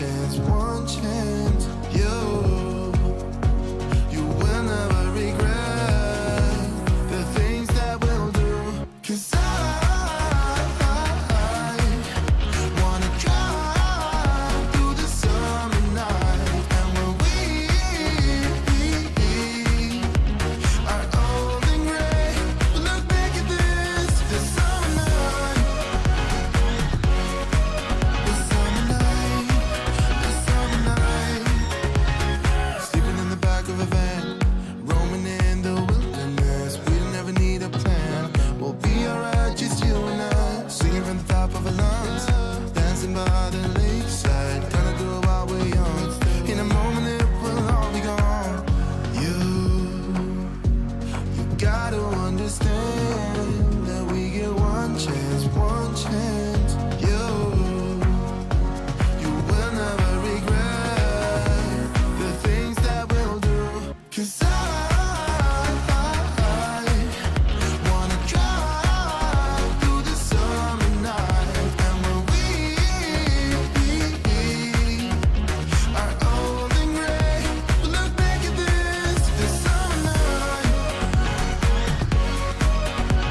one chance. You will never regret the things that we'll do. 'Cause I wanna drive through the summer night, and when we are old and gray, we'll look back at this summer night, this summer night, this summer night. Sleeping in the back of a van, roaming in the wilderness. We don't ever need a plan. We'll be alright, just you and I, singing from the top of our lungs, dancing by the lakeside, gonna do it while we're young. In a moment it will all be gone. You gotta understand that we get one chance, one chance. You will never regret the things that we'll do. 'Cause I wanna drive through the summer night, and when we are old and gray, we'll look back at this summer night,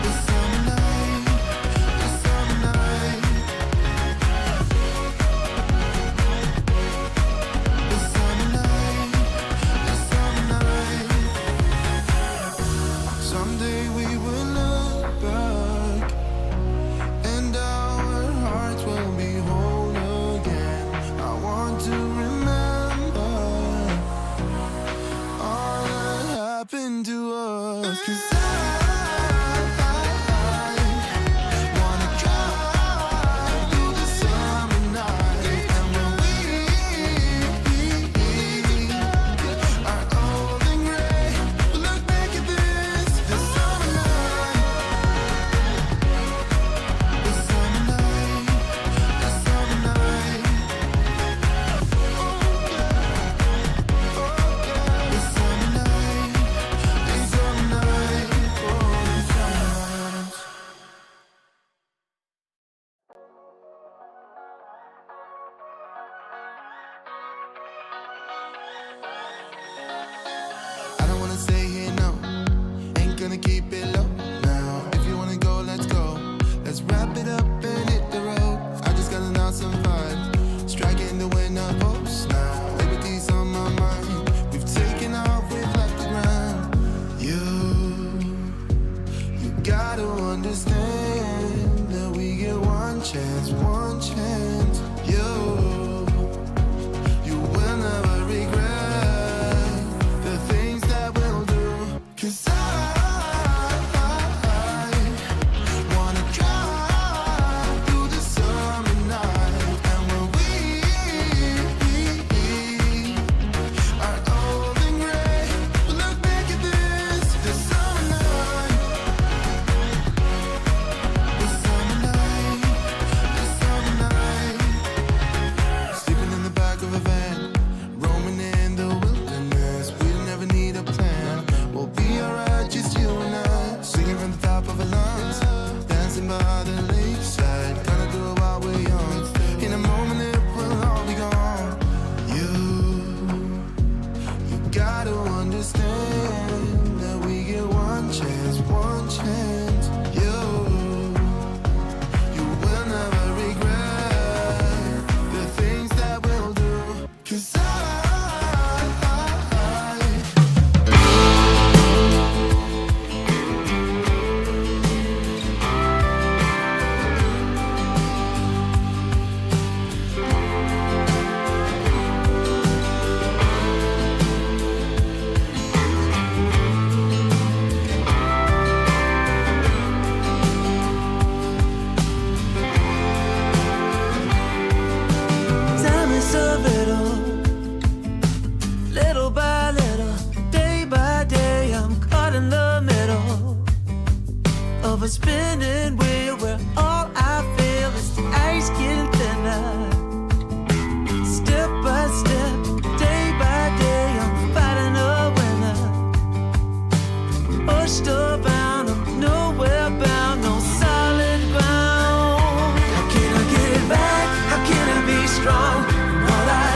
this summer night, this summer night, this summer night, this summer night. Someday we will look back, and our hearts will be whole again. I want to remember all that happened to us. 'Cause I wanna drive through the summer night, and when we are old and gray, we'll look back at this summer night, this summer night, this summer night. This summer night, this summer night, oh, this summer night. I don't wanna stay here, no. Ain't gonna keep it low now. If you wanna go, let's go. Let's wrap it up and hit the road. I just got an awesome vibe, striking the winner post now. Liberty's on my mind. We've taken off, we've left the ground. You gotta understand that we get one chance, one chance. You will never regret the things that we'll do. 'Cause I wanna drive through the summer night, and when we are old and gray, we'll look back at this summer night, this summer night, this summer night. Sleeping in the back of a van, roaming in the wilderness. We don't ever need a plan. We'll be alright, just you and I, singing from the top of our lungs, dancing by the lakeside, gonna do it while we're young. In a moment it will all be gone. You gotta understand that we get one chance, one chance. You will never regret the things that we'll do. 'Cause I time is a little by little, day by day, I'm caught in the middle of a spinning wheel where all I feel is the ice getting thinner. Step by step, day by day, I'm fighting a winner. Pushed around, I'm nowhere bound, no solid ground. How can I get it back? How can I be strong? All I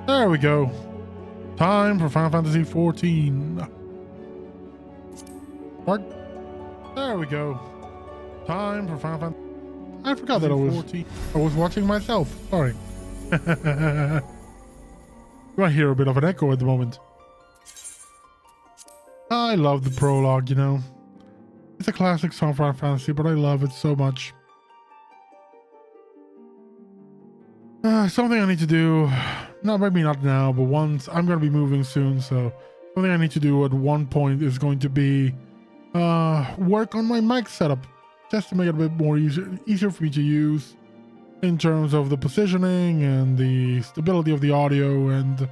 There we go. Time for Final Fantasy 14. What? There we go. Time for Final Fantasy. I forgot that I was watching myself. Sorry. You might hear a bit of an echo at the moment. I love the prologue, you know. It's a classic song for Final Fantasy, but I love it so much. Something I need to do, no, maybe not now, but once I'm going to be moving soon, so something I need to do at one point is going to be work on my mic setup, just to make it a bit more easier for me to use in terms of the positioning and the stability of the audio and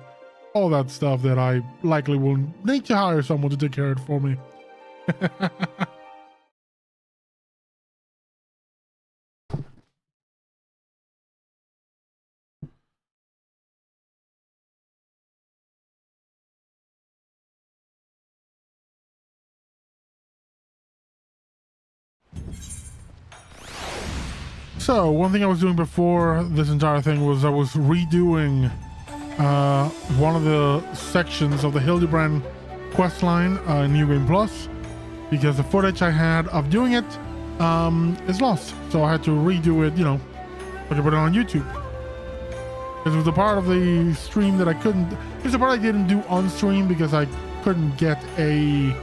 all that stuff that I likely will need to hire someone to take care of it for me. So, one thing I was doing before this entire thing was I was redoing one of the sections of the Hildibrand questline in New Game Plus, because the footage I had of doing it is lost. So I had to redo it, you know, I could put it on YouTube. Because it was a part of the stream that I couldn't, it's a part I didn't do on stream because I couldn't get a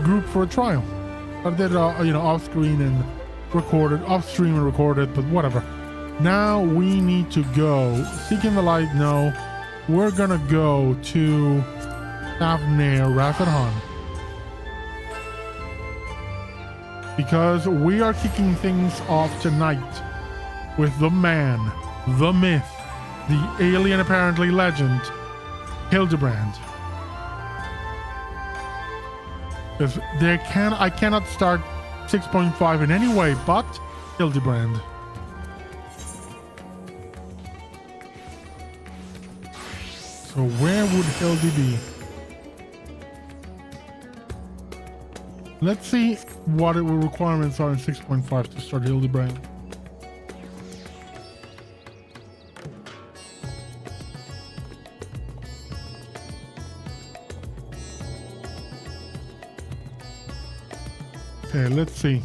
group for a trial. I did, you know, off screen and recorded, off stream and recorded, but whatever. Now we need to go. Seeking the Light, no. We're gonna go to Avnir Rathahan. Because we are kicking things off tonight with the man, the myth, the alien apparently legend, Hildibrand. Because I cannot start 6.5 in any way but Hildibrand. So where would Hildy be? Let's see what the requirements are in 6.5 to start Hildibrand. Okay, let's see.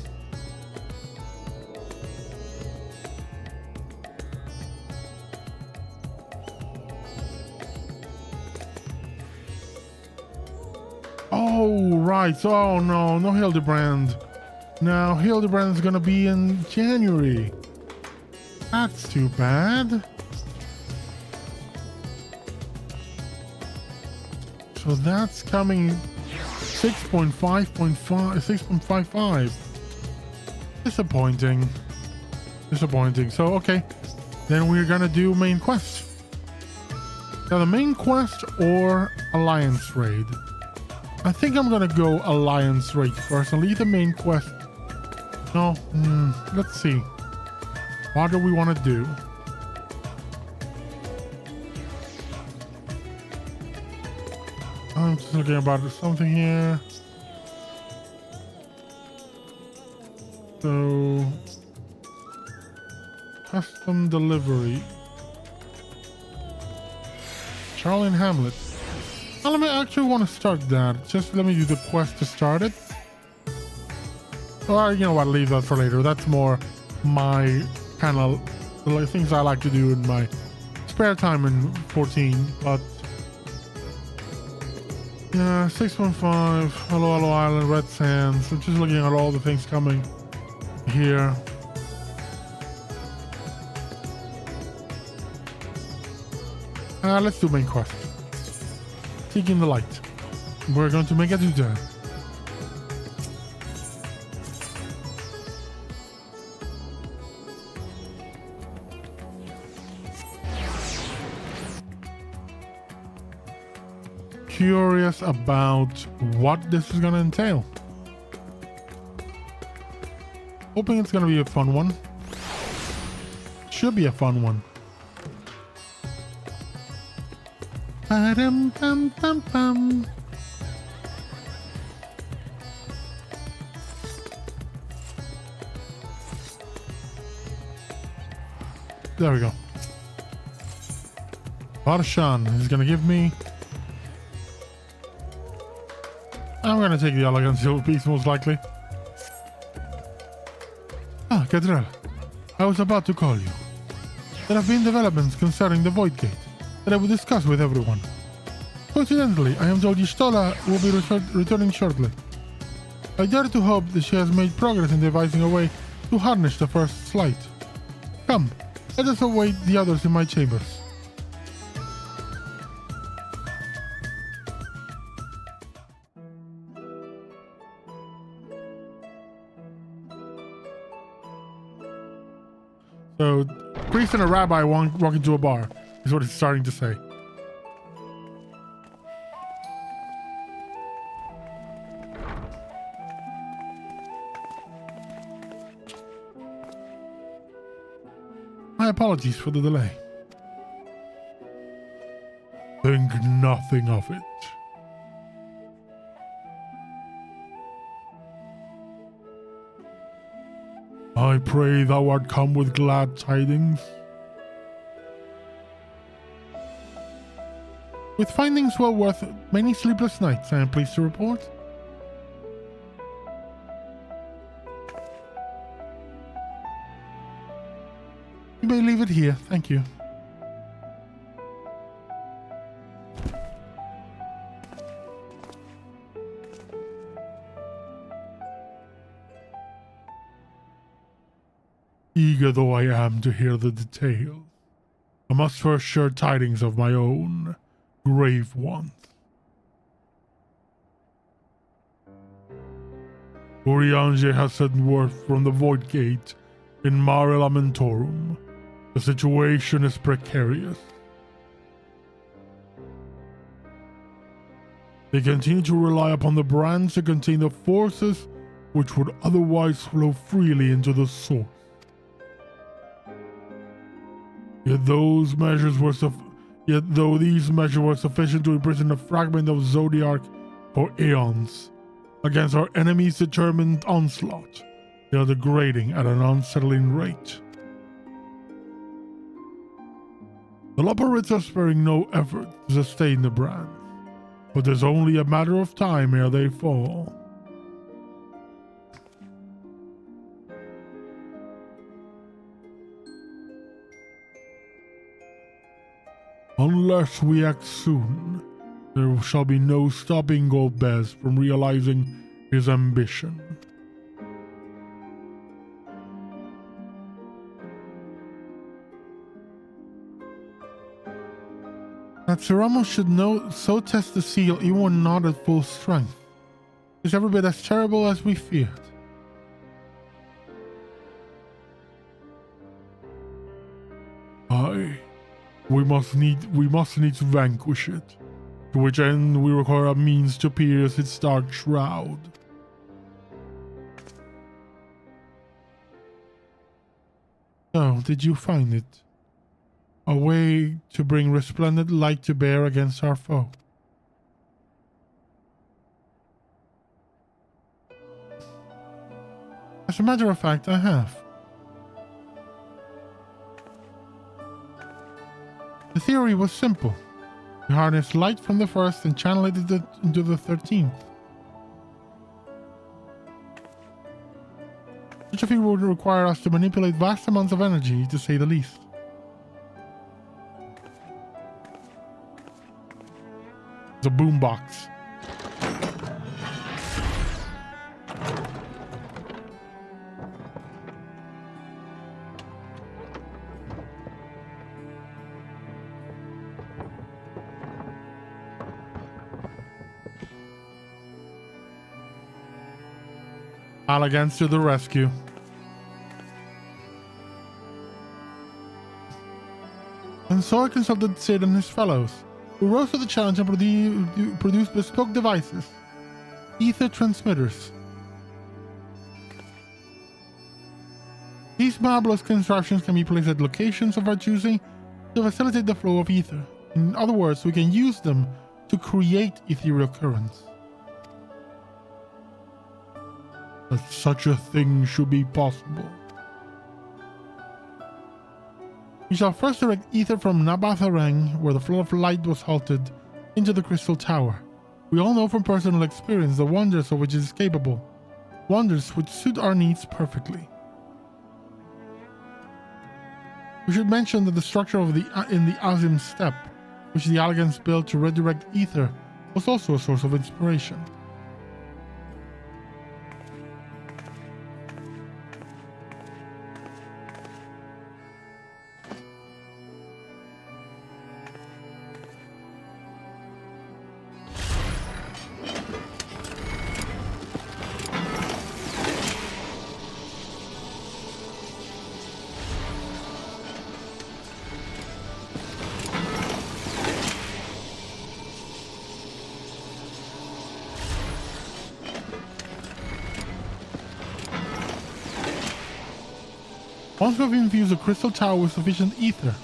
Oh, right. So, oh no, no Hildibrand. Now, Hildibrand is gonna be in January. That's too bad. So that's coming 6.55. Disappointing. So, okay. Then we're gonna do main quest. Now, the main quest or Alliance Raid? I think I'm gonna go Alliance Raid first and leave the main quest. No, let's see. What do we want to do? I'm just looking about something here. So, custom delivery. Charlie and Hamlet. Well, I actually want to start that. Just let me do the quest to start it. Or, you know what, leave that for later. That's more my kind of things I like to do in my spare time in 14. But, yeah, 6.5, Hello Island, Red Sands. I'm just looking at all the things coming here. Let's do main quest. Seeking the Light. We're going to make a U-turn. Curious about what this is going to entail. Hoping it's going to be a fun one. Should be a fun one. Ba-dum-bum-bum-bum. There we go. Varshan is gonna give me... I'm gonna take the elegant silver piece, most likely. Ah, Cadrell. I was about to call you. There have been developments concerning the Void Gate that I will discuss with everyone. Coincidentally, I am told Y'shtola will be returning shortly. I dare to hope that she has made progress in devising a way to harness the first slight. Come, let us await the others in my chambers. So, priest and a rabbi walk into a bar, is what it's starting to say. My apologies for the delay. Think nothing of it. I pray thou art come with glad tidings. With findings well worth many sleepless nights, I am pleased to report. You may leave it here, thank you. Eager though I am to hear the details, I must first share tidings of my own grave ones. Urianger has sent word from the Void Gate in Mare Lamentorum. The situation is precarious. They continue to rely upon the brands to contain the forces which would otherwise flow freely into the source. Yet though these measures were sufficient to imprison a fragment of Zodiac for aeons against our enemies' determined onslaught, they are degrading at an unsettling rate. The Loporrits are sparing no effort to sustain the brands, but there's only a matter of time ere they fall. Unless we act soon, there shall be no stopping Golbez from realizing his ambition. That Sir Ramos should so test the seal even when not at full strength is every bit as terrible as we feared. Aye. We must needs vanquish it, to which end we require a means to pierce its dark shroud. So, did you find it? A way to bring resplendent light to bear against our foe. As a matter of fact, I have. The theory was simple. We harness light from the first and channel it into the 13th. Such a feat would require us to manipulate vast amounts of energy, to say the least. It's a boombox. Elegance to the rescue. And so I consulted Sid and his fellows, who rose to the challenge and produced bespoke devices, ether transmitters. These marvelous constructions can be placed at locations of our choosing to facilitate the flow of ether. In other words, we can use them to create ethereal currents. That such a thing should be possible. We shall first direct ether from Nabatharang, where the flow of light was halted, into the crystal tower. We all know from personal experience the wonders of which it is capable, wonders which suit our needs perfectly. We should mention that the structure of in the Azim step, which the Alligans built to redirect ether, was also a source of inspiration. Once we have infused the crystal tower with sufficient ether,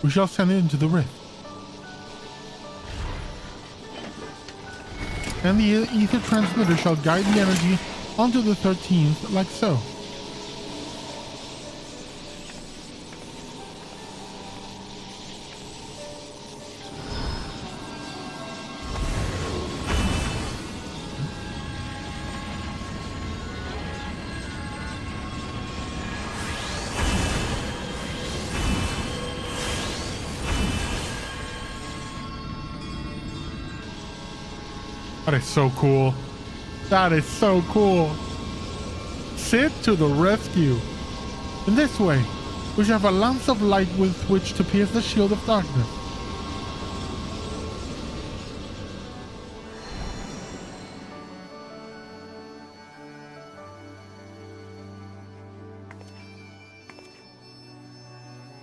we shall send it into the rift. And the ether transmitter shall guide the energy onto the 13th like so. That is so cool. That is so cool. Sid to the rescue. In this way, we shall have a lance of light with which to pierce the shield of darkness.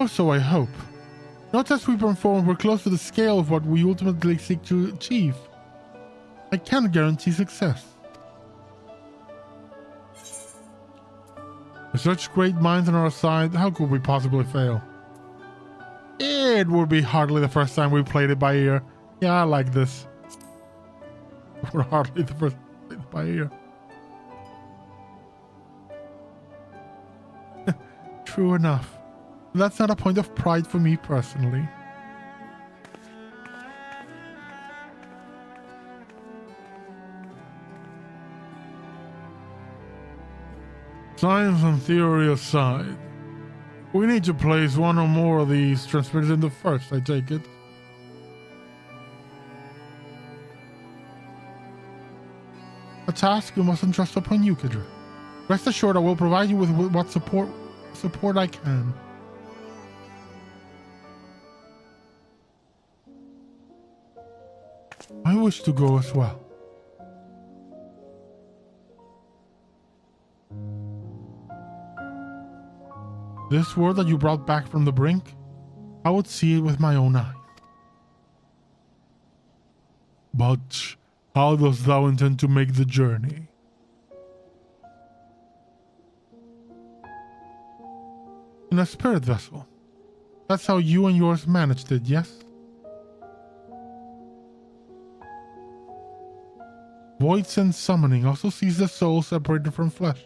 Or so I hope. Not as we perform, we're close to the scale of what we ultimately seek to achieve. I can't guarantee success. With such great minds on our side, how could we possibly fail? It would be hardly the first time we played it by ear. Yeah, I like this. We're hardly the first time we played it by ear. True enough. That's not a point of pride for me personally. Science and theory aside, we need to place one or more of these transmitters in the first, I take it. A task you must entrust upon you, Kidra. Rest assured I will provide you with what support I can. I wish to go as well. This word that you brought back from the brink, I would see it with my own eyes. But how dost thou intend to make the journey? In a spirit vessel. That's how you and yours managed it, yes? Void Sense Summoning also sees the soul separated from flesh.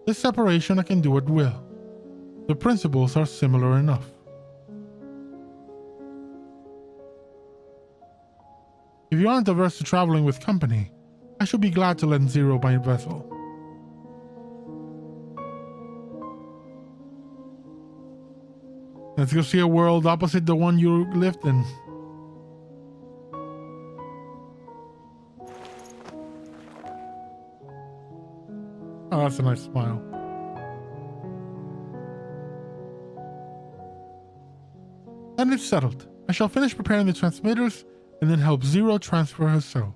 This separation I can do at will. The principles are similar enough. If you aren't averse to traveling with company, I should be glad to lend Zero my vessel. Let's go see a world opposite the one you lived in. Oh, that's a nice smile. Then it's settled. I shall finish preparing the transmitters and then help Zero transfer her soul.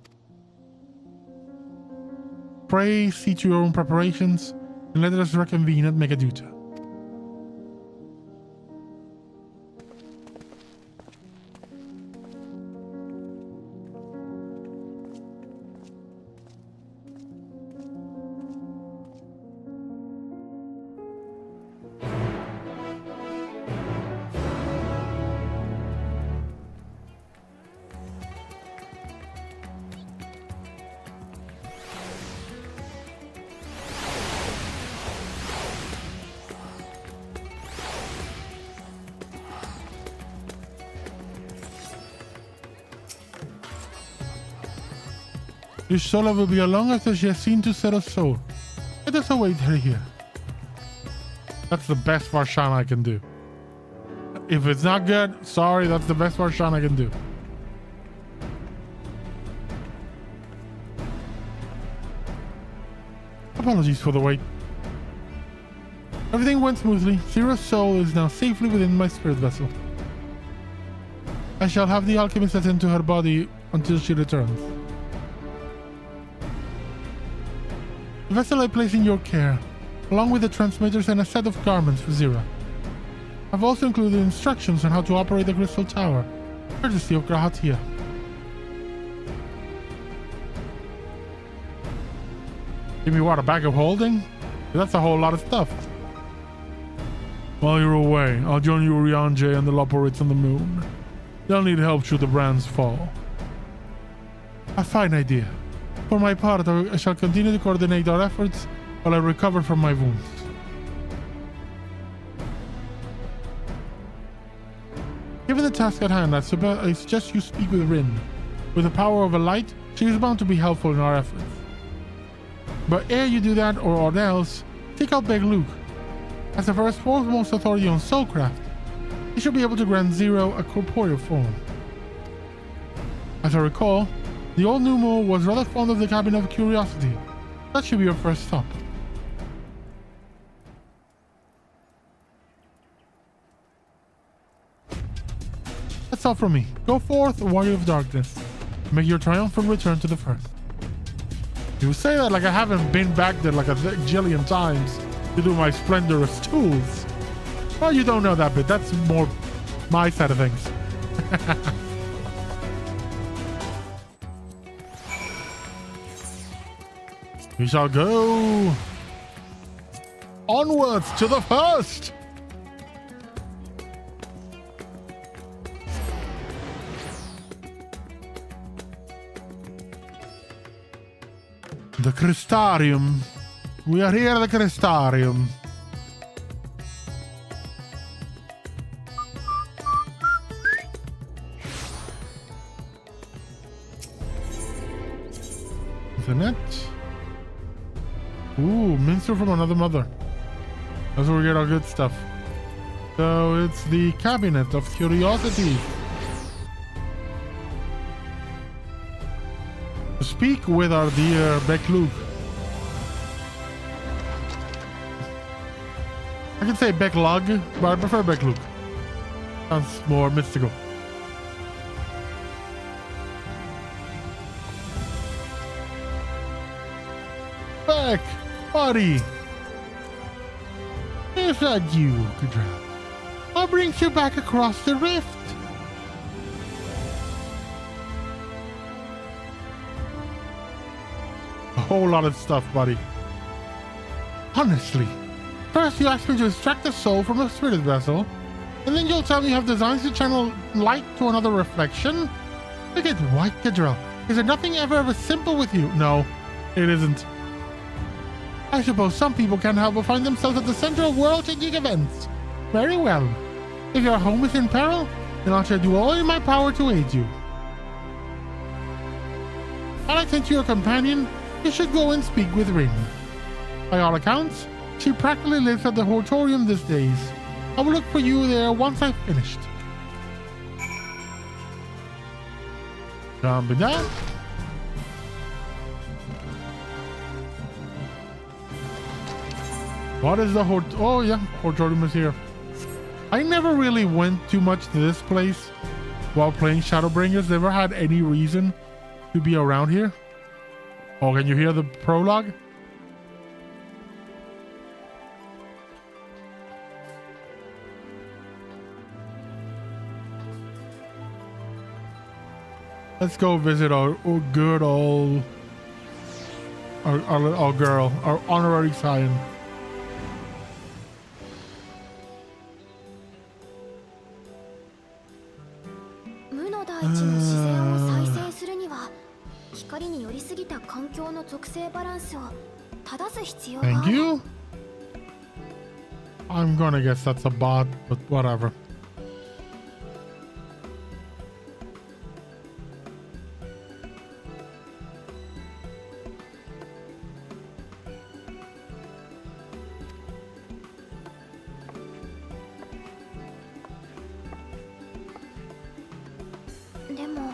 Pray, see to your own preparations, and let us reconvene at Megaduta. Yusola will be along after she has seen to settle soul. Let us await her here. That's the best Varshan I can do. If it's not good, sorry, that's the best Varshan I can do. Apologies for the wait. Everything went smoothly. Zira's soul is now safely within my spirit vessel. I shall have the alchemist attend to her body until she returns. The vessel I place in your care, along with the transmitters and a set of garments for Zira. I've also included instructions on how to operate the crystal tower, courtesy of Grahatia. Give me what, a bag of holding? That's a whole lot of stuff. While you're away, I'll join you, Rianje, and the Loporites on the moon. They'll need help should the brands fall. A fine idea. For my part, I shall continue to coordinate our efforts while I recover from my wounds. Given the task at hand, I suggest you speak with Rin. With the power of a light, she is bound to be helpful in our efforts. But ere you do that or aught else, take out Beg Luke. As the first foremost authority on soulcraft, he should be able to grant Zero a corporeal form. As I recall, the old Numo was rather fond of the Cabinet of Curiosity. That should be your first stop. That's all from me. Go forth, Warrior of Darkness. Make your triumphant return to the first. You say that like I haven't been back there like a jillion times to do my splendorous tools. Well, you don't know that bit. That's more my side of things. We shall go onwards to the first. The Crystarium. We are here at the Crystarium. Isn't it? Ooh, minstrel from another mother. That's where we get our good stuff. So it's the Cabinet of Curiosity. To speak with our dear Beklug. I can say Beklug, but I prefer Beklug. Sounds more mystical. Beck, buddy. Is that you, Kadra? What brings you back across the rift? A whole lot of stuff, buddy. Honestly, first you asked me to extract the soul from a spirit vessel, and then you'll tell me you have designs to channel light to another reflection? Look at White Gadrel. Is there nothing ever as simple with you? No, it isn't. I suppose some people can't help but find themselves at the center of world-changing events. Very well. If your home is in peril, then I shall do all in my power to aid you. While I tend to your companion, you should go and speak with Rin. By all accounts, she practically lives at the Hortorium these days. I will look for you there once I've finished. Jumping down. What is the Oh yeah, Hortorium is here. I never really went too much to this place while playing Shadowbringers. Never had any reason to be around here. Oh, can you hear the prologue? Let's go visit our good old our girl, our honorary scion. Thank you. I'm gonna guess that's a bot, but whatever. も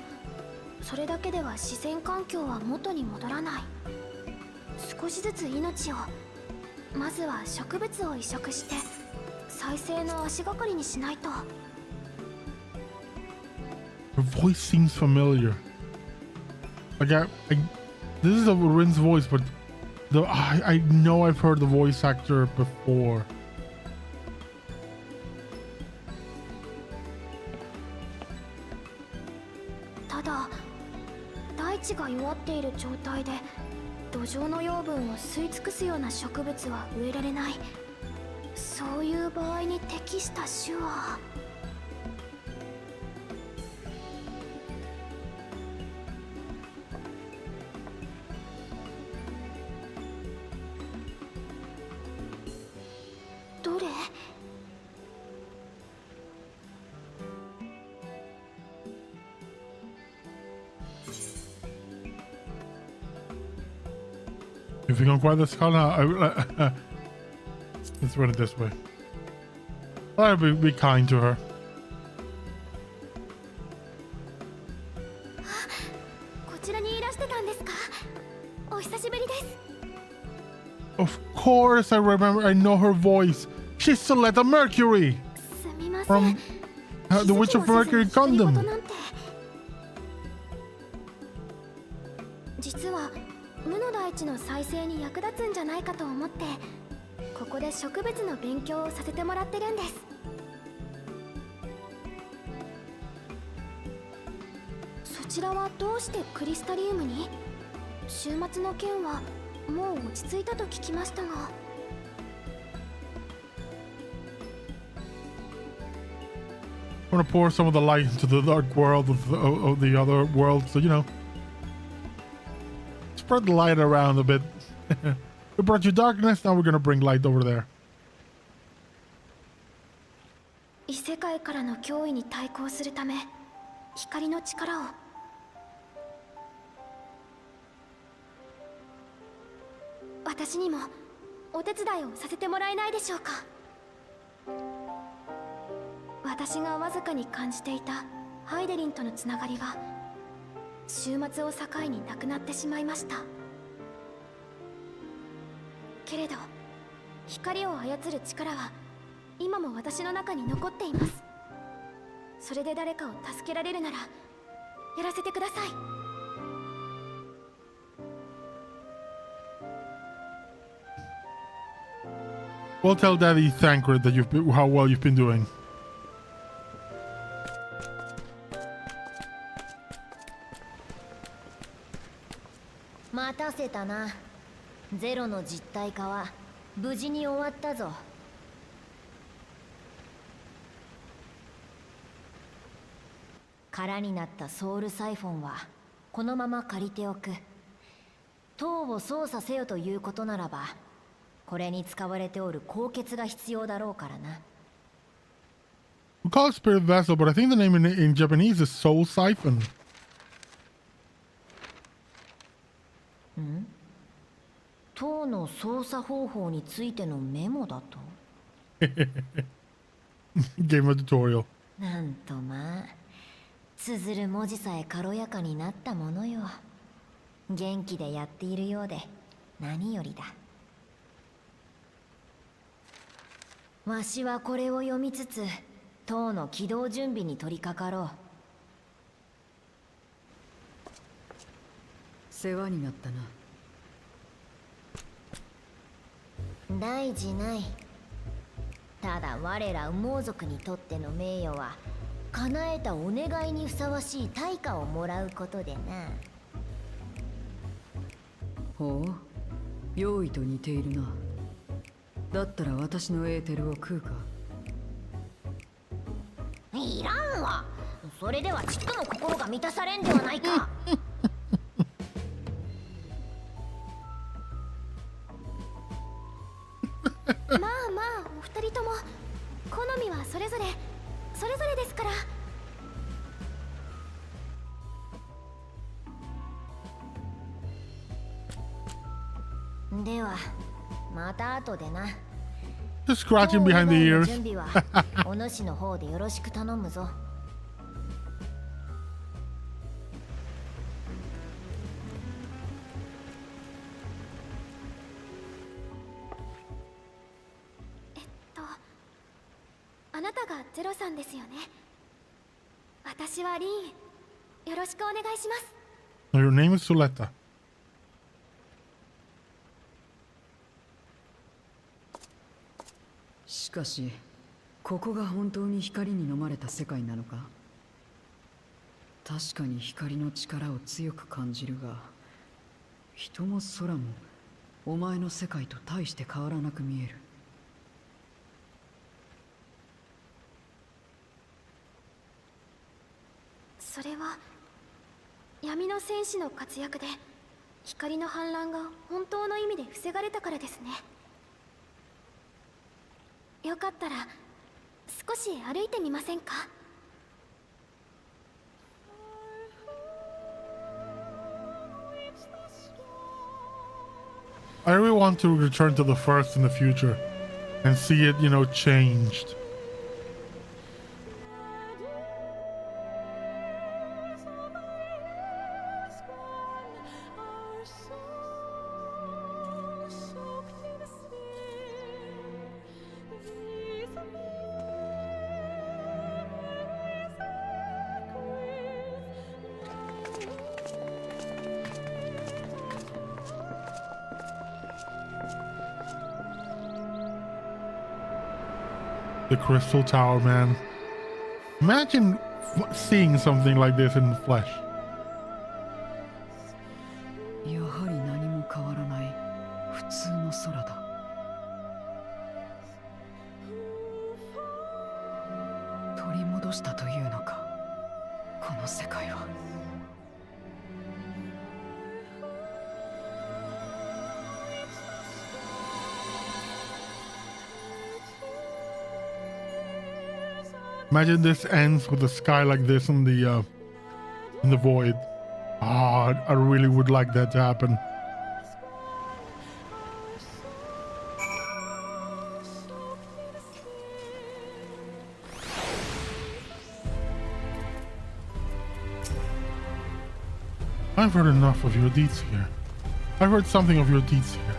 それだけでは自然環境は元に戻らない。少しずつ命を、まずは植物を移植して再生の足がかりにしないと。 Her voice seems familiar. Like this is a Rin's voice, but I know I've heard the voice actor before. ただ大地が弱っている状態で土壌の養分を吸い尽くすような植物は植えられない。そういう場合に適した種は。どれ？If you can grab this color, let's run it this way. I'll be kind to her. こちらにいらしてたんですか？お久しぶりです。 Of course, I remember. I know her voice. She's Soletta Mercury すみませ from ん。 The Witch of Mercury 気づきもせずに独り言 Gundam. なんて。実は無の大地の再生に役立つんじゃないかと思ってここで植物の勉強をさせてもらってるんです。そちらはどうしてクリスタリウムに？週末の件はもう落ち着いたと聞きましたが。I want to pour some of the light into the dark world of the other world, so spread the light around a bit. We brought you darkness, now we're gonna bring light over there. 異世界からの脅威に対抗するため光の力を。私にもお手伝いをさせてもらえないでしょうか。私がわずかに感じていたハイデリンとのつながりが週末を境になくなってしまいました。けれど光を操る力は今も私の中に残っています。それで誰かを助けられるならやらせてください。We'll tell Daddy Thancred that how well you've been doing. 待たせたな。ゼロの実体化は無事に終わったぞ。空になったソウルサイフォンはこのまま借りておく。塔を操作せよということならば、これに使われておる鉱穴が必要だろうからな。We call it Spirit Vessel, but I think the name in Japanese is Soul Siphon. 塔の操作方法についてのメモだと。Gave him a tutorial. なんとまあ、綴る文字さえ軽やかになったものよ。元気でやっているようで何よりだ。わしはこれを読みつつ塔の起動準備に取り掛かろう。世話になったな。大事ない。ただ我ら羽毛族にとっての名誉は叶えたお願いにふさわしい対価をもらうことでな。ほう、用意と似ているな。だったら私のエーテルを食うか。いらんわ。それではちっとも心が満たされんではないか。まあまあ、お二人とも好みはそれぞれですから。ではまた後でな。 Just scratching behind the 塔以外の ears. 準備はお主の方でよろしく頼むぞ。あなたがゼロさんですよね。私はリーン。よろしくお願いします。 Your name is Suletta. しかしここが本当に光に飲まれた世界なのか。確かに光の力を強く感じるが、人も空もお前の世界と大して変わらなく見える。それは闇の戦士の活躍で光の反乱が本当の意味で防がれたからですね。よかったら少し歩いてみませんか？ I really want to return to the first in the future and see it, changed. The Crystal Tower, man. Imagine seeing something like this in the flesh. やはり何も変わらない普通の空だ。取り戻したというのか、この世界は。Imagine this ends with a sky like this in the void. Ah, I really would like that to happen. I've heard enough of your deeds here. I've heard something of your deeds here,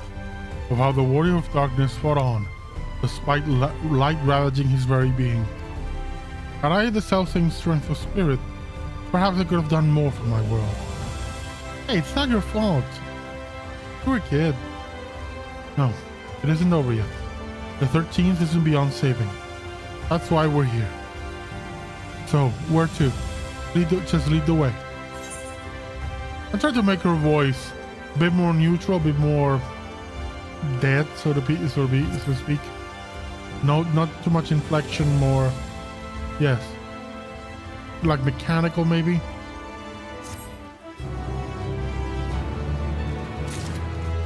of how the warrior of darkness fought on, despite light ravaging his very being. Had I the self-same strength of spirit, perhaps I could have done more for my world. Hey, it's not your fault. You're a kid. No, it isn't over yet. The 13th isn't beyond saving. That's why we're here. So, where to? Just lead the way. I tried to make her voice a bit more neutral, a bit more dead, so to speak. No, not too much inflection, more... Yes. Like mechanical, maybe?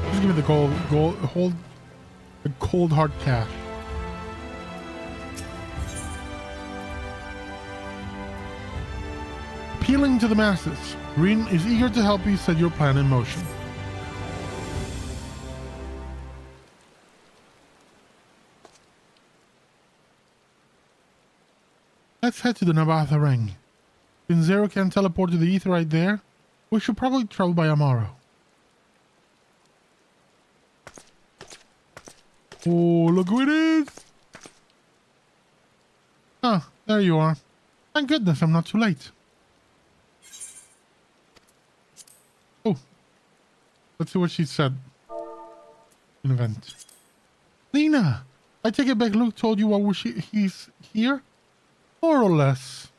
Just give me the cold hard cash. Appealing to the masses, Rin is eager to help you set your plan in motion. Let's head to the Nabatha Ring. Since Zero can teleport to the ether right there, we should probably travel by Amaro. Oh, look who it is! Ah, there you are. Thank goodness I'm not too late. Oh, let's see what she said. An event. Lena, I take it back Luke told you why he's here? More or less.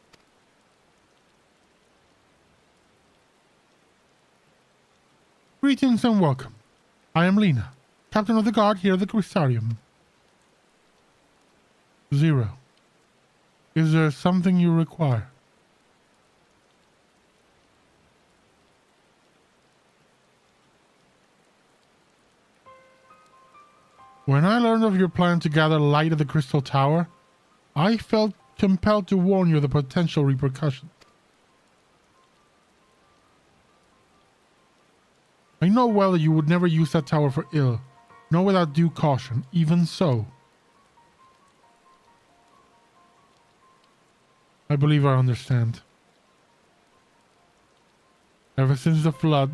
Greetings and welcome. I am Lena, captain of the guard here at the Crystarium. Zero. Is there something you require? When I learned of your plan to gather light at the Crystal Tower, I felt compelled to warn you of the potential repercussions. I know well that you would never use that tower for ill, nor without due caution. Even so, I believe I understand. Ever since the flood,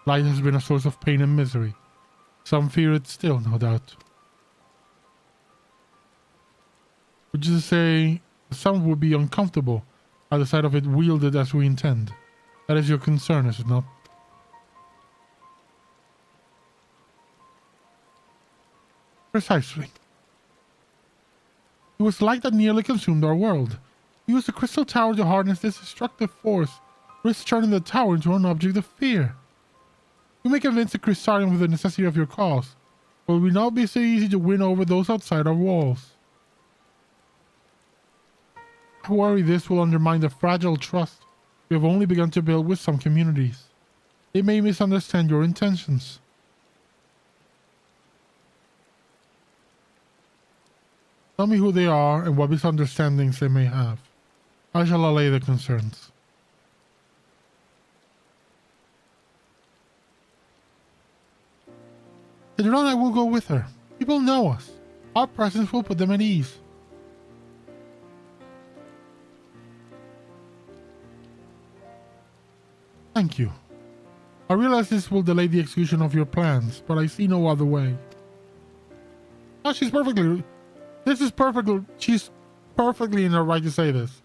light has been a source of pain and misery. Some fear it still, no doubt. which is to say, some would be uncomfortable at the sight of it wielded as we intend. That is your concern, is it not? Precisely. It was light that nearly consumed our world. We used the crystal tower to harness this destructive force, risk turning the tower into an object of fear. You may convince the Crystarium of the necessity of your cause, but it will not be so easy to win over those outside our walls. I worry this will undermine the fragile trust we have only begun to build with some communities. They may misunderstand your intentions. Tell me who they are and what misunderstandings they may have. I shall allay the concerns. Later on I will go with her. People know us. Our presence will put them at ease. Thank you. I realize this will delay the execution of your plans, but I see no other way. Oh, she's perfectly in her right to say this.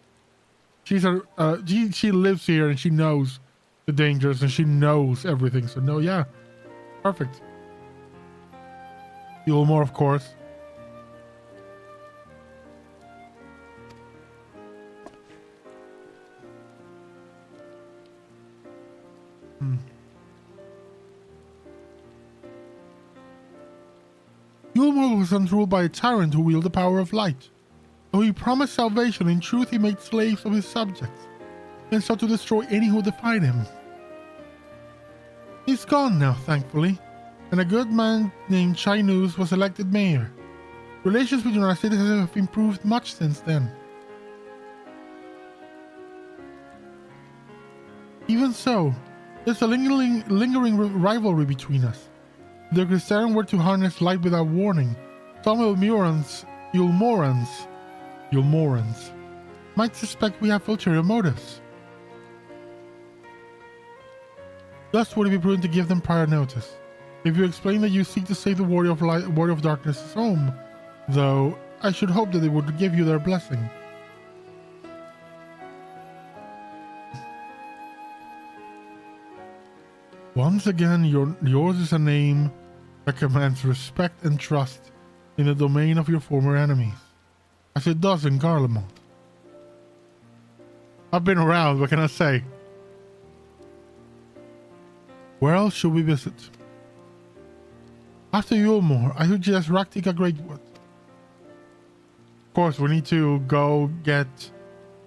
She lives here and she knows the dangers and she knows everything. So no, yeah, perfect. Gilmore, of course. Gilmore was once ruled by a tyrant who wielded the power of light. Though he promised salvation, in truth he made slaves of his subjects, and sought to destroy any who defied him. He's gone now, thankfully, and a good man named Chinese was elected mayor. Relations between our citizens have improved much since then. Even so, there's a lingering rivalry between us. If the Crystarium were to harness light without warning, some Yulmorans might suspect we have ulterior motives. Thus would it be prudent to give them prior notice. If you explain that you seek to save the Warrior of Darkness's home, though, I should hope that they would give you their blessing. Once again, yours is a name that commands respect and trust in the domain of your former enemies, as it does in Garlemald. I've been around, what can I say? Where else should we visit? After Yulmore, I suggest Raktika Greatwood. Of course, we need to go get,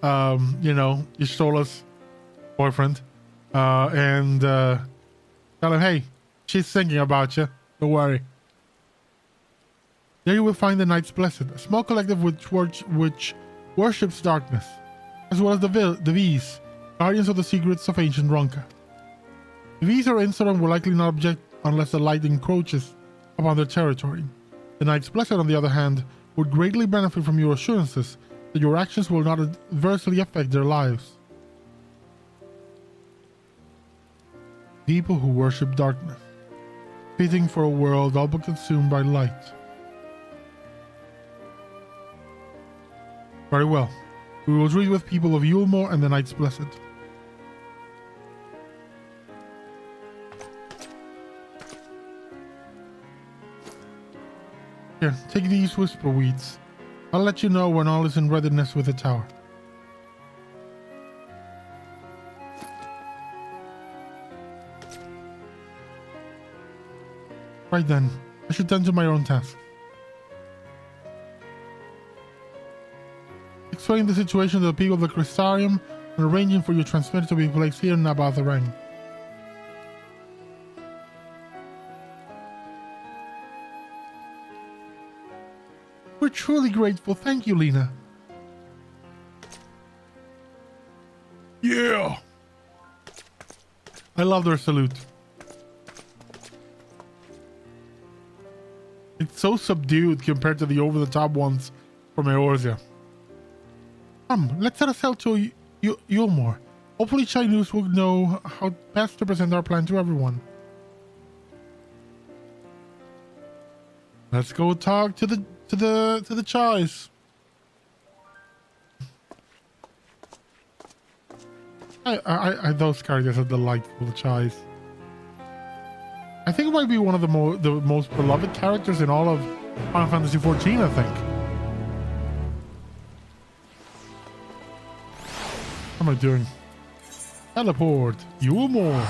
Ystola's boyfriend, and tell him, hey, she's thinking about you. Don't worry. There you will find the Knights Blessed, a small collective which worships darkness, as well as the V's, guardians of the secrets of ancient Ronka. The V's are insolent and will likely not object unless the light encroaches upon their territory. The Knights Blessed, on the other hand, would greatly benefit from your assurances that your actions will not adversely affect their lives. People who worship darkness, fitting for a world all but consumed by light. Very well. We will treat with people of Yulmore and the Knights Blessed. Here, take these whisper weeds. I'll let you know when all is in readiness with the tower. Right then, I should tend to my own task. Explain the situation to the people of the Crystarium and arranging for your transmitter to be placed here in Nabatharang. We're truly grateful. Thank you, Lena. Yeah! I love their salute. It's so subdued compared to the over-the-top ones from Eorzea. Let's set sail to Yulmore. Hopefully Chinese will know how best to present our plan to everyone. Let's go talk to the Chais. Those characters are delightful, Chais. I think it might be one of the most beloved characters in all of Final Fantasy XIV, I think. What am I doing? Teleport. You more.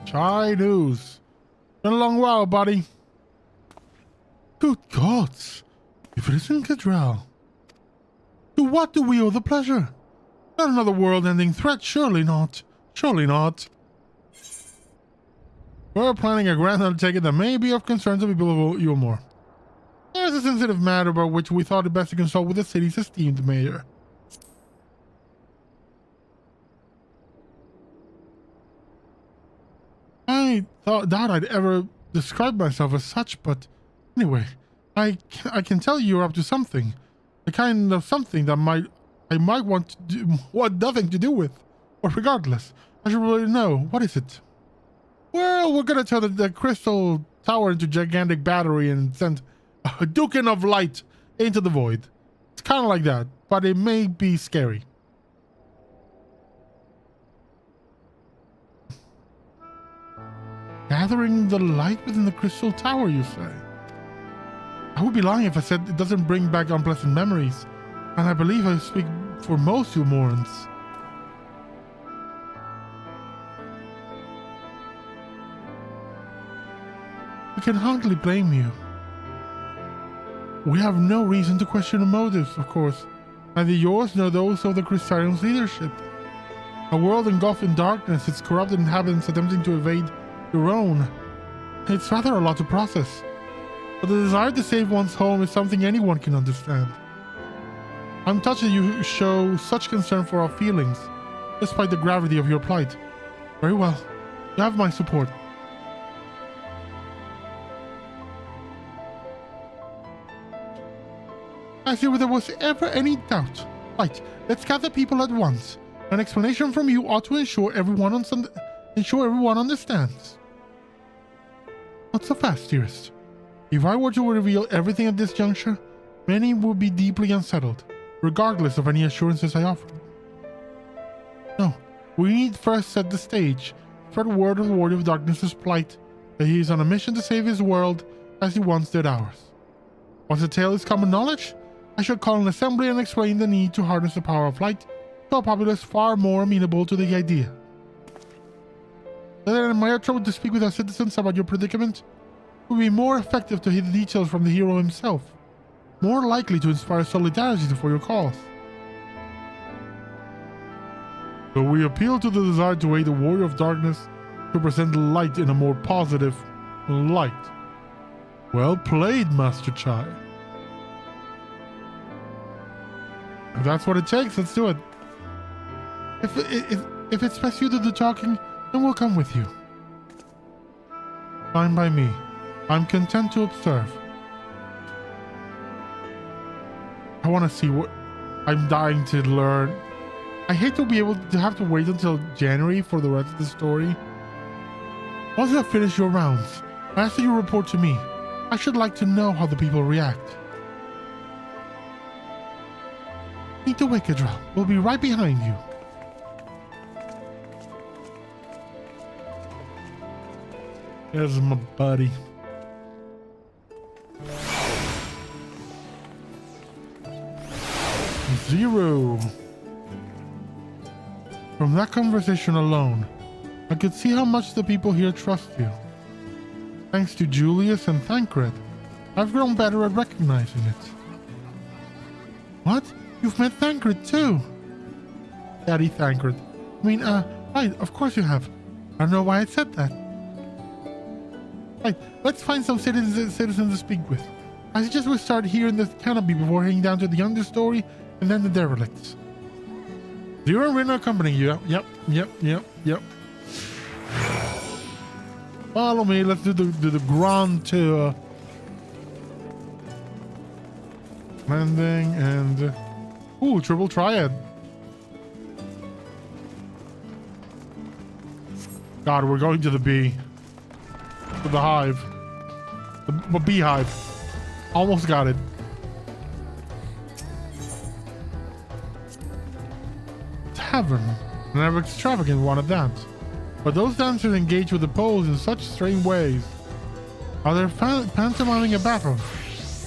Chai news. Been a long while, buddy. Good gods. If it isn't Cadrell. To what do we owe the pleasure? Not another world-ending threat, surely not. Surely not. We're planning a grand undertaking that may be of concern to people of Yulmore. There's a sensitive matter about which we thought it best to consult with the city's esteemed mayor. I doubt I'd ever describe myself as such, but anyway, I can tell you're up to something. The kind of something that I might want nothing to do with. But regardless, I should really know. What is it? Well, we're gonna turn the crystal tower into a gigantic battery and send a beacon of light into the void. It's kind of like that, but it may be scary. Gathering the light within the crystal tower, you say? I would be lying if I said it doesn't bring back unpleasant memories, and I believe I speak for most Yulmorans. We can hardly blame you. We have no reason to question the motives, of course, neither yours nor those of the Crystarium's leadership. A world engulfed in darkness, its corrupted inhabitants attempting to evade your own. It's rather a lot to process, but the desire to save one's home is something anyone can understand. I'm touched that you show such concern for our feelings, despite the gravity of your plight. Very well, you have my support. As if there was ever any doubt. Right, let's gather people at once. An explanation from you ought to ensure everyone understands. Not so fast, dearest. If I were to reveal everything at this juncture, many would be deeply unsettled, regardless of any assurances I offer. No, we need first set the stage, spread word of the Warrior of Darkness's plight, that he is on a mission to save his world as he once did ours. Once the tale is common knowledge, I shall call an assembly and explain the need to harness the power of light to a populace far more amenable to the idea. Then in my trouble to speak with our citizens about your predicament, it would be more effective to hear the details from the hero himself, more likely to inspire solidarity for your cause. So we appeal to the desire to aid the Warrior of Darkness to present light in a more positive light. Well played, Master Chai. If that's what it takes, let's do it. If it's best you to do the talking, then we'll come with you. Fine by me. I'm content to observe. I want to see what... I'm dying to learn. I hate to be able to have to wait until January for the rest of the story. Once you have finished your rounds, I ask that you report to me. I should like to know how the people react. Meet the Wickedrel. We'll be right behind you. Here's my buddy. Zero. From that conversation alone, I could see how much the people here trust you. Thanks to Julius and Thancred, I've grown better at recognizing it. What? You've met Thancred too? Daddy Thancred. I mean, right, of course you have. I don't know why I said that. Right, let's find some citizens to speak with. I suggest we start here in the canopy before heading down to the understory and then the derelicts. Zero and Rin are accompanying you. Yep. Follow me. Let's do the grand tour. Landing and ooh, triple triad. God, we're going to the bee. To the hive. The beehive. Almost got it. Tavern. Never extravagant one at that. But those dancers engage with the poles in such strange ways. Are they pantomiming a battle?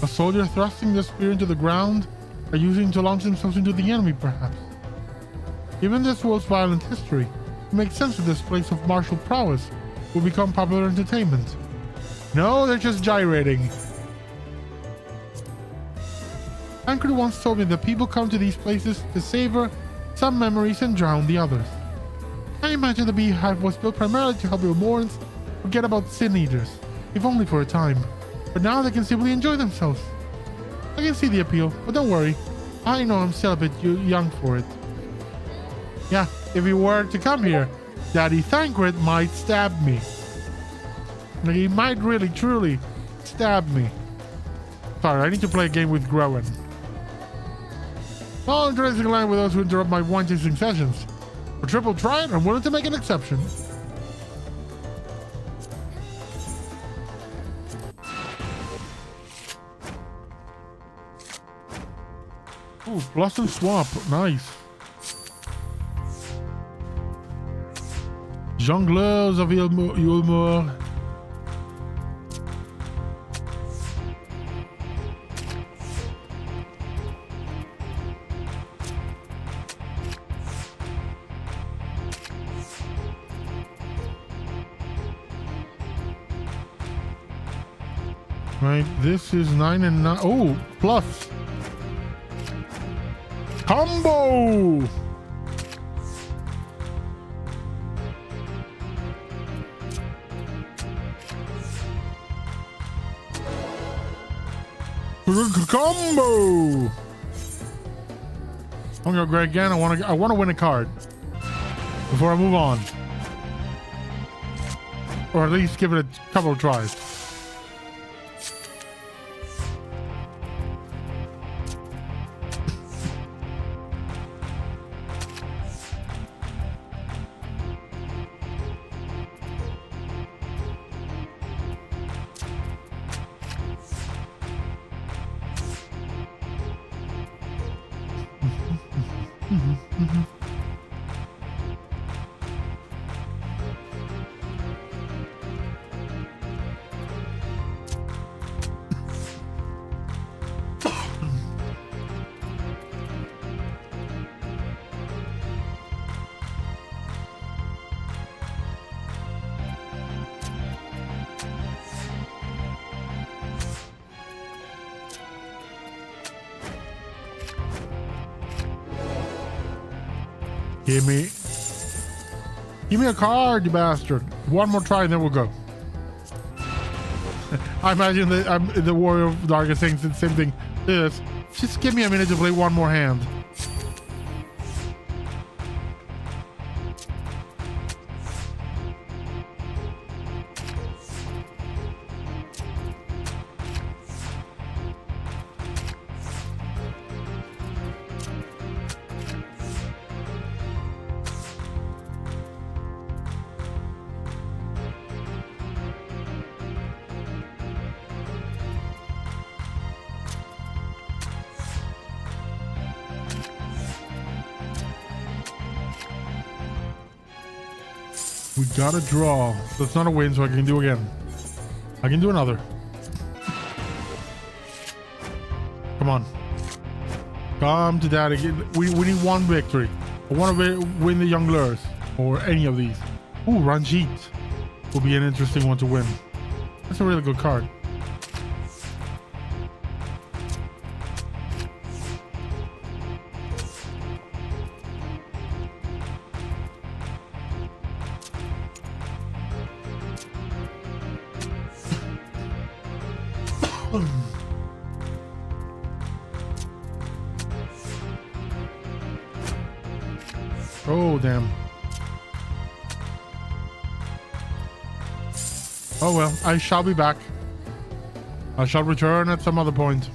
A soldier thrusting their spear into the ground, or using to launch themselves into the enemy, perhaps? Given this world's violent history, it makes sense that this place of martial prowess will become popular entertainment. No, they're just gyrating. Tancred once told me that people come to these places to savor some memories and drown the others. I imagine the beehive was built primarily to help Ilmorans forget about sin eaters, if only for a time. But now they can simply enjoy themselves. I can see the appeal, but don't worry. I know I'm still a bit young for it. Yeah, if he were to come here, Daddy Tancred might stab me. Like, he might really, truly stab me. Sorry, I need to play a game with Groen. All interesting line with those who interrupt my wine tasting sessions. For triple triad, I'm willing to make an exception. Ooh, Blossom Swamp, nice. Jongleurs of Yulmur. Right, this is 9 and 9. Oh, plus. Combo! Combo! I'm gonna go great again. I want to win a card before I move on, or at least give it a couple of tries. Give me a card, you bastard. One more try and then we'll go. I imagine that the Warrior of Darkest saying the same thing. Yes. Just give me a minute to play one more hand. We gotta draw. That's not a win, so I can do again. I can do another. Come on. Come to that again. We need one victory. I want to win the Young Lures. Or any of these. Ooh, Ranjit will be an interesting one to win. That's a really good card. Oh, damn. Oh well, I shall be back. I shall return at some other point.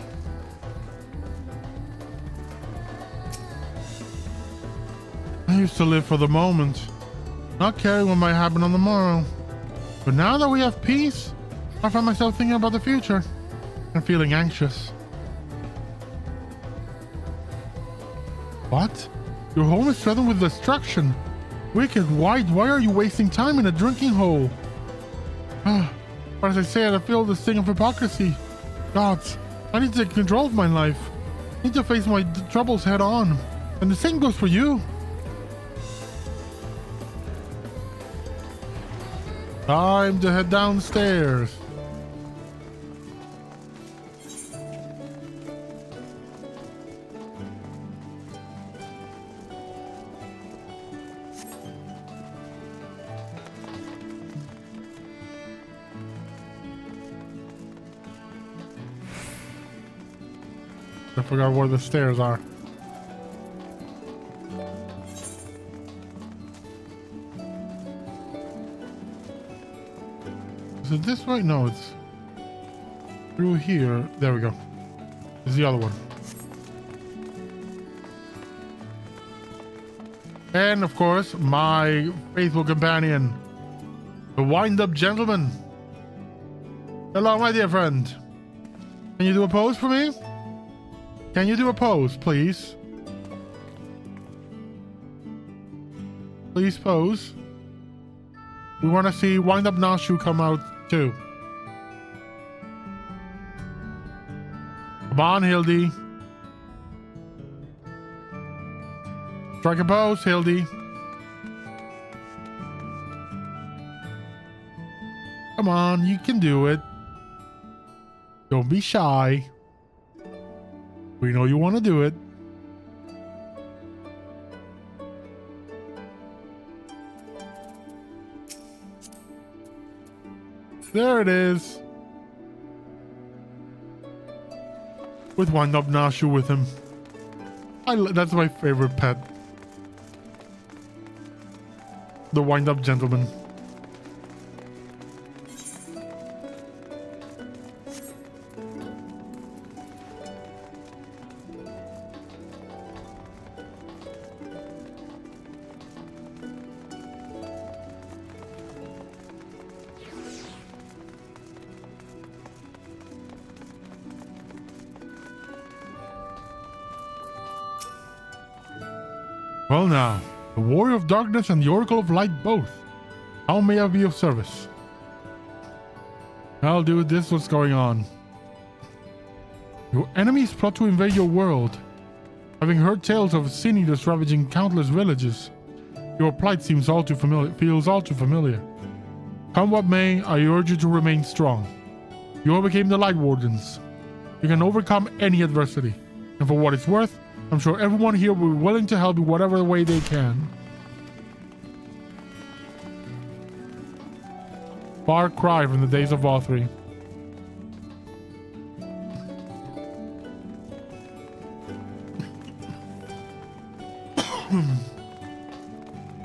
I used to live for the moment, not caring what might happen on the morrow. But now that we have peace, I find myself thinking about the future and feeling anxious. What? Your home is threatened with destruction. Wicked White, why are you wasting time in a drinking hole? But as I said, I feel the sting of hypocrisy. Gods, I need to take control of my life. I need to face my troubles head on. And the same goes for you. Time to head downstairs. I forgot where the stairs are. Is it this way? No, it's through here. There we go. This is the other one. And of course, my faithful companion, the wind-up gentleman. Hello, my dear friend. Can you do a pose for me? Can you do a pose, please? Please pose. We want to see Wind Up Nashu come out too. Come on, Hildy. Strike a pose, Hildy. Come on, you can do it. Don't be shy. We know you want to do it. There it is. With Wind Up Nashu with him. That's my favorite pet. The Wind Up Gentleman. Well now, the Warrior of Darkness and the Oracle of Light both. How may I be of service? Well, dude, this is what's going on. Your enemies plot to invade your world. Having heard tales of sin eaters ravaging countless villages, your plight feels all too familiar. Come what may, I urge you to remain strong. You all became the Light Wardens. You can overcome any adversity. And for what it's worth, I'm sure everyone here will be willing to help you whatever way they can. Far cry from the days of All-Three.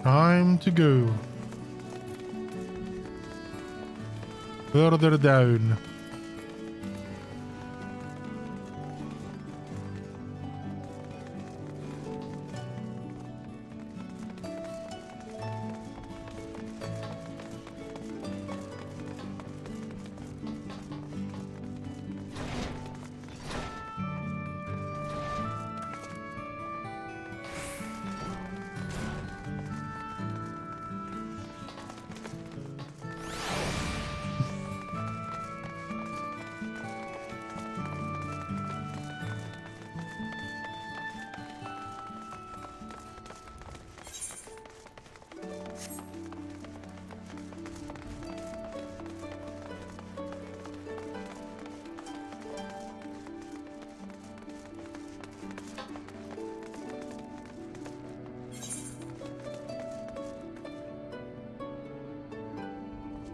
Time to go. Further down.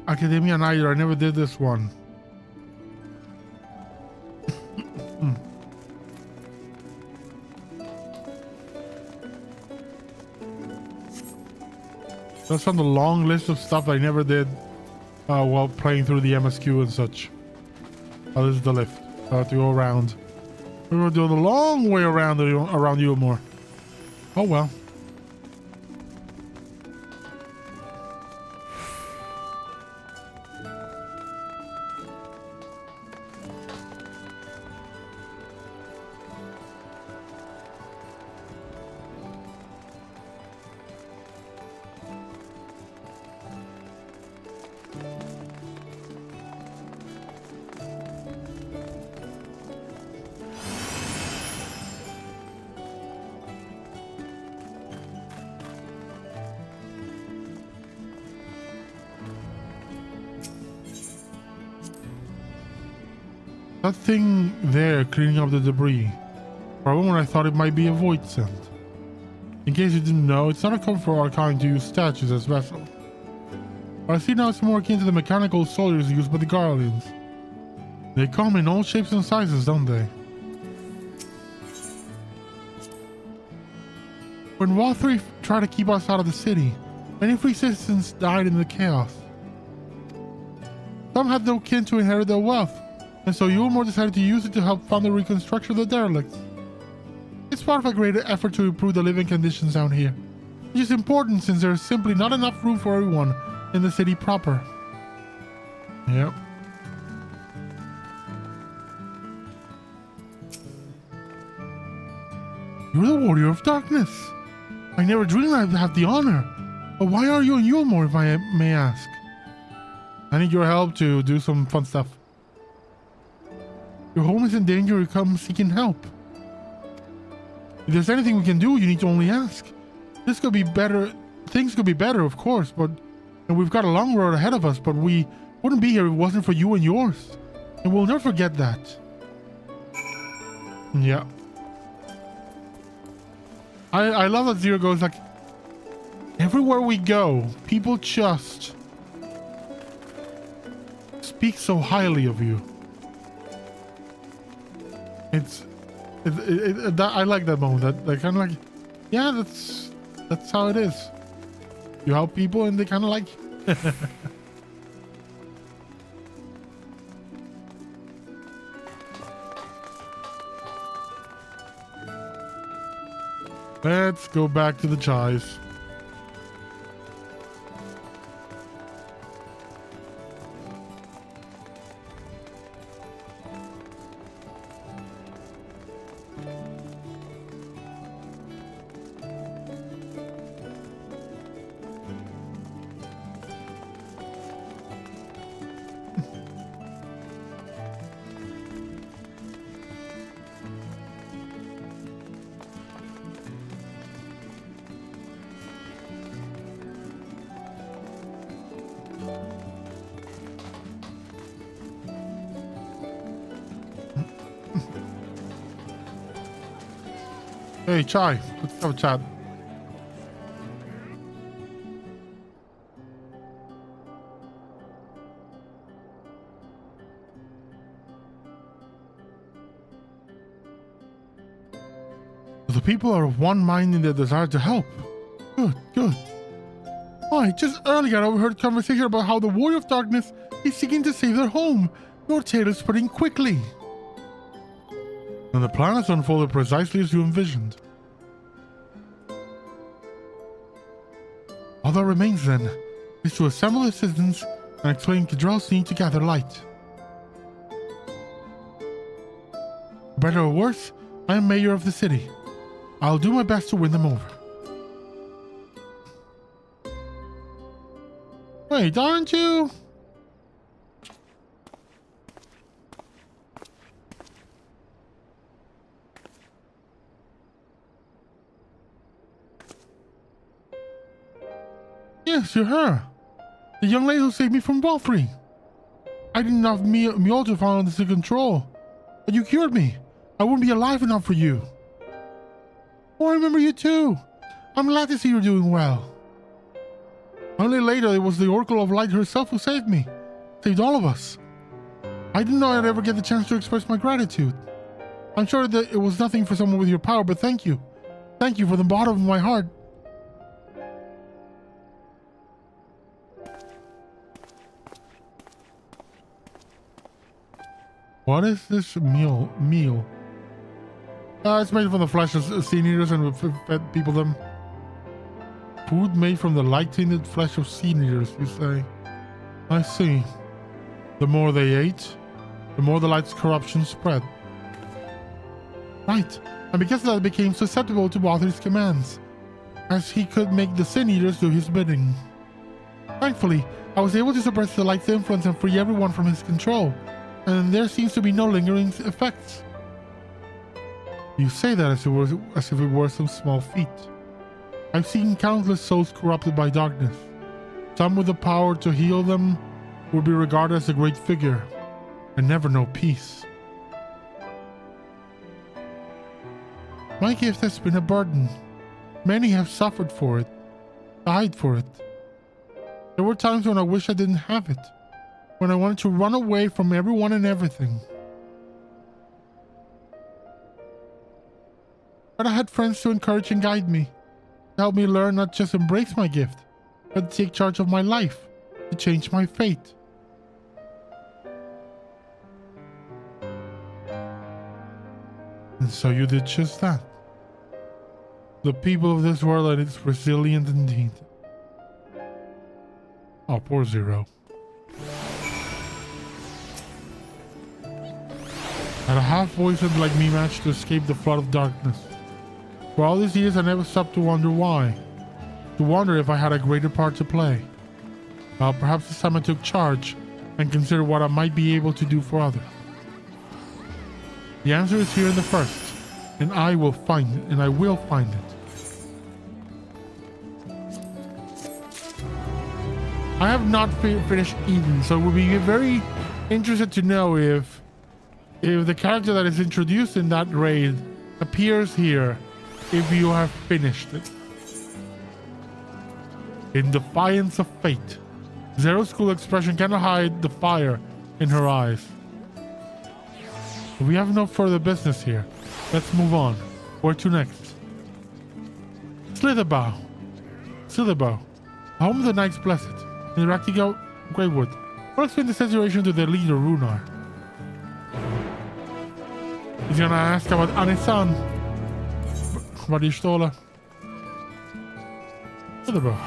Academia neither. I never did this one. That's on the long list of stuff I never did while playing through the MSQ and such. Oh, this is the lift. I have to go around. We're going to do the long way around Ulmor. Oh well. That thing there cleaning up the debris. For a moment I thought it might be a void sent. In case you didn't know, it's not a comfort for our kind to use statues as vessels. But I see now it's more akin to the mechanical soldiers used by the Guardians. They come in all shapes and sizes, don't they? When Walthree tried to keep us out of the city, many free citizens died in the chaos. Some had no kin to inherit their wealth, and so Ulmor decided to use it to help fund the reconstruction of the derelicts. It's part of a greater effort to improve the living conditions down here, which is important since there's simply not enough room for everyone in the city proper. Yep. You're the Warrior of Darkness. I never dreamed I'd have the honor. But why are you in Ulmor, if I may ask? I need your help to do some fun stuff. Your home is in danger, you come seeking help. If there's anything we can do, you need to only ask. This could be better. Things could be better, of course, and we've got a long road ahead of us, but we wouldn't be here if it wasn't for you and yours. And we'll never forget that. Yeah. I love that Zero goes like, everywhere we go, people just speak so highly of you. I like that moment. That kind of like, yeah, that's how it is. You help people and they kind of like. Let's go back to the chives. Hey, Chai, let's have a chat. The people are of one mind in their desire to help. Good, good. Why, just earlier I overheard conversation about how the Warrior of Darkness is seeking to save their home. Your tale is spreading quickly. And the plan has unfolded precisely as you envisioned. All that remains then is to assemble the citizens and explain Kidrell's need to gather light. For better or worse, I am mayor of the city. I'll do my best to win them over. Wait, aren't you? Yes, you're her. The young lady who saved me from Walthree. I didn't have Mjolnir fall under control, but you cured me. I wouldn't be alive enough for you. Oh, I remember you too. I'm glad to see you're doing well. Only later it was the Oracle of Light herself who saved me. Saved all of us. I didn't know I'd ever get the chance to express my gratitude. I'm sure that it was nothing for someone with your power, but thank you. Thank you from the bottom of my heart. What is this meal? It's made from the flesh of sea eaters and we fed people them. Food made from the light-tinted flesh of sea eaters, you say? I see. The more they ate, the more the light's corruption spread. Right, and because of that, it became susceptible to Wather's commands, as he could make the sin eaters do his bidding. Thankfully, I was able to suppress the light's influence and free everyone from his control, and there seems to be no lingering effects. You say that as if it were some small feat. I've seen countless souls corrupted by darkness. Some with the power to heal them would be regarded as a great figure, and never know peace. My gift has been a burden. Many have suffered for it, died for it. There were times when I wished I didn't have it, when I wanted to run away from everyone and everything. But I had friends to encourage and guide me, to help me learn not just embrace my gift, but to take charge of my life, to change my fate. And so you did just that. The people of this world are resilient indeed. Oh, poor Zero. Had a half-voiced like me managed to escape the flood of darkness. For all these years I never stopped to wonder why. To wonder if I had a greater part to play. Well, perhaps this time I took charge and considered what I might be able to do for others. The answer is here in the first, and I will find it, and I will find it. I have not finished Eden, so it would be very interested to know if the character that is introduced in that raid appears here if you have finished it. In defiance of fate, Zero's cool expression cannot hide the fire in her eyes. We have no further business here. Let's move on. Where to next? Slitherbow. Home of the Knights Blessed. In the Raktigo Greywood. We'll explain the situation to the leader, Runar. He's gonna ask about Anisan. Vad är Stola? Slitherbow.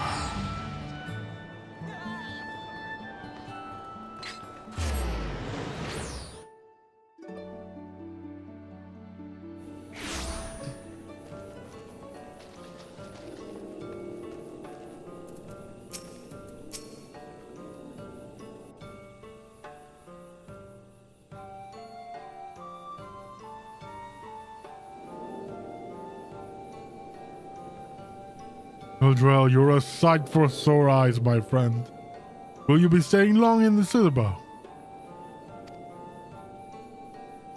Eldrell, you're a sight for sore eyes, my friend. Will you be staying long in the Slitherbow?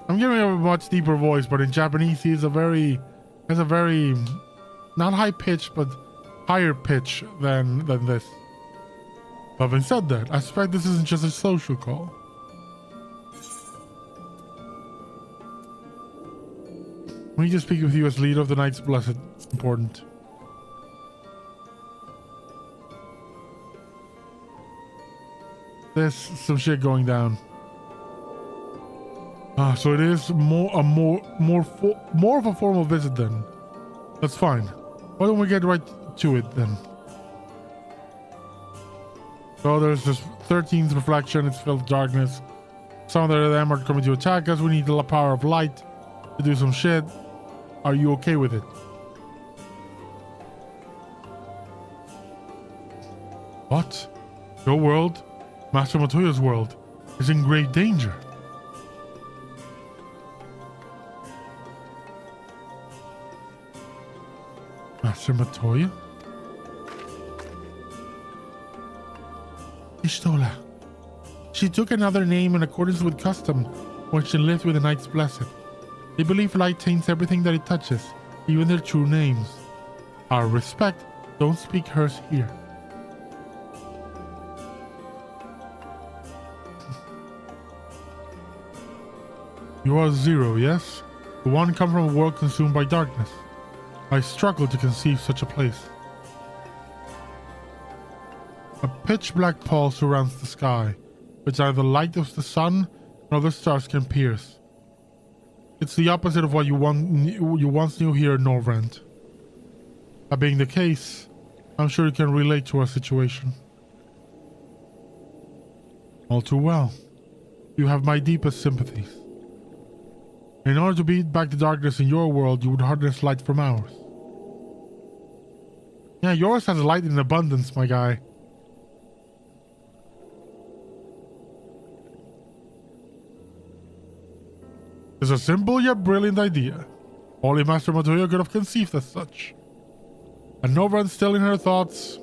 I'm giving him a much deeper voice, but in Japanese he has a very not high pitch, but higher pitch than this. Having said that, I suspect this isn't just a social call. We need to speak with you as leader of the Knights Blessed. Important. There's some shit going down. So it is more of a formal visit then. That's fine. Why don't we get right to it then? So there's this 13th reflection. It's filled with darkness. Some of them are coming to attack us. We need the power of light to do some shit. Are you okay with it? What? Your world? Master Matoya's world is in great danger. Master Matoya? Ishtola. She took another name in accordance with custom when she lived with the Knights Blessed. They believe light taints everything that it touches, even their true names. Our respect, don't speak hers here. You are Zero, yes? The one come from a world consumed by darkness. I struggle to conceive such a place. A pitch black pall surrounds the sky, which are the light of the sun other stars can pierce. It's the opposite of what you once knew here in Norvrend. That being the case, I'm sure you can relate to our situation. All too well. You have my deepest sympathies. In order to beat back the darkness in your world, you would harness light from ours. Yeah, yours has light in abundance, my guy. It's a simple yet brilliant idea. Only Master Montoya could have conceived as such. And Novrand's still in her thoughts.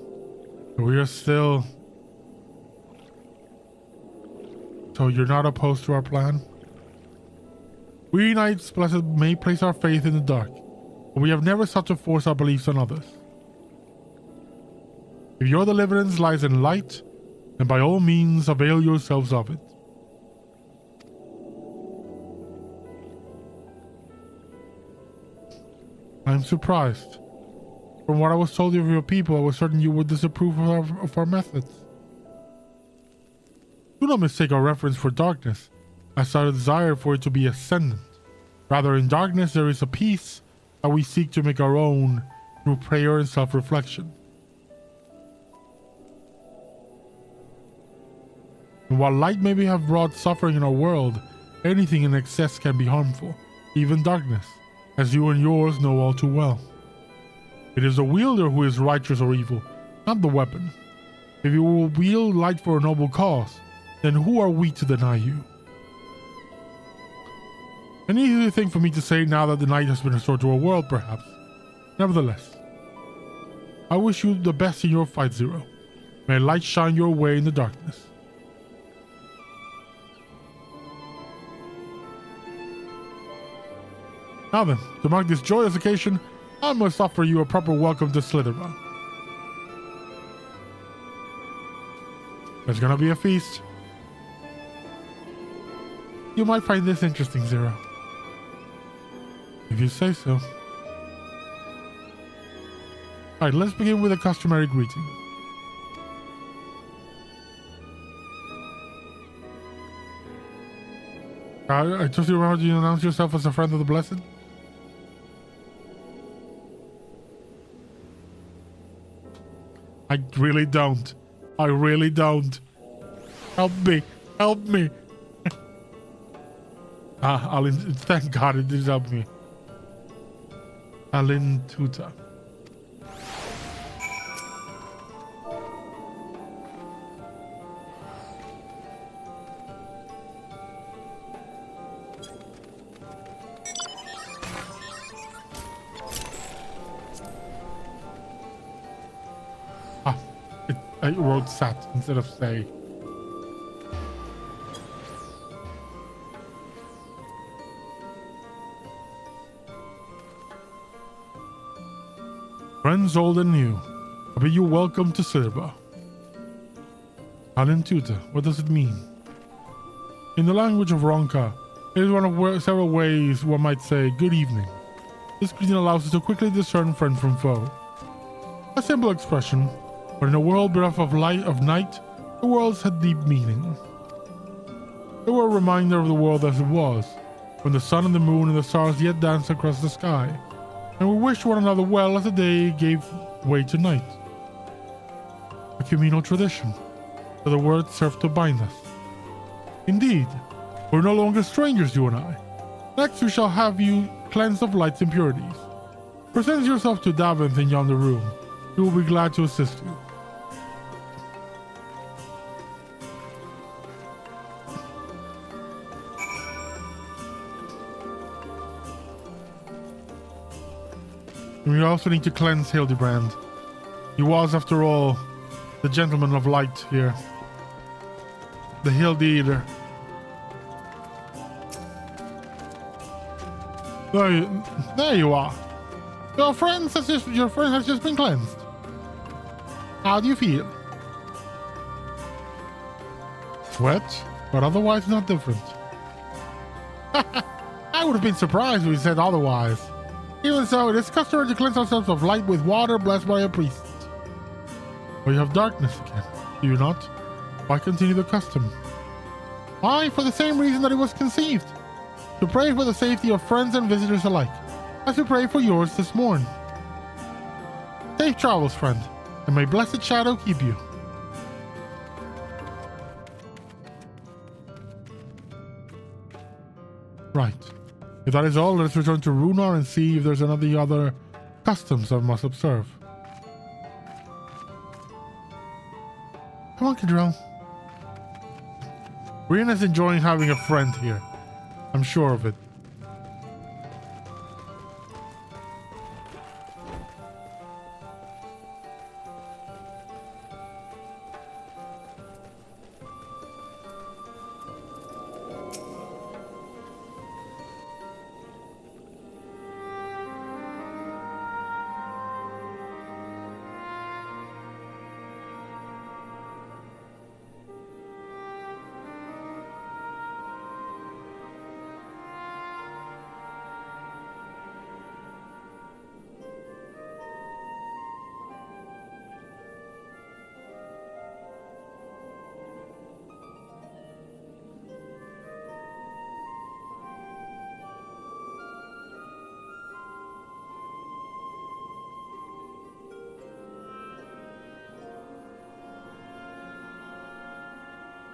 We are still... So you're not opposed to our plan? We knights blessed may place our faith in the dark, but we have never sought to force our beliefs on others. If your deliverance lies in light, then by all means avail yourselves of it. I'm surprised. From what I was told of your people, I was certain you would disapprove of our methods. Do not mistake our reverence for darkness as our desire for it to be ascendant. Rather, in darkness there is a peace that we seek to make our own through prayer and self-reflection. And while light may have brought suffering in our world, anything in excess can be harmful, even darkness, as you and yours know all too well. It is the wielder who is righteous or evil, not the weapon. If you will wield light for a noble cause, then who are we to deny you? An easy thing for me to say now that the night has been restored to our world, perhaps. Nevertheless, I wish you the best in your fight, Zero. May light shine your way in the darkness. Now then, to mark this joyous occasion, I must offer you a proper welcome to Hildibrand. There's gonna be a feast. You might find this interesting, Zero. If you say so. Alright, let's begin with a customary greeting. I just remember you announce yourself as a friend of the Blessed? I really don't. I really don't. Help me. Help me. Thank God it did help me. Alin Tuta. I wrote sat instead of say. Friends old and new, I bid you welcome to Hildibrand. Alin Tuta, what does it mean? In the language of Ronka, it is one of several ways one might say good evening. This greeting allows us to quickly discern friend from foe. A simple expression, but in a world bereft of light of night, the worlds had deep meaning. They were a reminder of the world as it was, when the sun and the moon and the stars yet danced across the sky, and we wished one another well as the day gave way to night. A communal tradition, so the words served to bind us. Indeed, we're no longer strangers, you and I. Next we shall have you cleansed of light's impurities. Present yourself to Davith in yonder room. He will be glad to assist you. We also need to cleanse Hildibrand. He was, after all, the gentleman of light here. The Hildi Eater. There you are. Your friend has just been cleansed. How do you feel? Wet, but otherwise not different. I would have been surprised if we said otherwise. Even so, it is customary to cleanse ourselves of light with water blessed by a priest. But you have darkness again, do you not? Why continue the custom? Aye, for the same reason that it was conceived. To pray for the safety of friends and visitors alike, as we pray for yours this morn. Safe travels, friend, and may blessed shadow keep you. Right. If that is all, let's return to Runar and see if there's any other customs I must observe. Come on, Cadrell. Riena's enjoying having a friend here. I'm sure of it.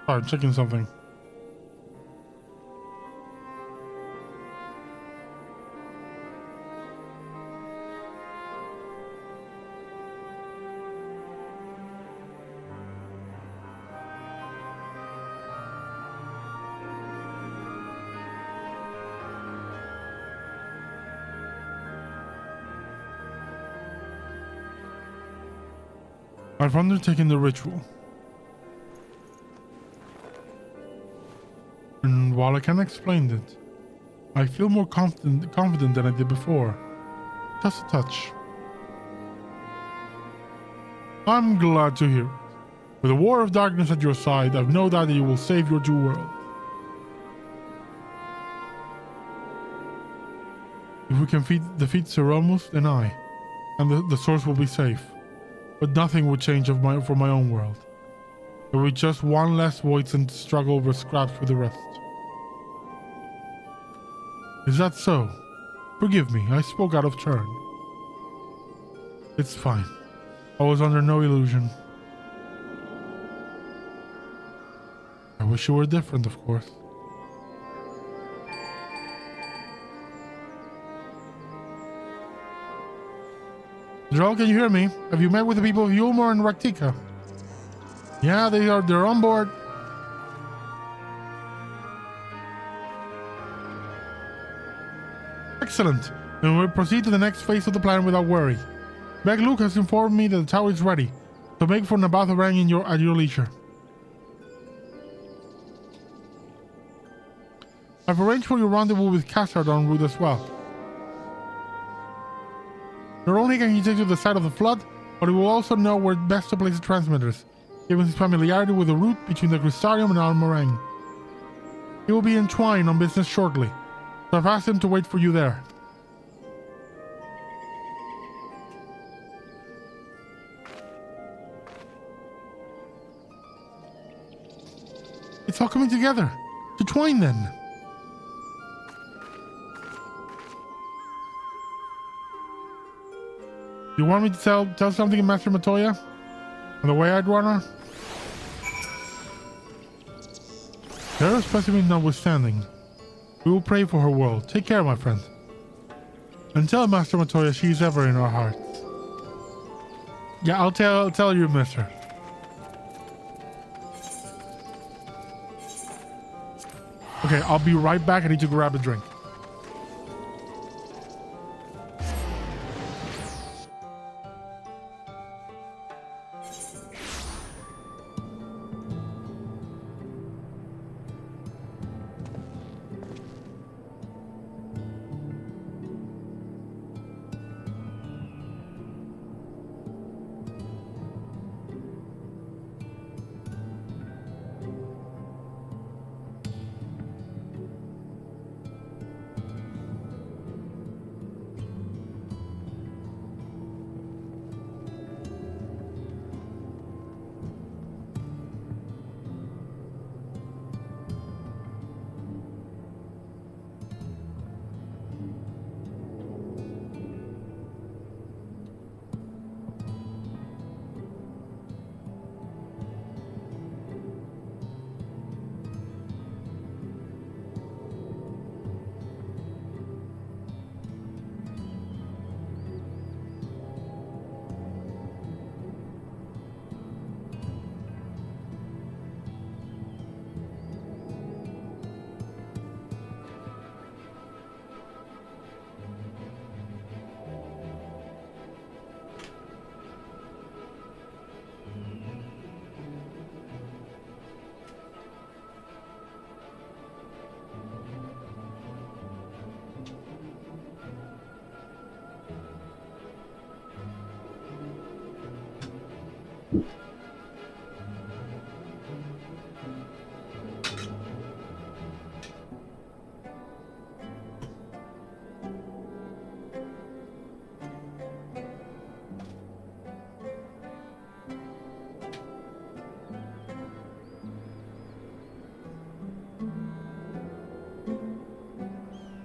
Sorry, I'm checking something. I've undertaken the ritual. And while I can't explain it, I feel more confident than I did before. Just a touch. I'm glad to hear it. With the war of darkness at your side, I've no doubt that you will save your two worlds. If we can defeat Seromus, then I, and the source will be safe. But nothing would change for my own world. There will be just one less voice and struggle over scraps with the rest. Is that so? Forgive me, I spoke out of turn. It's fine. I was under no illusion. I wish you were different, of course. Droll, can you hear me? Have you met with the people of Yulmor and Raktika? Yeah, they're on board. Excellent. Then we'll proceed to the next phase of the plan without worry. Begluck has informed me that the tower is ready, so make for Nabatharang at your leisure. I've arranged for your rendezvous with Cassard en route as well. Not only can he take you to the side of the flood, but he will also know where best to place the transmitters, given his familiarity with the route between the Crystarium and Almorang. He will be entwined on business shortly, so I've asked him to wait for you there. It's all coming together. To twine then. You want me to tell something to Master Matoya? On the way, I'd Terror specimen notwithstanding, we will pray for her world. Take care, my friend. And tell Master Matoya she's ever in our hearts. Yeah, I'll tell you, mister. Okay, I'll be right back. I need to grab a drink.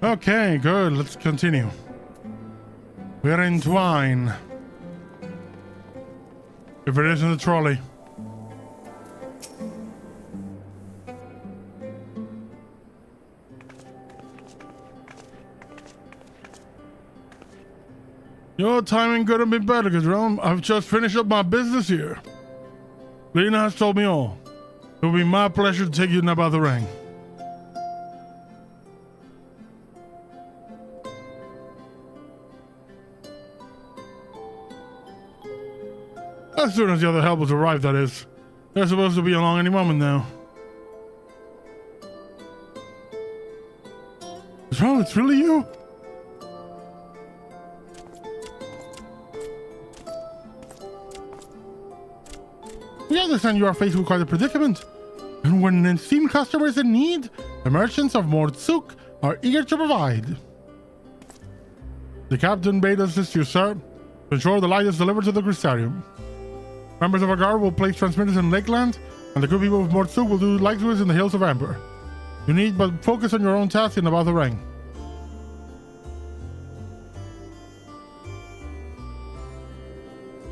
Okay, good. Let's continue. We're in Twine. If it isn't the trolley. Your timing couldn't be better, Jerome. I've just finished up my business here. Lena has told me all. It will be my pleasure to take you about the ring. As soon as the other helpers arrive, that is. They're supposed to be along any moment now. Jerome, it's really you? We understand you are faced with quite a predicament. And when an esteemed customer is in need, the merchants of Mortsuk are eager to provide. The captain bade us assist you, sir, to ensure the light is delivered to the Crystarium. Members of our guard will place transmitters in Lakeland, and the good people of Mortsuk will do likewise in the Hills of Amber. You need but focus on your own task and about the ring.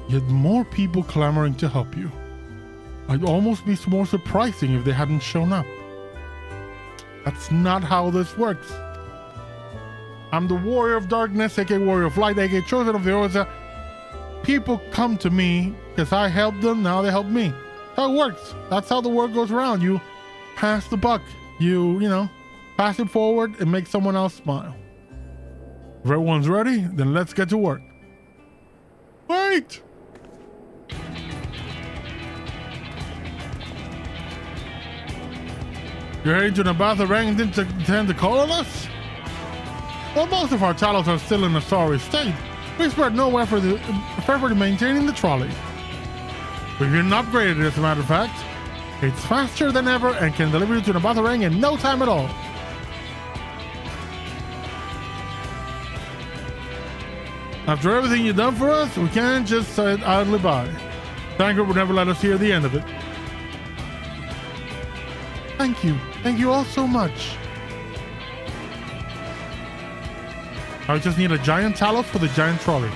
Yet more people clamoring to help you. I'd almost be more surprising if they hadn't shown up. That's not how this works. I'm the Warrior of Darkness, aka Warrior of Light, aka Chosen of the Orza. People come to me because I helped them, now they help me. That works. That's how the world goes around. You pass the buck. You know, pass it forward and make someone else smile. If everyone's ready, then let's get to work. Wait! You're heading to Nabatha Rang and didn't intend to call on us? Well, most of our talos are still in a sorry state. We spared no effort in maintaining the trolley. We've been upgraded, as a matter of fact. It's faster than ever and can deliver you to Nabatha Rang in no time at all. After everything you've done for us, we can't just say it idly by. Tancred would never let us hear the end of it. Thank you. Thank you all so much. I just need a giant talos for the giant trolley.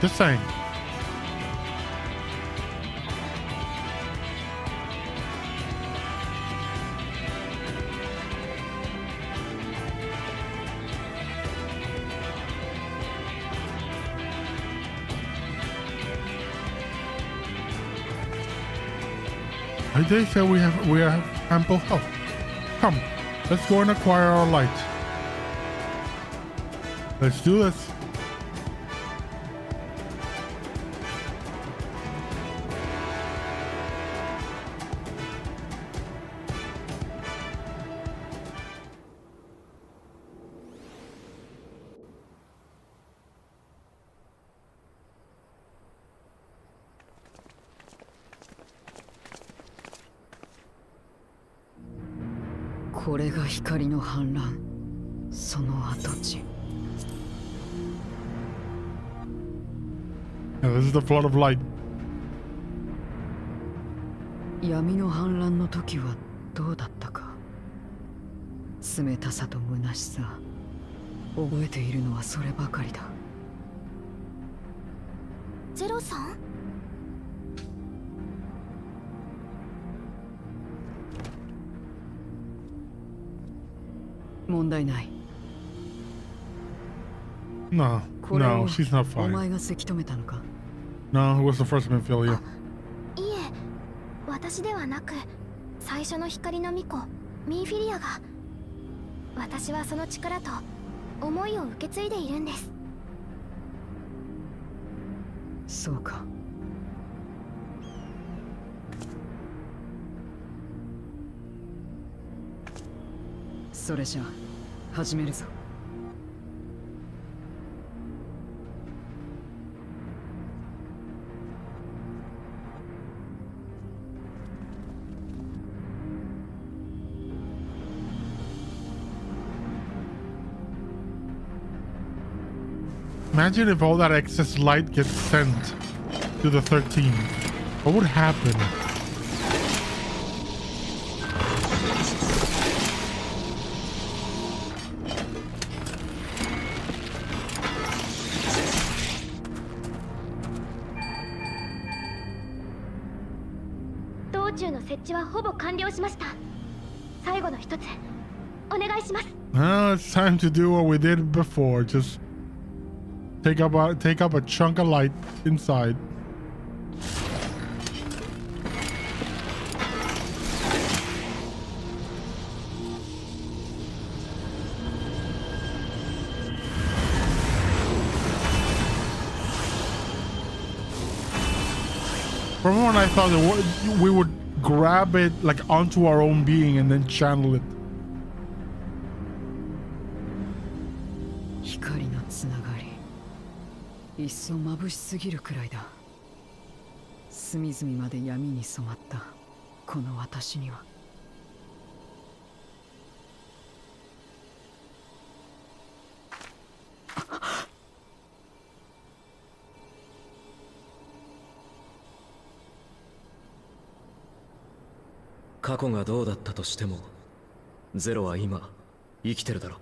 Just saying. They say we have ample help. Come, let's go and acquire our light. Let's do this.これが光の反乱、その跡地。Yeah, this is the flood of light. 闇の反乱の時はどうだったか。冷たさと虚しさ、覚えているのはそればかりだ。ゼロさん？問題ない。No, no, she's not お fine. 前がせき止めたのか？ No, who was the first one to feel you? いえ、私ではなく、最初の光の巫女、ミーフィリアが。私はその力と思いを受け継いでいるんです。そうか。それじゃあ始めるぞ。Imagine if all that excess light gets sent to the 13th. What would happen? Now it's time to do what we did before. Just take up a chunk of light inside. For a moment I thought that we would grab it like onto our own being and then channel it. 光のつながり、一層眩しすぎるくらいだ。隅々まで闇に染まったこの私には。過去がどうだったとしても、ゼロは今生きてるだろ。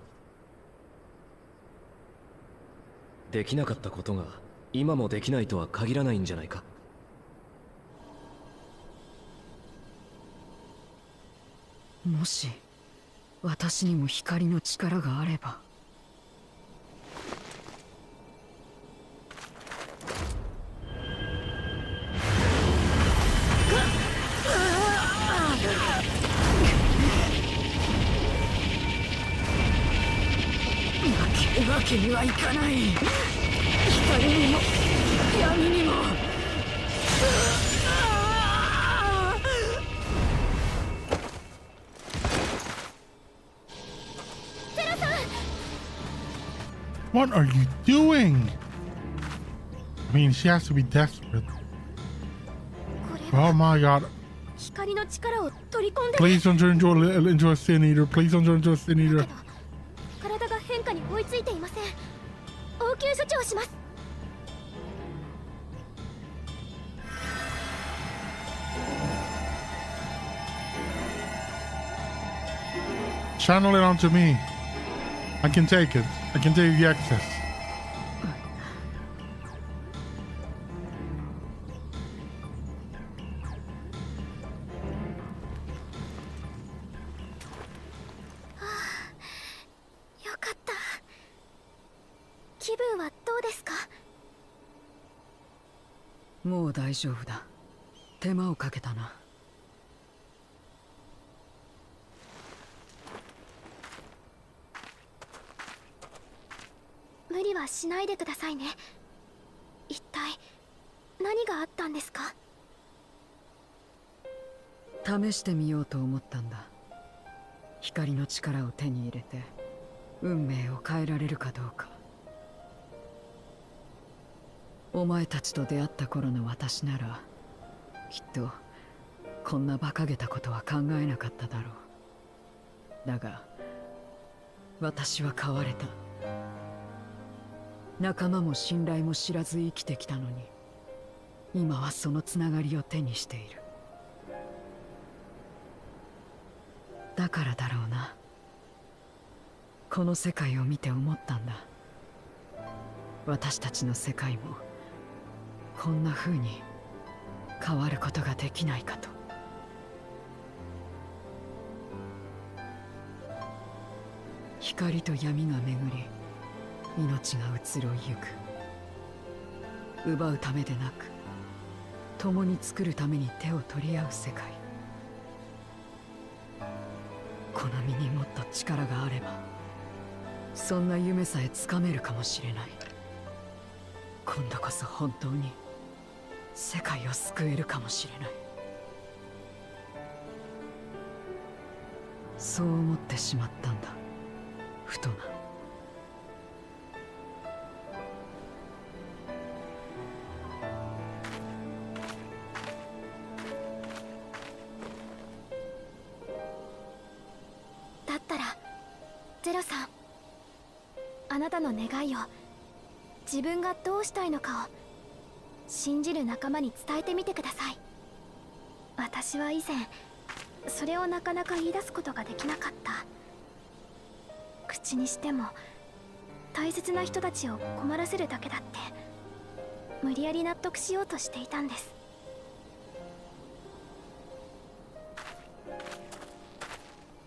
できなかったことが今もできないとは限らないんじゃないか。もし私にも光の力があれば。わけにはいかない。光にも闇にも。What are you doing? I mean, she has to be desperate. Oh my god. Please don't turn into a sin eater. Please don't turn into a sin eater. Channel it onto me. I can take it. I can take the excess. Now もう大丈夫だ。手間をかけたな。無理はしないでくださいね。一体何があったんですか？試してみようと思ったんだ。光の力を手に入れて運命を変えられるかどうか。お前たちと出会った頃の私ならきっとこんな馬鹿げたことは考えなかっただろう。だが私は変われた。仲間も信頼も知らず生きてきたのに、今はそのつながりを手にしている。だからだろうな。この世界を見て思ったんだ。私たちの世界もこんな風に変わることができないかと。光と闇が巡り、命が移ろいゆく。奪うためでなく、共に作るために手を取り合う世界。この身にもっと力があれば、そんな夢さえつかめるかもしれない。今度こそ本当に世界を救えるかもしれない。そう思ってしまったんだ、ふとな。だったらゼロさん、あなたの願いを自分がどうしたいのかを信じる仲間に伝えてみてください。私は以前それをなかなか言い出すことができなかった。口にしても大切な人たちを困らせるだけだって無理やり納得しようとしていたんです。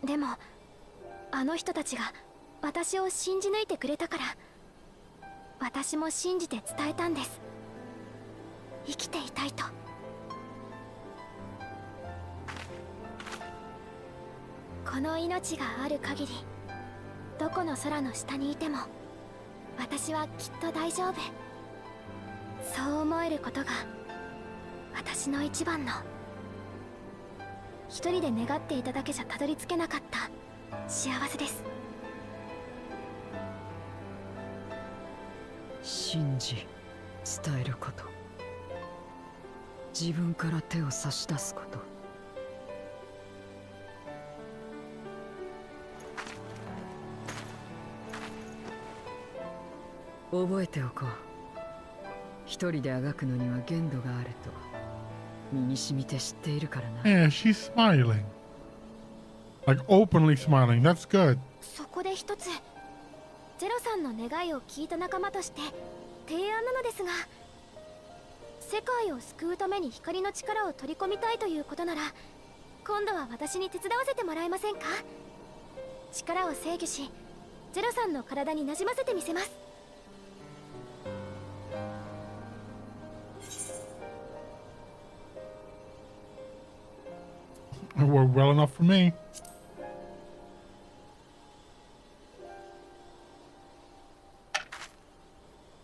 でもあの人たちが私を信じ抜いてくれたから私も信じて伝えたんです。生きていたいと。この命がある限りどこの空の下にいても私はきっと大丈夫。そう思えることが私の一番の、一人で願っていただけじゃたどり着けなかった幸せです。信じ伝えること、自分から手を差し出すこと。覚えておこう。一人であがくのには限度があると身に染みて知っているからな。Yeah, she's smiling. Like openly smiling. That's good. そこで一つゼロさんの願いを聞いた仲間として提案なのですが、世界を救うために光の力を取り込みたいということなら今度は私に手伝わせてもらえませんか？力を制御しゼロさんの体になじませてみせます。It worked well enough for me.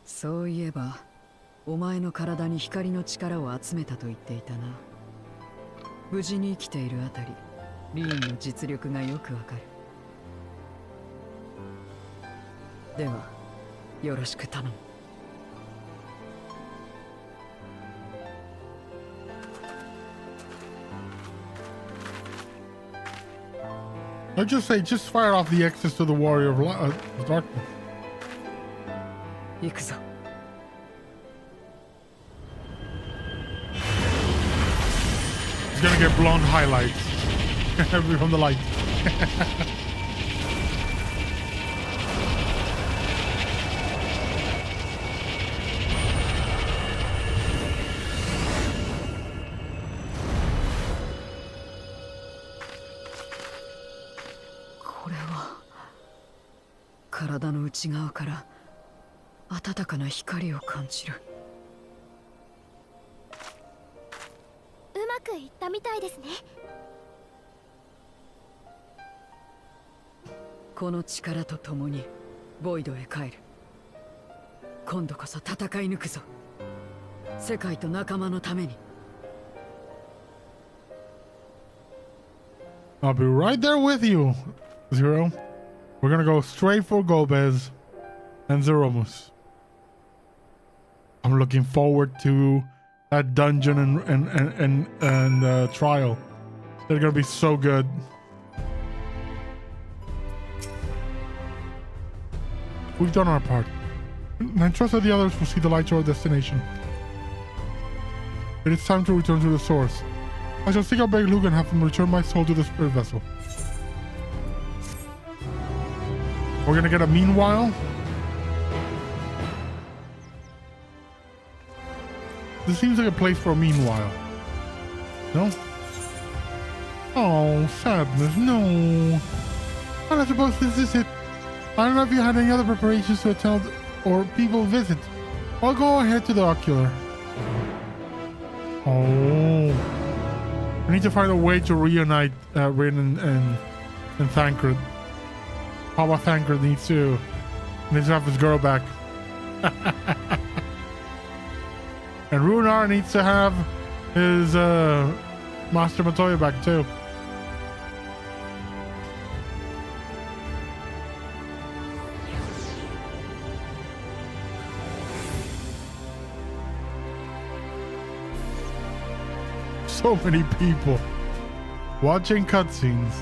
そういえばお前の体に光の力を集めたと言っていたな。無事に生きているあたりリーンの実力がよくわかる。ではよろしく頼む。I'd just say, just fire off the X's to the Warrior of Darkness. 行くぞ。He's gonna get blonde highlights from the light. これは体の内側から温かな光を感じる。うまくいったみたいですね。この力と共にボイドへ帰る。今度こそ戦い抜くぞ。世界と仲間のために。I'll be right there with you, Zero. We're gonna go straight for Gomez and Zeromus. I'm looking forward to that dungeon and trial. They're gonna be so good. We've done our part. I trust that the others will see the light to our destination. It is time to return to the source. I shall seek out Beg Luke and have him return my soul to the spirit vessel. We're gonna get a meanwhile. This seems like a place for a meanwhile. No? Oh, sadness, no. Well, I suppose this is it. I don't know if you had any other preparations to attend or people visit. I'll go ahead to the ocular. Oh. I need to find a way to reunite Rin and Thancred. Papa Thancred needs to have his girl back. And Runar needs to have his Master Matoya back too. So many people watching cutscenes.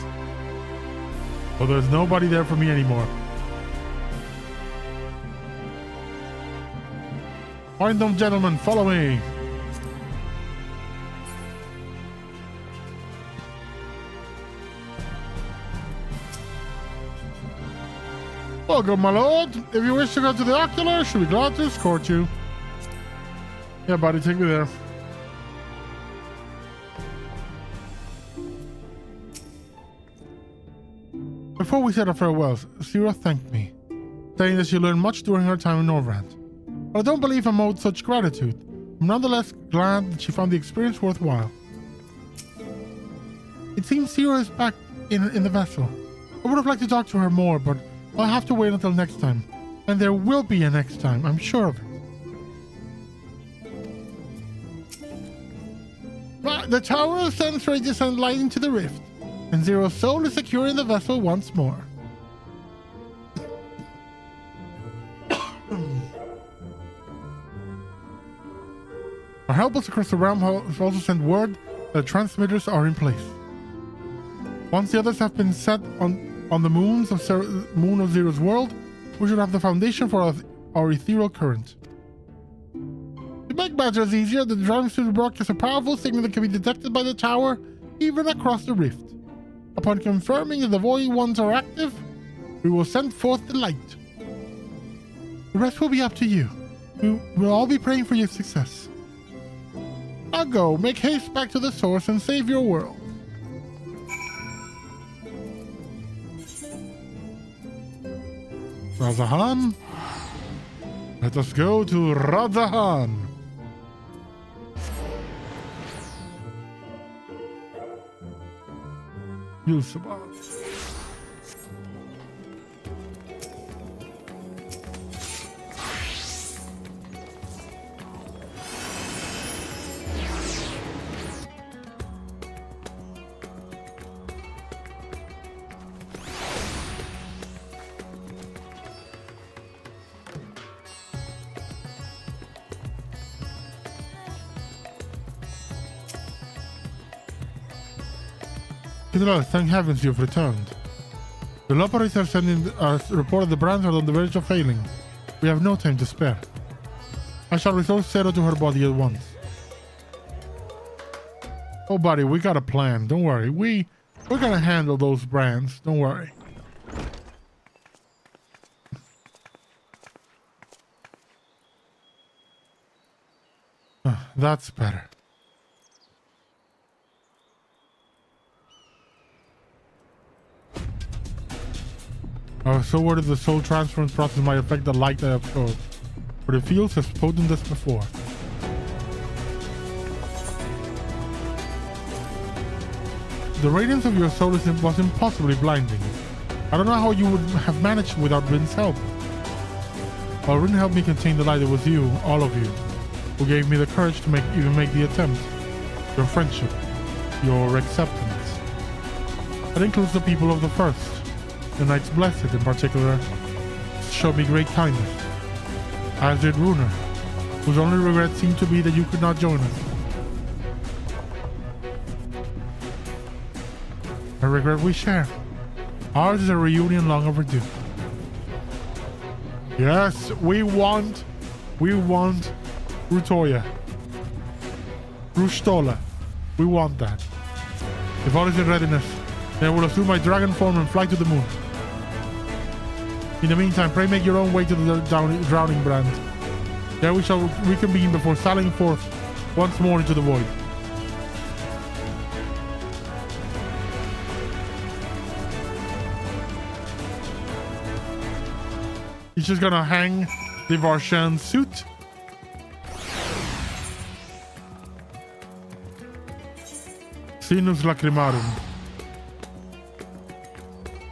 Well, there's nobody there for me anymore. Find them, gentlemen. Follow me. Welcome, my lord. If you wish to go to the ocular, she'll be glad to escort you. Yeah, buddy, take me there. Before we said our farewells, Sira thanked me, saying that she learned much during her time in Norvrand. But I don't believe I'm owed such gratitude. I'm nonetheless glad that she found the experience worthwhile. It seems Sira is back in the vessel. I would have liked to talk to her more, but I'll have to wait until next time. And there will be a next time, I'm sure of it. But the tower sends radius and light into the rift, and Zero's soul is secure in the vessel once more. Our helpers across the realm have also sent word that the transmitters are in place. Once the others have been set on the moon of Zero's world, we should have the foundation for our ethereal current. To make matters easier, the transmitter broadcasts a powerful signal that can be detected by the tower, even across the rift. Upon confirming that the Void Ones are active, we will send forth the light. The rest will be up to you. We will all be praying for your success. Now go, make haste back to the source and save your world. Razahan? Let us go to Razahan. Yusaba. Thank heavens you've returned. The operators have sent in reported the brands are on the verge of failing. We have no time to spare. I shall restore Zero to her body at once. Oh buddy, we got a plan. Don't worry. We're gonna handle those brands. Don't worry. That's better. I was so worried the soul transference process might affect the light I absorb, but it feels as potent as before. The radiance of your soul was impossibly blinding. I don't know how you would have managed without Rin's help. While Rin helped me contain the light, it was you, all of you, who gave me the courage to even make the attempt. Your friendship, your acceptance. That includes the people of the First. The Knights Blessed in particular showed me great kindness, as did Runer, whose only regret seemed to be that you could not join us. A regret we share. Ours is a reunion long overdue. Yes, we want Rutoya. Rustola. We want that. If all is in readiness, then I will assume my dragon form and fly to the moon. In the meantime, pray make your own way to the drowning brand. There we shall reconvene before sailing forth once more into the void. He's just gonna hang the Varshan suit. Sinus Lacrimarum.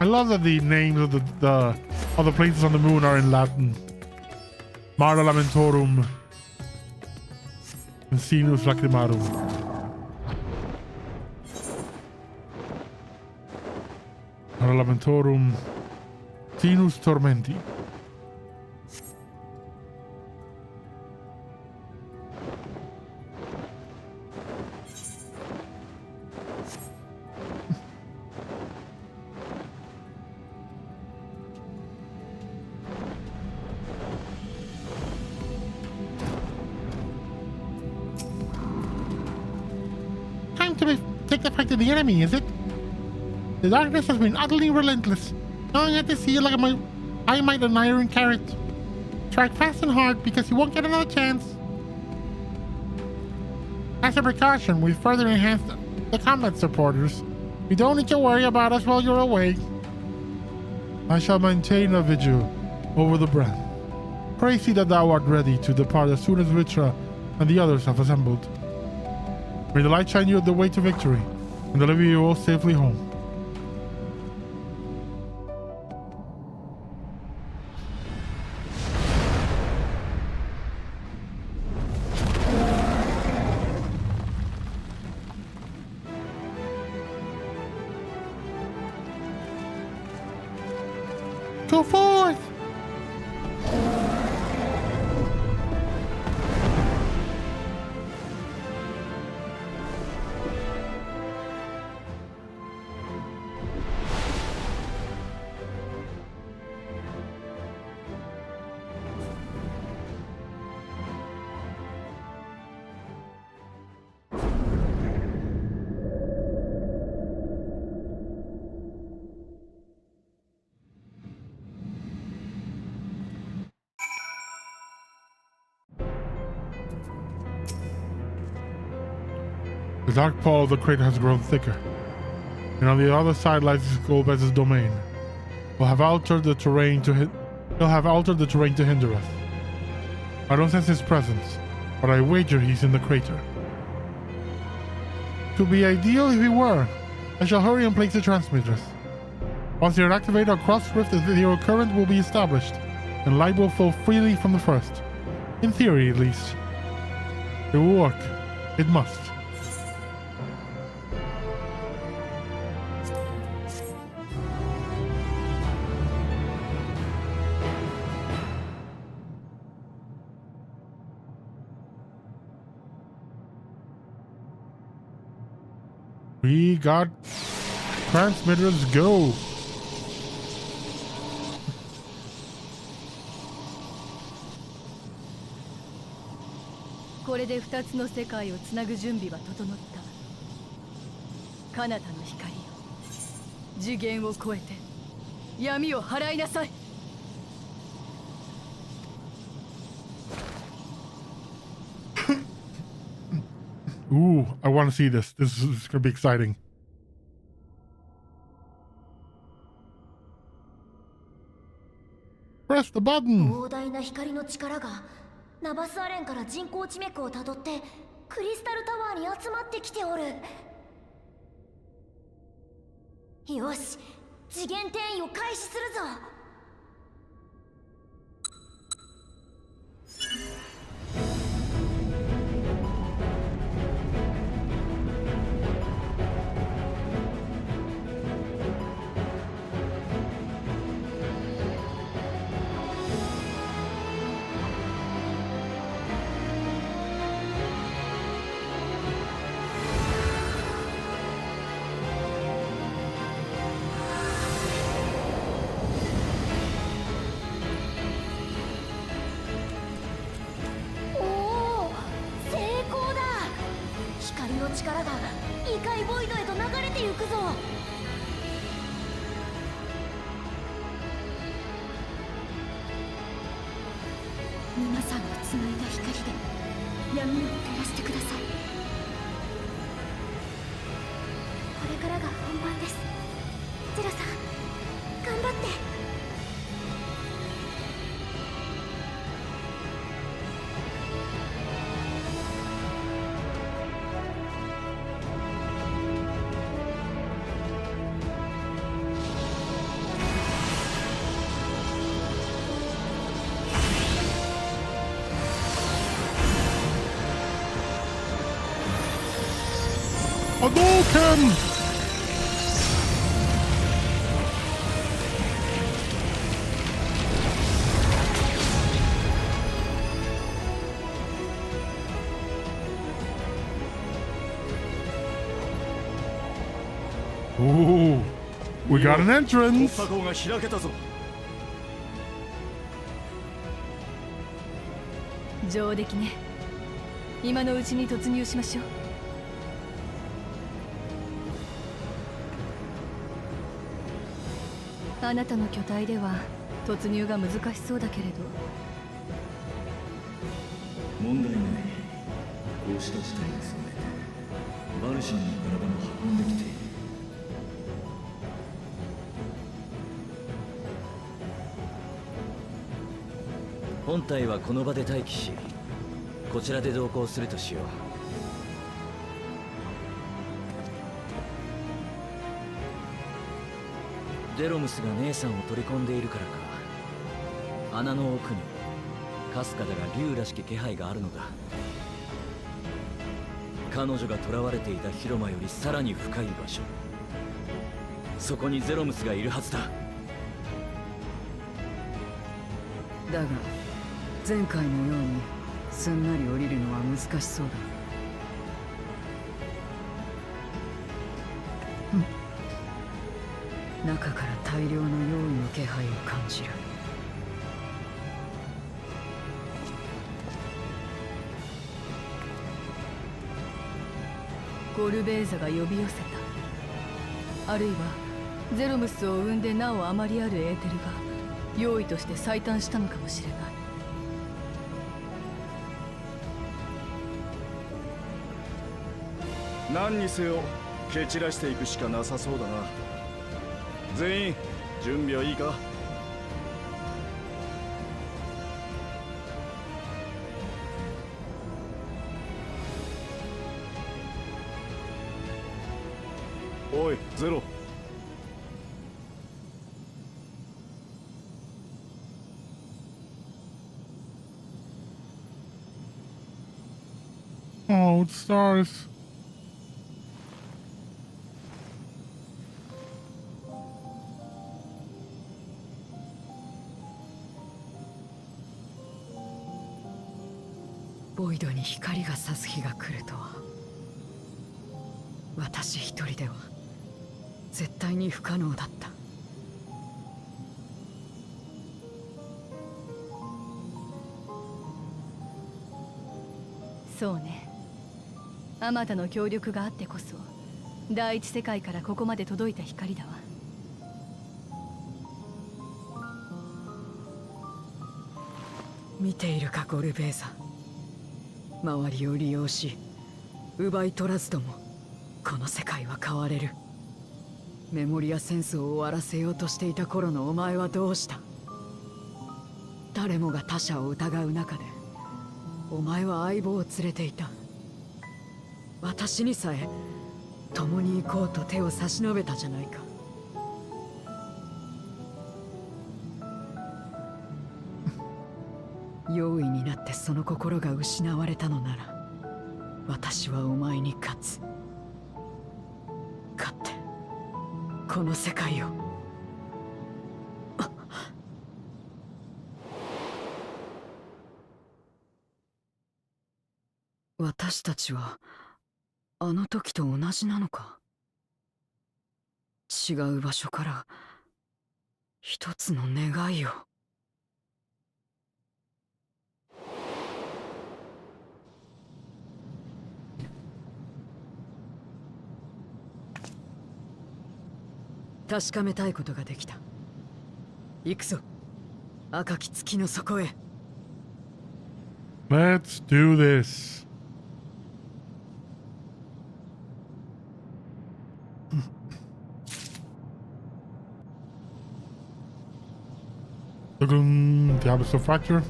I love that the names of the places on the moon are in Latin. Mara Lamentorum and Sinus Lacrimarum. Mara Lamentorum, Sinus Tormenti. time to take the fight to the enemy, is it? The darkness has been utterly relentless, gnawing at the sea like I might an iron carrot. Strike fast and hard, because you won't get another chance. As a precaution, we've further enhanced the combat supporters. You don't need to worry about us while you're away. I shall maintain a vigil over the brand. Pray see that thou art ready to depart as soon as Vitra and the others have assembled. May the light shine you the way to victory, and deliver you all safely home. Go forth! The dark pall of the crater has grown thicker, and on the other side lies Golbez's domain. He'll have altered the terrain to hinder us. I don't sense his presence, but I wager he's in the crater. It would be ideal if he were. I shall hurry and place the transmitters. Once they are activated, our cross-rift zero current will be established, and light will flow freely from the first. In theory, at least. It will work. It must. We got transmitters go.これで2つの世界をつなぐ準備は整った。彼方の光よ、次元を超えて闇を払いなさい。Ooh, I want to see this. This is going to be exciting. Press the button. 膨大な光の力がナバスアレンから人工地脈をたどってクリスタルタワーに集まってきておる。よし、次元転移を開始するぞ。力が異界ボイドへと流れてゆくぞ。皆さんがつないだ光で闇を照らしてください。これからが本番です。ゼロさん、頑張って。Hadouken! Ooh, we got an entrance. 上出来ね。今のうちに突入しましょう。あなたの巨体では突入が難しそうだけれど。問題ない。こうした事態に備えてバルシャンの体も運んできている。本体はこの場で待機し、こちらで同行するとしよう。ゼロムスが姉さんを取り込んでいるからか、穴の奥にかすかだが竜らしき気配があるのだ。彼女が囚われていた広間よりさらに深い場所、そこにゼロムスがいるはずだ。だが前回のようにすんなり降りるのは難しそうだ。中から大量の用意の気配を感じる。ゴルベーザが呼び寄せた。あるいはゼロムスを生んでなおあまりあるエーテルが用意として最短したのかもしれない。何にせよ蹴散らしていくしかなさそうだな。全員準備はいいか？おいゼロ。Oh, it stars.ボイドに光が差す日が来るとは、私一人では絶対に不可能だった。そうね。あまたの協力があってこそ第一世界からここまで届いた光だわ。見ているかゴルベーザ。周りを利用し奪い取らずともこの世界は変われる。メモリア戦争を終わらせようとしていた頃のお前はどうした？誰もが他者を疑う中でお前は相棒を連れていた。私にさえ共に行こうと手を差し伸べたじゃないか。容易になってその心が失われたのなら、私はお前に勝つ。勝ってこの世界を。私たちはあの時と同じなのか？違う場所から一つの願いを。確かめたいことができた。行くぞ、赤き月の底へ。 Let's do this. The abyssal fracture.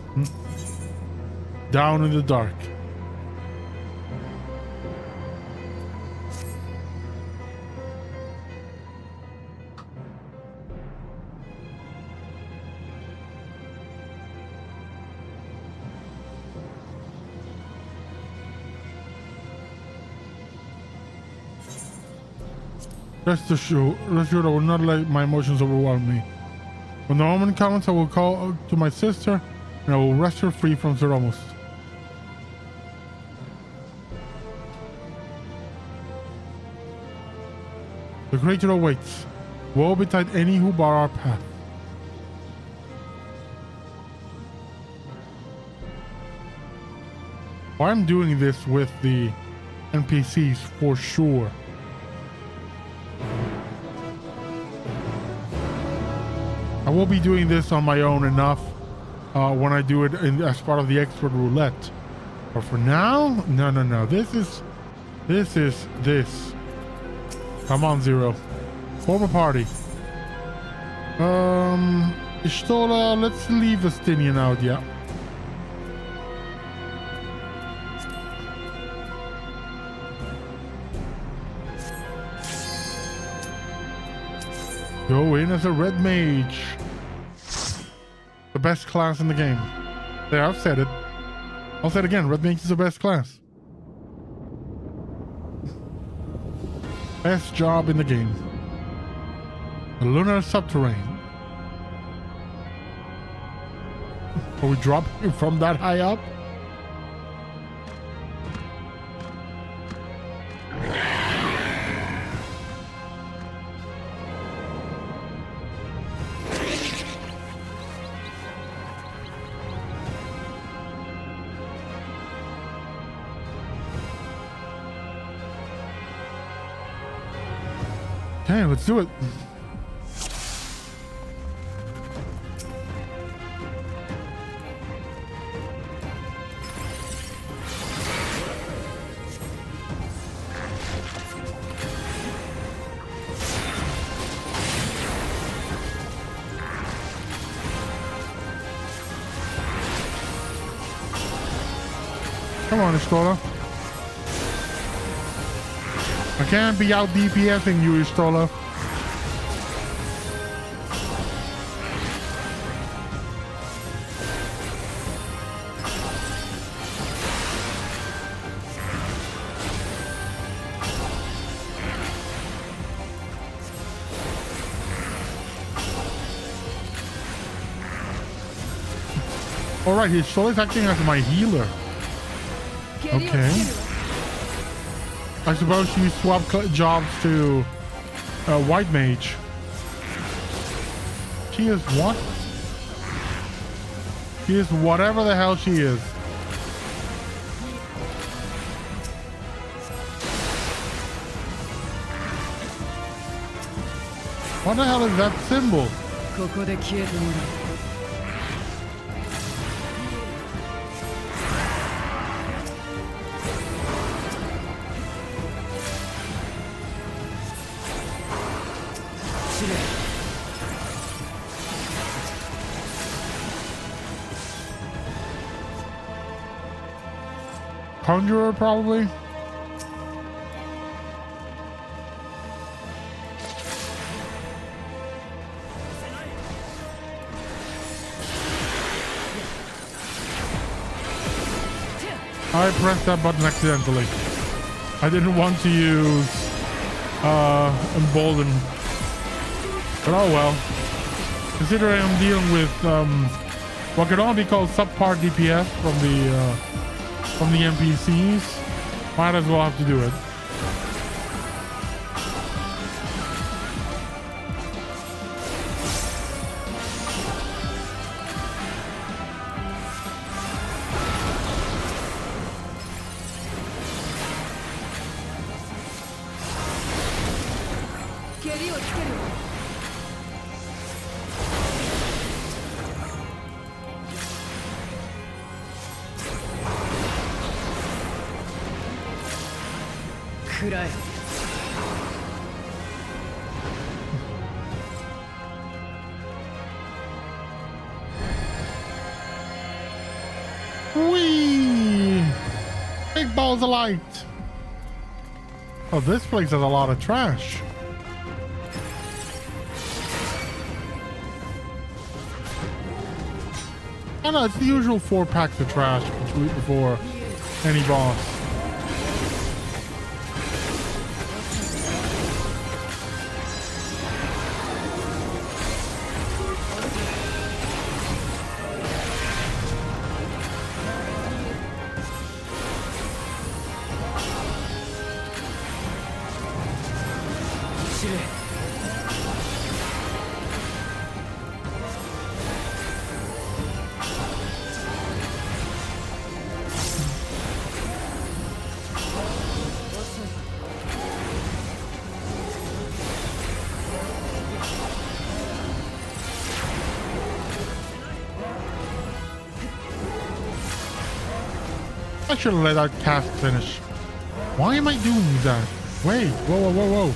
Down in the dark. Rest assured, I will not let my emotions overwhelm me. When the moment comes, I will call to my sister, and I will wrest her free from Zeromos. The creature awaits. Woe betide any who bar our path. Well, I'm doing this with the NPCs for sure. will be doing this on my own enough when I do it as part of the expert roulette. But for now, no. This is. Come on, Zero. Form a party. Ishtola, let's leave Estinian out, yeah. Go in as a red mage. The best class in the game. There, I've said it. I'll say it again. Red mage is the best class. Best job in the game. The lunar subterranean. Are we dropping from that high up? Okay, let's do it. Come on, Istola. I can't be out DPSing you, Istola. Alright, Istola's acting as my healer. Okay. I suppose she swapped jobs to White Mage. She is what? She is whatever the hell she is. What the hell is that symbol? ここで消えてもらう。Conjurer, probably. I pressed that button accidentally. I didn't want to use Embolden. But oh well. Considering I'm dealing with what could only be called subpar DPS from the NPCs, might as well have to do it. Whee! Big balls of light. Oh, this place has a lot of trash. I know it's the usual 4 packs of trash before any boss. I should have let that cast finish. Why am I doing that? Wait, whoa, whoa, whoa, whoa.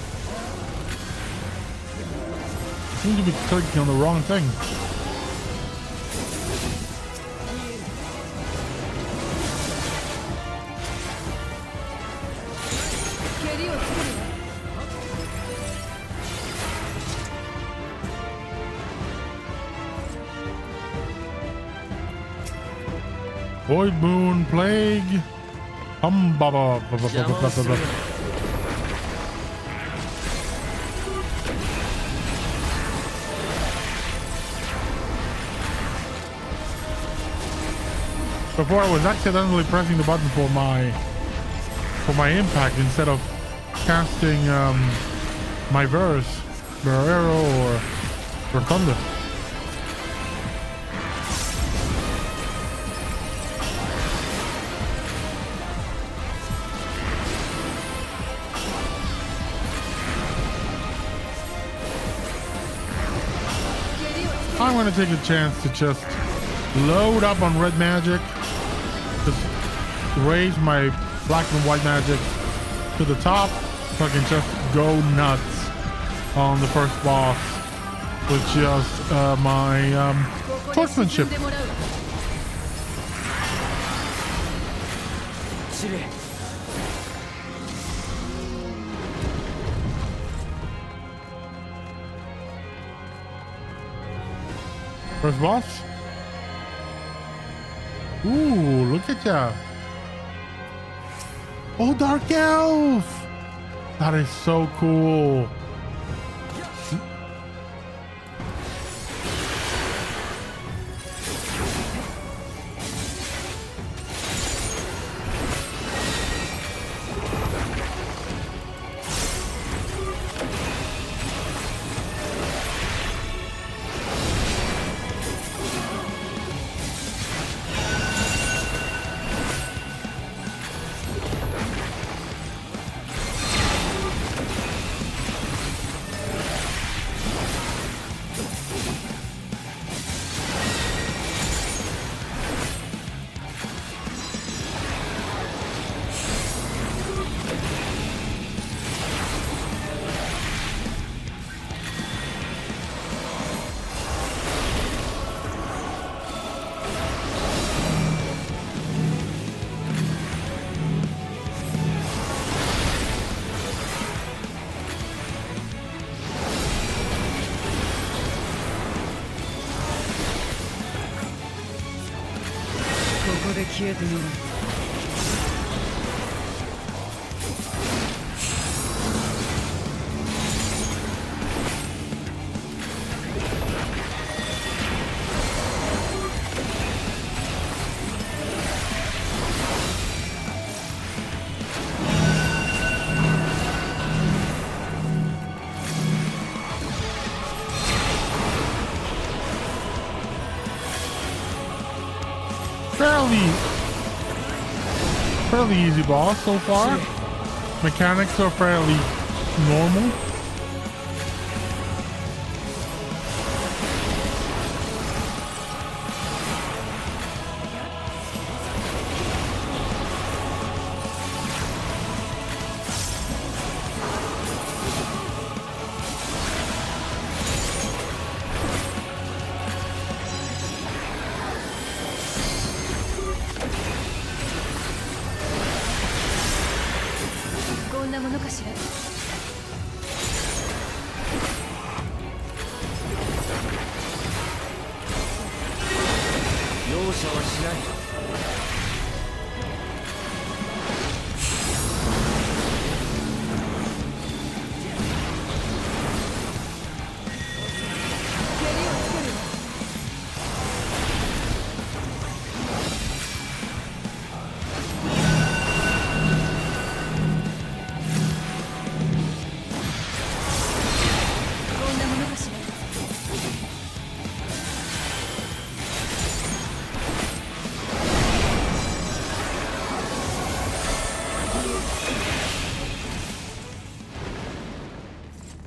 I seem to be clicking on the wrong thing. Void Moon, Plague, Baba. Before I was accidentally pressing the button for my impact instead of casting my verse, arrow or thunder. I'm going to take a chance to just load up on red magic, just raise my black and white magic to the top so I can just go nuts on the first boss with just my swordsmanship. First boss. Ooh, look at ya. Oh, Dark Elf. That is so cool. Fairly easy boss so far. Mechanics are fairly normal.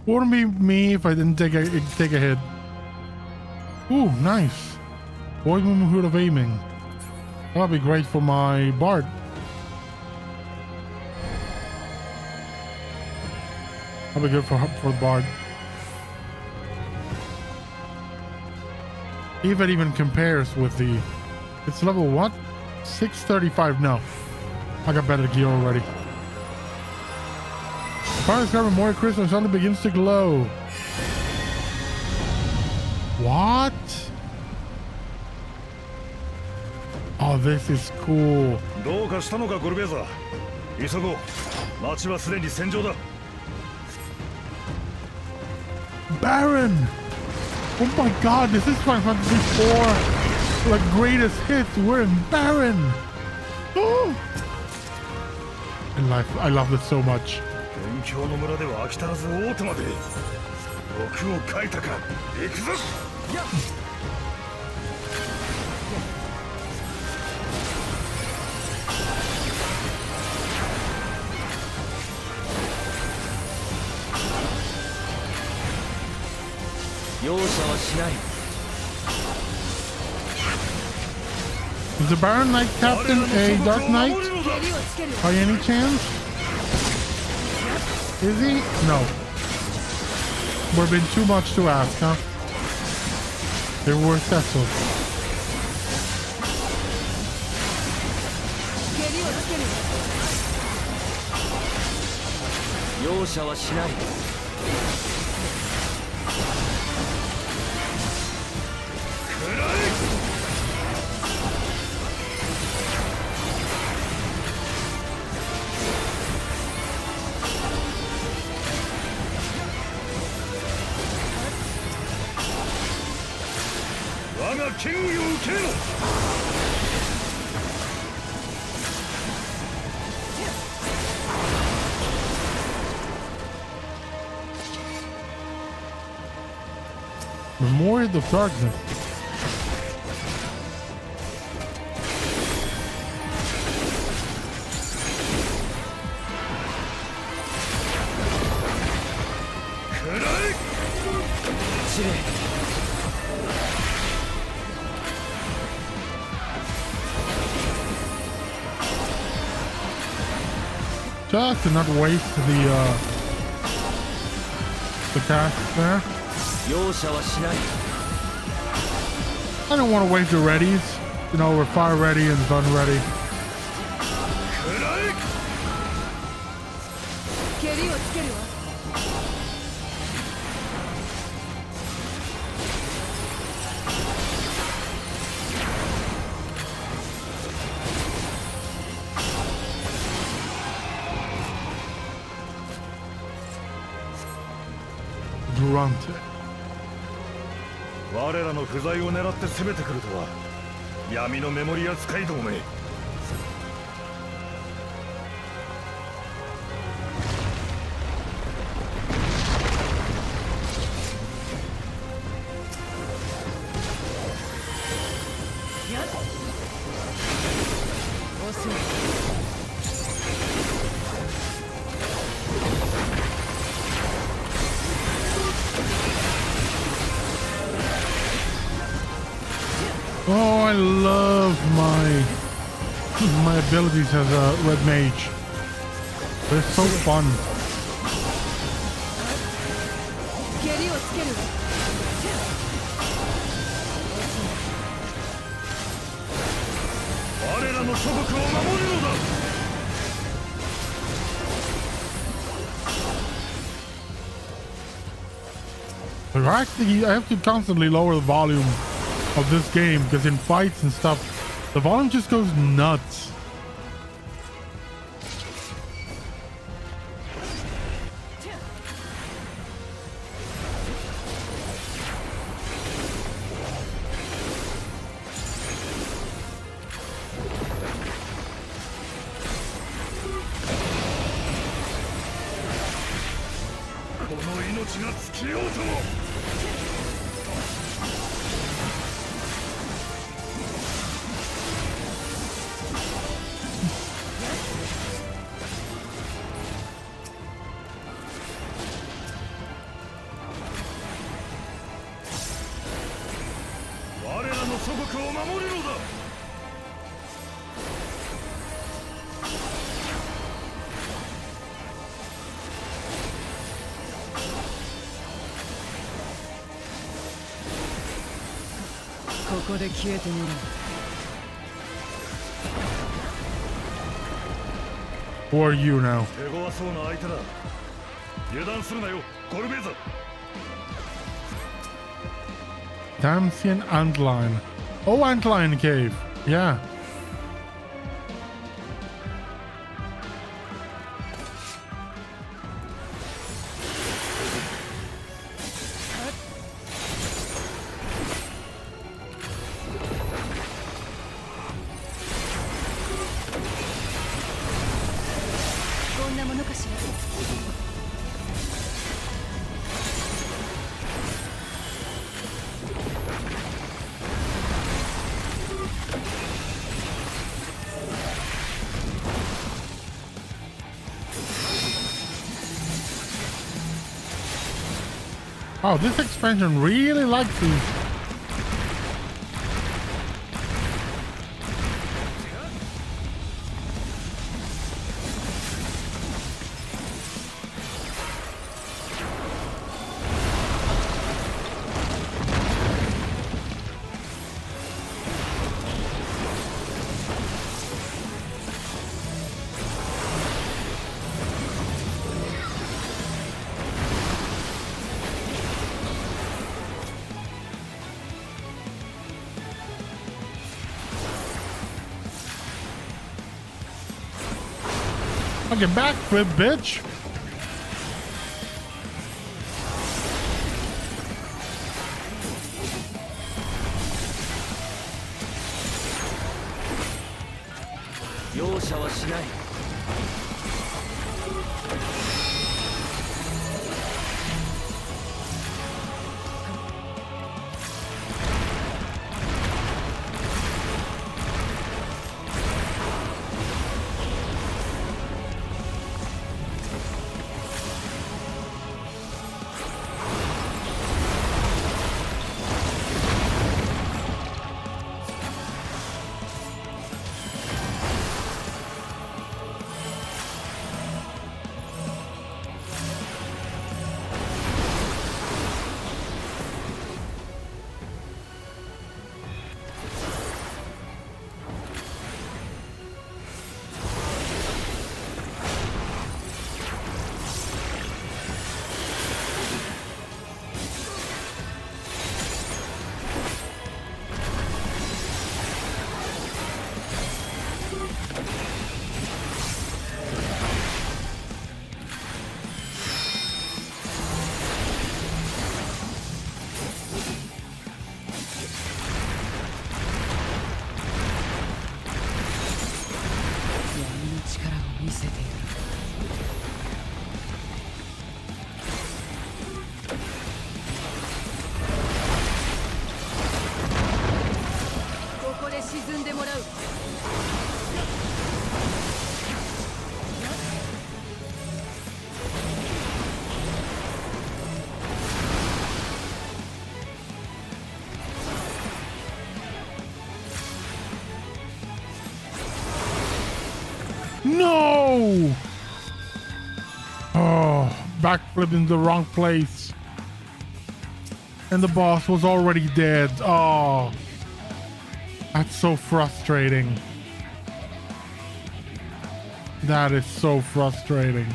Wouldn't be me if I didn't take a hit. Ooh, nice. Void Moon Hood of Aiming. That'll be great for my Bard That'll be good for the bard. If it even compares with the... It's level what? 635. No. I got better gear already. Fire grabbing more crystal suddenly begins to glow. What? Oh, this is cool. どうかしたのかゴルベーザー。急ごう。町はすでに戦場だ。Baron! Oh my god, this is Final Fantasy IV, like greatest hits. We're in Baron. Oh. I love this so much. 勉強の村では飽き足らず大手まで。欲をかいたか。行くぞ。容赦はしない。 Is the Baron Knight Captain a Dark Knight? By any chance? Is he? No. Would have been too much to ask, huh? They were settled. 容赦はしない。 我が剣意を受けろ。 Memory of Darkness. Just to not waste the task there. 容赦はしない。 I don't want to waste the readies. You know, we're fire ready and gun ready. 蹴りをつけるわ。 Grunted. 我らの不在を狙って攻めてくるとは闇のメモリア使い同盟。 Oh, I love my abilities as a red mage. They're so fun. 蹴りをつけるわ。 我らの祖国を守るのだ。 Actually, I have to constantly lower the volume of this game because in fights and stuff, the volume just goes nuts. こで消えてみろ。Who are you now? 手強そうな相手だ。油断するなよ、コルベーザ。Damsian Antline. Oh, Antline Cave. Yeah. Oh, this expansion really likes these. Fucking backflip, bitch. No! Oh, backflipped in the wrong place. And the boss was already dead. Oh, that's so frustrating. That is so frustrating.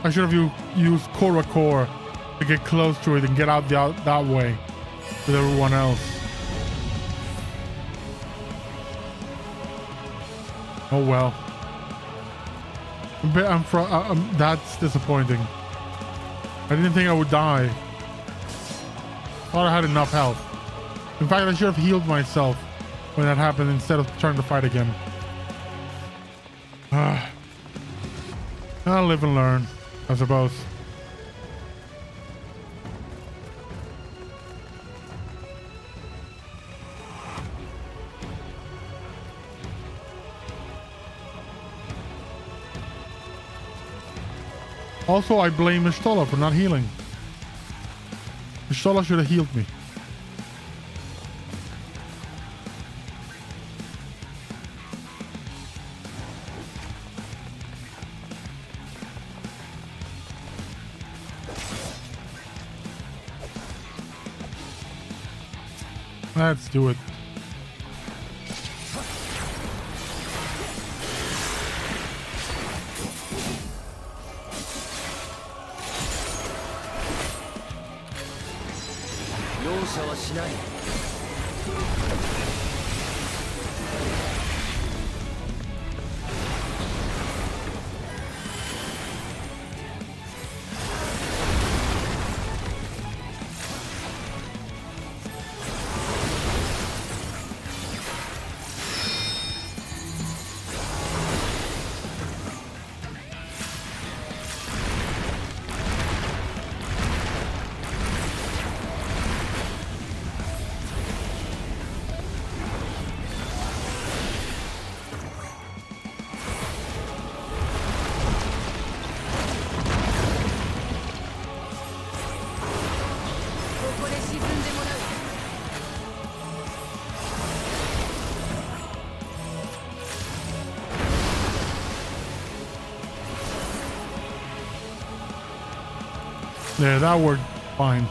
I should have used Korra Core to get close to it and get out that way with everyone else. Oh well. That's disappointing. I didn't think I would die. Thought I had enough health. In fact, I should have healed myself when that happened instead of trying to fight again. I'll live and learn, I suppose. Also, I blame Mistola for not healing. Mistola should have healed me. Let's do it. There, that worked fine.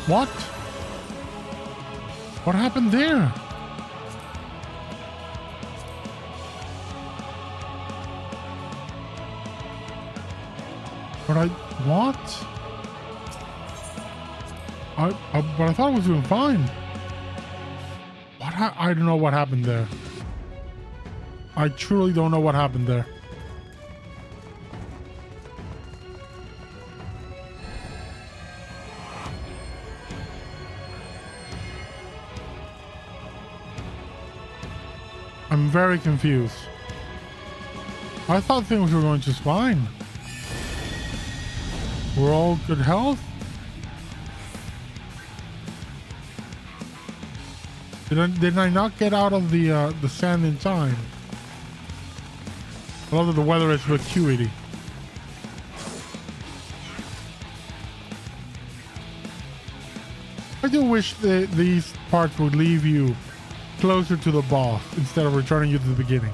What? What happened there? What? But I thought I was doing fine. I don't know what happened there. I truly don't know what happened there. I'm very confused. I thought things were going just fine. We're all good health. Did I not get out of the sand in time? I love that the weather is vacuity. I do wish these parts would leave you closer to the boss instead of returning you to the beginning.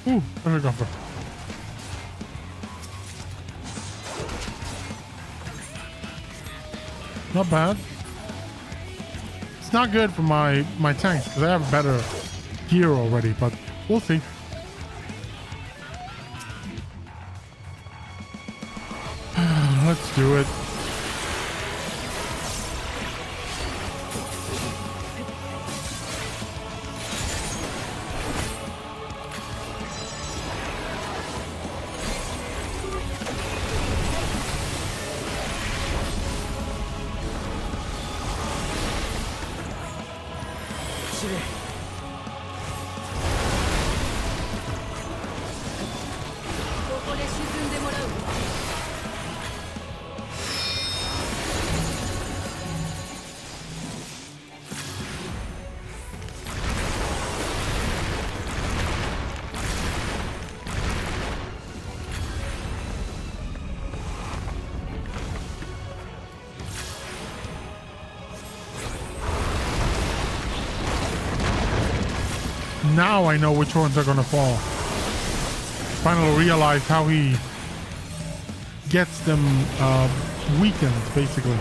Ooh, there's a gopher. Not bad. It's not good for my tanks because I have better gear already, but we'll see. Let's do it. Now I know which ones are gonna fall. Finally realize how he gets them weakened, basically.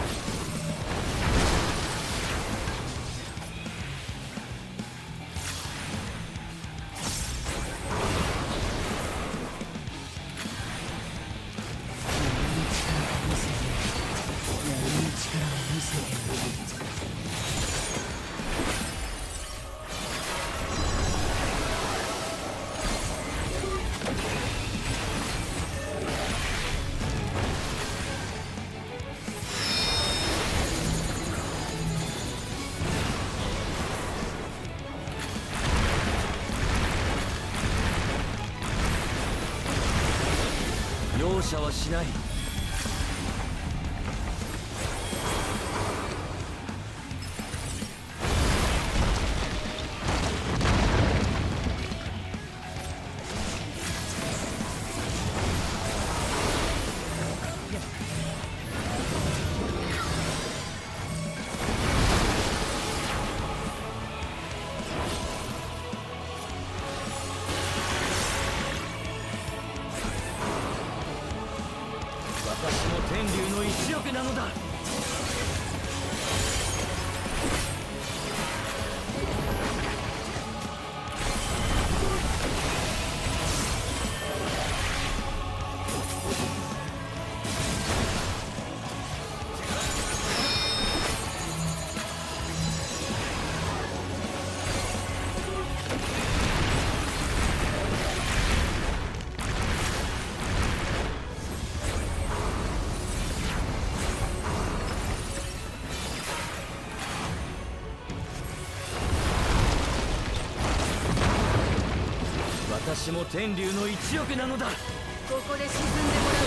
私も天竜の一翼なのだ。ここで沈んでもらう。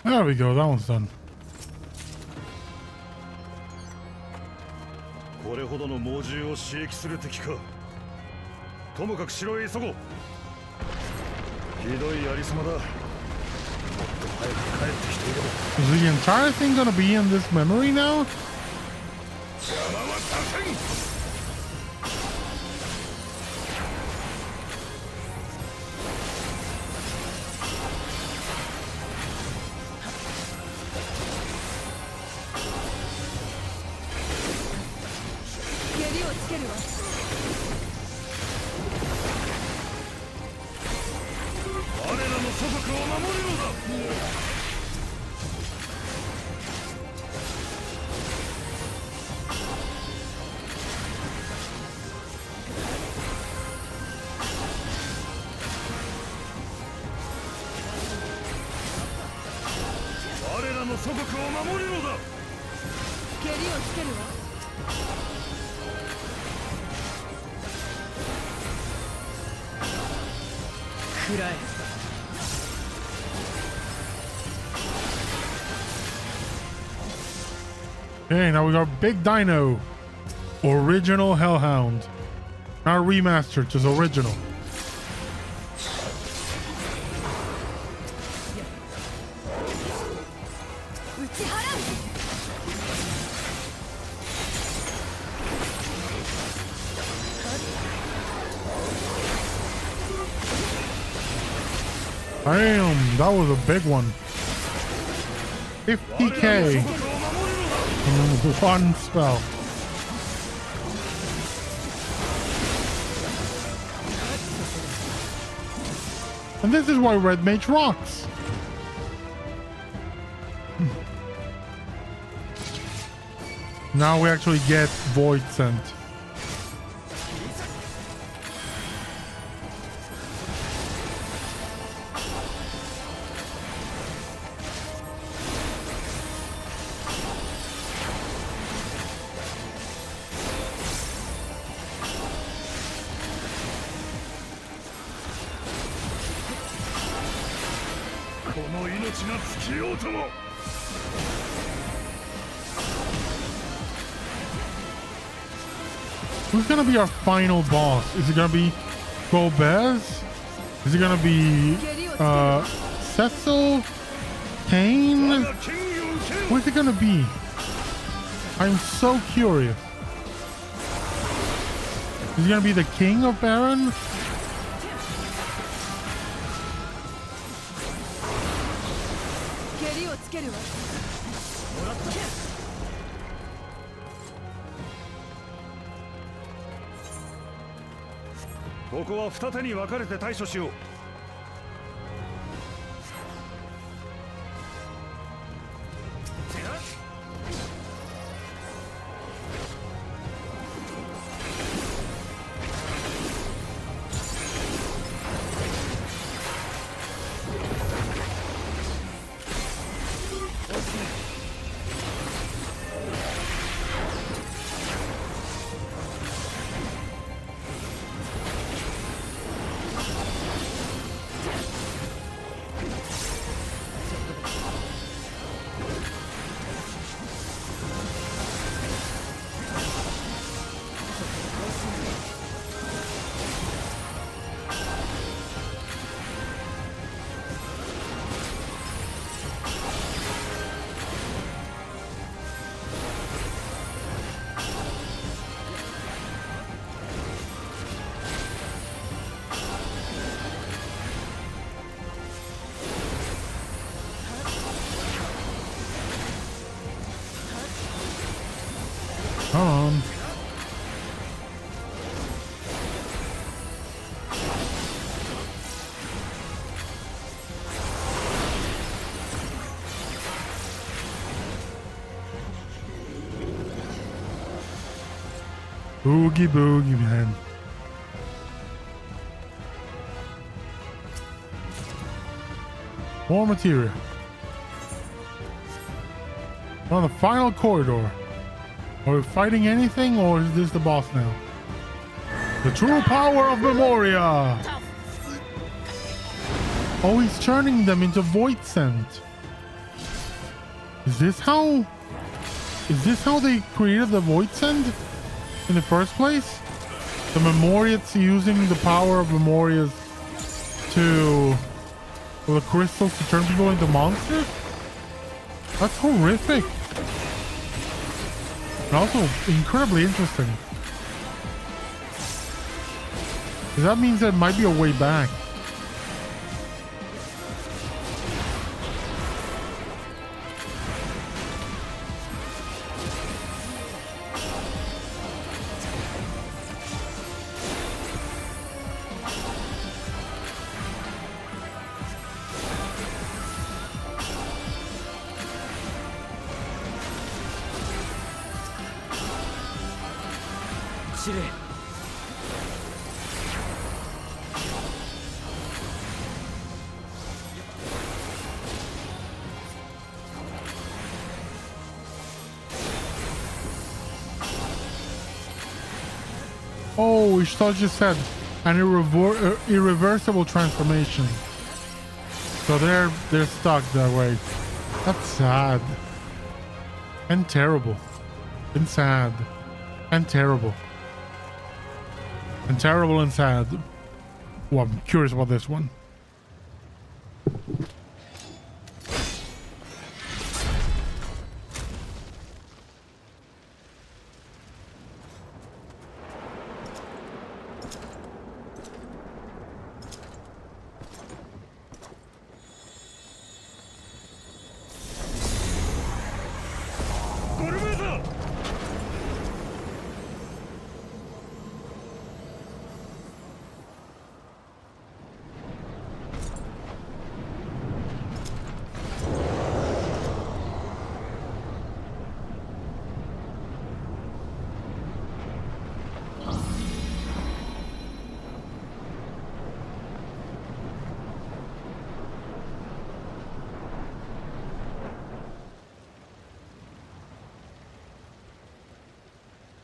There we go, that one's done. これほどの猛獣を刺激する敵か。ともかく城へ急ごう。ひどいありさまだ。もっと早く帰ってきていれば。Is the entire thing gonna be in this memory now? 邪魔はさせん。祖国を守るのだ。蹴りをつけるわ。食らえ。Okay, now we got Big Dino, original Hellhound, not remastered, just original. Damn, that was a big one. 50k. One spell. And this is why Red Mage rocks. Now we actually get Void Scent. Who's gonna be our final boss? Is it gonna be Golbez? Is it gonna be Cecil? Kane? What's it gonna be? I'm so curious. Is it gonna be the King of Baron?ここは二手に分かれて対処しよう。Come on. Boogie boogie, man. More material. On the final corridor. Are we fighting anything, or is this the boss now? The true power of Memoria! Oh, he's turning them into Void Scent. Is this how they created the Void Scent in the first place? The Memoria's using the power of Memorias for the crystals to turn people into monsters? That's horrific. And also incredibly interesting. That means there might be a way back. Oh, Ishtar just said an irreversible transformation. So they're stuck that way. That's sad. And terrible. And sad. And terrible. And terrible and sad. Oh, I'm curious about this one.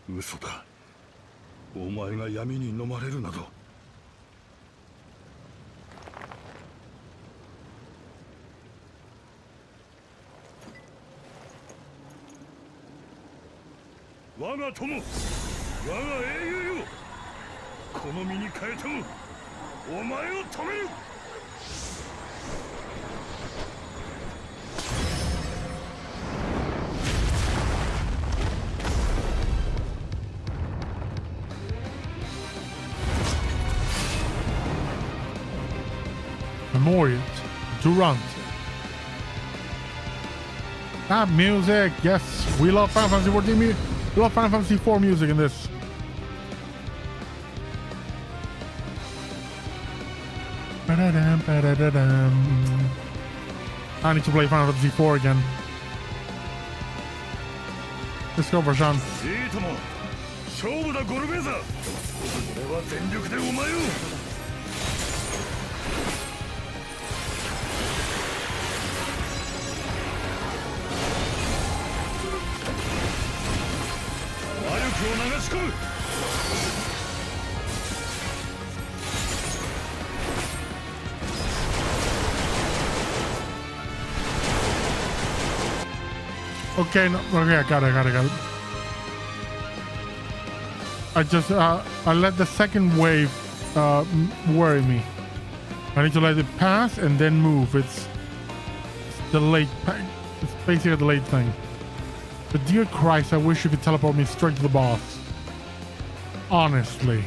嘘だ。お前が闇に飲まれるなど。我が友、我が英雄よ、この身に変えてもお前を止める。Memorial Durant. That music, yes, we love Final Fantasy 14 music. We love Final Fantasy 4 music in this. Ba-da-dum, ba-da-da-dum. I need to play Final Fantasy 4 again. Let's go, Varshan. いいとも、勝負だゴルベーザ。俺は全力でお前を。魔力を流し込む。Okay, no, okay, I got it. I just, I let the second wave, worry me. I need to let it pass and then move. It's delayed. It's basically a delayed thing. But dear Christ, I wish you could teleport me straight to the boss. Honestly.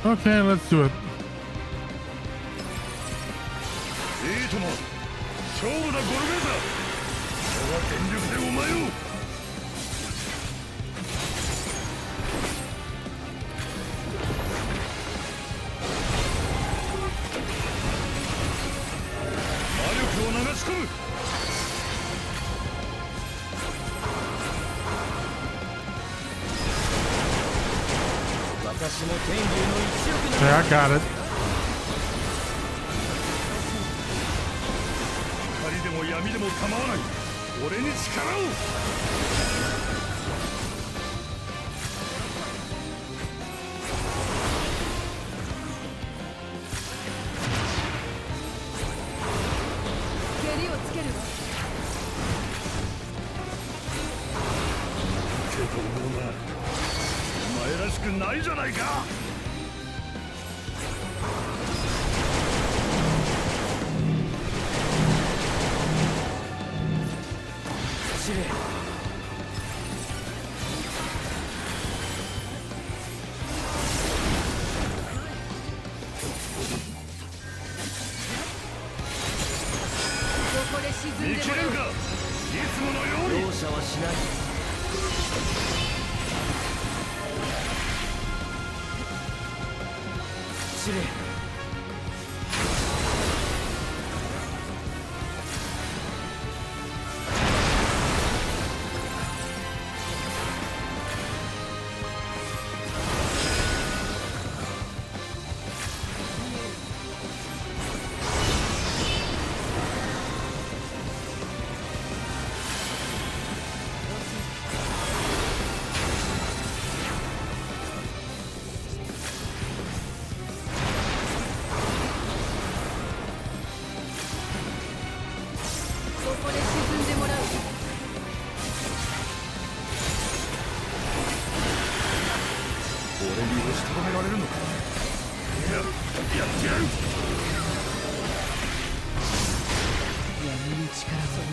Okay, let's do it. いいとも、勝負だゴルベーザ。俺は全力でお前を。魔力を流し込む。Yeah, I got it. 光でも闇でも構わない。俺に力を。蹴りをつけるわ。けどもうな、お前らしくないじゃないか。ここで沈んでもらう。見切れるか、いつものように。容赦はしない。司令。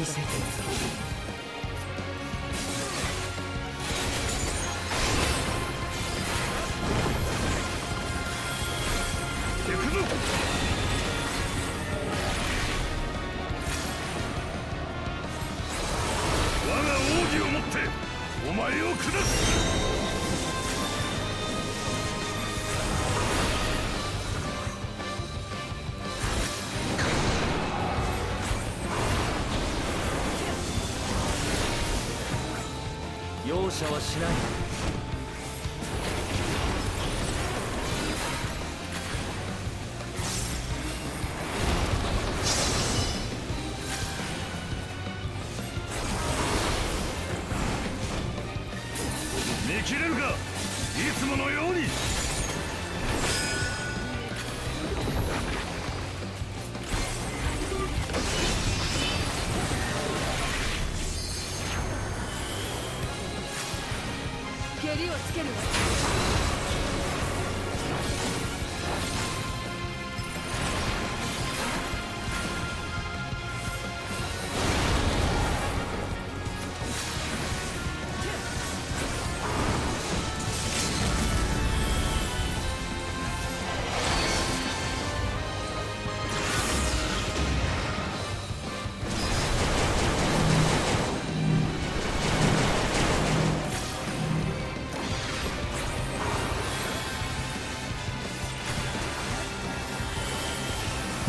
見せてやろ行くぞ。我が奥義をもってお前を下す。容赦はしない。見切れるか、いつものように。蹴りをつけるわ。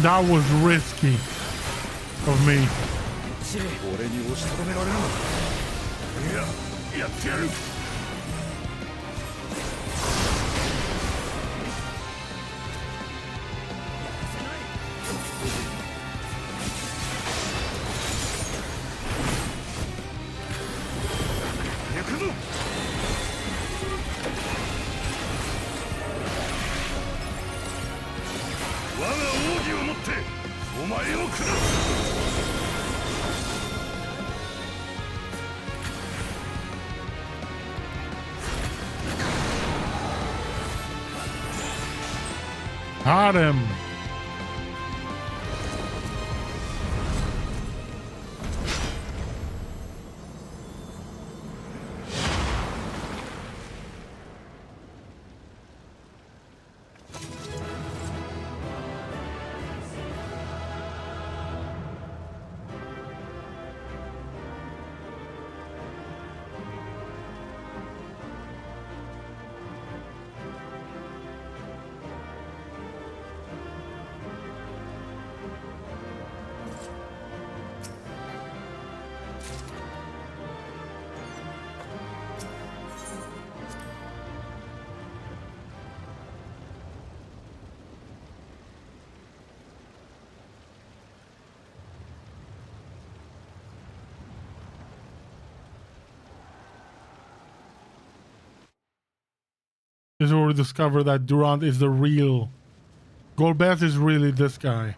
That was risky of me. 俺に押しとどめられるのか。いや、やってやる。行くぞ。我が奥義をもってお前を下す。Got him. Is where we discover that Durant is the real. Golbez is really this guy.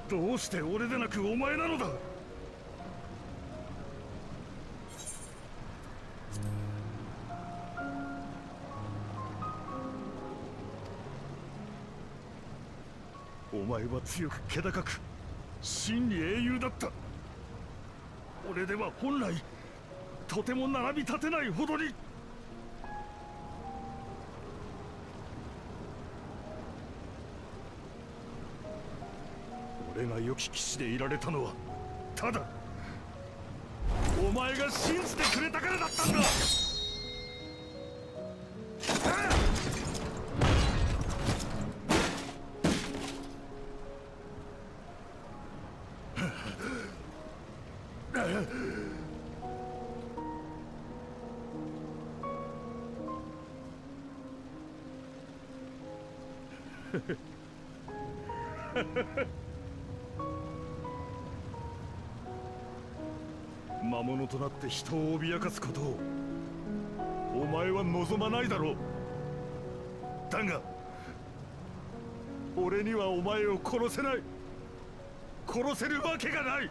どうして俺でなくお前なのだ。お前は強く気高く真に英雄だった。俺では本来とても並び立てないほどに。俺が良き騎士でいられたのはただお前が信じてくれたからだったんだ。魔物となって人を脅かすことをお前は望まないだろう。だが俺にはお前を殺せない。殺せるわけがない。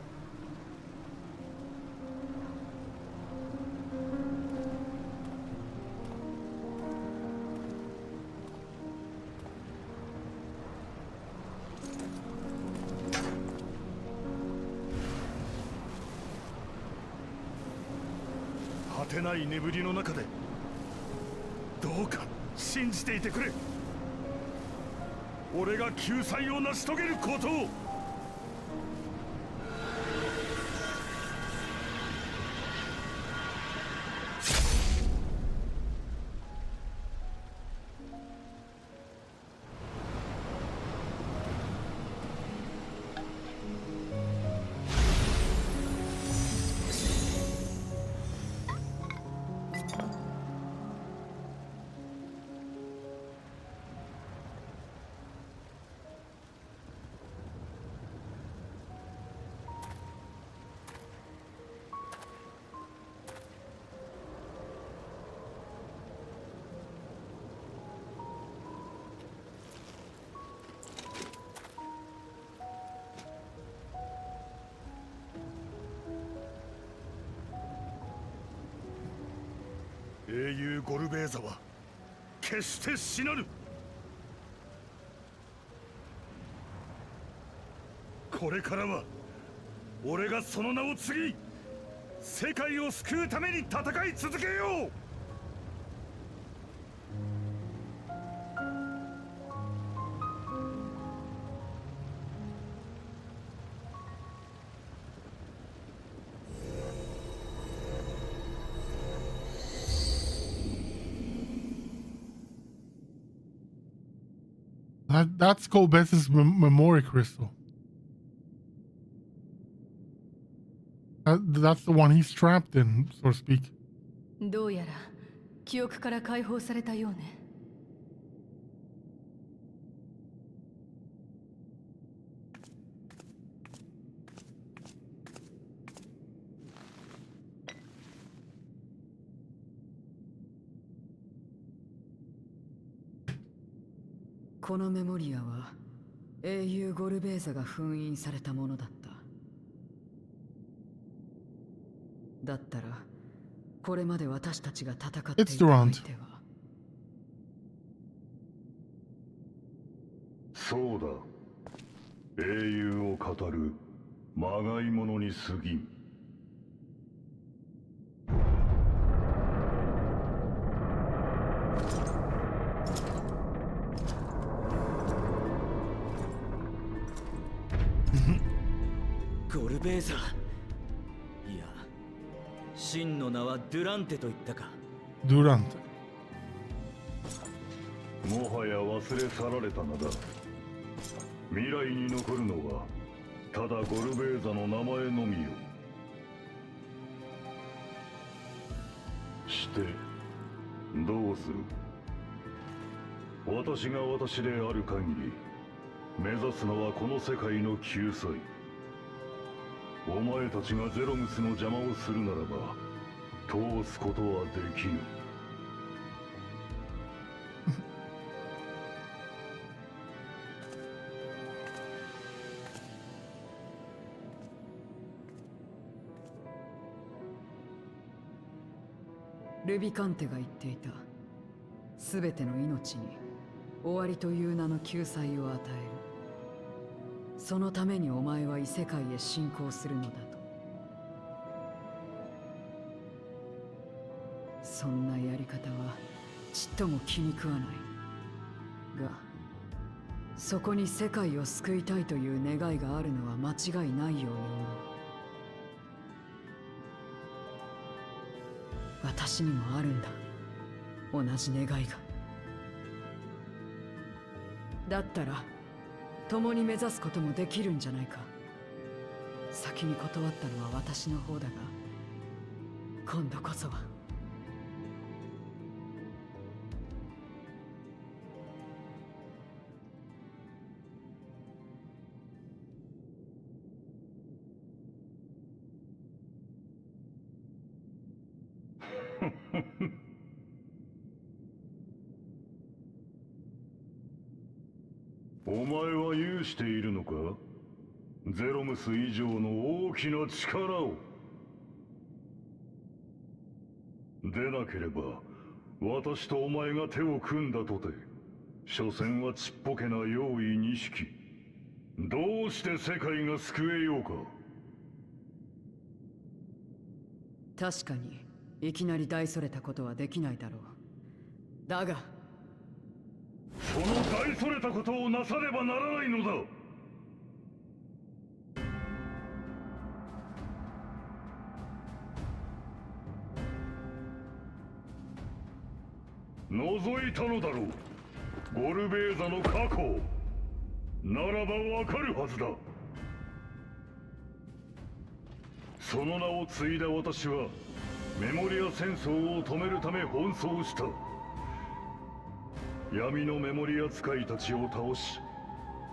果てない眠りの中でどうか信じていてくれ。俺が救済を成し遂げることを。英雄ゴルベーザは決して死なぬ。これからは俺がその名を継ぎ世界を救うために戦い続けよう。That's Golbez's memory crystal. That's the one he's trapped in, so to speak. どうやら記憶から解放されたようね。このメモリアは英雄ゴルベーザが封印されたものだった。だったらこれまで私たちが戦っていた相手は。そうだ、英雄を語るまがいものに過ぎん。ゴルベーザ。いや、真の名はドゥランテと言ったか。ドゥランテ。もはや忘れ去られた名だ。未来に残るのはただゴルベーザの名前のみよ。してどうする。私が私である限り目指すのはこの世界の救済。お前たちがゼロムスの邪魔をするならば通すことはできぬ。ルビカンテが言っていた。すべての命に終わりという名の救済を与える。そのためにお前は異世界へ侵攻するのだと。そんなやり方はちっとも気に食わないが、そこに世界を救いたいという願いがあるのは間違いないように思う。私にもあるんだ、同じ願いが。だったら共に目指すこともできるんじゃないか。先に断ったのは私の方だが、今度こそは。お前は有しているのか？ゼロムス以上の大きな力を。でなければ私とお前が手を組んだとて所詮はちっぽけな用意2式。どうして世界が救えようか。確かにいきなり大それたことはできないだろう。だがその大それたことをなさねばならないのだ。覗いたのだろう、ゴルベーザの過去を。ならばわかるはずだ。その名を継いだ私はメモリア戦争を止めるため奔走した。闇のメモリア使いたちを倒し、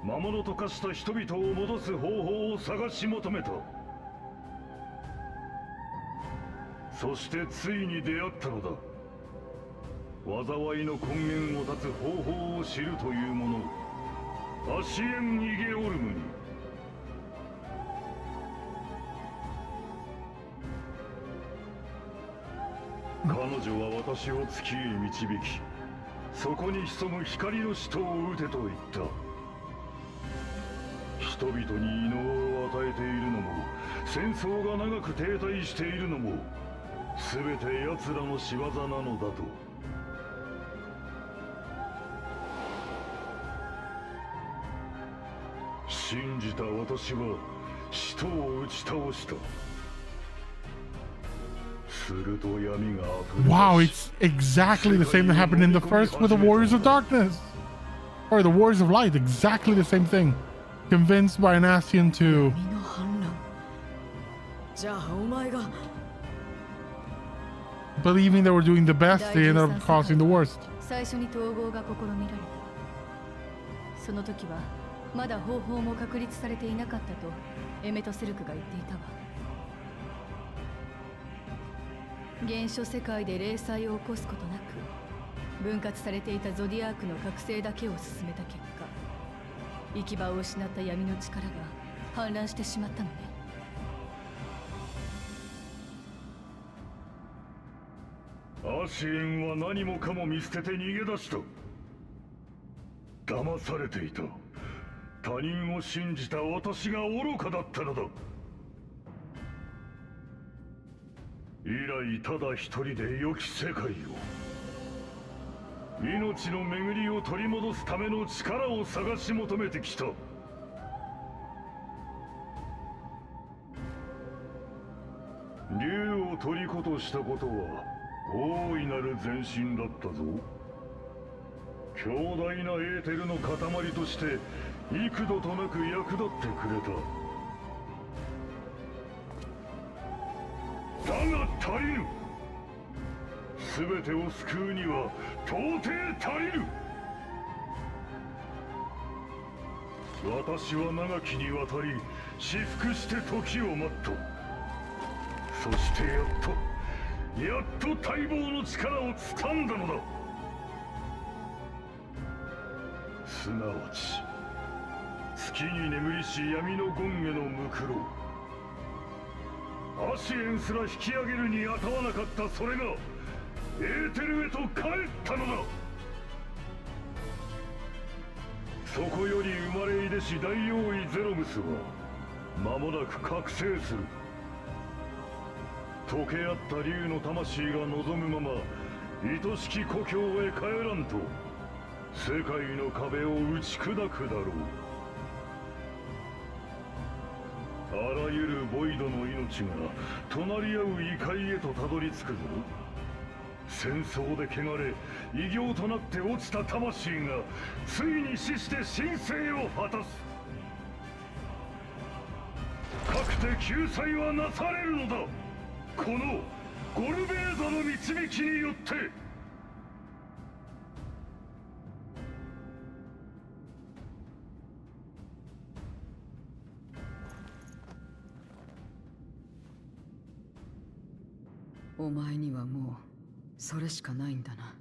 魔物と化した人々を戻す方法を探し求めた。そしてついに出会ったのだ。災いの根源を断つ方法を知るというもの、アシエン・イゲオルムに。彼女は私を月へ導き、そこに潜む光の使徒を撃てと言った。人々に異能を与えているのも、戦争が長く停滞しているのも、全て奴らの仕業なのだと。信じた私は使徒を打ち倒した。すると闇が溢れ出し、 Wow, it's exactly the same that happened in the first with the Warriors of Darkness. Or the Warriors of Light, exactly the same thing. Convinced by an Ascian to 身の反乱。じゃあお前が believing they were doing the best, they ended up causing the worst. 最初に統合が試みられた。その時はまだ方法も確立されていなかったとエメトセルクが言っていたわ。原初世界で霊災を起こすことなく分割されていたゾディアークの覚醒だけを進めた結果、行き場を失った闇の力が氾濫してしまったのね。アシエンは何もかも見捨てて逃げ出した。騙されていた。他人を信じた私が愚かだったのだ。以来ただ一人で良き世界を、命の巡りを取り戻すための力を探し求めてきた。竜を虜としたことは大いなる前進だったぞ。強大なエーテルの塊として幾度となく役立ってくれた。だが足りぬ。全てを救うには到底足りぬ。私は長きにわたり至福して時を待った。そしてやっと待望の力を掴んだのだ。すなわち月に眠りし闇の権下のムクロ。アシエンすら引き上げるにあたわなかったそれがエーテルへと帰ったのだ。そこより生まれいでし大王位ゼロムスは間もなく覚醒する。溶け合った竜の魂が望むまま愛しき故郷へ帰らんと世界の壁を打ち砕くだろう。あらゆるボイドの命が隣り合う異界へとたどり着くぞ。戦争で汚れ異形となって落ちた魂がついに死して神聖を果たす。かくて救済はなされるのだ。このゴルベーザの導きによって。お前にはもそれしかないんだな。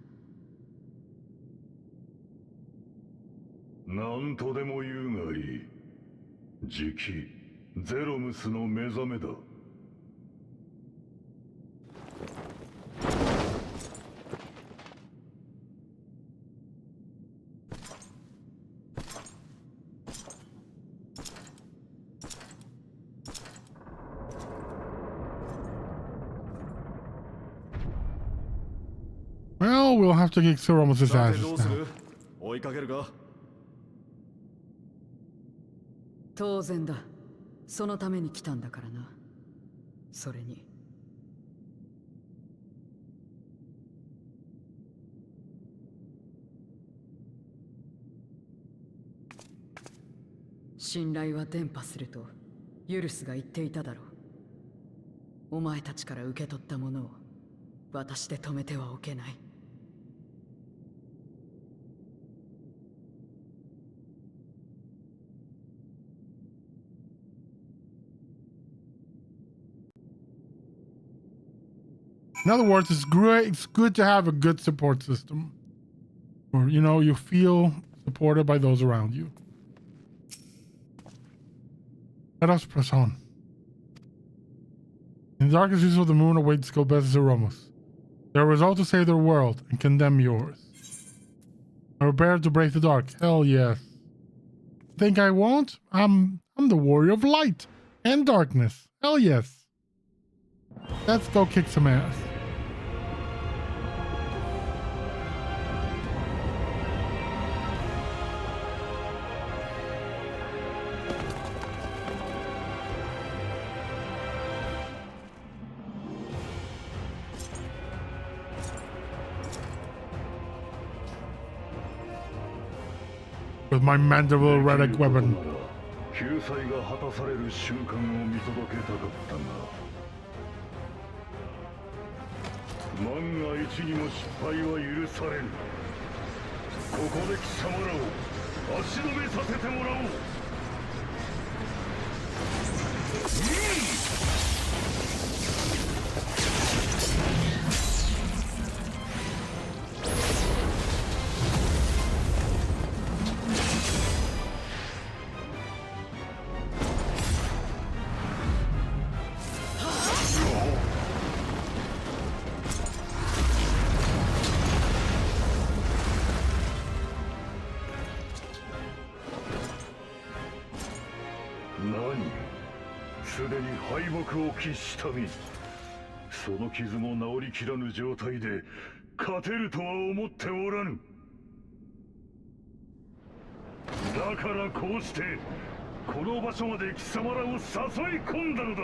何とでも言うがいい。じきゼロムスの目覚めだ。Well, we'll have to kick Sir Ramos' さてど asses うす now. る？追いかけるか？当然だ。そのために来たんだからな。それに信頼は伝播するとユルスが言っていただろう。お前たちから受け取ったものを私で止めてはおけない。In other words, it's great. It's good to have a good support system, or you feel supported by those around you. Let us press on. In the darkest reaches of the moon awaits Gobez and Ramos. They are resolved to save their world and condemn yours. Are prepared to break the dark? Hell yes. Think I won't? I'm the warrior of light and darkness. Hell yes. Let's go kick some ass. With my mandible relic weapon. 救済が果たされる瞬間を見届けたかったが、万が一にも失敗は許されぬ。ここで貴様らを足止めさせてもらおう。すでに敗北を喫した身。その傷も治りきらぬ状態で勝てるとは思っておらぬ。だからこうしてこの場所まで貴様らを誘い込んだのだ。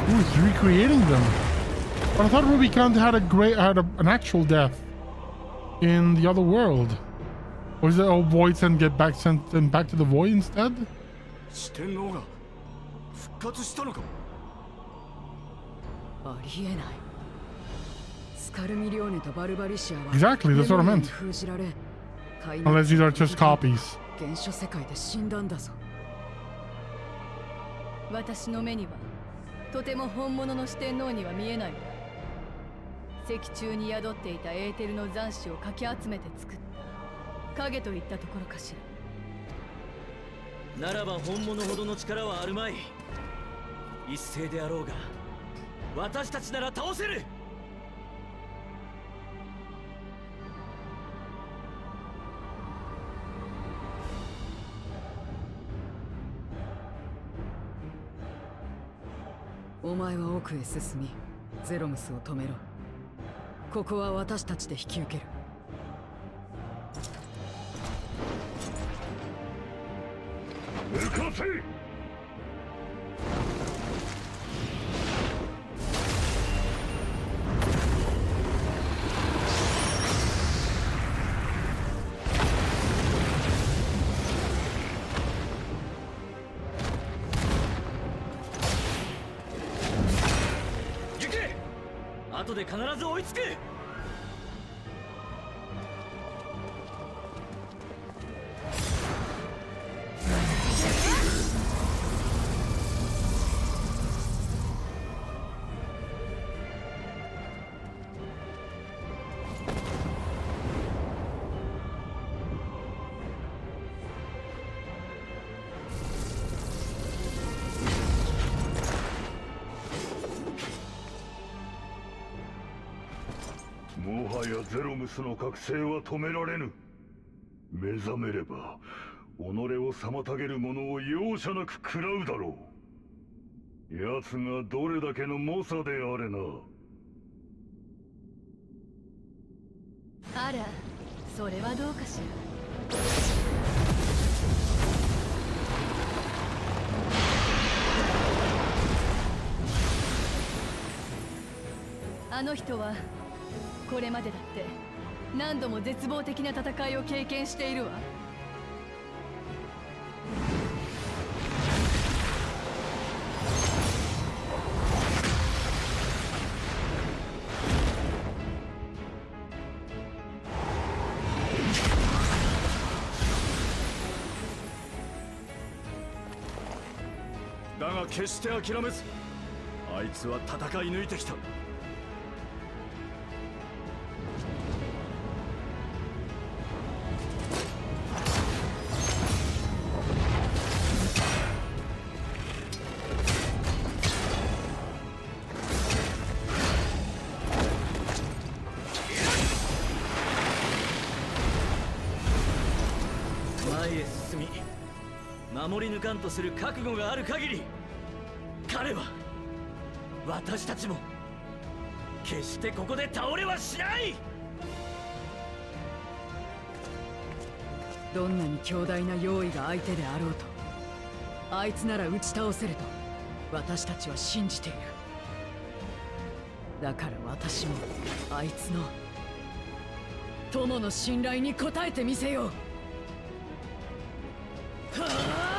Who's recreating them? But I thought Rubicon had an actual death in the other world. Or is it all voids and sent them back to the void instead? 四天王が復活したのか？ありえない。スカルミリオーネとバルバリシアは Exactly, that's what I meant. 封じられ、 Unless these are just copies. 原初世界で死んだんだぞ。私の目にはとても本物の四天王には見えないわ。石中に宿っていたエーテルの残滓をかき集めて作った影といったところかしら。ならば本物ほどの力はあるまい。一斉であろうが私たちなら倒せる。お前は奥へ進み、ゼロムスを止めろ。ここは私たちで引き受ける。抜かせ！行け！後後で必ず追いつく。もはやゼロムスの覚醒は止められぬ。目覚めれば己を妨げる者を容赦なく食らうだろう。奴がどれだけの猛者であれな。あら、それはどうかしら。あの人はこれまでだって何度も絶望的な戦いを経験しているわ。だが決して諦めず、あいつは戦い抜いてきた。前へ進み、守り抜かんとする覚悟がある限り、彼は私たちも決してここで倒れはしない。どんなに強大な用意が相手であろうと、あいつなら打ち倒せると私たちは信じている。だから私もあいつの友の信頼に応えてみせよう。はあ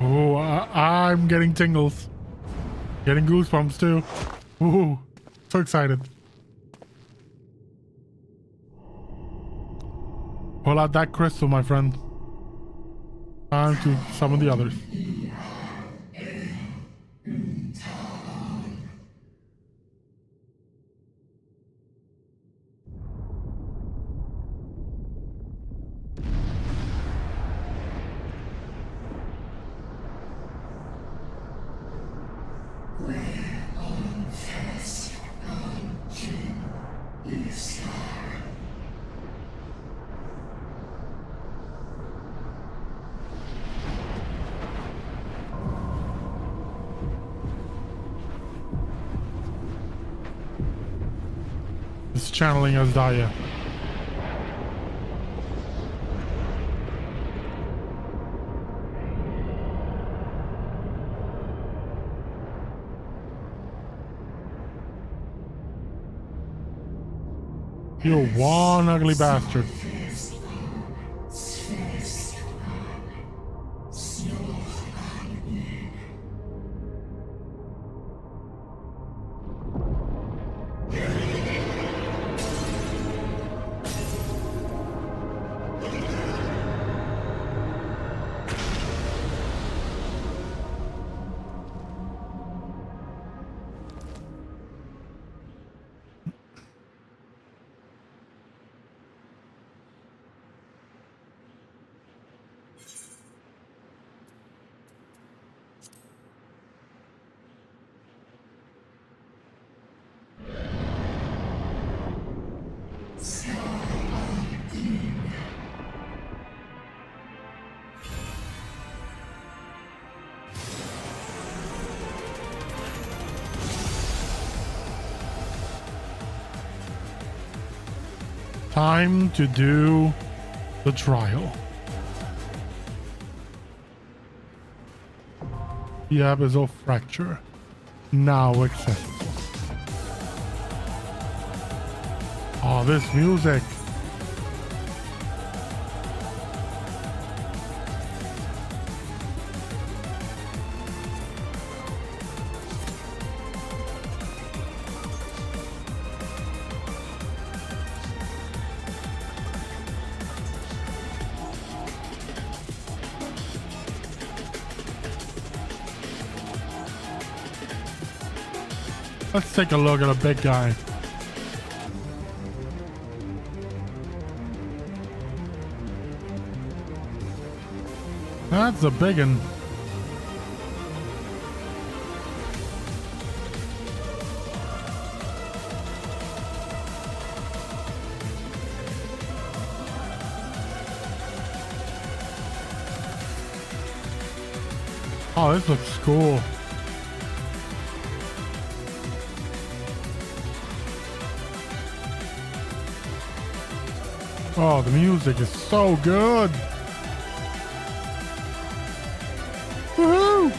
Oh, I'm getting tingles. Getting goosebumps too. Ooh, so excited. Pull out that crystal, my friend. Time to summon the others. It's channeling Asdaya. You're one ugly bastard. Time to do the trial. The abyssal fracture. Now accessible. Oh, this music. Let's take a look at a big guy. That's a big one. Oh, this looks cool. Oh, the music is so good. Woohoo!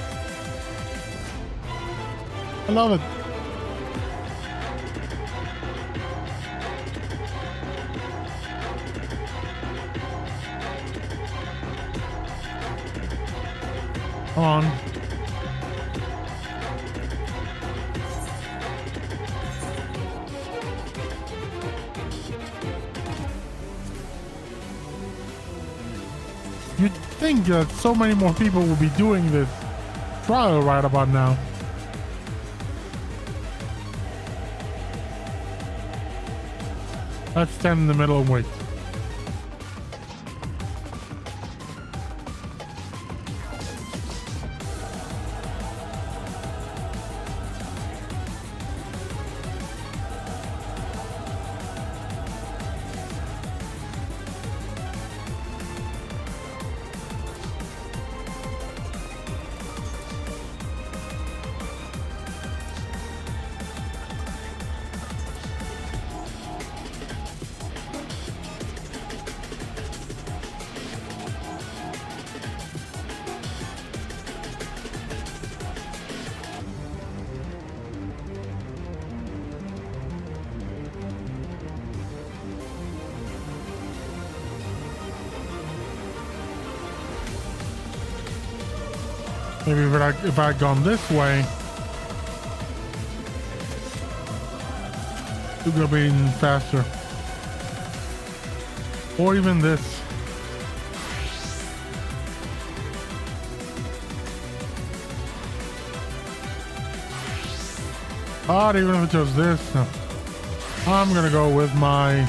I love it. Come on. You'd think that so many more people will be doing this trial right about now. Let's stand in the middle and wait. Maybe if I had gone this way, it would have been faster. Or even this. But even if it's just this, no. I'm gonna go with my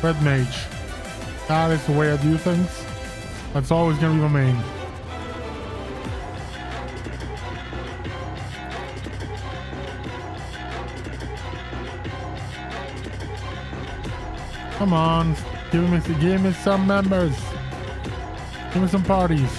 red mage. That is the way I do things. That's always gonna be my main. Come on, give me some members. Give me some parties.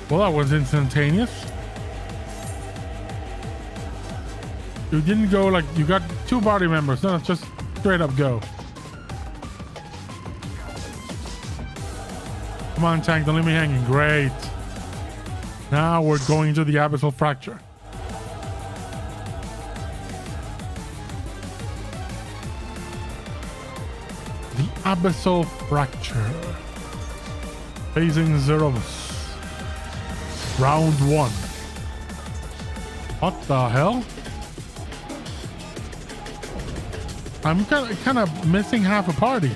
Well, that was instantaneous. You didn't go like you got 2 party members. No, just straight up go. Come on, tank, don't leave me hanging. Great. Now we're going into the abyssal fracture. The abyssal fracture. Facing Zeromus. Round 1. What the hell? I'm kind of missing half a party.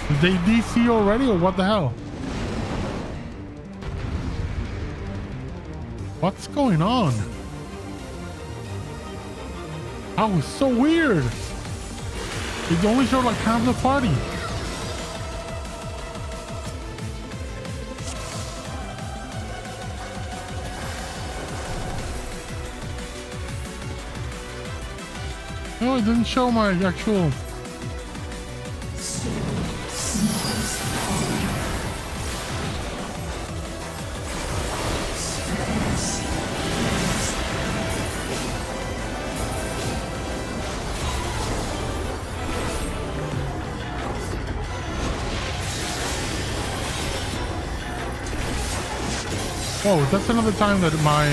Did they DC already or what the hell? What's going on? That was so weird. It only showed like half the party. No, it didn't show my actual... Whoa, that's another time that my...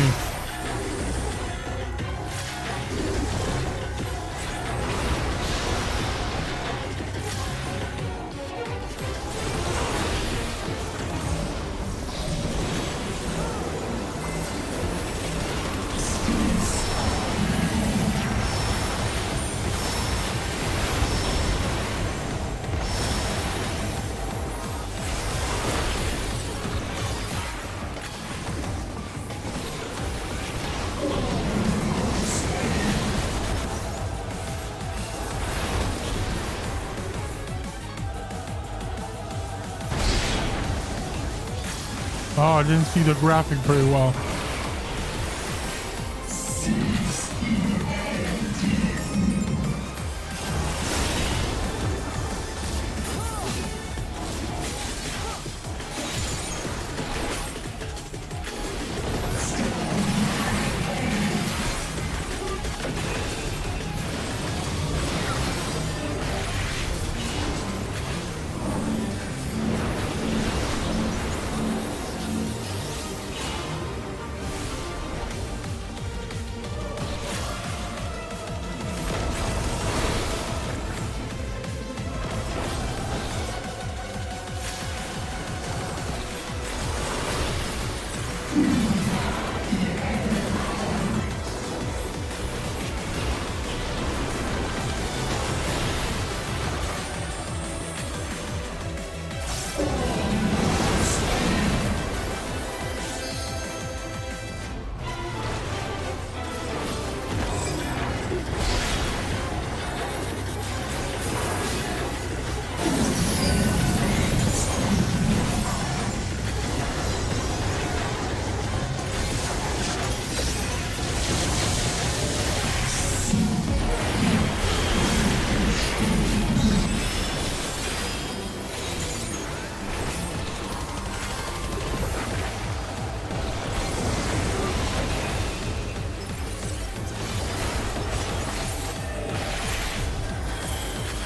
Oh, I didn't see the graphic very well.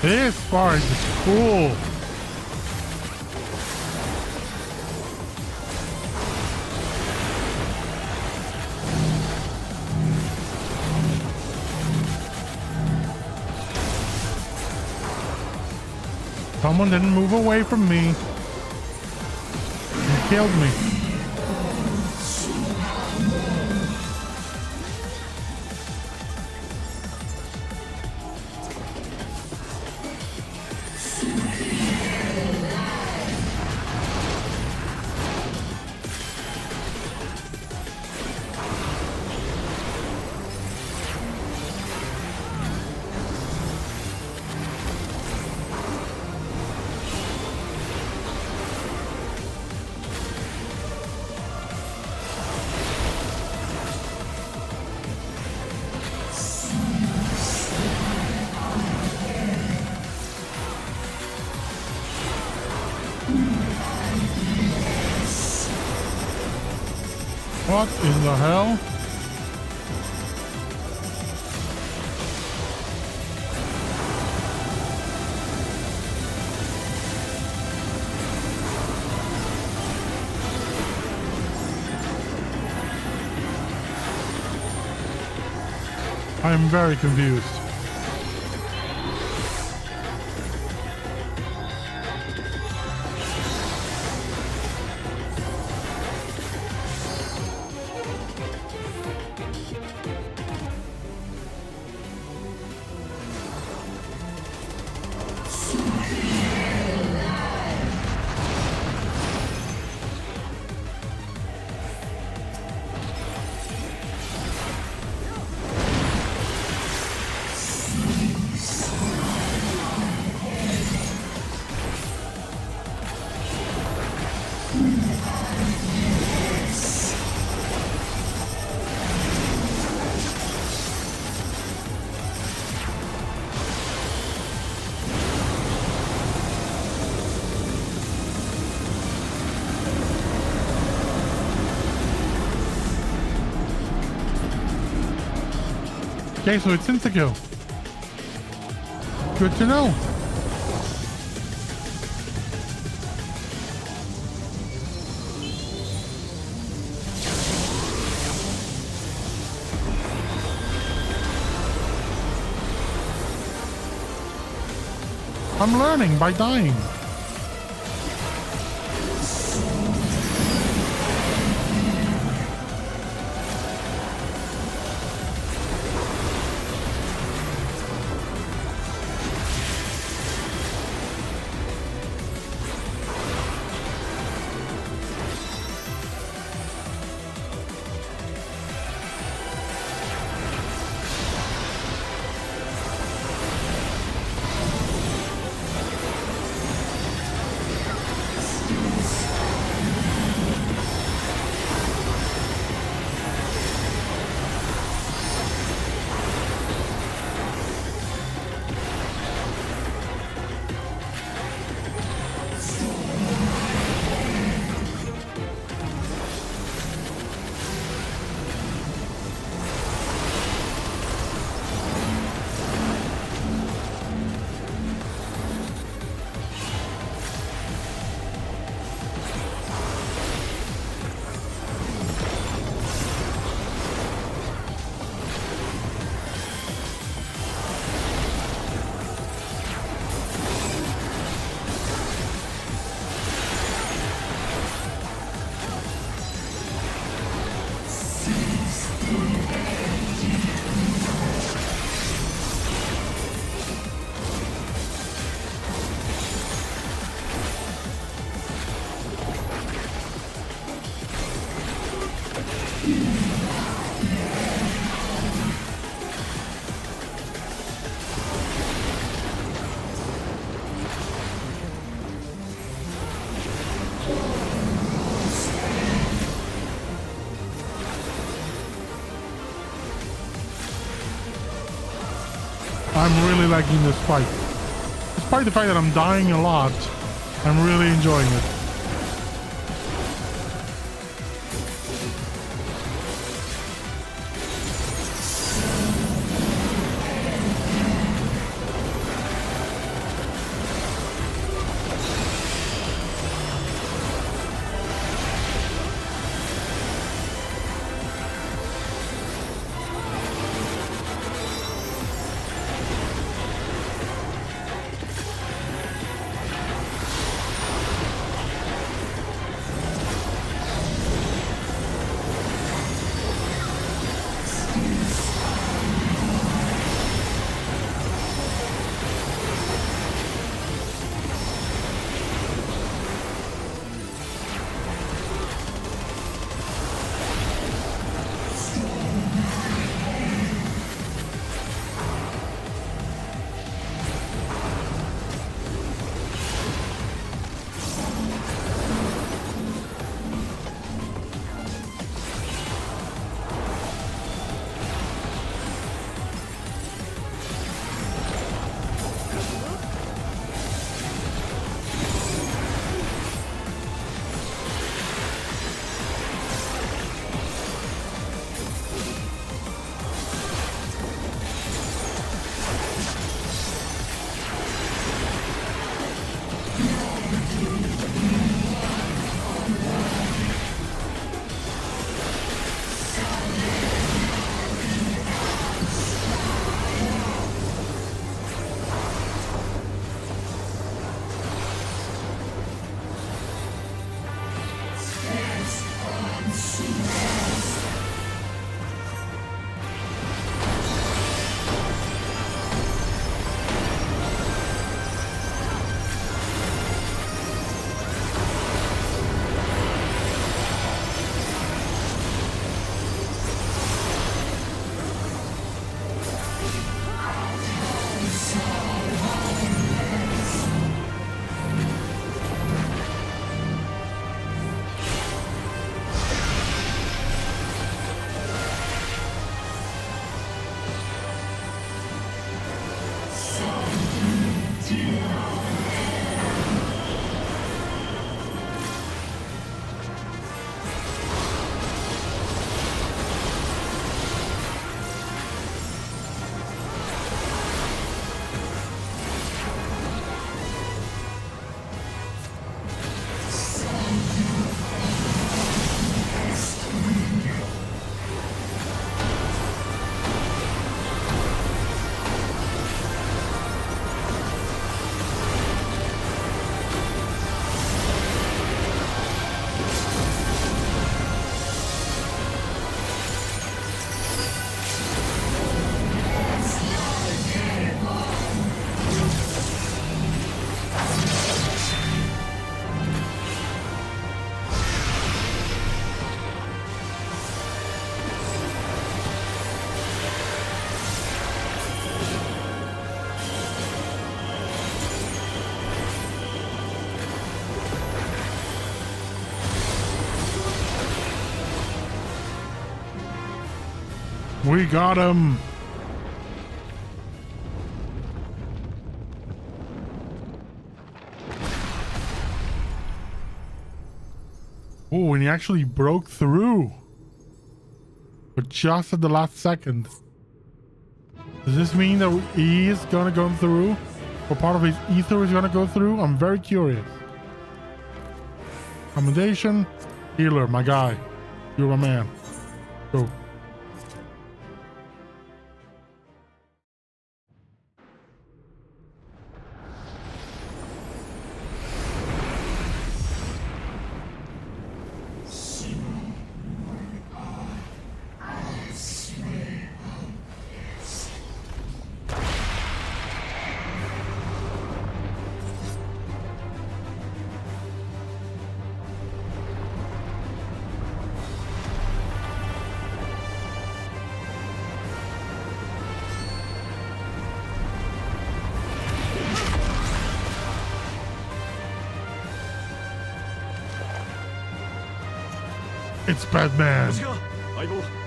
This part is cool. Someone didn't move away from me. He killed me. What in the hell? I'm very confused. Okay, so it's insta-kill. Good to know. I'm learning by dying. I'm really liking this fight. Despite the fact that I'm dying a lot, I'm really enjoying it. We got him! Oh, and he actually broke through. But just at the last second. Does this mean that he is gonna go through? Or part of his ether is gonna go through? I'm very curious. Commendation. Healer, my guy. You're my man. Go. It's Batman. 違う相棒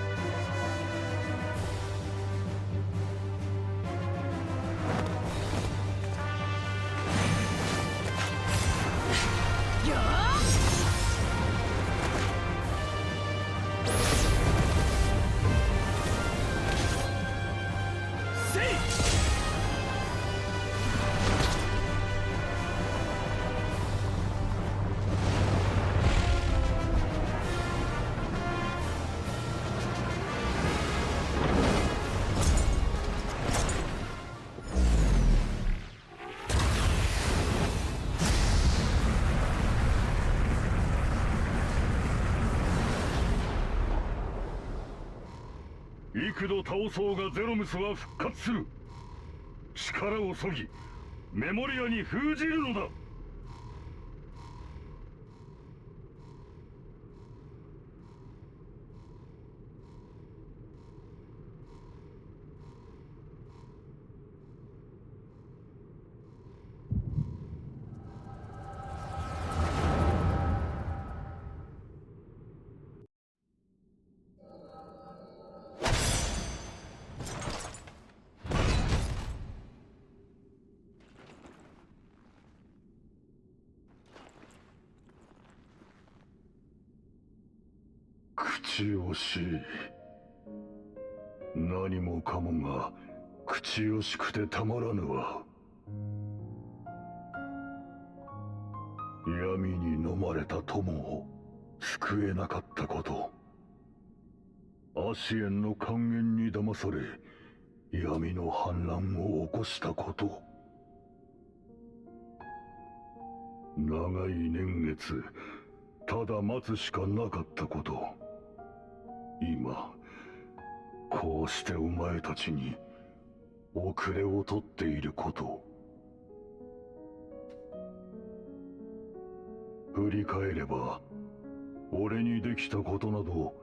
幾度倒そうがゼロムスは復活する。力を削ぎメモリアに封じるのだ。口惜しい。何もかもが口惜しくてたまらぬわ。闇に飲まれた友を救えなかったこと、アシエンの還元に騙され闇の反乱を起こしたこと、長い年月ただ待つしかなかったこと、今こうしてお前たちに遅れをとっていること、振り返れば俺にできたことなど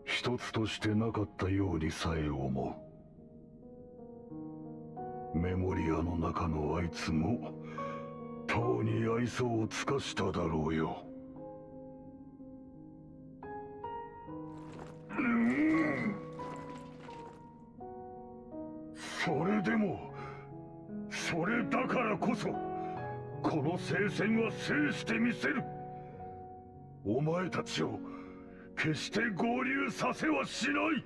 一つとしてなかったようにさえ思う。メモリアの中のあいつもとうに愛想を尽かしただろうよ。それでもそれだからこそこの聖戦は制してみせる。お前たちを決して合流させはしない。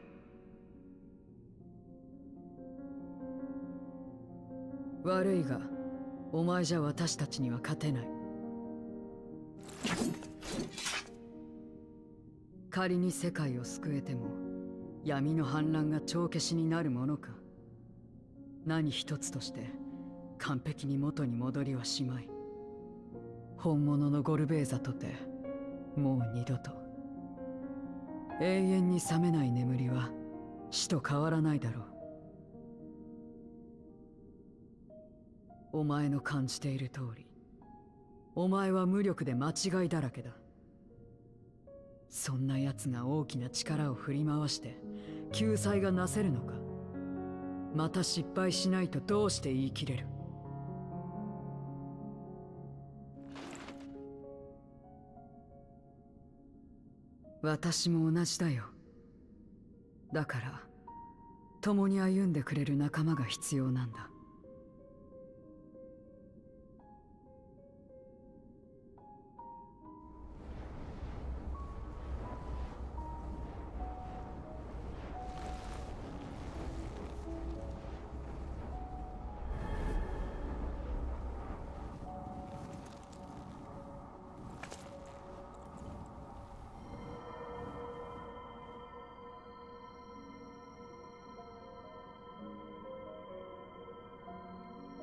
悪いがお前じゃ私たちには勝てない。仮に世界を救えても闇の反乱が帳消しになるものか。何一つとして完璧に元に戻りはしまい。本物のゴルベーザとてもう二度と永遠に覚めない眠りは死と変わらないだろう。お前の感じている通り、お前は無力で間違いだらけだ。そんな奴が大きな力を振り回して救済がなせるのか。また失敗しないとどうして言い切れる。私も同じだよ。だから共に歩んでくれる仲間が必要なんだ。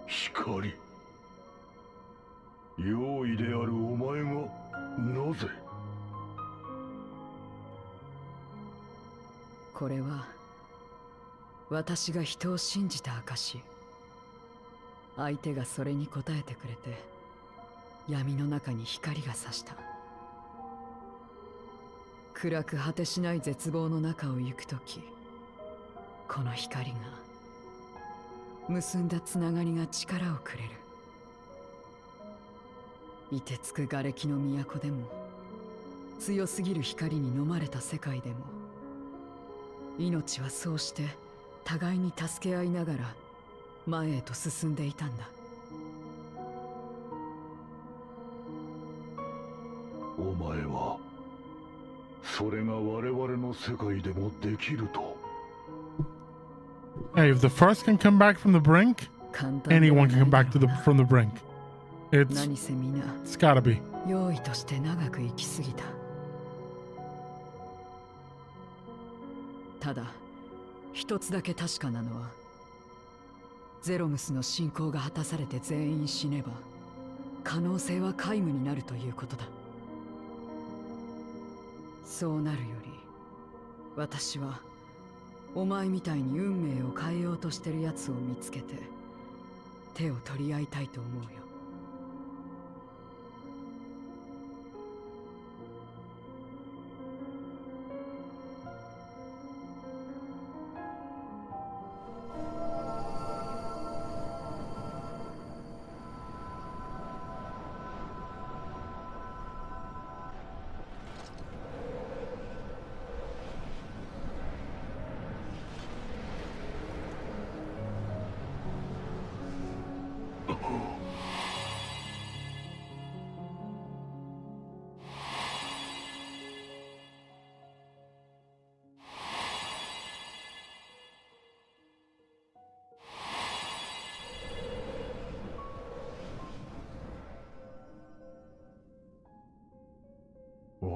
光、用意であるお前がなぜ？これは私が人を信じた証。相手がそれに応えてくれて、闇の中に光が差した。暗く果てしない絶望の中を行くとき、この光が結んだつながりが力をくれる。凍てつく瓦礫の都でも、強すぎる光に飲まれた世界でも、命はそうして互いに助け合いながら前へと進んでいたんだ。お前はそれが我々の世界でもできると。Hey, if the first can come back from the brink, 簡単では anyone ない can come back だろうな。 from the brink. It's 何せ皆 it's gotta be. 用意として長く生きすぎた。ただ一つだけ確かなのは、ゼロムスの信仰が果たされて全員死ねば可能性は皆無になるということだ。そうなるより、私はお前みたいに運命を変えようとしてるやつを見つけて手を取り合いたいと思うよ。ああ、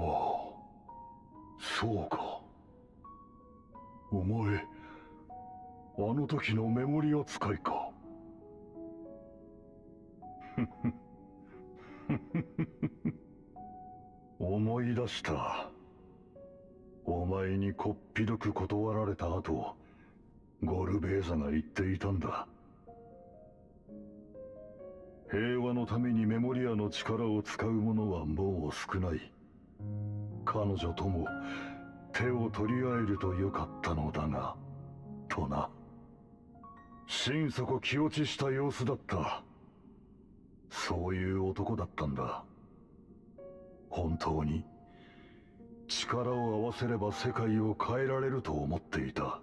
そうか。お前、あの時のメモリア使いか。思い出した。お前にこっぴどく断られた後、ゴルベーザが言っていたんだ。平和のためにメモリアの力を使う者はもう少ない。彼女とも手を取り合えるとよかったのだが、とな。心底気落ちした様子だった。そういう男だったんだ。本当に力を合わせれば世界を変えられると思っていた。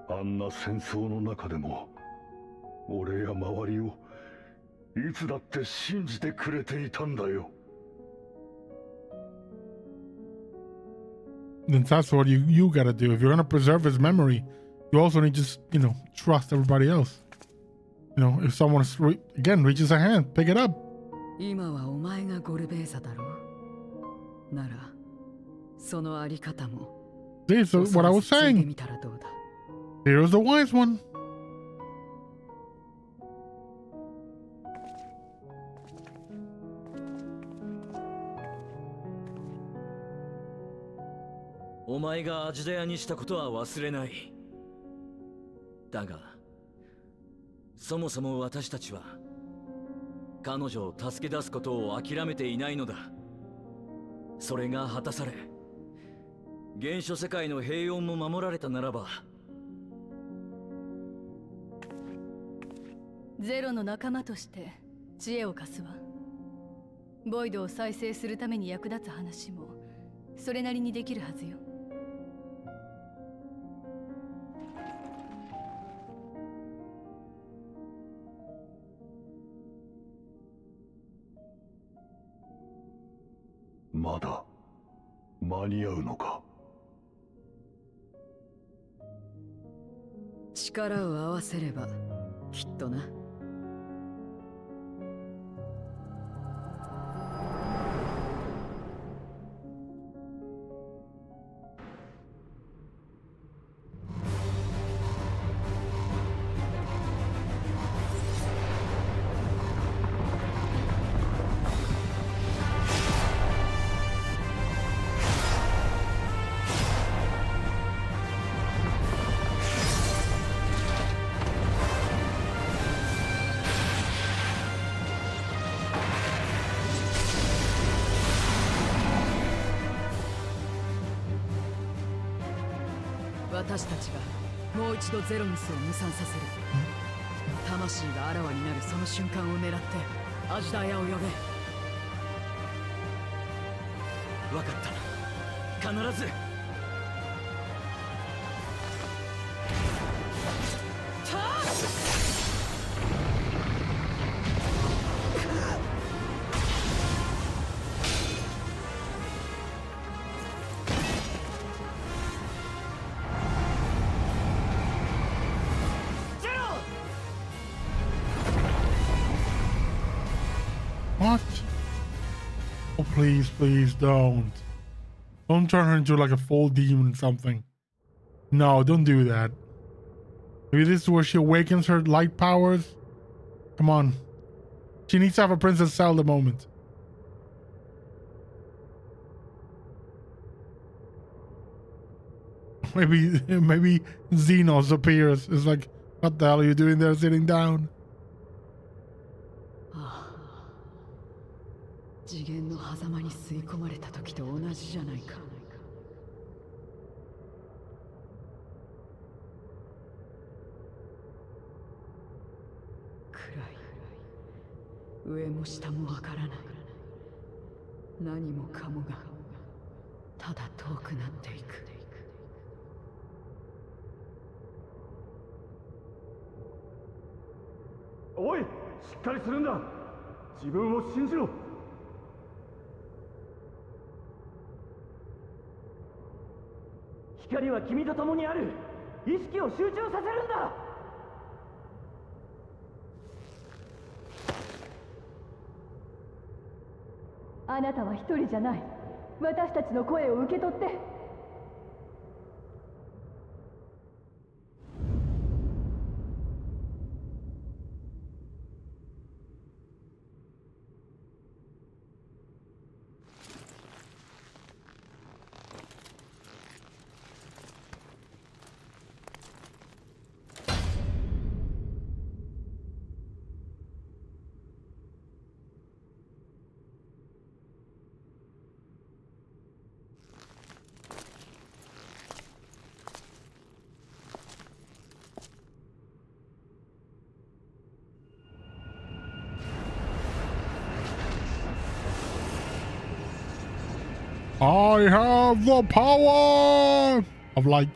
あんな戦争の中でも俺や周りをいつだって信じてくれていたんだよ。Then that's what you gotta do. If you're gonna preserve his memory, you also need to just, trust everybody else. If someone again reaches a hand, pick it up. 今はお前がゴルベーザだろう。ならそのあり方も This is what I was 継いで saying. みたらどうだ。 Here's the wise one. お前がアジダヤにしたことは忘れない。だがそもそも私たちは彼女を助け出すことを諦めていないのだ。それが果たされ、原初世界の平穏も守られたならば、ゼロの仲間として知恵を貸すわ。ボイドを再生するために役立つ話もそれなりにできるはずよ。間に合うのか。力を合わせればきっとな。私たちがもう一度ゼロミスを無産させる。魂があらわになるその瞬間を狙ってアジダヤを呼べ。分かった、必ず。What? Oh, please, please don't. Don't turn her into like a full demon or something. No, don't do that. Maybe this is where she awakens her light powers. Come on. She needs to have a Princess Zelda moment. Maybe Xenos appears. It's like, what the hell are you doing there sitting down? 次元の狭間に吸い込まれた時と同じじゃないか。暗い。上も下もわからない。何もかもがただ遠くなっていく。おい、しっかりするんだ。自分を信じろ。光は君と共にある。意識を集中させるんだ。あなたは一人じゃない。私たちの声を受け取って。I have the power of light.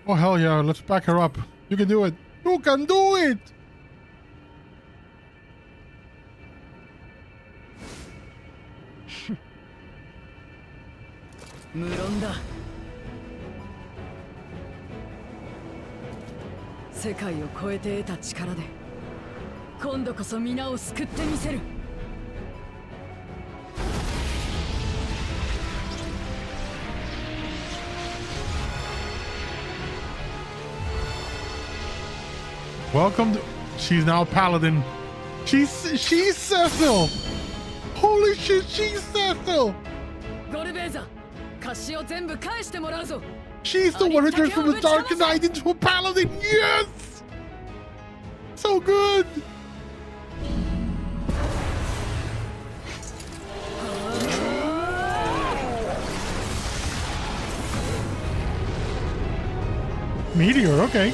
Oh, hell yeah. Let's back her up. You can do it. You can do it. 無論だ。世界を超えて得た力で今度こそ皆を救ってみせる。Welcome to... She's now a paladin. She's Cecil. Holy shit, she's Cecil. ゴルベーザ、貸しを全部返してもらうぞ。 She's the one who turns from a dark knight into a paladin. Yes. So good. Meteor, okay.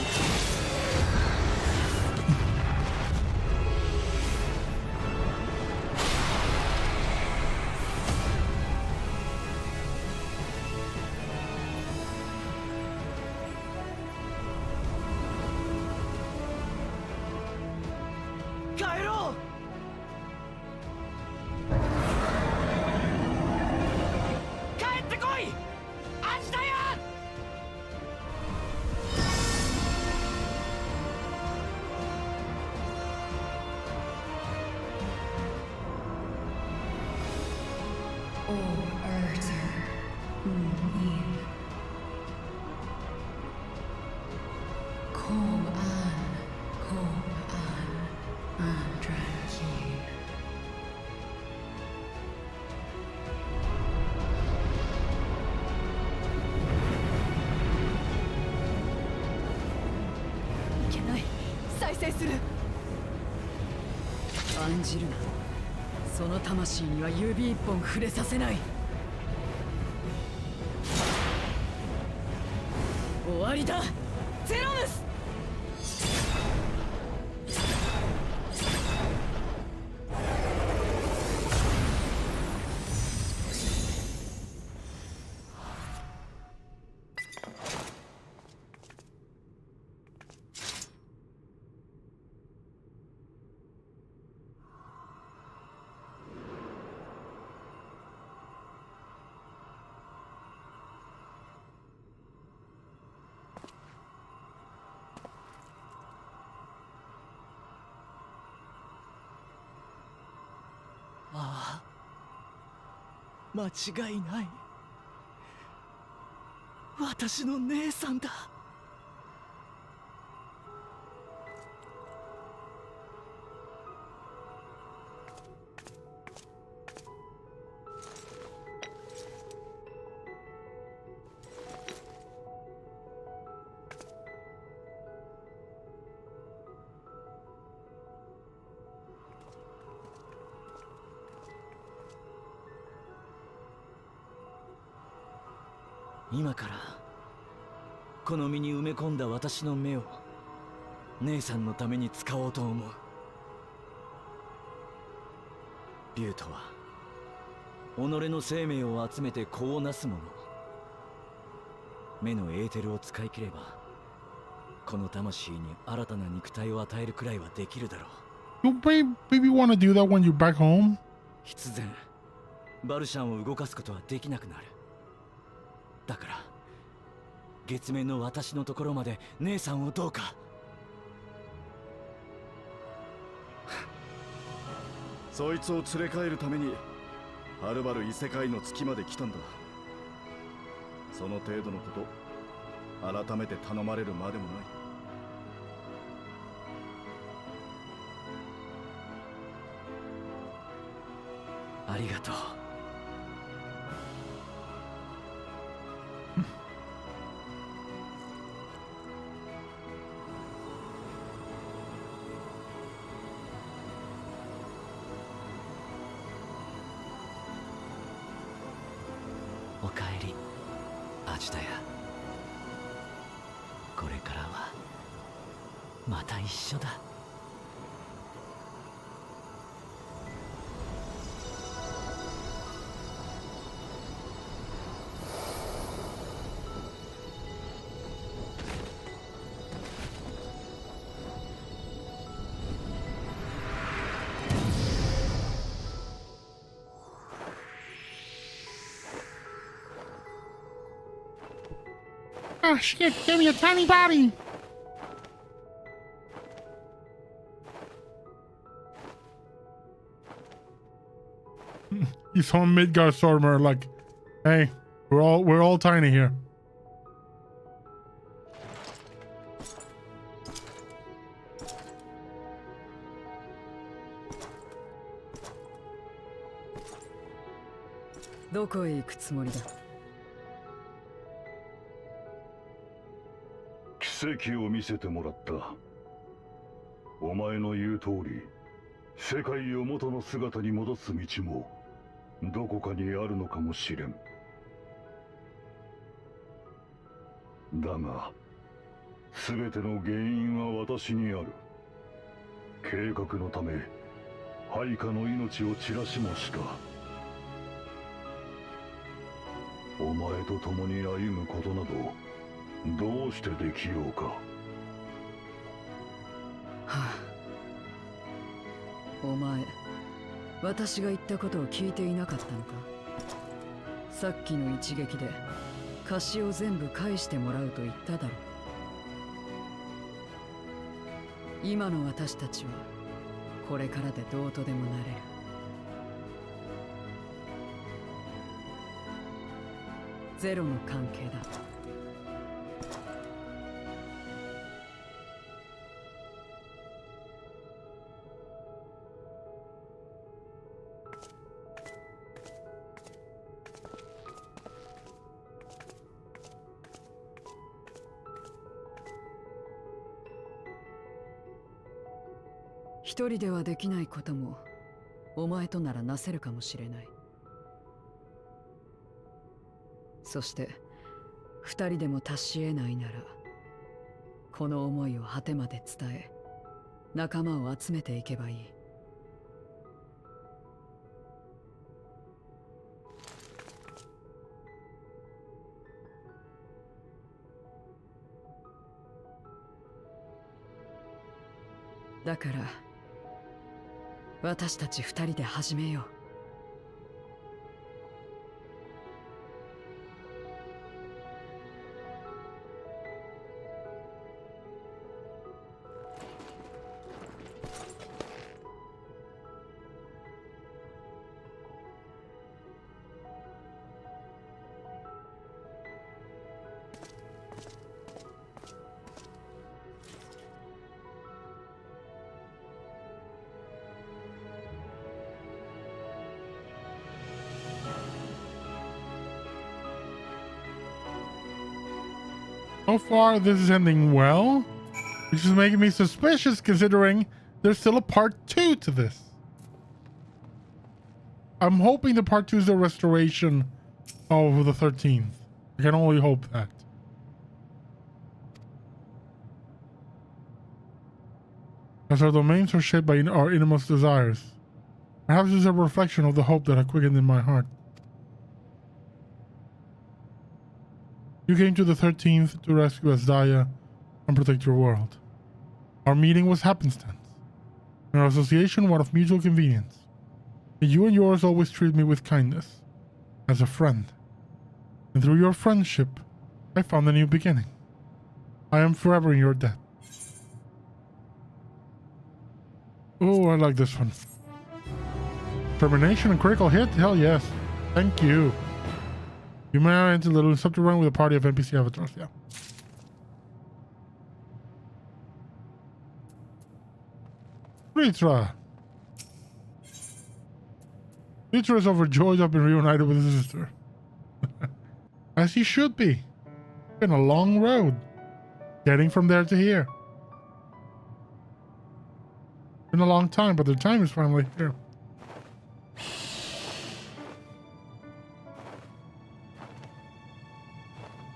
いけない。再生する。案じるな。その魂には指一本触れさせない。終わりだ、ゼロムス。ああ、間違いない。私の姉さんだ。今からこの身に埋め込んだ私の目を姉さんのために使おうと思う。竜とは己の生命を集めて子をなすもの。目のエーテルを使い切ればこの魂に新たな肉体を与えるくらいはできるだろう。 You maybe want to do that when you're back home? 必然バルシャンを動かすことはできなくなる。だから月面の私のところまで姉さんをどうか。そいつを連れ帰るためにはるばる異世界の月まで来たんだ。その程度のこと改めて頼まれるまでもない。ありがとう。おかえり、アジダヤ。これからはまた一緒だ。Ah, shit, give me a tiny body! You saw Midgard Stormer like, hey, we're all tiny here. Where are you going? 奇跡を見せてもらった。お前の言う通り、世界を元の姿に戻す道もどこかにあるのかもしれん。だが、全ての原因は私にある。計画のため、配下の命を散らしもした。お前と共に歩むことなどどうしてできようか。はあ、お前、私が言ったことを聞いていなかったのか。さっきの一撃で貸しを全部返してもらうと言っただろう。今の私たちはこれからでどうとでもなれる。ゼロの関係だ。一人ではできないこともお前とならなせるかもしれない。そして二人でも達し得ないなら、この思いを果てまで伝え、仲間を集めていけばいい。だから私たち二人で始めよう。So far, this is ending well, which is making me suspicious considering there's still a part 2 to this. I'm hoping the part 2 is the restoration of the 13th. I can only hope that. As our domains are shaped by our innermost desires. Perhaps this is a reflection of the hope that I quickened in my heart. You came to the 13th to rescue Asdaya and protect your world. Our meeting was happenstance, and our association one of mutual convenience. And you and yours always treat me with kindness, as a friend. And through your friendship, I found a new beginning. I am forever in your debt. Oh, I like this one. Termination and critical hit? Hell yes. Thank you. You may enter the little subterranean with a party of NPC avatars, yeah. Ritra! Ritra is overjoyed to have been reunited with his sister. As he should be. It's been a long road. Getting from there to here. Been a long time, but their time is finally here.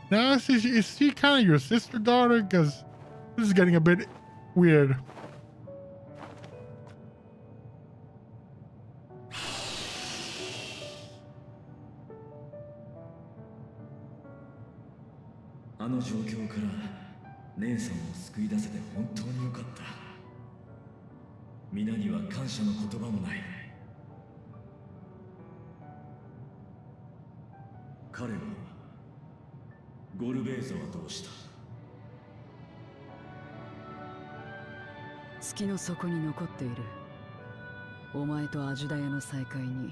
Now, is she kind of your sister daughter? Because this is getting a bit weird.「月の底に残っているお前とアジュダヤの再会に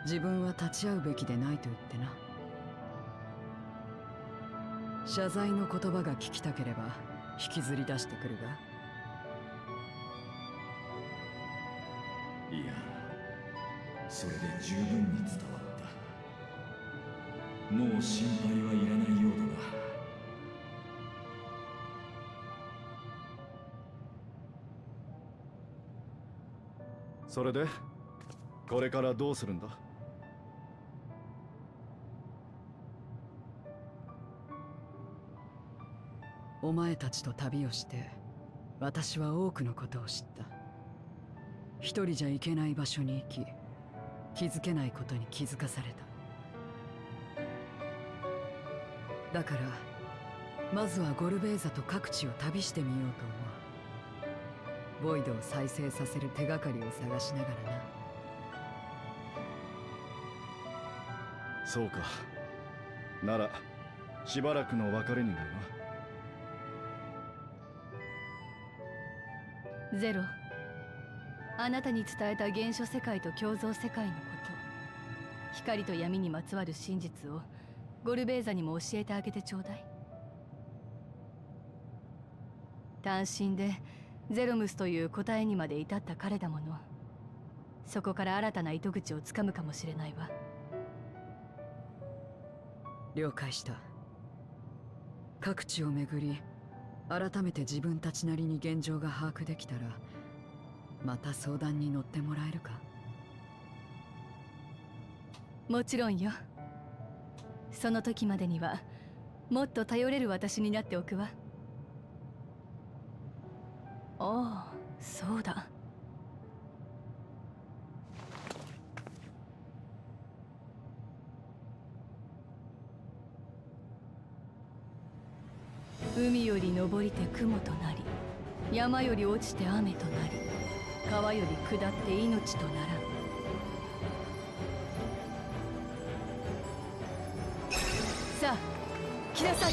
自分は立ち会うべきでないと言ってな。謝罪の言葉が聞きたければ引きずり出してくるが。いや、それで十分に伝わった。もう心配はいらないようだな。それでこれからどうするんだ？お前たちと旅をして私は多くのことを知った。一人じゃ行けない場所に行き、気づけないことに気づかされた。だからまずはゴルベーザと各地を旅してみようと思う。ボイドを再生させる手がかりを探しながらな。そうか。ならしばらくの別れになるな。ゼロ、あなたに伝えた原初世界と共造世界のこと、光と闇にまつわる真実をゴルベーザにも教えてあげてちょうだい。単身でゼロムスという答えにまで至った彼だもの。そこから新たな糸口をつかむかもしれないわ。了解した。各地を巡り改めて自分たちなりに現状が把握できたらまた相談に乗ってもらえるか？もちろんよ。その時までにはもっと頼れる私になっておくわ。ああ、そうだ。海より昇りて雲となり、山より落ちて雨となり、川より下って命とならん。さあ、来なさい。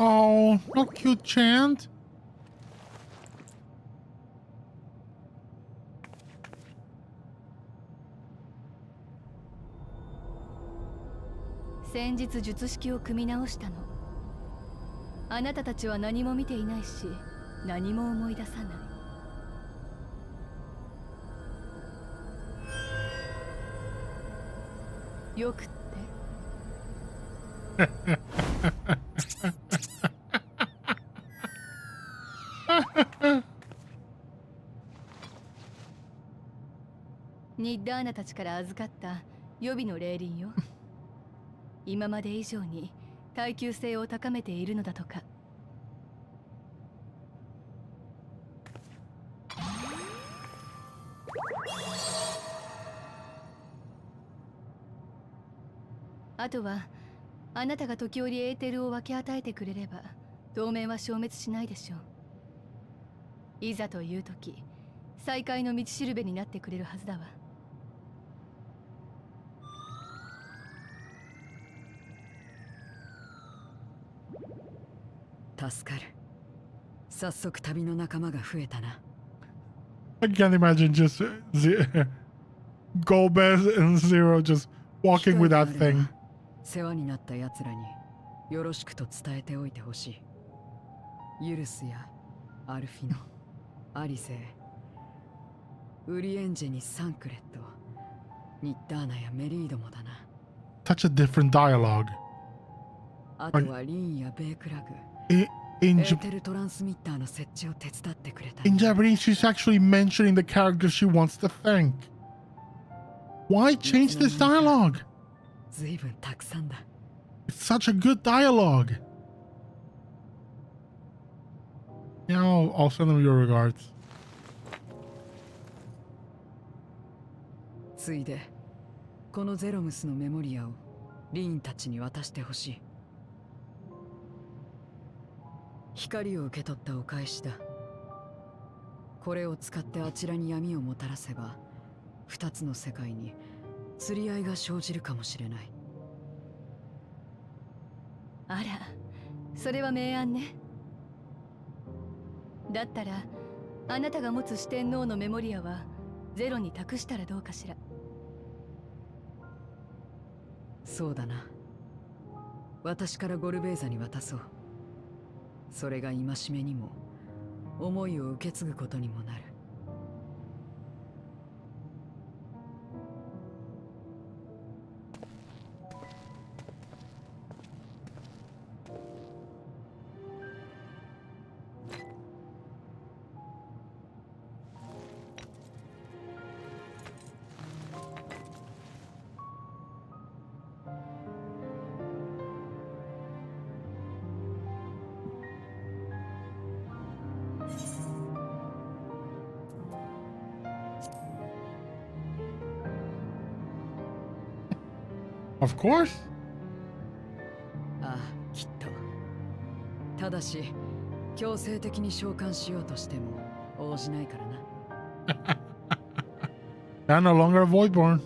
Oh, no cute chant. 先日術式を組み直したの。あなたたちは何も見ていないし、何も思い出さない。よくって。ニッダーナたちから預かった予備の霊輪よ。今まで以上に耐久性を高めているのだとか。あとはあなたが時折エーテルを分け与えてくれれば当面は消滅しないでしょう。いざという時再会の道しるべになってくれるはずだわ。助かる。早速旅の仲間が増えたな。I can't imagine just Golbez and Zero just walking with that thing. 世話になった奴らによろしくと伝えておいてほしい。ユルスやアルフィノ、アリゼ、ウリエンジェにサンクレット、ニッダーナやメリードもだな。Such a different dialogue. あとはリンやベークラグ、In エーテルトランスミッターの設置を手伝ってくれた。In Japanese, she's actually mentioning the character she wants to thank. Why change this dialogue? 随分たくさんだ。It's such a good dialogue. Yeah, I'll send them your regards. ついでこのゼロムスのメモリアをリーンたちに渡してほしい。光を受け取ったお返しだ。これを使ってあちらに闇をもたらせば二つの世界に釣り合いが生じるかもしれない。あら、それは明暗ね。だったらあなたが持つ四天王のメモリアはゼロに託したらどうかしら。そうだな。私からゴルベーザに渡そう。それが戒めにも思いを受け継ぐことにもなる。Of course. ああ、きっと。ただし強制的に召喚しようとしても応じないからな。They're no longer a Voidborn.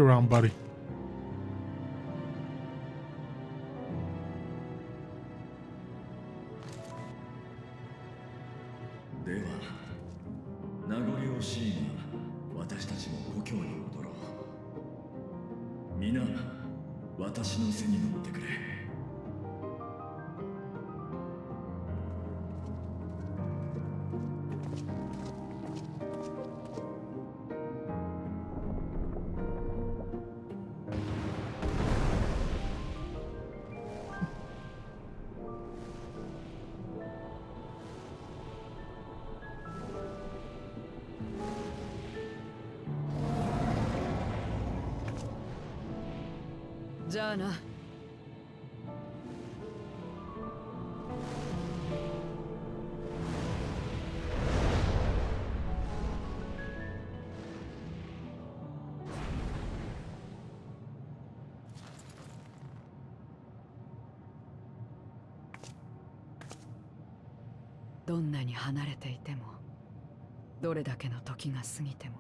around, buddy. では名残惜しいが私たちも故郷に戻ろう。皆私の背に乗ってくれ。じゃあな。どんなに離れていても、どれだけの時が過ぎても、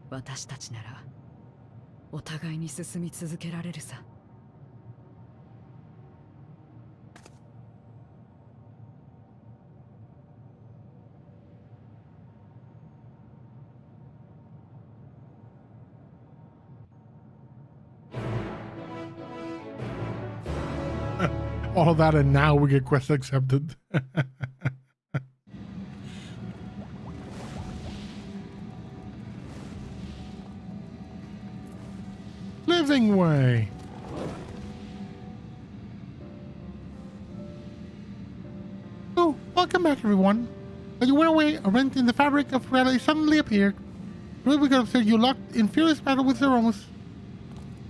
私たちならお互いに進み続けられるさ。All of that, and now we get quest accepted. Living way. Oh, welcome back, everyone. While you went away, a rent in the fabric of reality suddenly appeared. When we got upstairs, you locked in furious battle with Zeromus.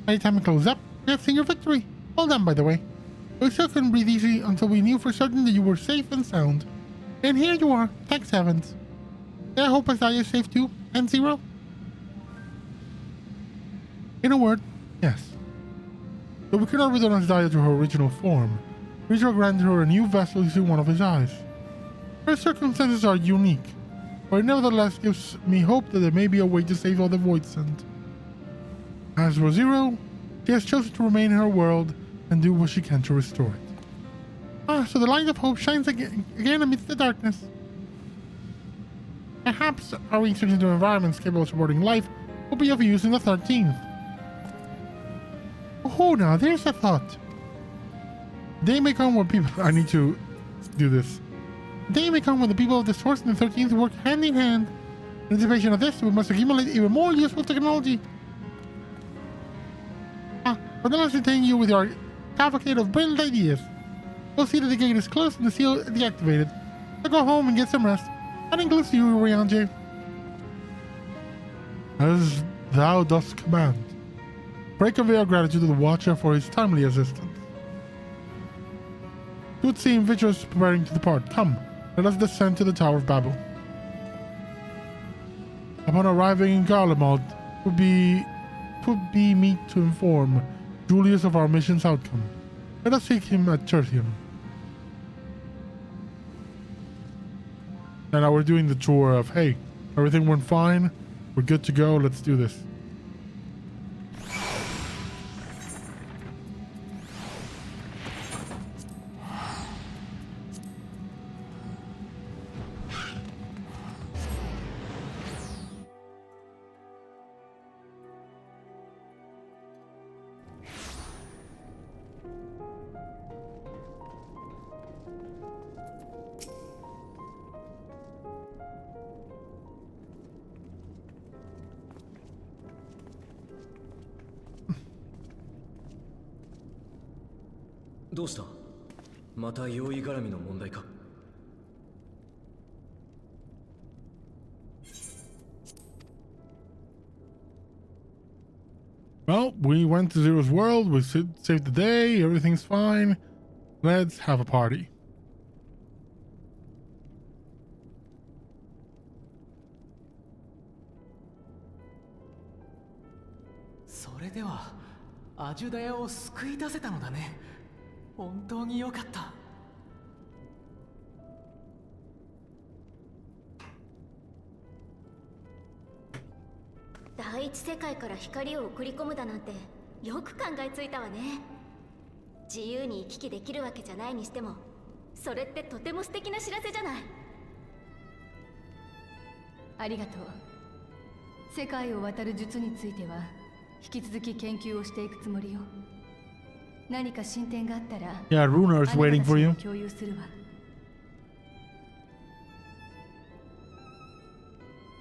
By the time it closed up, we had seen your victory. Well done, by the way. But we still couldn't breathe easy until we knew for certain that you were safe and sound. And here you are, thanks heavens. And I hope Isaiah is safe too, and Zero. In a word, yes. Though we could not return Isaiah to her original form, Rachel granted her a new vessel using one of his eyes. Her circumstances are unique, but it nevertheless gives me hope that there may be a way to save all the Void Sent. As for Zero, she has chosen to remain in her world and do what she can to restore it. Ah, so the light of hope shines again amidst the darkness. Perhaps our research into environments capable of supporting life will be of use in the 13th. Oh, now there's a thought. Day may come when people... I need to do this. Day may come when the people of the Source and the 13th work hand in hand. In anticipation of this, we must accumulate even more useful technology. But then I'll entertain you with your cavalcade of brilliant ideas. We'll see that the gate is closed and the seal deactivated. So go home and get some rest. That includes you, Ryanje. As thou dost command. Pray convey our gratitude to the Watcher for his timely assistance. It would seem Vitro is preparing to depart. Come, let us descend to the Tower of Babel. Upon arriving in Garlemald, it would be meet to inform Julius of our mission's outcome. Let us seek him at Tertium. And now we're doing the tour of, hey, everything went fine, we're good to go, let's do this.どうした？また用意絡みの問題か？ Well, we went to Zero's world, we saved the day, everything's fine. Let's have a party. So れではアジュダヤを救い出せたのだね。本当に良かった。大第一世界から光を送り込むだなんてよく考えついたわね。自由に行き来できるわけじゃないにしても、それってとても素敵な知らせじゃない。ありがとう。世界を渡る術については引き続き研究をしていくつもりよ。何か進展があったら Yeah, Runer is waiting for you. 共有するわ。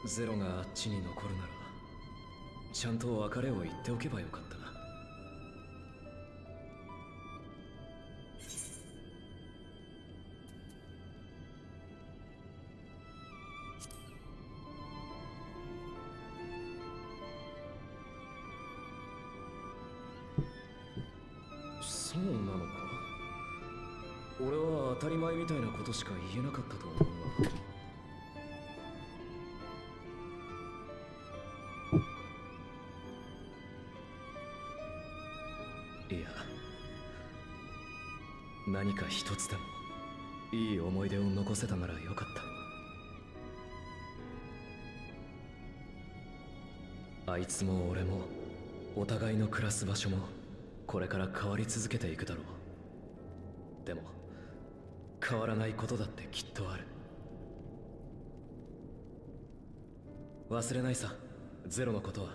ゼロがあっちに残るならちゃんと別れを言っておけばよかったな。そうなのか。俺は当たり前みたいなことしか言えなかったと思うが。いや、何か一つでもいい思い出を残せたならよかった。あいつも俺もお互いの暮らす場所もこれから変わり続けていくだろう。でも変わらないことだってきっとある。忘れないさ、ゼロのことは。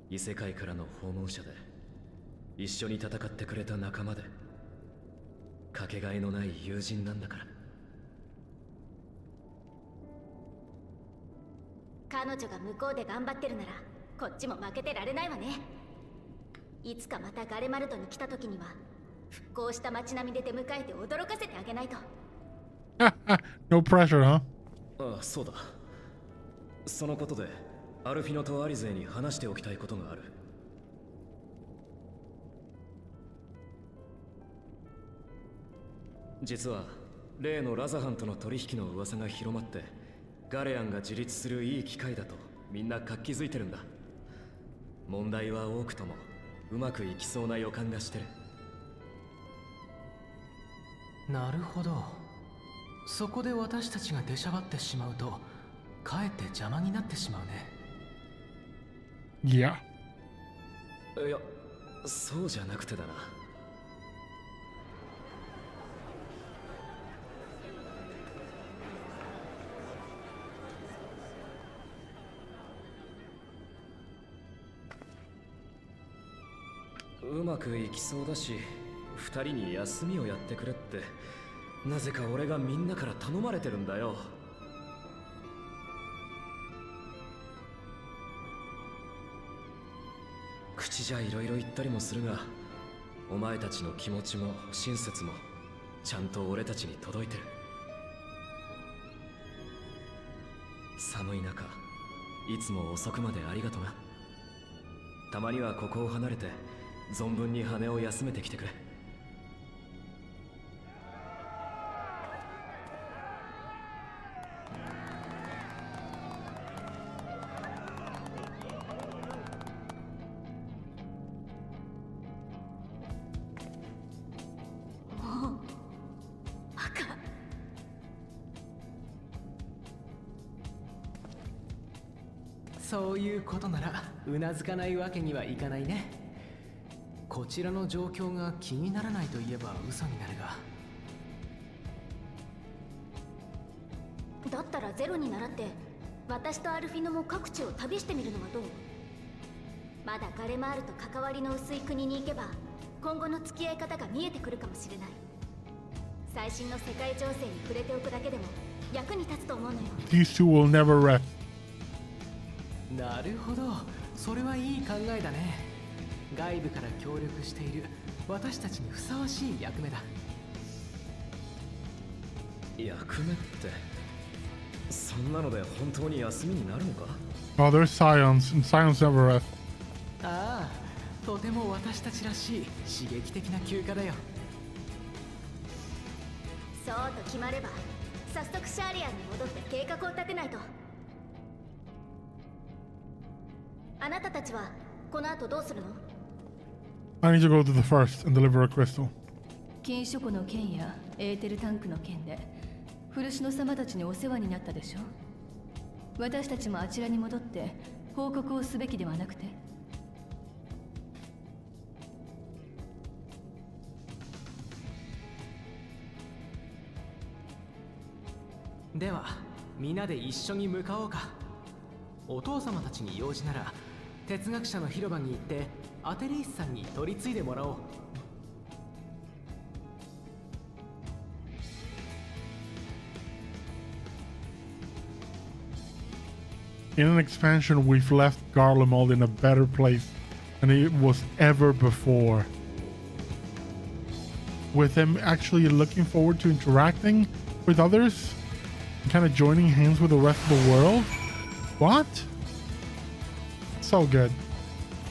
異世界からの訪問者で一緒に戦ってくれた仲間でかけがえのない友人なんだから。彼女が向こうで頑張ってるならこっちも負けてられないわね。いつかまたガレマルトに来た時には復興した街並みで出迎えて驚かせてあげないと。No pressure, huh? ああ、そうだ。そのことでアルフィノとアリゼに話しておきたいことがある。実は例のラザハンとの取引の噂が広まって、ガレアンが自立するいい機会だとみんな活気づいてるんだ。問題は多くともうまくいきそうな予感がしてる。なるほど。そこで私たちが出しゃばってしまうとかえって邪魔になってしまうね。Yeah. いや、そうじゃなくてだな。うまくいきそうだし、二人に休みをやってくれってなぜか俺がみんなから頼まれてるんだよ。口じゃいろいろ言ったりもするが、お前たちの気持ちも親切もちゃんと俺たちに届いてる。寒い中いつも遅くまでありがとな。たまにはここを離れて存分に羽を休めてきてくれ。そういうことならうなずかないわけにはいかないね。こちらの状況が気にならないと言えば嘘になるが。だったらゼロに倣って私とアルフィノも各地を旅してみるのはどう？まだガレマールと関わりの薄い国に行けば今後の付き合い方が見えてくるかもしれない。最新の世界情勢に触れておくだけでも役に立つと思うのよ。 These two will never rest. なるほど、それはいい考えだね。外部から協力している私たちにふさわしい役目だ。役目ってそんなので本当に休みになるのか？ Oh, there's Scions, and Scions never rest. ああ、とても私たちらしい刺激的な休暇だよ。そうと決まれば早速シャーリアンに戻って計画を立てないと。あなたたちはこの後どうするの？ I need to go to the first and deliver a crystal. 禁書庫の件やエーテルタンクの件で古篠様たちにお世話になったでしょ。私たちもあちらに戻って報告をすべきではなくて。では皆で一緒に向かおうか。お父様たちに用事なら哲学者の広場に行ってアテリースさんに取り継いでもらおう。In an expansion, we've left Garlemald in a better place than it was ever before. With them actually looking forward to interacting with others, and kind of joining hands with the rest of the world. What? So good.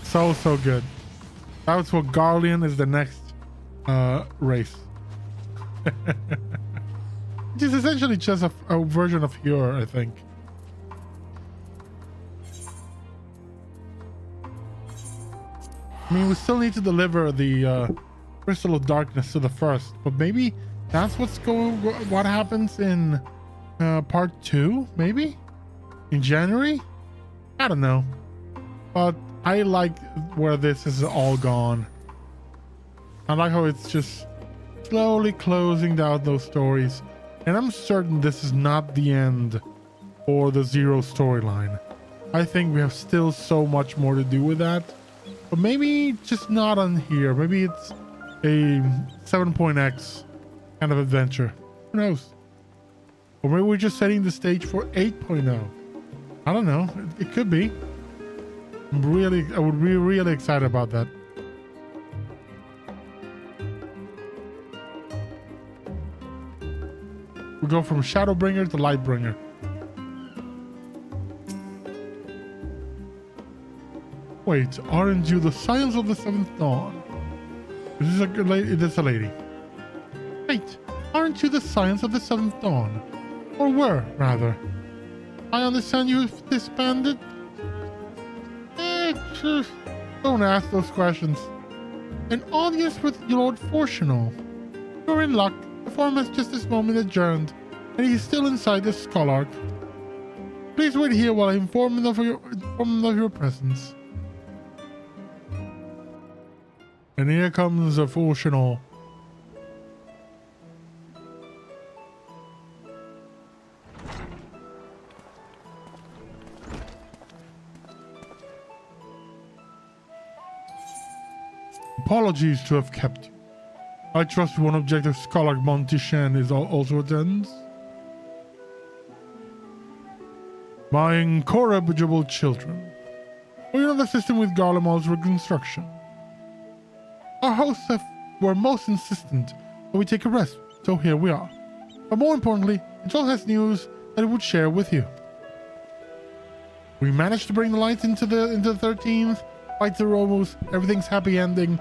So good. That's what Garlean is the next race. Which is essentially just a version of Hure, I think. I mean, we still need to deliver the Crystal of Darkness to the first, but maybe that's what happens in part 2, maybe? In January? I don't know. But I like where this is all gone. I like how it's just slowly closing down those stories. And I'm certain this is not the end for the Zero storyline. I think we have still so much more to do with that. But maybe just not on here. Maybe it's a 7.x kind of adventure. Who knows? Or maybe we're just setting the stage for 8.0. I don't know. It could be. I would be really excited about that. We go from Shadowbringer to Lightbringer. Wait, aren't you the Science of the Seventh Dawn? This is a good lady. It is a lady. Wait, aren't you the Science of the Seventh Dawn? Or were, rather. I understand you've disbanded? Don't ask those questions. An audience with Lord Fortunal. You're in luck. The forum has just this moment adjourned, and he's still inside the Skull Please wait here while I inform him of your presence. And here comes a Fortunal. Apologies to have kept you. I trust one objective scholar Montishan is also attends. My incorrigible children. We are assisting with Garlemald's reconstruction. Our hosts were most insistent that we take a rest, so here we are. But more importantly, it all has news that it would share with you. We managed to bring the lights into the 13th. Fights are almost. Everything's happy ending.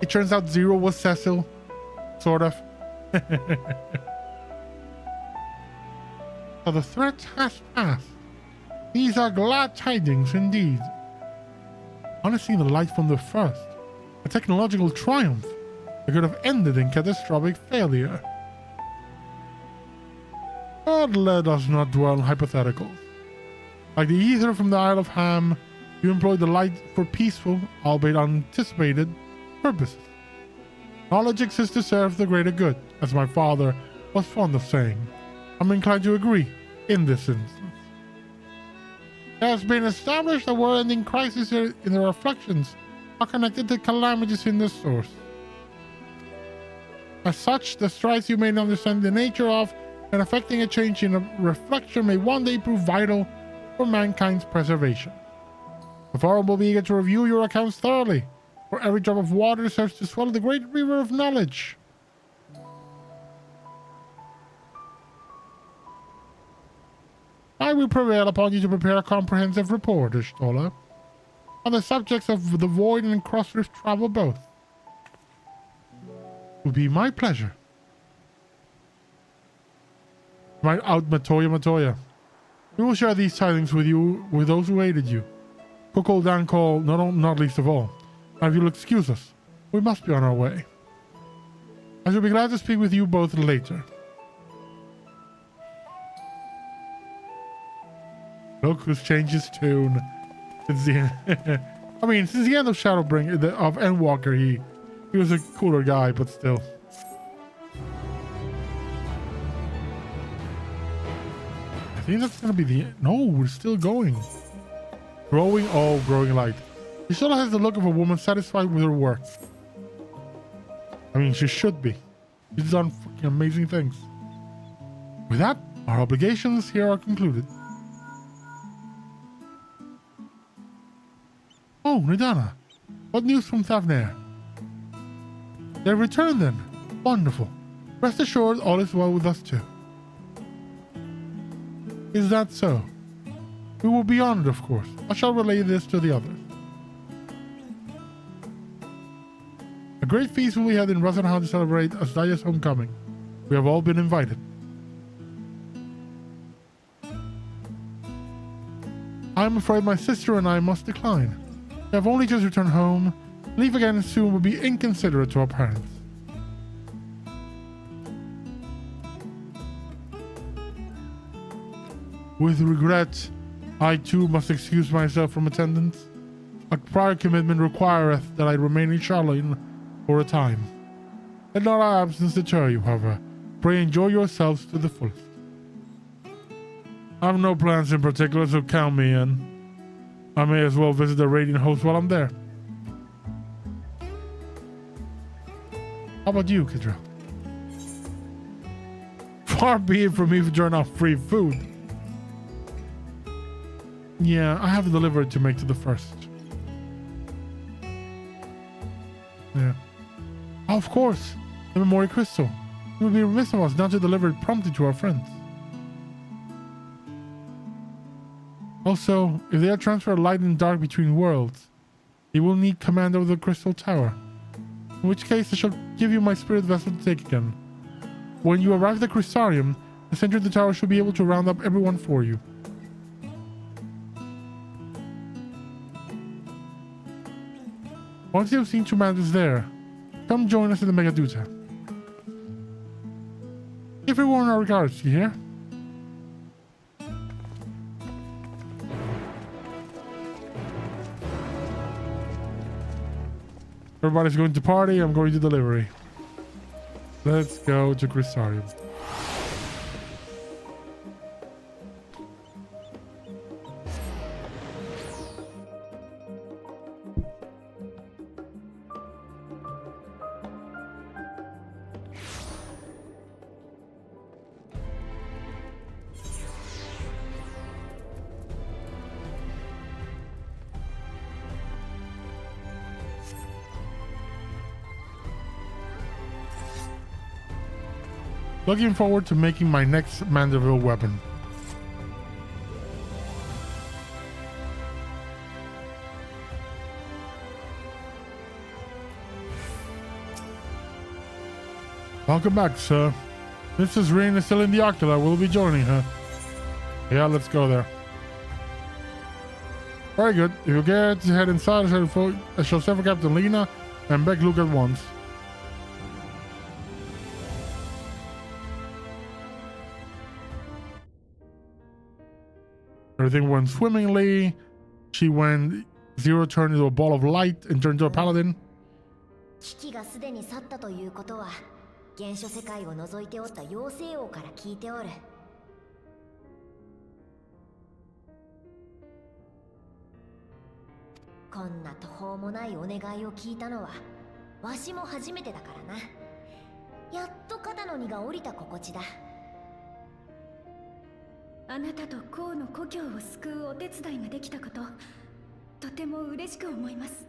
It turns out Zero was Cecil. Sort of. So the threat has passed. These are glad tidings indeed. Honestly, the light from the first. A technological triumph that could have ended in catastrophic failure. But let us not dwell on hypotheticals. Like the ether from the Isle of Ham, you employed the light for peaceful, albeit unanticipated, purposes. Knowledge exists to serve the greater good, as my father was fond of saying. I'm inclined to agree in this instance. It has been established that world-ending crises in the reflections are connected to calamities in the source. As such, the strides you may understand the nature of and affecting a change in a reflection may one day prove vital for mankind's preservation. The forum will be eager to review your accounts thoroughly, for every drop of water serves to swallow the great river of knowledge. I will prevail upon you to prepare a comprehensive report, Ishtola, on the subjects of the Void and Crossrift travel both. It will be my pleasure. Right out, Matoya. We will share these tidings with you, with those who aided you. Koko Dankol, not least of all. Now, if you'll excuse us, we must be on our way. I shall be glad to speak with you both later. Look who's changed his tune. Since the end, I mean, since the end of Shadowbring of Endwalker, he was a cooler guy, but still. I think that's gonna be the end. No, we're still going. Growing light. She still has the look of a woman satisfied with her work. I mean, she should be. She's done fucking amazing things. With that, our obligations here are concluded. Oh, Nidana. What news from Thavnair? They've returned then. Wonderful. Rest assured all is well with us too. Is that so? We will be honored, of course. I shall relay this to the others. A great feast will be held in Rosenheim to celebrate Asdaya's homecoming. We have all been invited. I am afraid my sister and I must decline. We have only just returned home. Leave again soon would be inconsiderate to our parents. With regret, I too must excuse myself from attendance. A prior commitment requireth that I remain in Charlene for a time. Let not our absence deter you, however. Pray enjoy yourselves to the fullest. I have no plans in particular, so count me in. I may as well visit the Radiant Host while I'm there. How about you, Kidra? Far be it from me to turn off free food. Yeah, I have a delivery to make to the first. Yeah. Of course, the Memory Crystal. It would be remiss of us not to deliver it promptly to our friends. Also, if they are transferred light and dark between worlds, you will need command over the Crystal Tower. In which case, I shall give you my spirit vessel to take again. When you arrive at the Crystarium, the center of the tower should be able to round up everyone for you. Once you have seen two matters there, come join us at the Megaduta. Give everyone our regards, you hear? Everybody's going to party, I'm going to delivery. Let's go to Crystarium. Looking forward to making my next Mandeville weapon. Welcome back, sir. Mrs. Reen is still in the Ocula. We'll be joining her. Yeah, let's go there. Very good. If you get to head inside, I shall send for Captain Lena and Beck Luke at once. Everything went swimmingly. She went zero, turned into a ball of light and turned into a paladin. 危機がすでに去ったということは、原初世界を除いておった妖精王から聞いておる。こんな途方もないお願いを聞いたのは、わしも初めてだからな。やっと肩の荷が下りた心地だ。あなたとコウの故郷を救うお手伝いができたこと、とても嬉しく思います。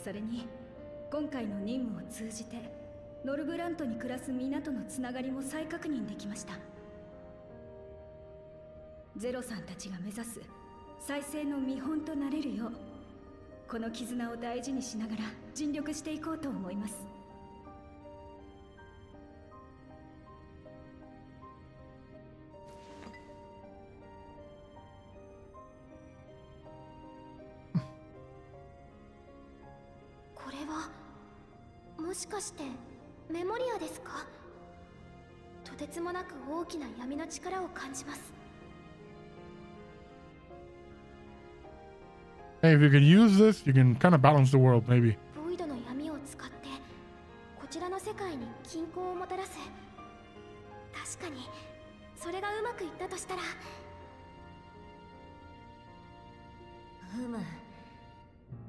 それに今回の任務を通じてノルブラントに暮らす皆とのつながりも再確認できました。ゼロさんたちが目指す再生の見本となれるよう、この絆を大事にしながら尽力していこうと思います。これはもしかしてメモリアですか？とてつもなく大きな闇の力を感じます。Hey, if you can use this, you can kind of balance the world, maybe. ボイドの闇を使ってこちらの世界に均衡をもたらす。確かにそれがうまくいったとしたら。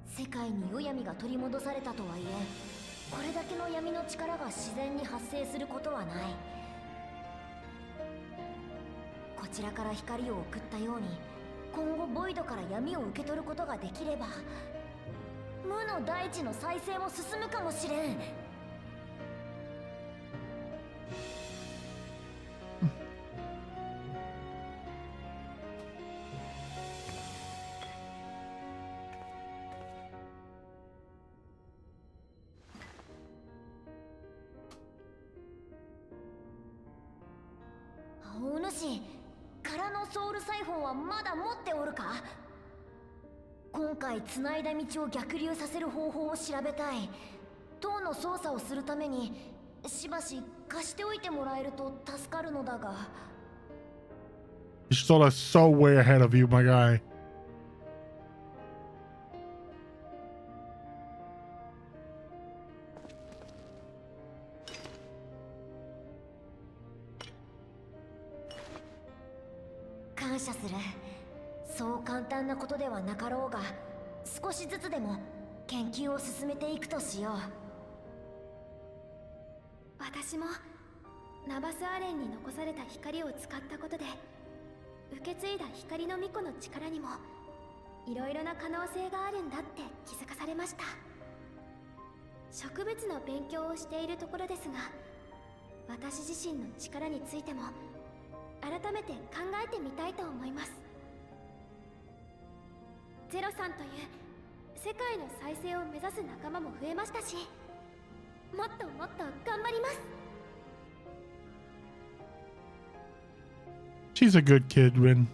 世界に夜闇が取り戻されたとはいえ、これだけの闇の力が自然に発生することはない。こちらから光を送ったように、今後ボイドから闇を受け取ることができれば、無の大地の再生も進むかもしれん。お主、空のソウルサイフォンはまだ持っておるか？今回繋いだ道を逆流させる方法を調べたい。塔の操作をするためにしばし貸しておいてもらえると助かるのだが。Stola is so way ahead of you, my guy. .そう簡単なことではなかろうが、少しずつでも研究を進めていくとしよう。私もナバスアレンに残された光を使ったことで、受け継いだ光の巫女の力にもいろいろな可能性があるんだって気づかされました。植物の勉強をしているところですが、私自身の力についても改めて考えてみたいと思います。ゼロさんという世界の再生を目指す仲間も増えましたし、もっともっと頑張ります。She's a good kid, Rin.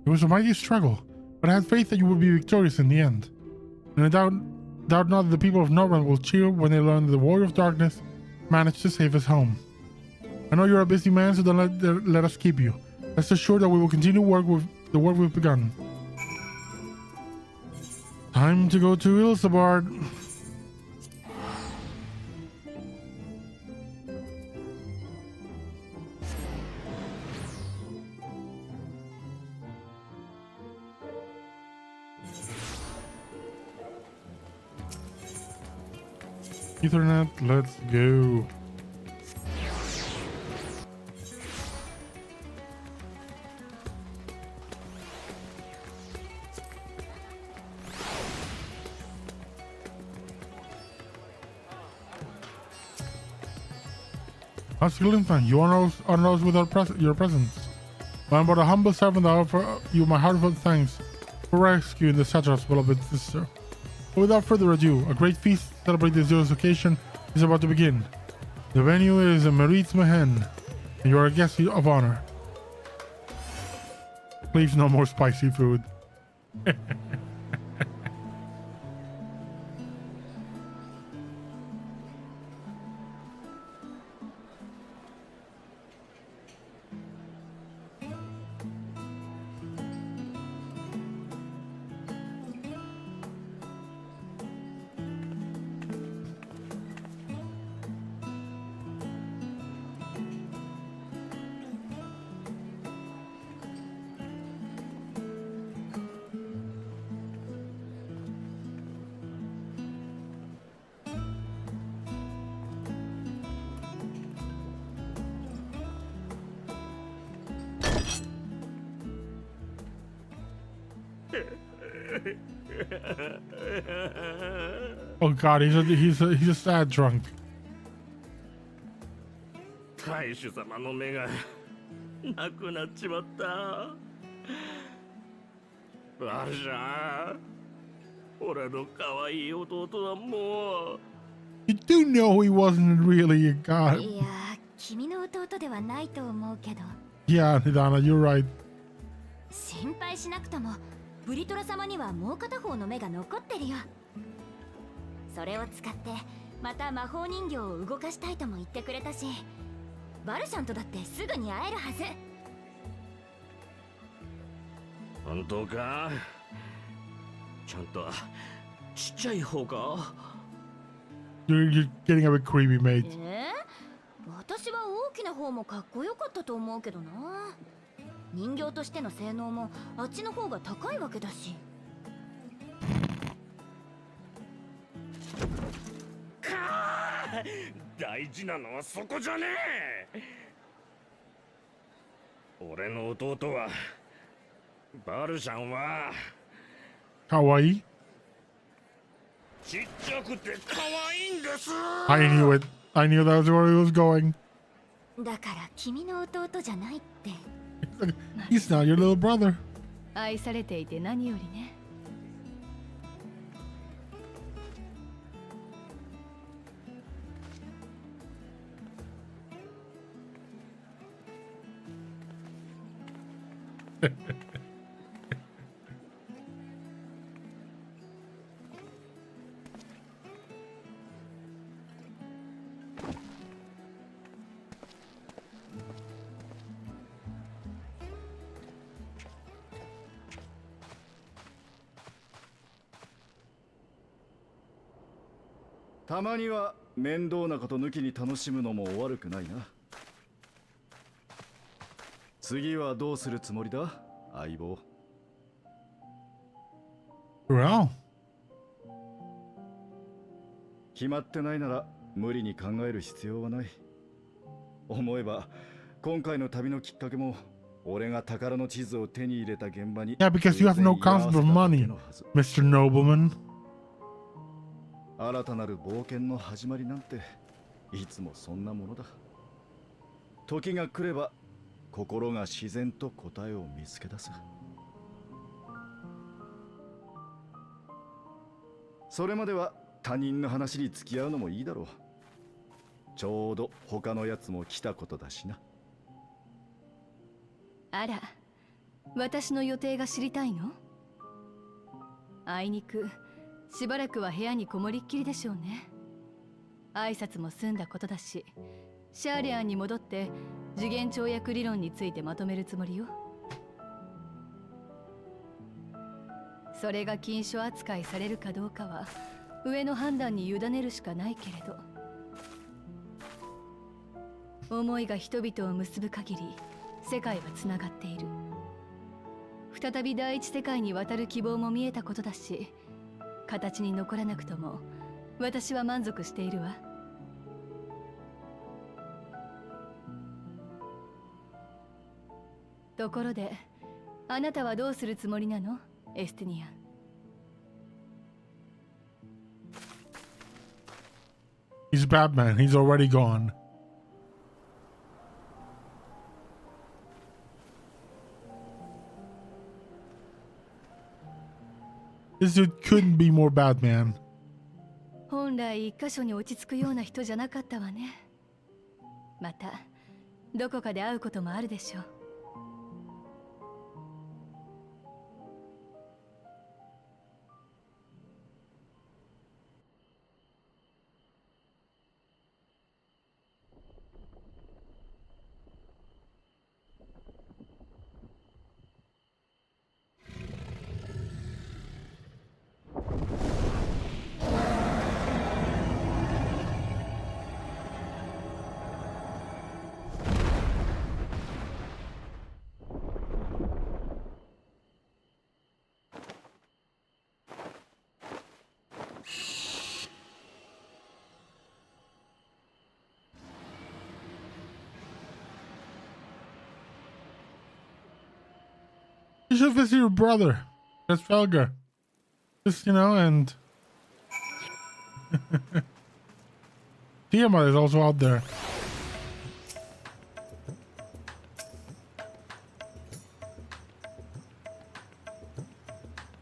It was a mighty struggle, but I had faith that you would be victorious in the end. And I doubt not that the people of Norrland will cheer when they learn that the Warrior of Darkness managed to save his home. I know you're a busy man, so don't let us keep you. Rest assured that we will continue the work we've begun. Time to go to Hildibrand. Ethernet, let's go. Master Glinton, you honor us with your presence. I am but a humble servant. I offer you my heartfelt thanks for rescuing the Satrap's beloved sister. But without further ado, a great feast to celebrate this joyous occasion is about to begin. The venue is Merit's Mehen, and you are a guest of honor. Please, no more spicy food. Oh god, he's a sad drunk. 大主様の目がなくなっちまった。あるじゃん。俺の可愛い弟はもう。You do know he wasn't really a god. いや、君の弟ではないと思うけど。Yeah, Nidana, you're right. 心配しなくとも、ブリトラ様にはもう片方の目が残ってるよ。それを使ってまた魔法人形を動かしたいとも言ってくれたし、バルシャンとだってすぐに会えるはず。本当か？ちゃんとちっちゃい方か？ You're getting a bit creepy, mate. 私は大きな方もかっこよかったと思うけどな。人形としての性能もあっちの方が高いわけだし。大事なのはそこじゃねえ。俺の弟はバルシャンはKawaii? ちっちゃくて可愛いんです。 I knew it. I knew that was where he was going. だから君の弟じゃないって。He's not your little brother. 愛されていて何よりね。たまには面倒なこと抜きに楽しむのも悪くないな。次はどうするつもりだ、相棒。Well. 決まってないなら無理に考える必要はない。思えば今回の旅のきっかけも俺が宝の地図を手に入れた現場に。Yeah, because you have no concept of money, Mr. Nobleman. 新たなる冒険の始まりなんていつもそんなものだ。時が来れば心が自然と答えを見つけ出す。それまでは他人の話に付き合うのもいいだろう。ちょうど他のやつも来たことだしな。あら、私の予定が知りたいの？あいにくしばらくは部屋にこもりっきりでしょうね。挨拶も済んだことだし、シャーリアンに戻って次元跳躍理論についてまとめるつもりよ。それが禁書扱いされるかどうかは上の判断に委ねるしかないけれど、思いが人々を結ぶ限り世界はつながっている。再び第一世界に渡る希望も見えたことだし、形に残らなくとも私は満足しているわ。ところで、あなたはどうするつもりなの、エスティニアン。He's Batman. He's already gone. This dude couldn't be more Batman. 本来一箇所に落ち着くような人じゃなかったわね。またどこかで会うこともあるでしょう。You should visit your brother, Trafalgar. Just, you know, and Tiamat is also out there.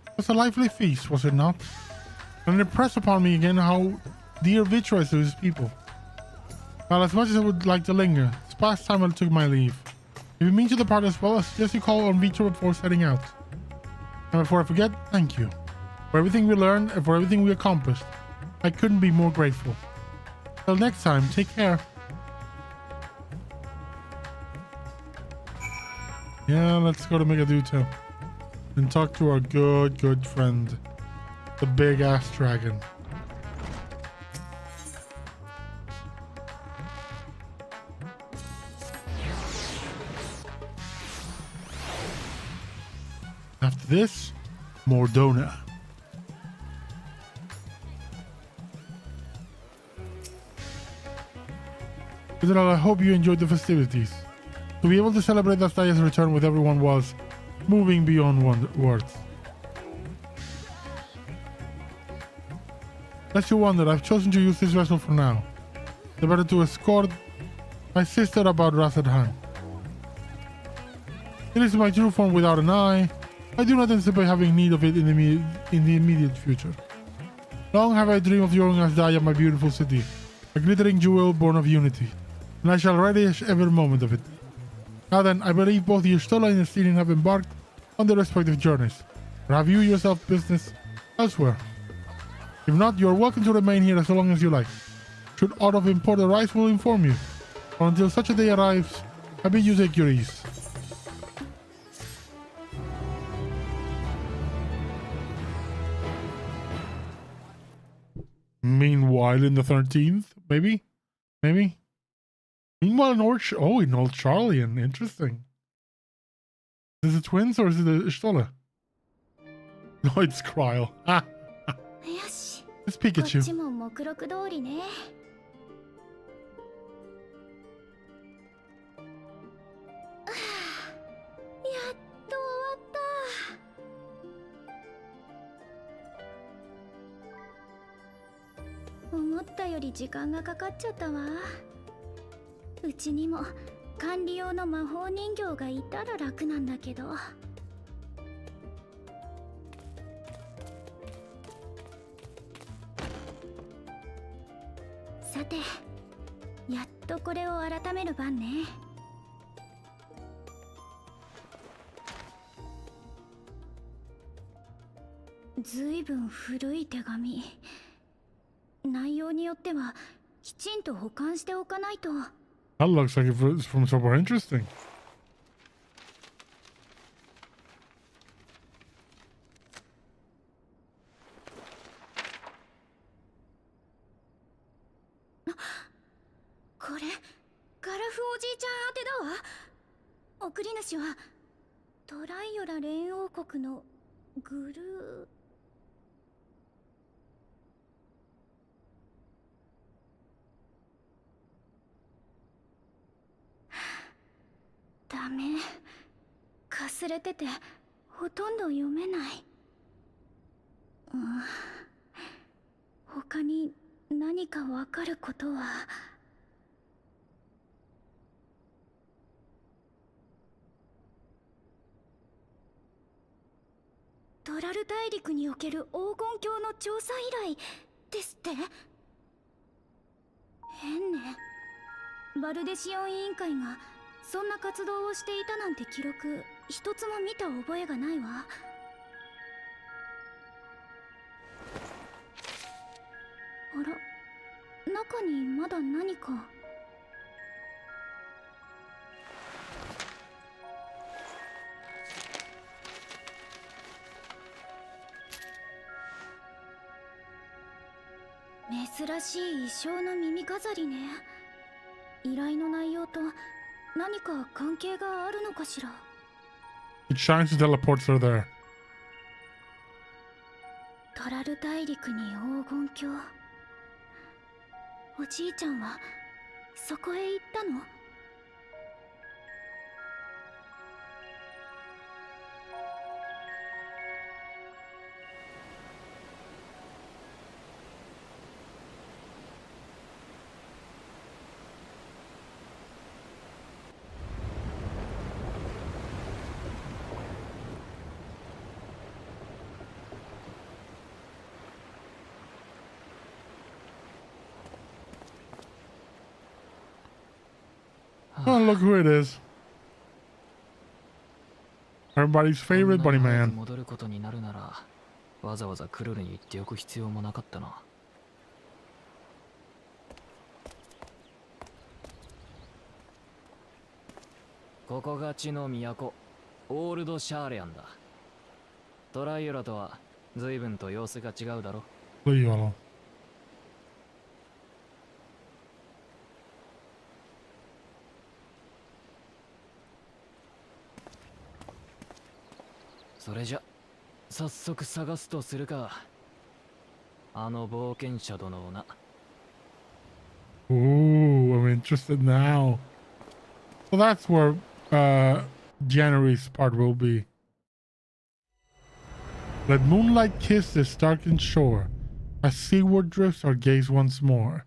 It was a lively feast, was it not? And it impressed upon me again how dear Vitra is to his people. Well, as much as I would like to linger, it's past time I took my leave. If you mean to depart as well, I suggest you call on Vitra before setting out. And before I forget, thank you. For everything we learned and for everything we accomplished. I couldn't be more grateful. Till next time, take care. Yeah, let's go to Megaduta and talk to our good friend, the big ass dragon. After this, Mordona. Israel, I hope you enjoyed the festivities. To be able to celebrate Astaya's return with everyone was moving beyond words. Lest you wonder, I've chosen to use this vessel for now. The better to escort my sister about Rasadhan. It is my true form without an eye. I do not anticipate having need of it in the immediate future. Long have I dreamed of joining Asdaya, my beautiful city, a glittering jewel born of unity, and I shall relish every moment of it. Now then, I believe both Y'shtola and Esteban have embarked on their respective journeys, or have you yourself business elsewhere? If not, you are welcome to remain here as long as you like. Should aught of import arise, we'll inform you. But until such a day arrives, I bid you take your ease. Meanwhile, in the 13th, maybe? Meanwhile, in Old Charlian, interesting. Is it twins or is it Y'shtola? No, it's Kryl. It's Pikachu. こっちも目録通りね。やっと終わった。思ったより時間がかかっちゃったわ。うちにも管理用の魔法人形がいたら楽なんだけど。さて、やっとこれを改める番ね。ずいぶん古い手紙。内容によってはきちんと保管しておかないと。That looks like it's from somewhere interesting. これガラフおじいちゃん宛てだわ。送り主はトライオラ連王国のグルー。ダメ、かすれててほとんど読めない。他に何かわかることは。トラル大陸における黄金鏡の調査依頼ですって。変ね。バルデシオン委員会がそんな活動をしていたなんて記録一つも見た覚えがないわ。あら、中にまだ何か。珍しい衣装の耳飾りね。依頼の内容と何か関係があるのかしら。 It shines the teleports are there. トラル大陸に黄金鏡。おじいちゃんはそこへ行ったの？Oh, look who it is. Everybody's favorite bunny man. 戻ることになるなら、わざわざクルルに行っておく必要もなかったな。ここが地の都、オールドシャーレアンだ。トライオラとは随分と様子が違うだろ。Lojalo. それじゃ早速探すとするか。あの冒険者殿をな。 Ooh, I'm interested now. So that's where January's part will be. Let moonlight kiss this darkened shore. As seaward drifts our gaze once more.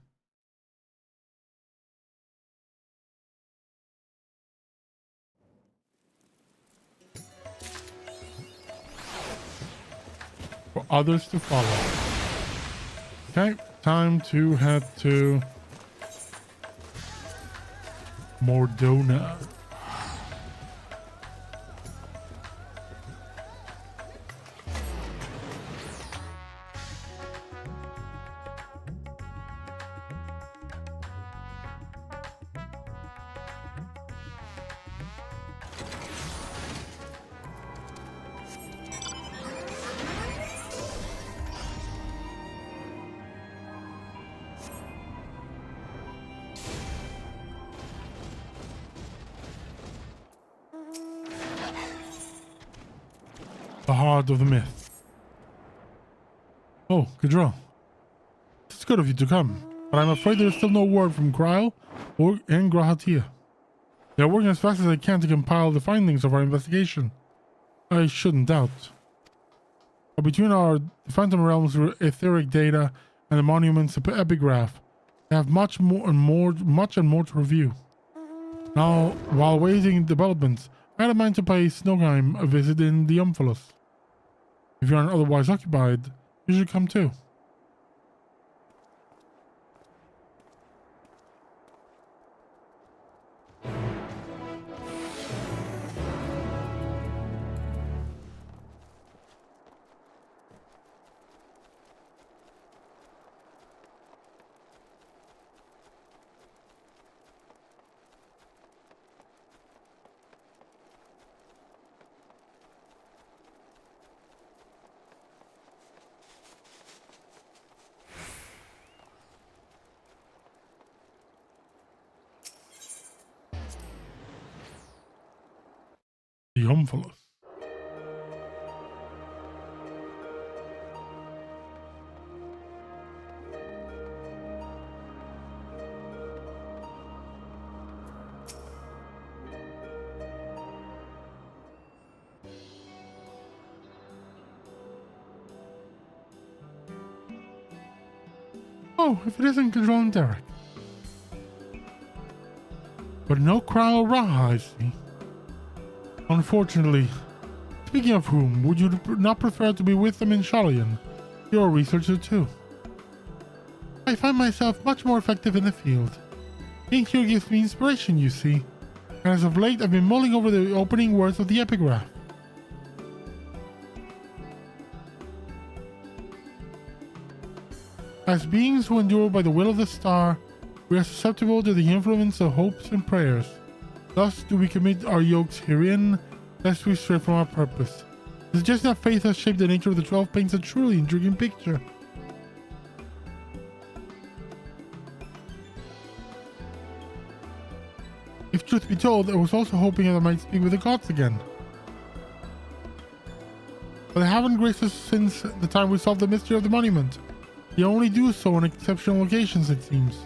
For others to follow. Okay, time to head to Mordona. The heart of the myth. Oh, Cadrell. It's good of you to come, but I'm afraid there's still no word from Grail and Grahatia. They are working as fast as they can to compile the findings of our investigation. I shouldn't doubt. But between the Phantom Realm's etheric data and the monument's epigraph, they have much more to review. Now, while waiting developments, I had a mind to pay Snogheim a visit in the Omphalos. If you aren't otherwise occupied, you should come too. The Omphalos. Oh, if it isn't Cadrell and Derek. But no Kral or Raha, I see. Unfortunately. Speaking of whom, would you not prefer to be with them in Shalian? You're a researcher too. I find myself much more effective in the field. Being here gives me inspiration, you see. And as of late, I've been mulling over the opening words of the epigraph. As beings who endure by the will of the star, we are susceptible to the influence of hopes and prayers. Thus do we commit our yokes herein, lest we stray from our purpose. It's just that faith has shaped the nature of the 12 paints a truly intriguing picture. If truth be told, I was also hoping that I might speak with the gods again. But they haven't graced us since the time we solved the mystery of the monument. They only do so on exceptional occasions, it seems.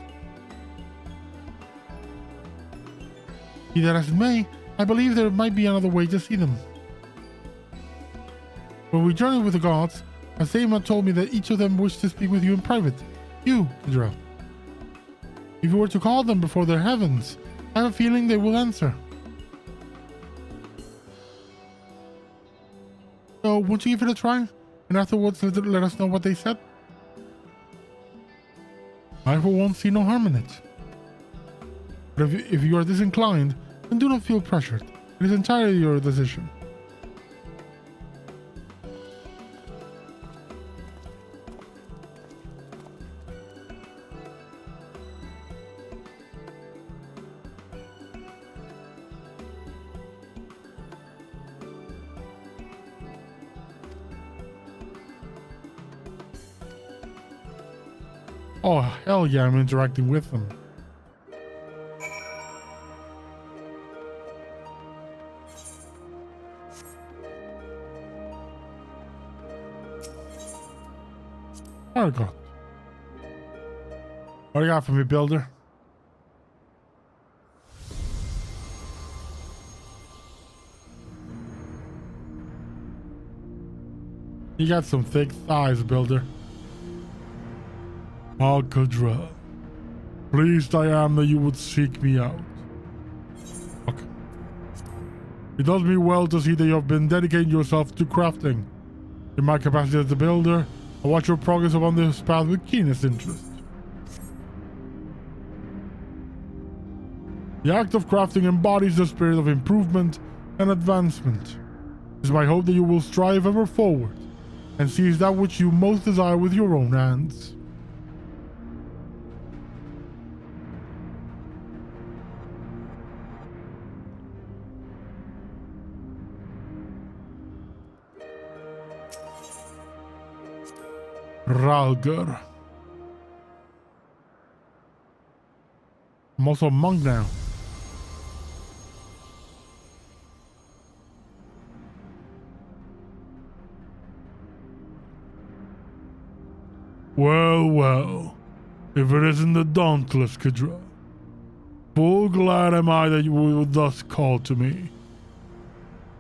Be that as it may, I believe there might be another way to see them. When we journeyed with the gods, Asema told me that each of them wished to speak with you in private. You, Cadrell. If you were to call them before their heavens, I have a feeling they will answer. So, won't you give it a try? And afterwards let us know what they said? I for one see no harm in it. But if you are disinclined, then do not feel pressured. It is entirely your decision. Oh, hell yeah, I'm interacting with them. Oh god. What do you got for me, builder? You got some thick thighs, builder. Alcadra. Pleased I am that you would seek me out. Okay. It does me well to see that you have been dedicating yourself to crafting. In my capacity as a builder, I watch your progress upon this path with keenest interest. The act of crafting embodies the spirit of improvement and advancement. It is my hope that you will strive ever forward and seize that which you most desire with your own hands. Ralger. I'm also a monk now. Well, well, if it isn't the dauntless Kadra. Full glad am I that you were thus called to me.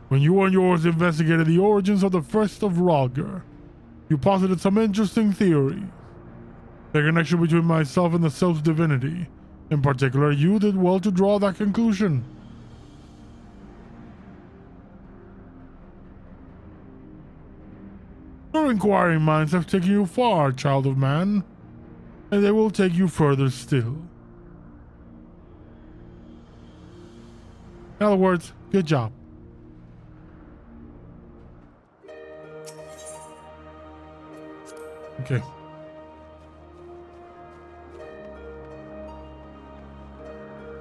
When you and yours investigated the origins of the first of Ralger, you posited some interesting theories. The connection between myself and the Self's divinity. In particular, you did well to draw that conclusion. Your inquiring minds have taken you far, child of man, and they will take you further still. In other words, good job. Okay.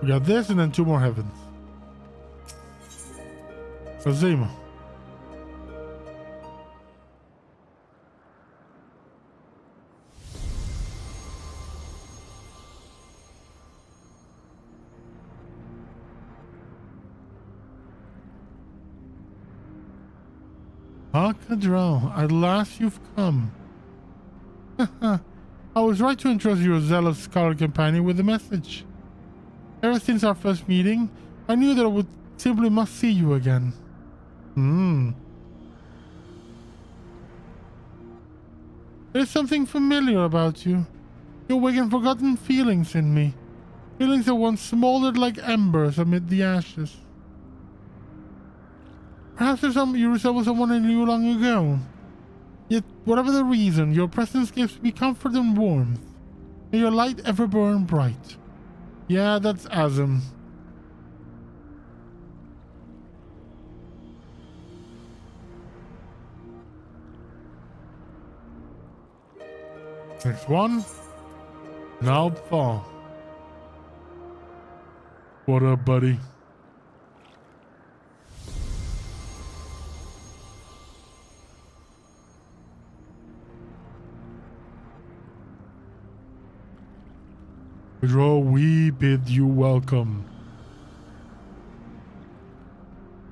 We got this and then 2 more heavens. Azima. Kadro, at last you've come. I was right to entrust your zealous scholar companion with the message. Ever since our first meeting, I knew that I would simply must see you again. There's something familiar about you. You awaken forgotten feelings in me. Feelings that once smoldered like embers amid the ashes. Perhaps you resemble someone I knew long ago. Yet, whatever the reason, your presence gives me comfort and warmth. May your light ever burn bright. Yeah, that's Azim. Next one. Nalbthal. What up, buddy? Pedro, we bid you welcome.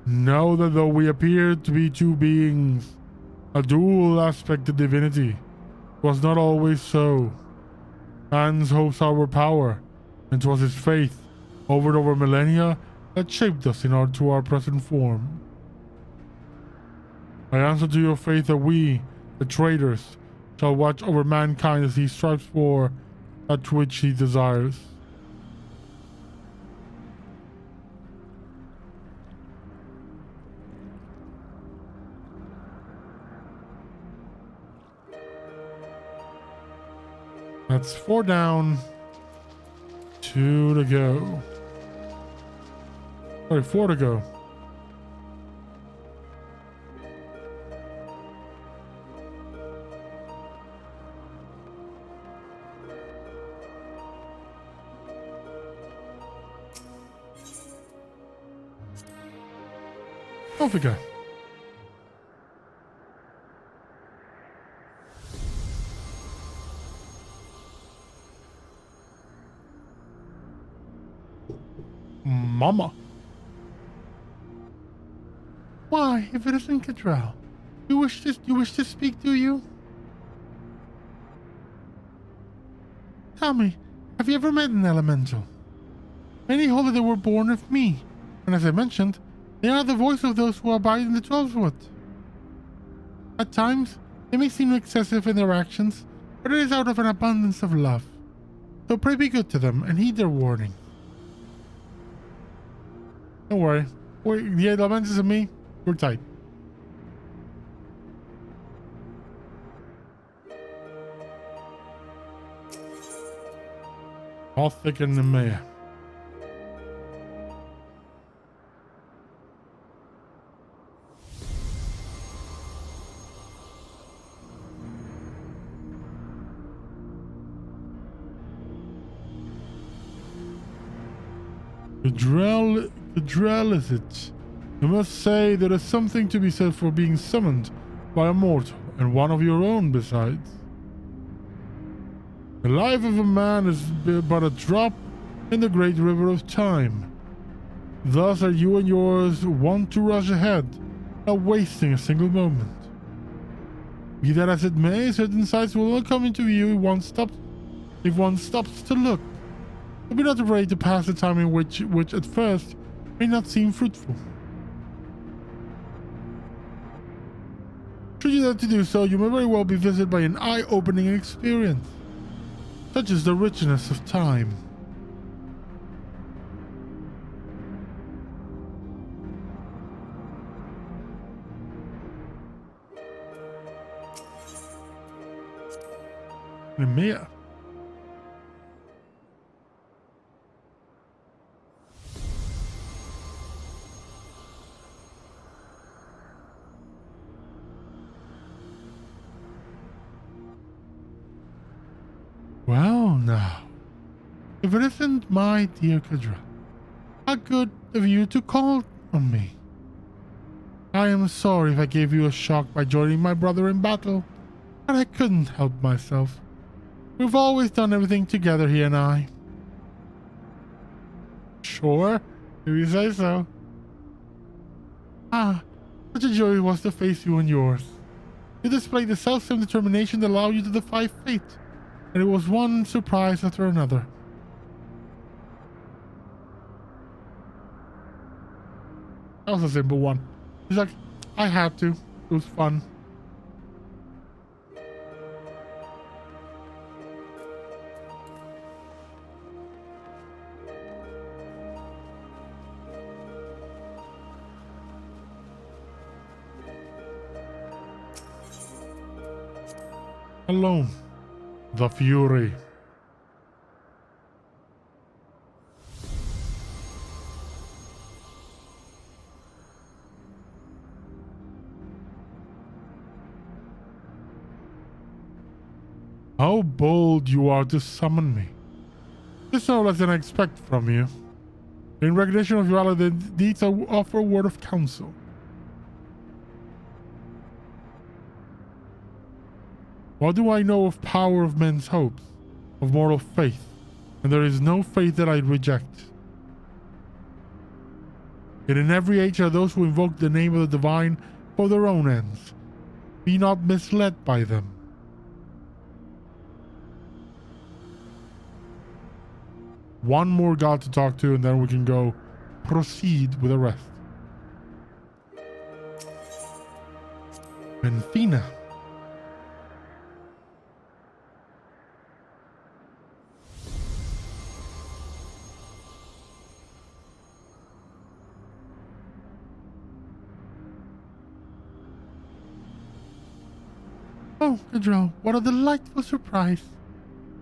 Know that though we appear to be two beings, a dual aspected divinity, it was not always so. Man's hopes our power, and 'twas his faith, over and over millennia, that shaped us to our present form. I answer to your faith that we, the traitors, shall watch over mankind as he strives for that which he desires. That's 4 down, 2 to go. Sorry, 4 to go. Off we go. Mama. Why, if it isn't Cadrell, you wish to speak, do you? Tell me, have you ever met an elemental? Many hold that they were born of me, and as I mentioned, they are the voice of those who abide in the 12th wood. At times, they may seem excessive in their actions, but it is out of an abundance of love. So pray be good to them and heed their warning. Don't worry. The elementals and me, we're tight. All thicker than the mayor. Cadrell is it? I must say there is something to be said for being summoned by a mortal, and one of your own besides. The life of a man is but a drop in the great river of time. Thus are you and yours wont to rush ahead, not wasting a single moment. Be that as it may, certain sights will not come into view if one stops to look. But be not afraid to pass the time in which at first may not seem fruitful. Should you dare to do so, you may very well be visited by an eye-opening experience, such as the richness of time. Mer. Well now, if it isn't my dear Cadrell, how good of you to call on me. I am sorry if I gave you a shock by joining my brother in battle, but I couldn't help myself. We've always done everything together, he and I. Sure, if you say so. Ah, such a joy it was to face you and yours. You displayed the self-same determination that allowed you to defy fate, and it was one surprise after another. That was a simple one. He's like, I had to. It was fun. Alone. The Fury. How bold you are to summon me. This is no less than I expect from you. In recognition of your valiant deeds, I offer a word of counsel. What do I know of power of men's hopes, of mortal faith, and there is no faith that I reject. Yet in every age are those who invoke the name of the divine for their own ends. Be not misled by them. One more god to talk to and then we can go proceed with the rest. Benfina. Oh, Cadrell, what a delightful surprise.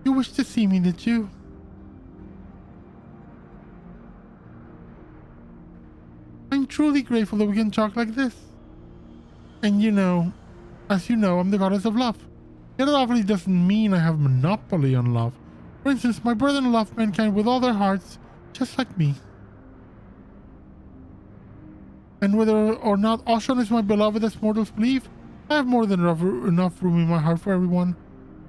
You wished to see me, did you? I'm truly grateful that we can talk like this. And as you know, I'm the goddess of love. Yet that obviously doesn't mean I have monopoly on love. For instance, my brethren love mankind with all their hearts, just like me. And whether or not Oshon is my beloved as mortals believe, I have more than enough room in my heart for everyone,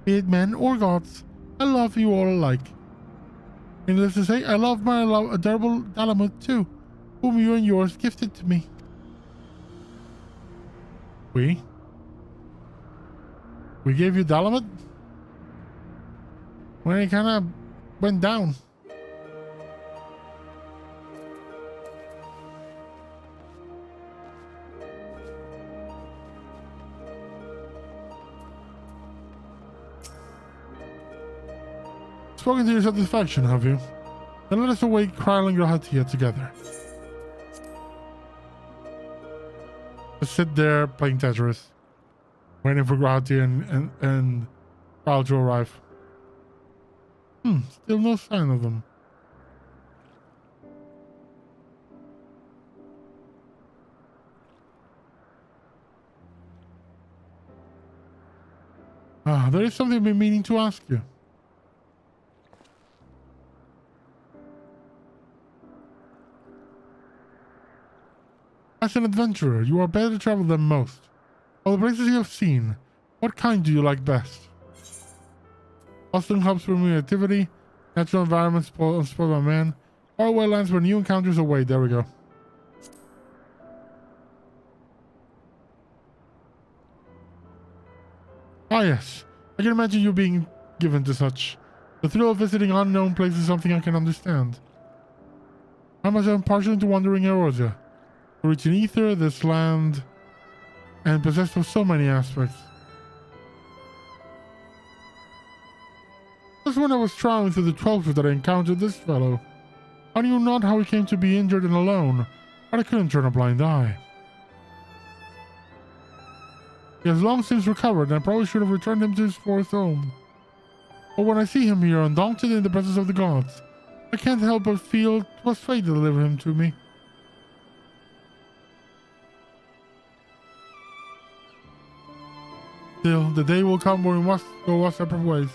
be it men or gods. I love you all alike. Needless to say, I love my adorable Dalamut too, whom you and yours gifted to me. We gave you Dalamut? When it kind of went down. Spoken to your satisfaction, have you? Then let us await Kryl and Grahatia together. Just sit there playing Tetris, waiting for Grahatia and Kryl to arrive. Still no sign of them. There is something I've been meaning to ask you. As an adventurer, you are better traveled than most. Of the places you have seen, what kind do you like best? Bustling hubs for new activity, natural environments spoiled by man, or wetlands where new encounters await. There we go. Ah yes, I can imagine you being given to such. The thrill of visiting unknown places is something I can understand. How much I'm partial into wandering Erosia. Rich in ether, this land, and possessed of so many aspects. Just when I was traveling through the 12th that I encountered this fellow. I knew not how he came to be injured and alone, but I couldn't turn a blind eye. He has long since recovered, and I probably should have returned him to his forest home. But when I see him here, undaunted in the presence of the gods, I can't help but feel 'twas fate to deliver him to me. Still, the day will come where we must go our separate ways.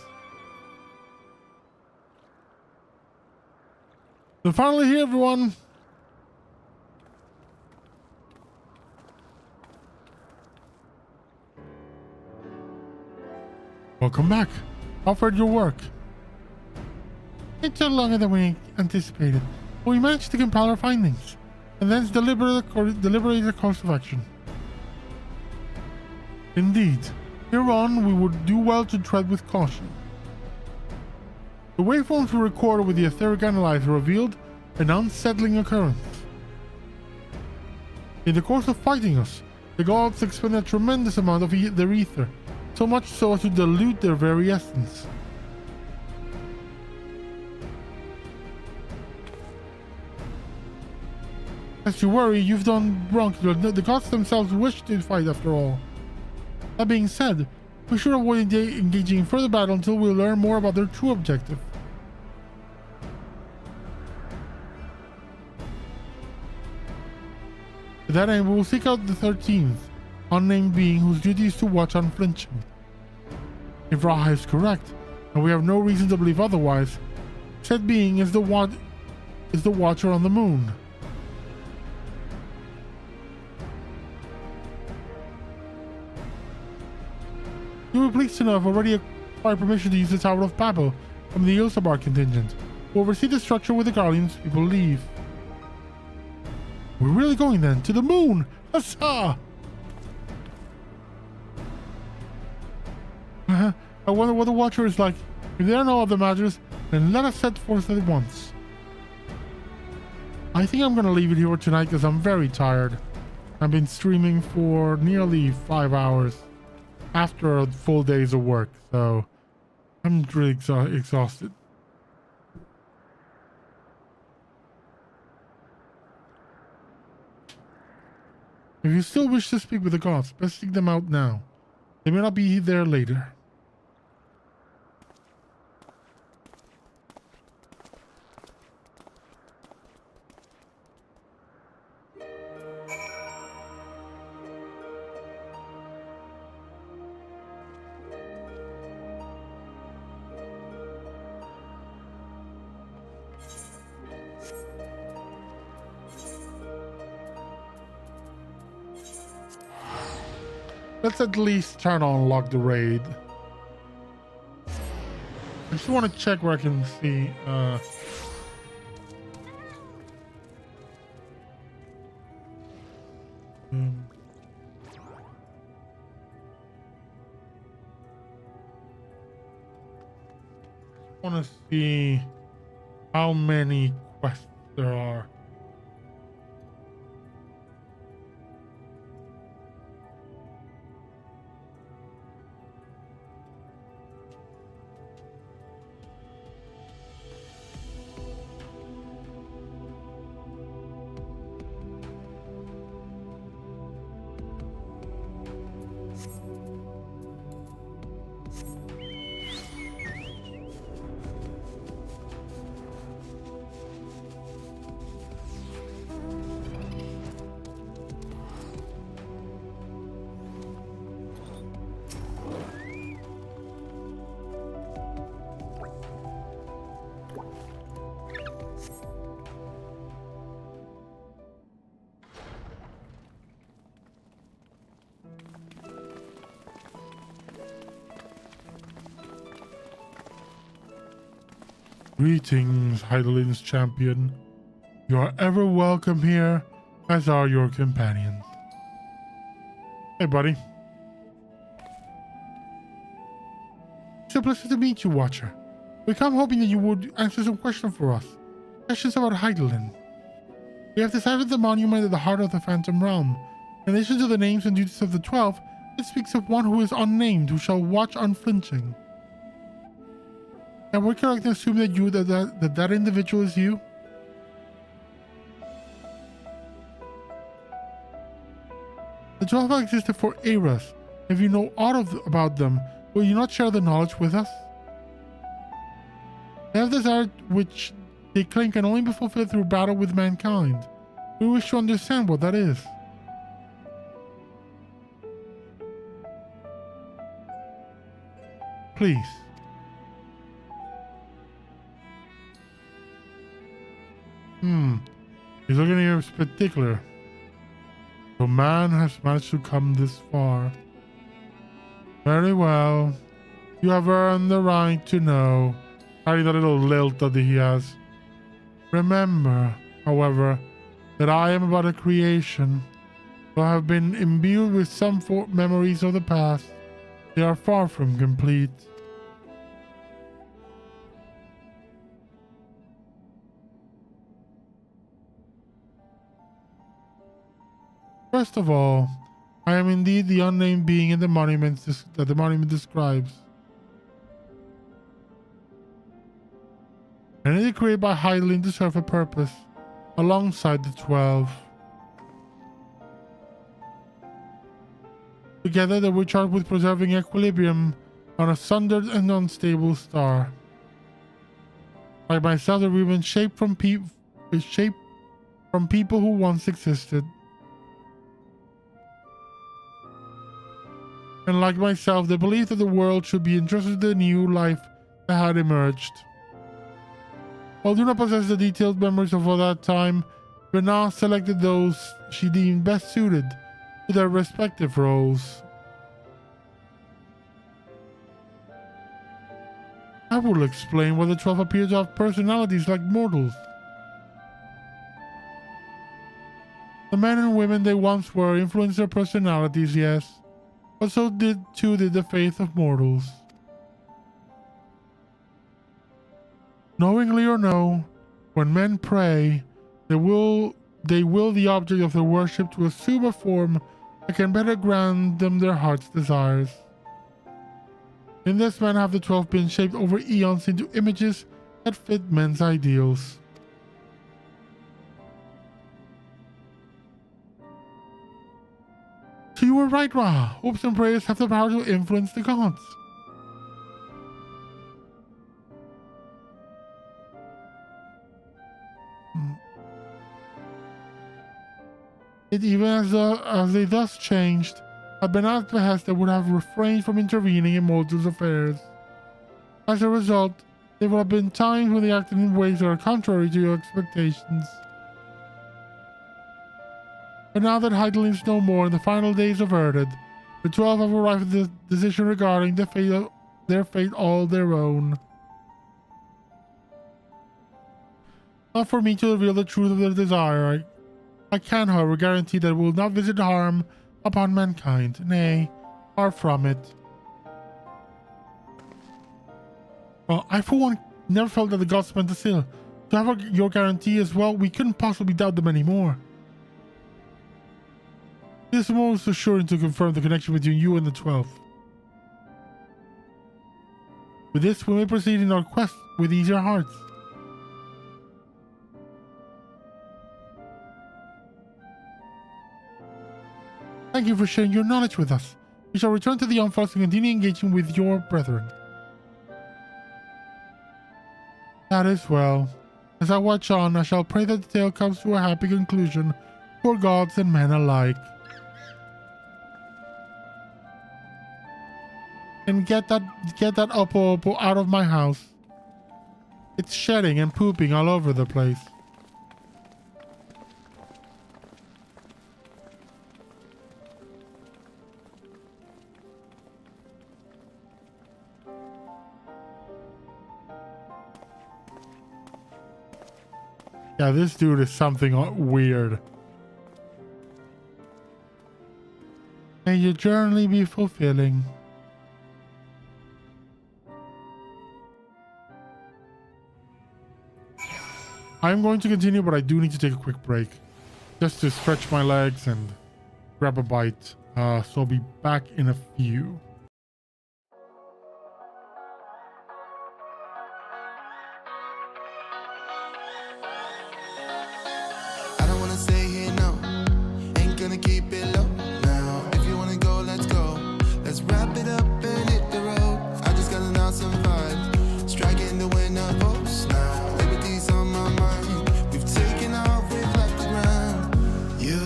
We're finally here, everyone! Welcome back. How fared your work? It took longer than we anticipated, but we managed to compile our findings, and then deliberate a course of action. Indeed. Hereon, we would do well to tread with caution. The waveforms we recorded with the etheric analyzer revealed an unsettling occurrence. In the course of fighting us, the gods expended a tremendous amount of their ether, so much so as to dilute their very essence. As you worry, you've done wrong. The gods themselves wish to fight after all. That being said, we should avoid engaging in further battle until we learn more about their true objective. To that end, we will seek out the 13th, unnamed being whose duty is to watch unflinching. If Raha is correct, and we have no reason to believe otherwise, said being is the watcher on the moon. You will be pleased to know I've already acquired permission to use the Tower of Babel from the Ilsabar contingent, who oversee the structure where the Guardians people leave. We're really going then, to the moon! Huzzah! I wonder what the Watcher is like. If there are no other matters, then let us set forth at once. I think I'm gonna leave it here for tonight because I'm very tired. I've been streaming for nearly 5 hours after a full days of work, so I'm really exhausted. If you still wish to speak with the gods, best seek them out now. They may not be there later. Let's at least try to unlock the raid. I just want to check where I can see Want to see how many quests there are. Greetings, Heidelberg's champion. You are ever welcome here, as are your companions. Hey, buddy. It's a pleasure to meet you, Watcher. We come hoping that you would answer some questions for us. Questions about Heidelberg. We have decided the monument at the heart of the Phantom Realm. In addition to the names and duties of the 12, it speaks of one who is unnamed, who shall watch unflinching. And we're correct to assume that that individual is you? The 12 have existed for eras. If you know aught about them, will you not share the knowledge with us? They have desire which they claim can only be fulfilled through battle with mankind. We wish to understand what that is. Please. He's looking here in particular. So man has managed to come this far. Very well. You have earned the right to know. Adding that little lilt that he has. Remember, however, that I am but a creation. Though I have been imbued with some memories of the past, they are far from complete. First of all, I am indeed the unnamed being in the monument that the monument describes. And it is created by Heidelberg to serve a purpose, alongside the 12. Together they were charged with preserving equilibrium on a sundered and unstable star. Like myself, they were shaped from people who once existed. And like myself, they believed that the world should be entrusted to the new life that had emerged. While I do not possess the detailed memories of all that time, Renard selected those she deemed best suited to their respective roles. That will explain why the 12 appear to have personalities like mortals. The men and women they once were influenced their personalities, yes, but so did the faith of mortals. Knowingly or no, when men pray, they will the object of their worship to assume a form that can better grant them their heart's desires. In this manner have the 12 been shaped over eons into images that fit men's ideals. So you were right, Ra. Hopes and prayers have the power to influence the gods. It even as they thus changed, had been at behest that would have refrained from intervening in mortals' affairs. As a result, there would have been times when they acted in ways that are contrary to your expectations. But now that Heidelberg is no more in the final days of Erded, the 12 have arrived at the decision regarding their fate all their own. Not for me to reveal the truth of their desire, I can, however, guarantee that it will not visit harm upon mankind. Nay, far from it. Well, I for one never felt that the gods meant to still. To have your guarantee as well, we couldn't possibly doubt them anymore. It is most assuring to confirm the connection between you and the 12th. With this, we may proceed in our quest with easier hearts. Thank you for sharing your knowledge with us. We shall return to the Unforced and continue engaging with your brethren. That is well. As I watch on, I shall pray that the tale comes to a happy conclusion for gods and men alike. And get that Oppo out of my house. It's shedding and pooping all over the place. Yeah, this dude is something weird. May your journey be fulfilling. I'm going to continue, but I do need to take a quick break. Just to stretch my legs and grab a bite. So I'll be back in a few. I don't wanna stay here, no. Ain't gonna keep it low now. If you wanna go, let's go. Let's wrap it up and hit the road. I just got an awesome vibe. Striking the winner post now. Liberty's on my mind. We've taken off, we've left the ground. You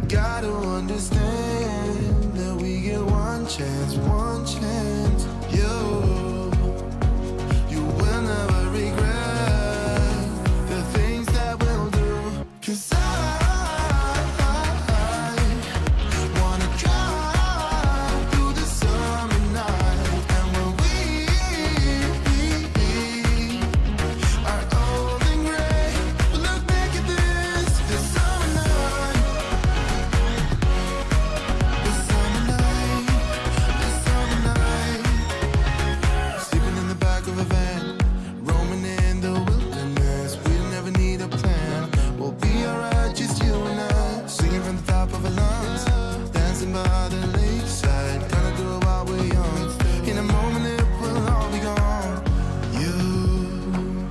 gotta understand that we get one chance, one chance. You will never regret the things that we'll do. 'Cause I wanna drive through the summer night. And when we are old and gray, we'll look back at this summer night. This summer night, this summer night. Sleeping in the back of a van, roaming in the wilderness. We'll never need a plan. We'll be alright, just you and I. Singing from the top of our lungs, dancing by the lakeside. Gonna do it while we're young. In a moment it will all be gone. You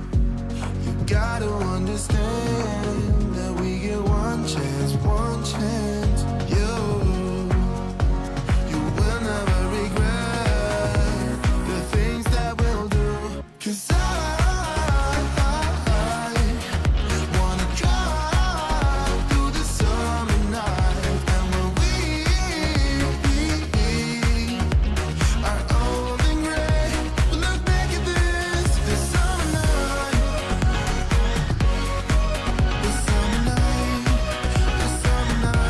gotta understand that we get one chance, one chance. You will never regret the things that we'll do. 'Cause I wanna drive through the summer night. And when we are old and gray, we'll look back at this summer night. This summer night, this summer night.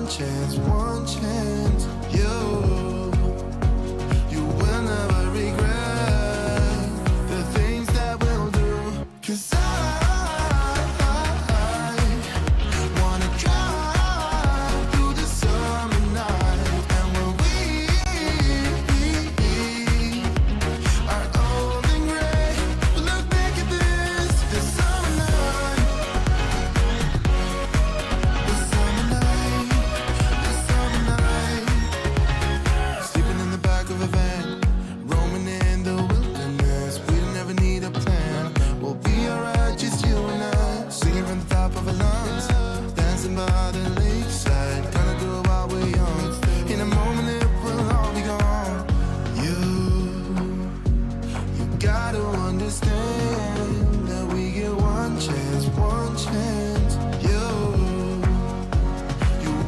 one chance. You will never regret the things that we'll do. 'Cause I wanna drive through the summer night, and when we are old and gray, we'll look back at this summer night. This summer night, this summer night. Sleeping in the back of a van, roaming in the wilderness. We don't ever need a plan. We'll be alright, just you and I. Singing from the top of our lungs, dancing by the lakeside. Gonna do it while we're young. In a moment it will all be gone. You gotta understand that we get one chance, one chance. You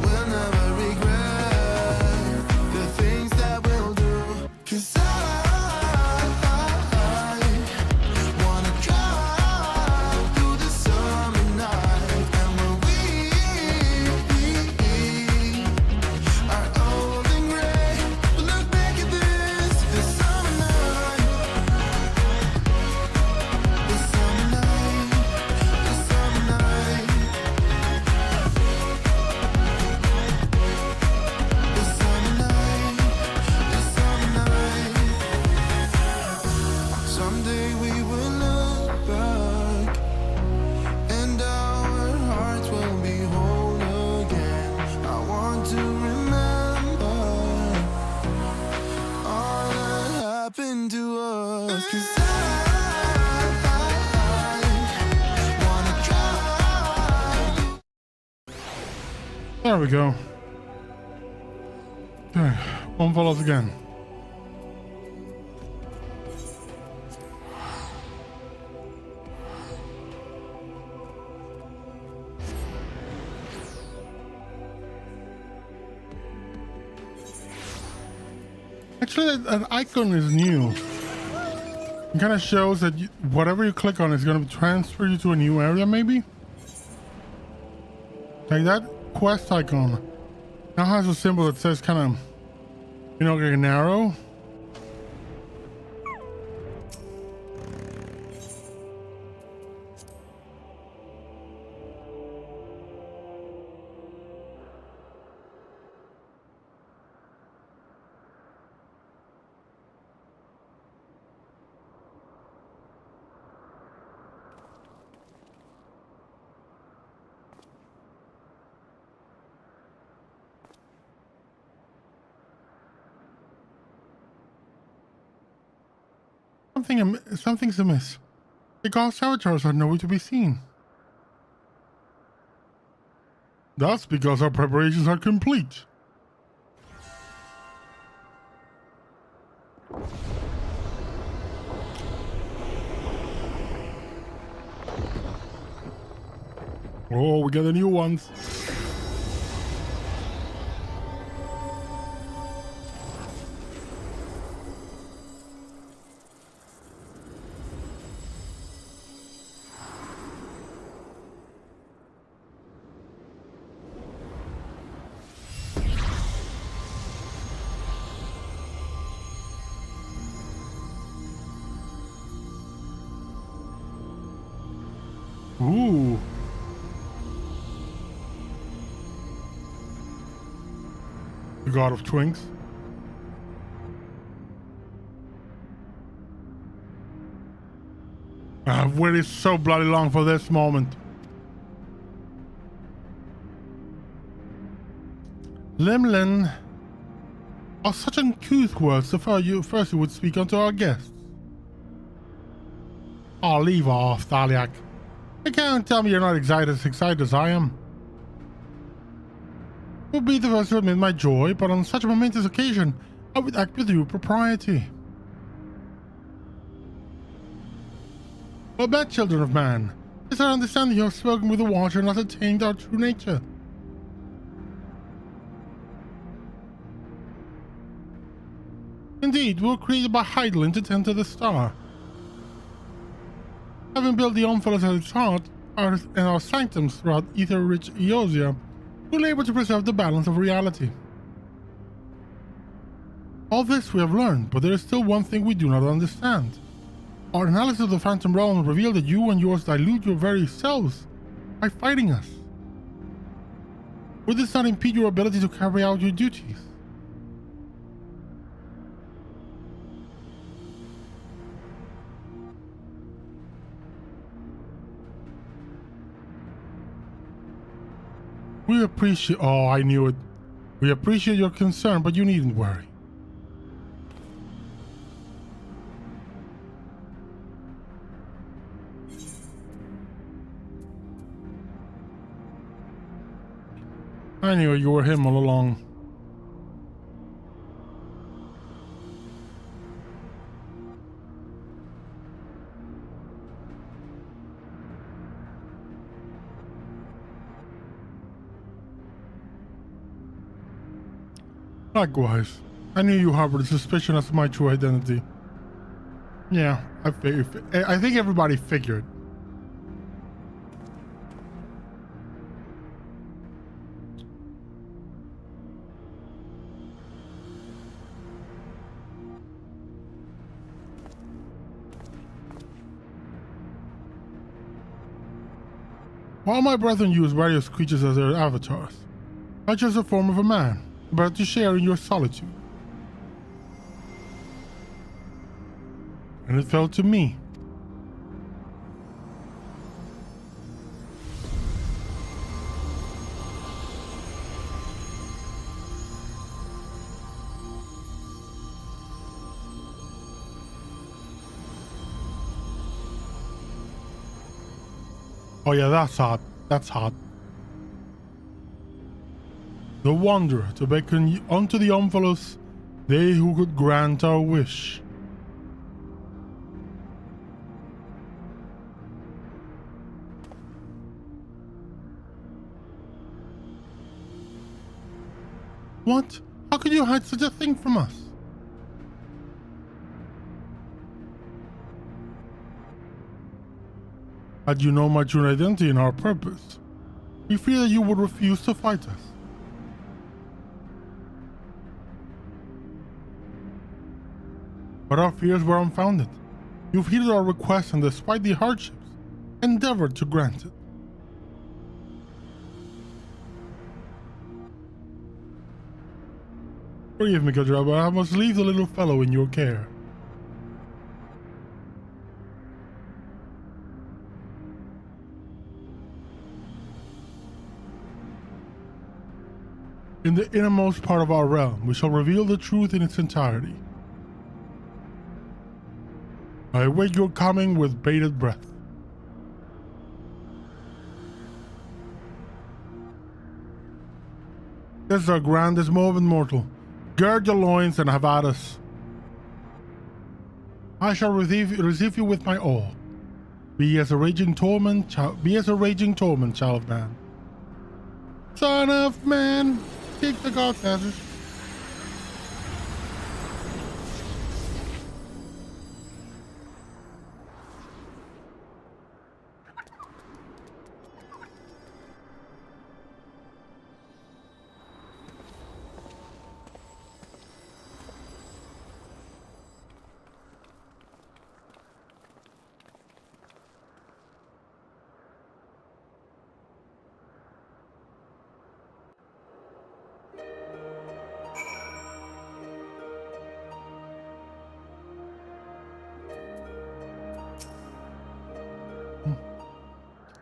will never regret the things that we'll do. 'Cause I wanna drive through the summer night, and when we are old and gray, we'll look back at this summer night. This summer night, this summer night. This summer night, this summer night. Someday we will look back, and our hearts will be whole again. I want to remember all that happened to us. 'Cause I wanna drive. There we go. Okay, one follows again. Actually, that icon is new. It kind of shows that whatever you click on is going to transfer you to a new area, maybe? Like that quest icon now has a symbol that says kind of, you know, like an arrow. Something's amiss. The Gauss saboteurs are nowhere to be seen. That's because our preparations are complete. Oh, we got the new ones. Ooh. The God of Twinks. I've waited so bloody long for this moment. Limlin are such uncouth words. First you would speak unto our guests. I'll leave off, Thaliak. You can't tell me you're not as excited as I am. It would be the first to admit my joy, but on such a momentous occasion, I would act with due propriety. Well, bad children of man, is our understanding you have spoken with the water and not attained our true nature? Indeed, we were created by Heidelin to tend to the star. Having built the omphalos at its heart and our sanctums throughout ether-rich Eosia, to labor to preserve the balance of reality. All this we have learned, but there is still one thing we do not understand. Our analysis of the Phantom Realm revealed that you and yours dilute your very selves by fighting us. Would this not impede your ability to carry out your duties? We appreciate— oh, I knew it. We appreciate your concern, but you needn't worry. I knew you were him all along. Likewise, I knew you harbored suspicion as to my true identity. Yeah, I think everybody figured. While my brethren use various creatures as their avatars, I chose the form of a man, but to share in your solitude. And it fell to me. Oh yeah, that's hot. That's hot. The Wanderer, to beckon unto the Omphalos, they who could grant our wish. What? How could you hide such a thing from us? Had you known my true identity and our purpose, we fear that you would refuse to fight us. But our fears were unfounded. You've heeded our request and, despite the hardships, endeavored to grant it. Forgive me, Kadra, but I must leave the little fellow in your care. In the innermost part of our realm, we shall reveal the truth in its entirety. I await your coming with bated breath. This is our grandest moment, mortal. Gird your loins and have at us. I shall receive you with my all. Be as a raging torment, child of man. Son of man, take the god's answers.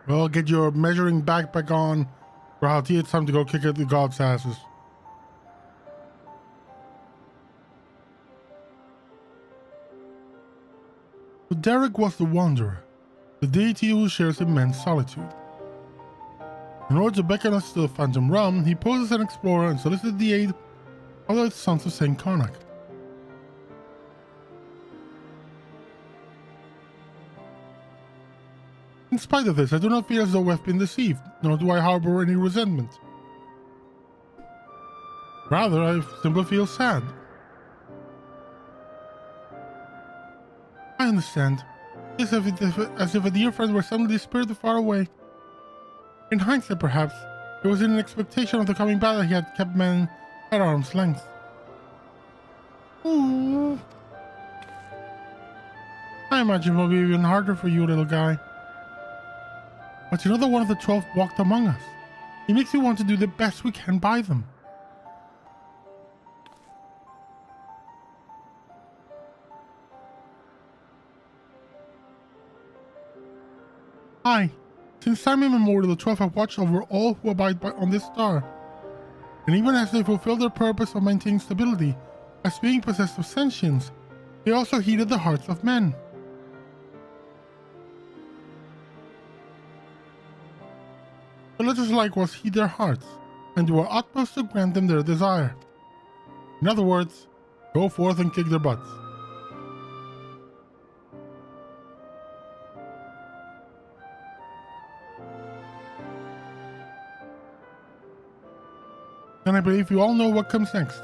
Well, get your measuring backpack on, Rahati. It's time to go kick at the gods' asses. So Derek was the Wanderer, the deity who shares immense solitude. In order to beckon us to the Phantom Realm, he posed as an explorer and solicited the aid of the Sons of Saint Karnak. In spite of this, I do not feel as though we have been deceived, nor do I harbor any resentment. Rather, I simply feel sad. I understand. It's as if a dear friend were suddenly spirited far away. In hindsight, perhaps, It was in expectation of the coming battle he had kept men at arm's length. Ooh. I imagine it will be even harder for you, little guy. But you know that one of the 12 walked among us. It makes me want to do the best we can by them. Aye, since time immemorial, the 12 have watched over all who abide on this star. And even as they fulfill their purpose of maintaining stability, as being possessed of sentience, they also heeded the hearts of men. But let us likewise heed their hearts, and do our utmost to grant them their desire. In other words, go forth and kick their butts. And I believe you all know what comes next.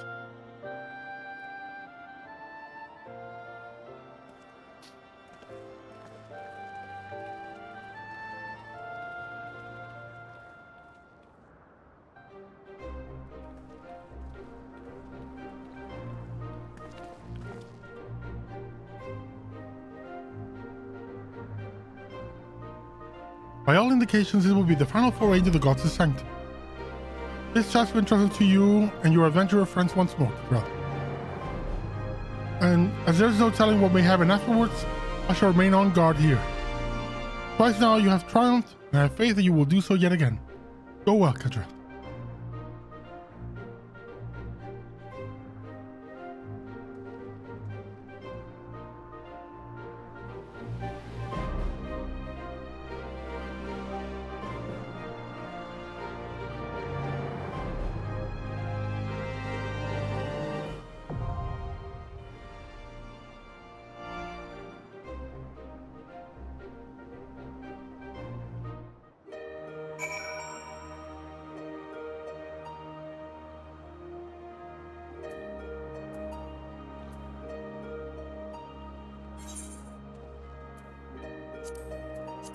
By all indications, this will be the final foray into the gods' sanctum. This task has been trusted to you and your adventurer friends once more, brother. And as there is no telling what may happen afterwards, I shall remain on guard here. Twice now you have triumphed, and I have faith that you will do so yet again. Go well, Kadra.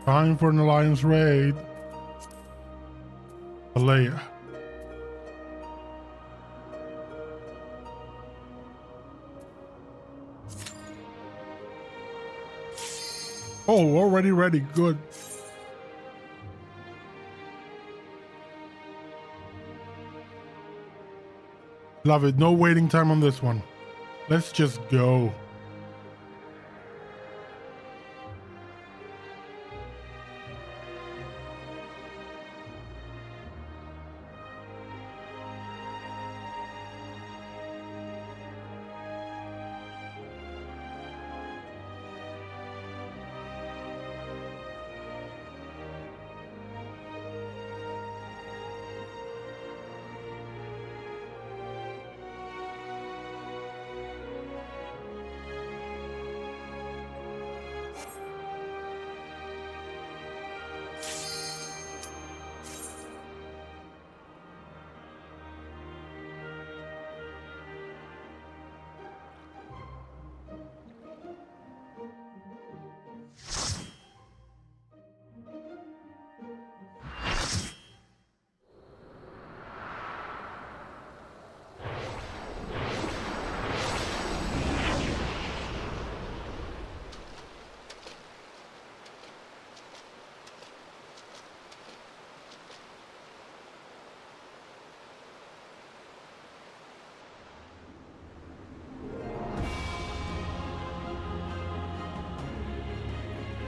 Time for an alliance raid. Alea. Oh, already ready. Good. Love it. No waiting time on this one. Let's just go.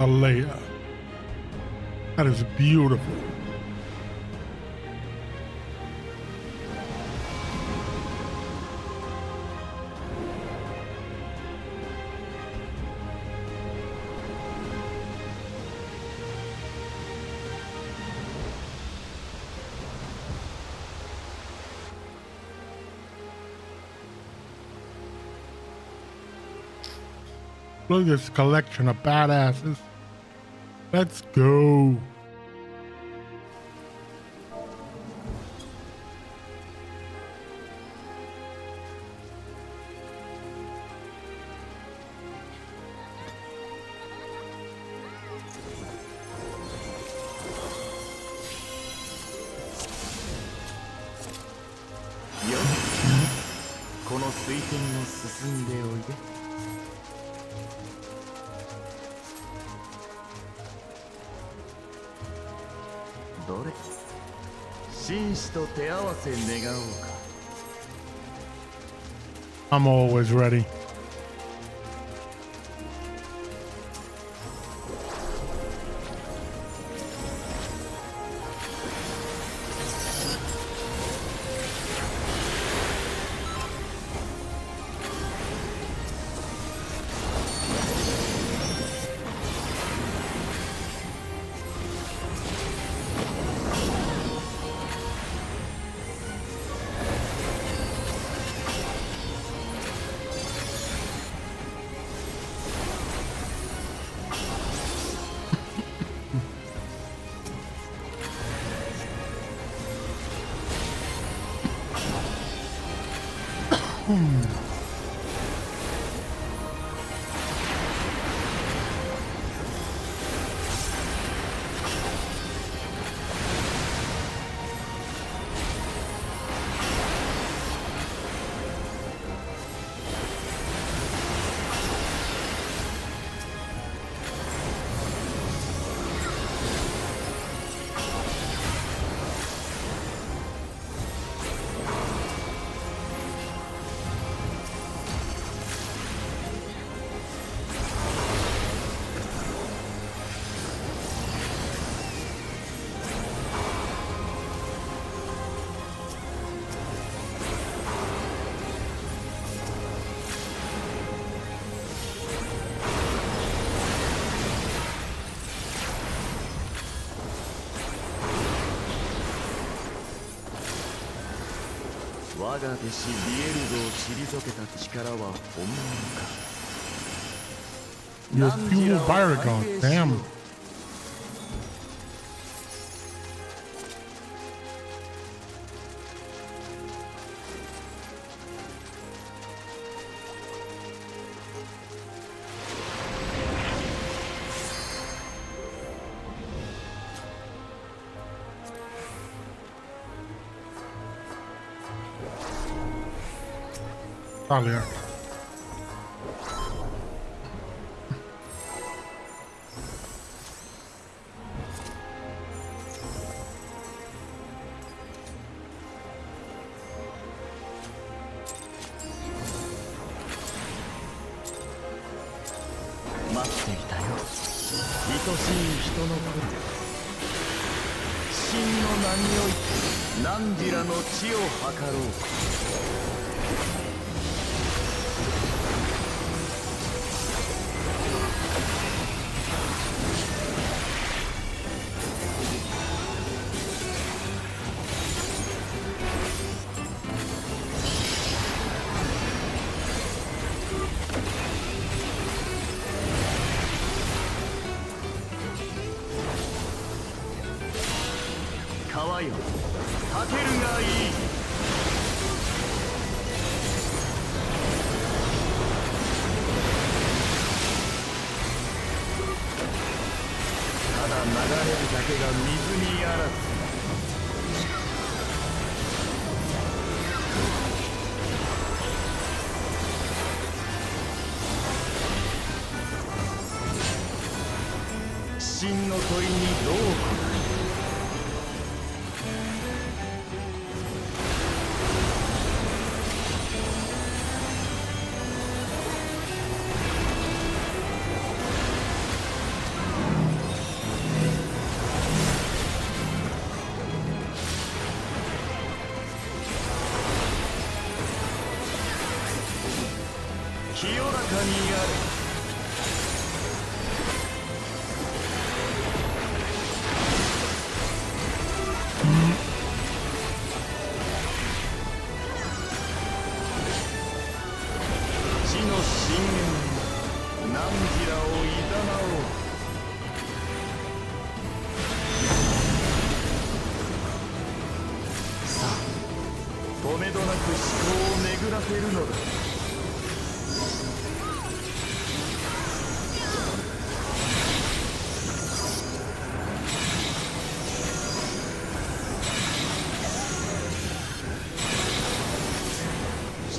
Alea. That is beautiful. Look at this collection of badasses. Let's go. この水天を進んでおいで。どれ、紳士と手合わせ願おうか。I'm always ready.我が弟子リエルドを退けた力は本物か。 Your fuel Byragon, damn. Talia.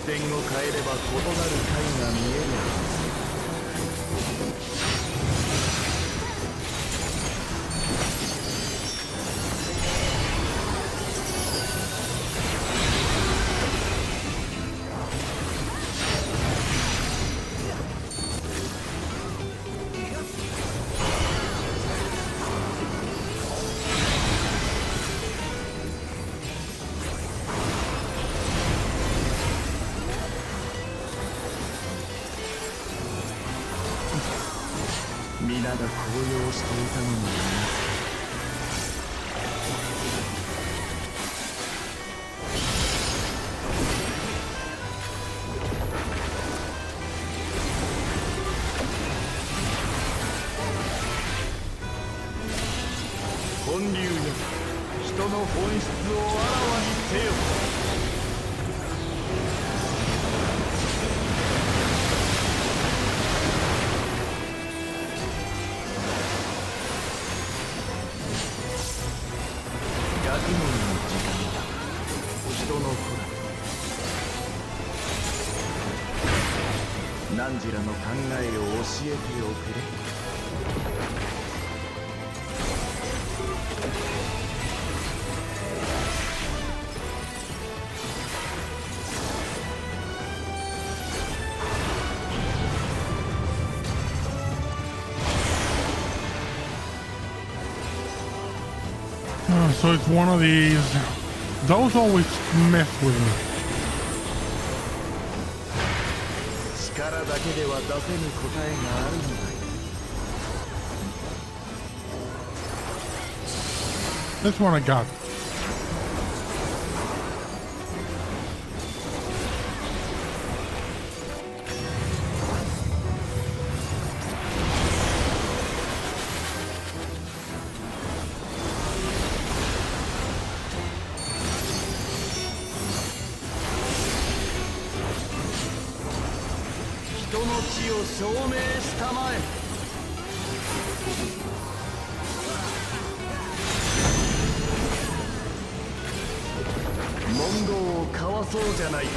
点を変えれば異なる解が見えるはず。皆が高揚していたのに本流よ、人の本質をあらわにせよ。学問の時間だ。人の子ら。汝らの考えを教えておくれ。So it's one of these. Those always mess with me. 力だけでは出せぬ答えがあるのだ。This one I got.証明したまえ。問答を交わそうじゃないか。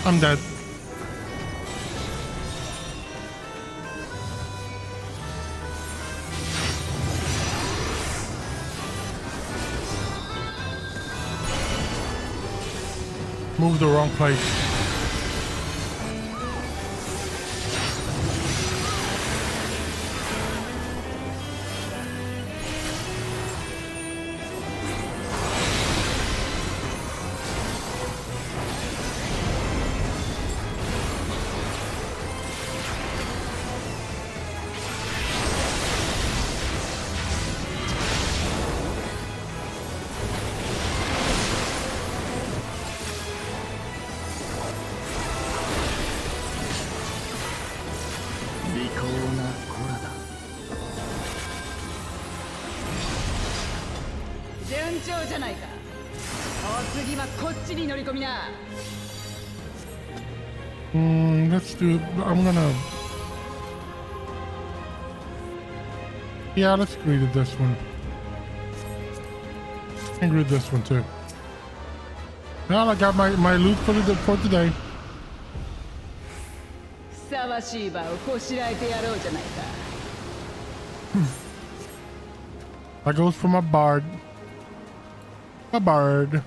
I'm dead. Move the wrong place. Let's do. I'm gonna. Yeah, let's agree to this one. Agree to this one too. Well, I got my loot for today. ふさわしい場をこしらえてやろうじゃないか。That goes for my bard. A bard.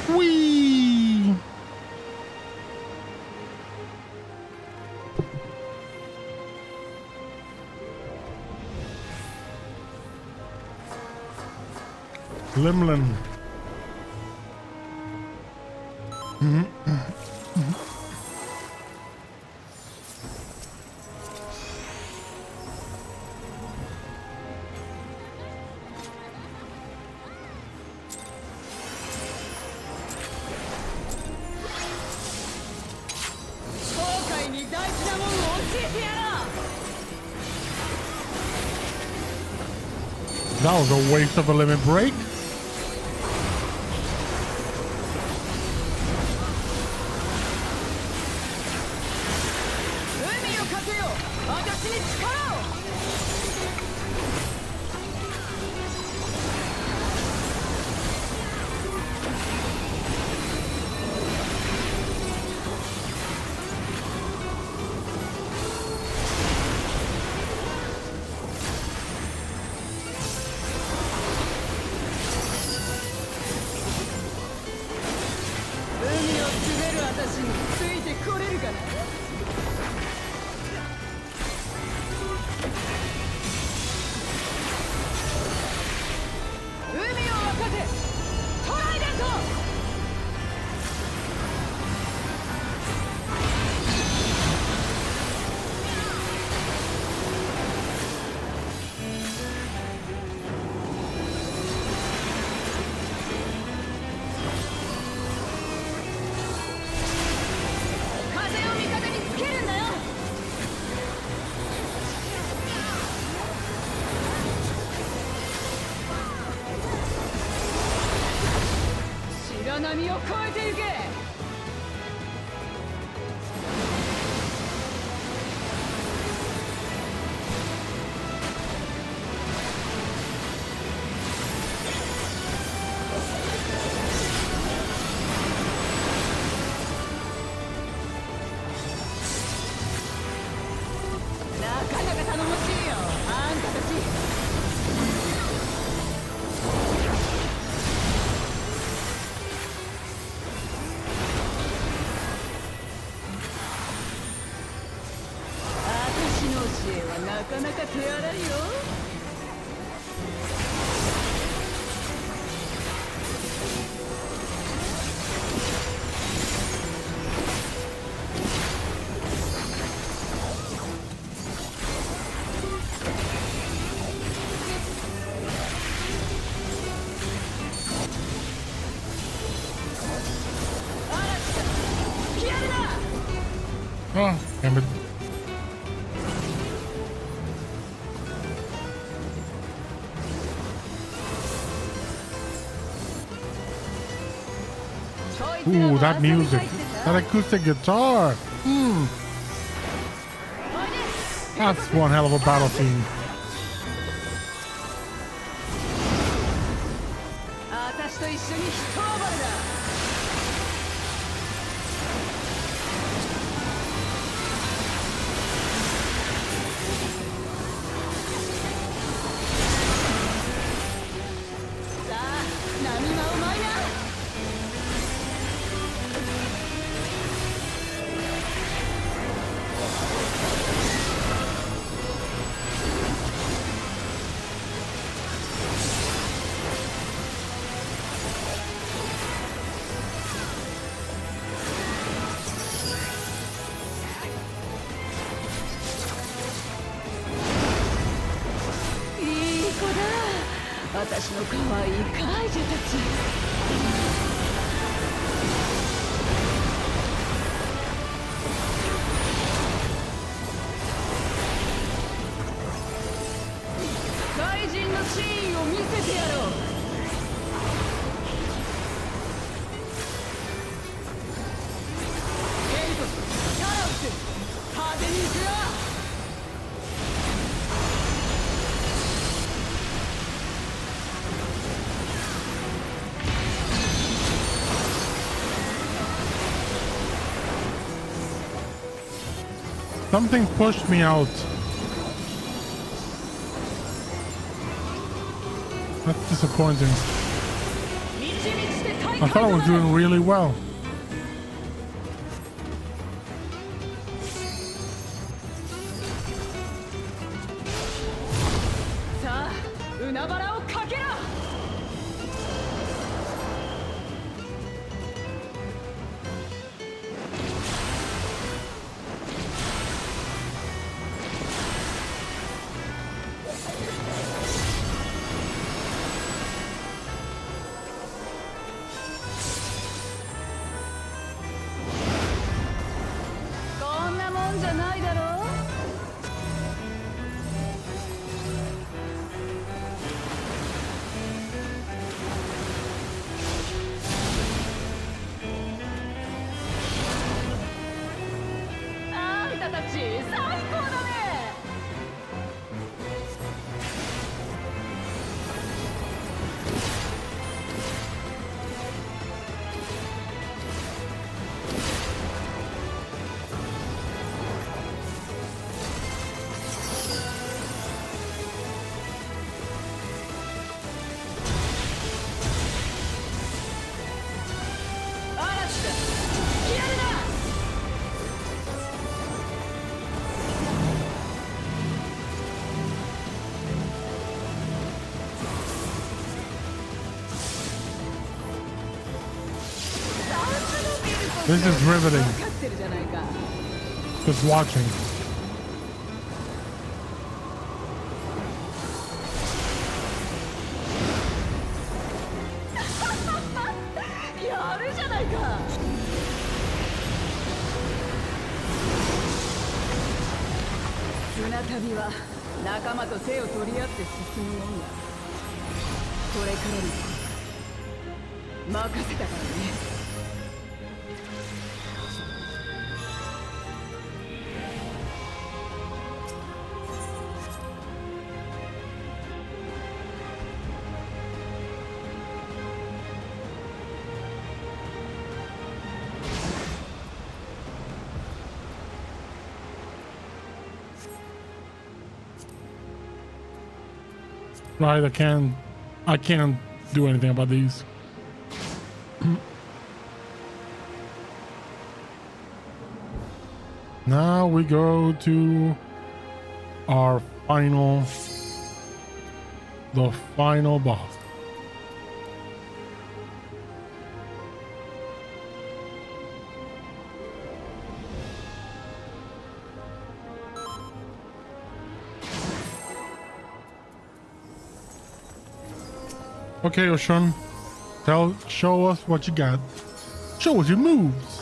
Whee! Limlin. That was a waste of a limit break. Oh, damn it. Ooh, that music. That acoustic guitar. That's one hell of a battle theme. Something pushed me out. That's disappointing. I thought I was doing really well. This is riveting. Just watching. Right, I can't do anything about these. Now we go to our the final boss. Okay, Oshun, show us what you got. Show us your moves.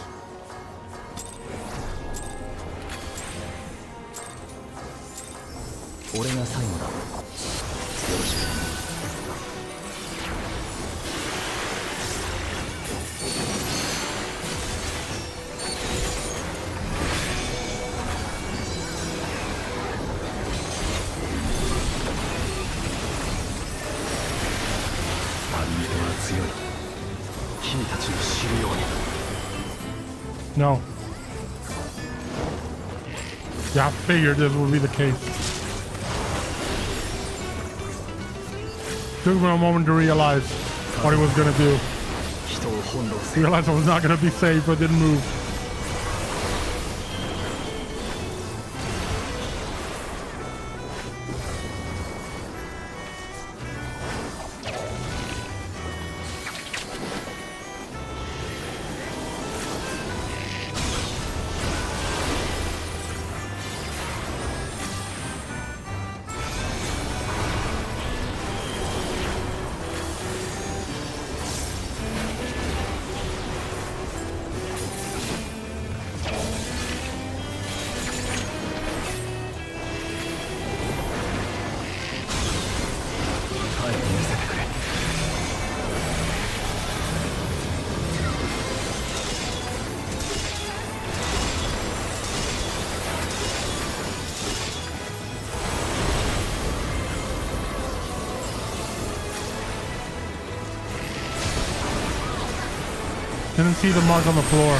No. Yeah, I figured this would be the case. Took me a moment to realize what he was gonna do. Realized I was not gonna be safe, but didn't move. Didn't see the mark on the floor.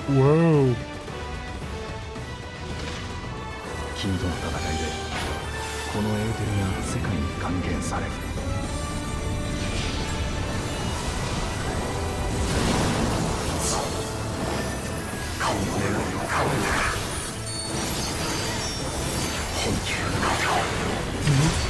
Whoa. 君との戦いでこのエーテルが世界に還元される。そう、神の願いを叶える。本気を向かってこい。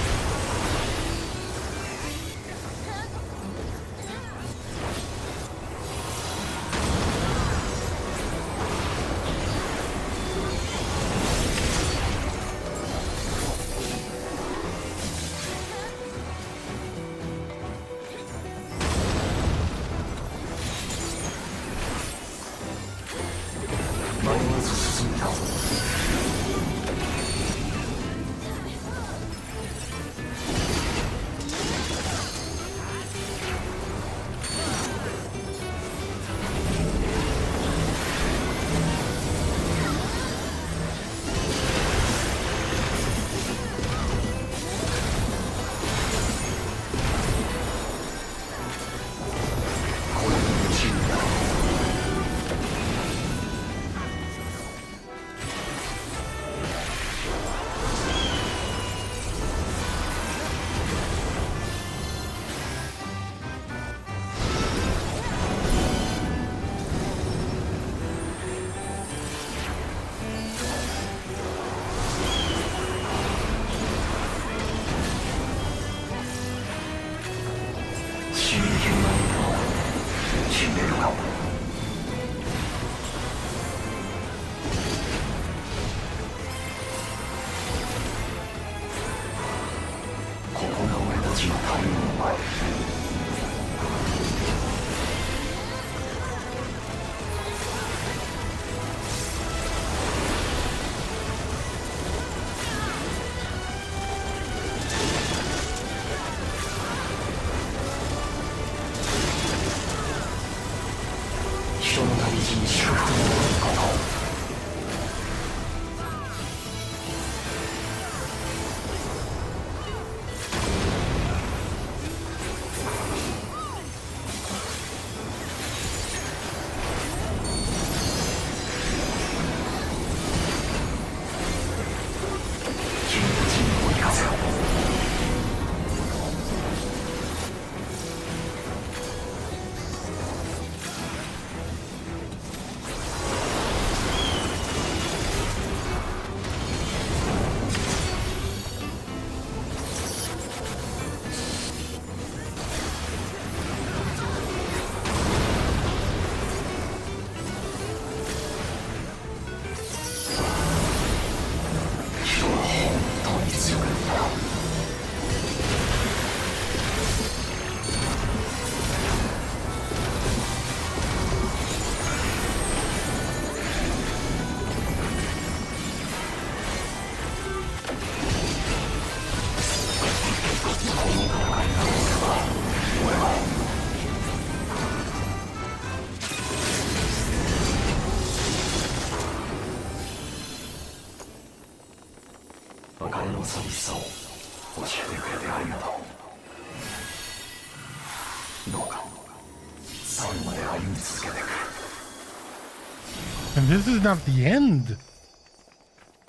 And this is not the end.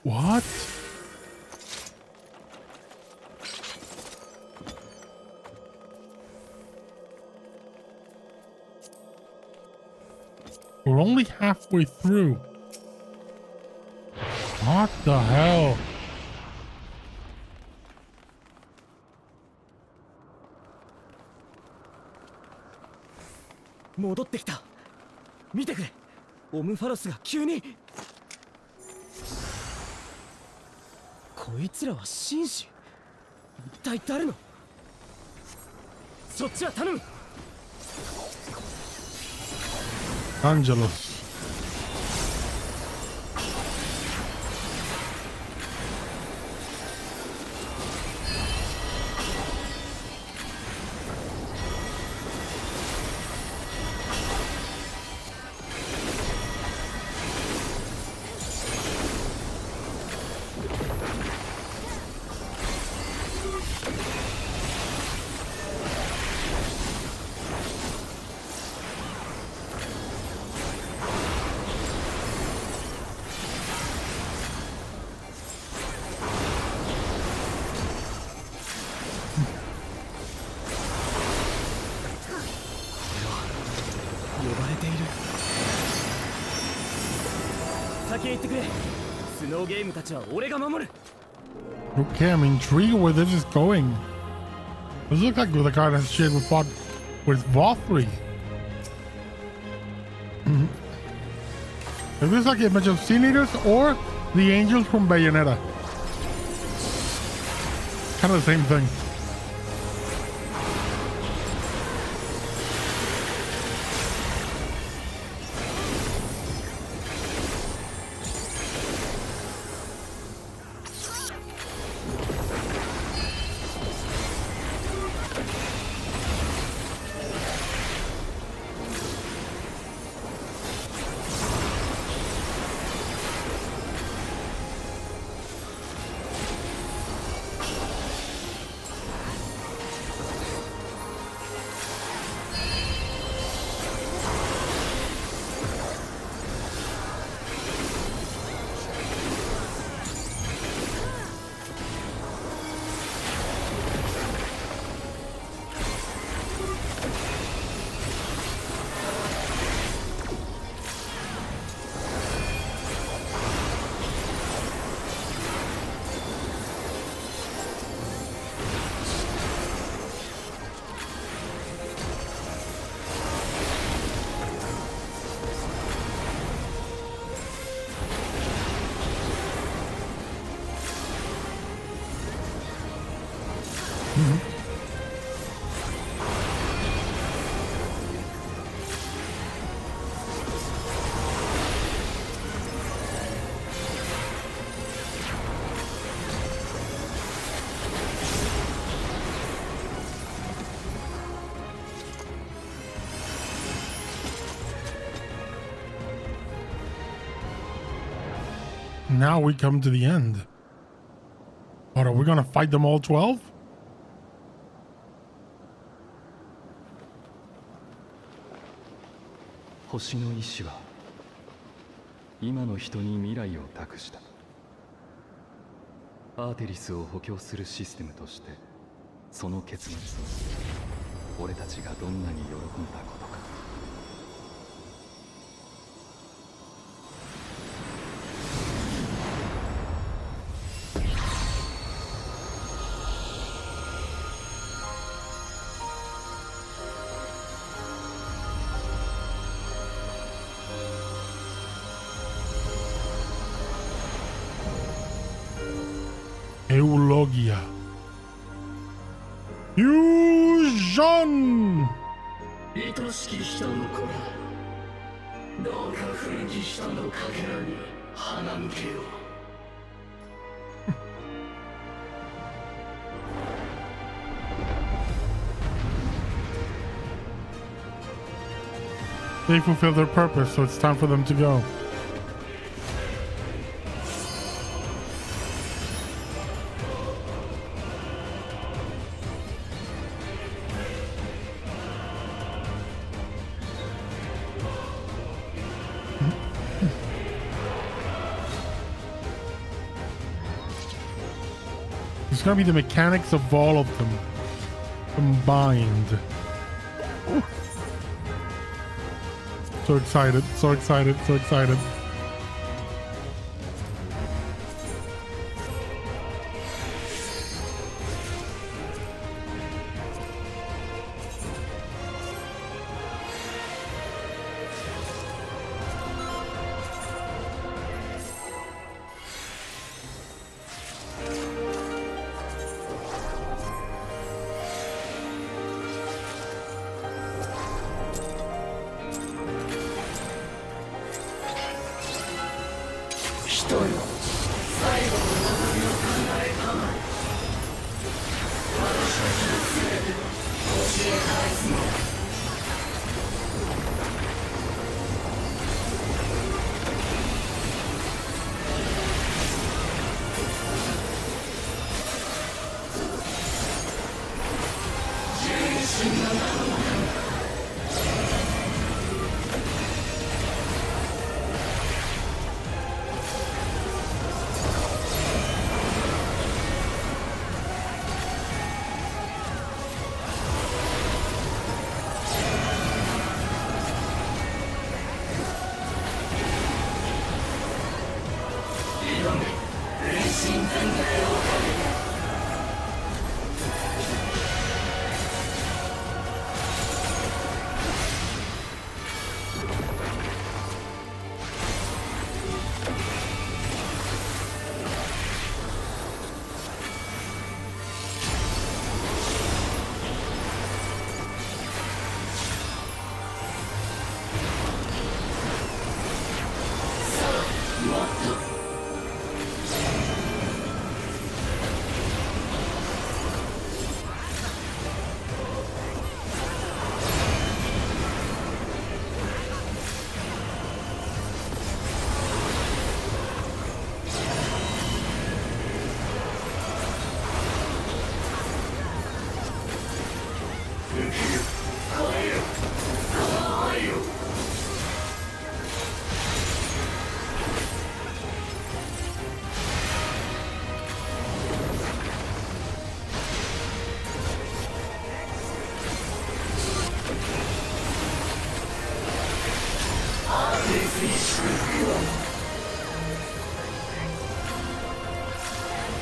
What? We're only halfway through. What the hell?戻ってきた。見てくれ。オムファロスが急に。こいつらは紳士。一体誰の。そっちは頼む。Angelus. ばれている。先へ行ってくれ。スノーゲームたちは俺が守る。 Okay, I'm intrigued where this is going. This looks like the guy that shit we fought with Vothri. Is this like a bunch of Sea Leaders or the angels from Bayonetta? Kind of the same thing. Now we come to the end. What, are we gonna fight them all 12? 星の意志は今の人に未来を託した。アーテリスを補強するシステムとしてその結末を俺たちがどんなに喜んだことか。Eulogia. Fusion! 愛しき人の子ら、どうか古き人のかけらに鼻向けよう。They fulfilled their purpose, so it's time for them to go. It's gonna be the mechanics of all of them combined. So excited, so excited, so excited.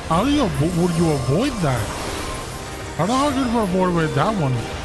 How do you would you avoid that? I don't know how you could avoid that one.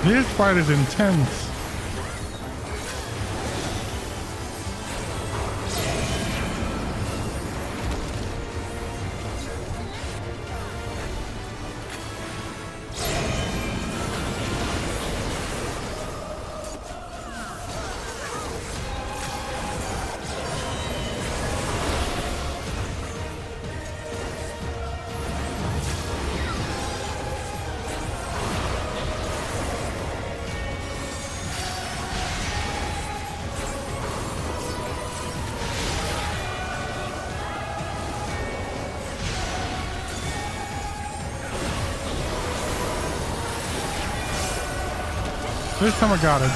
This fight is intense. This time I got it.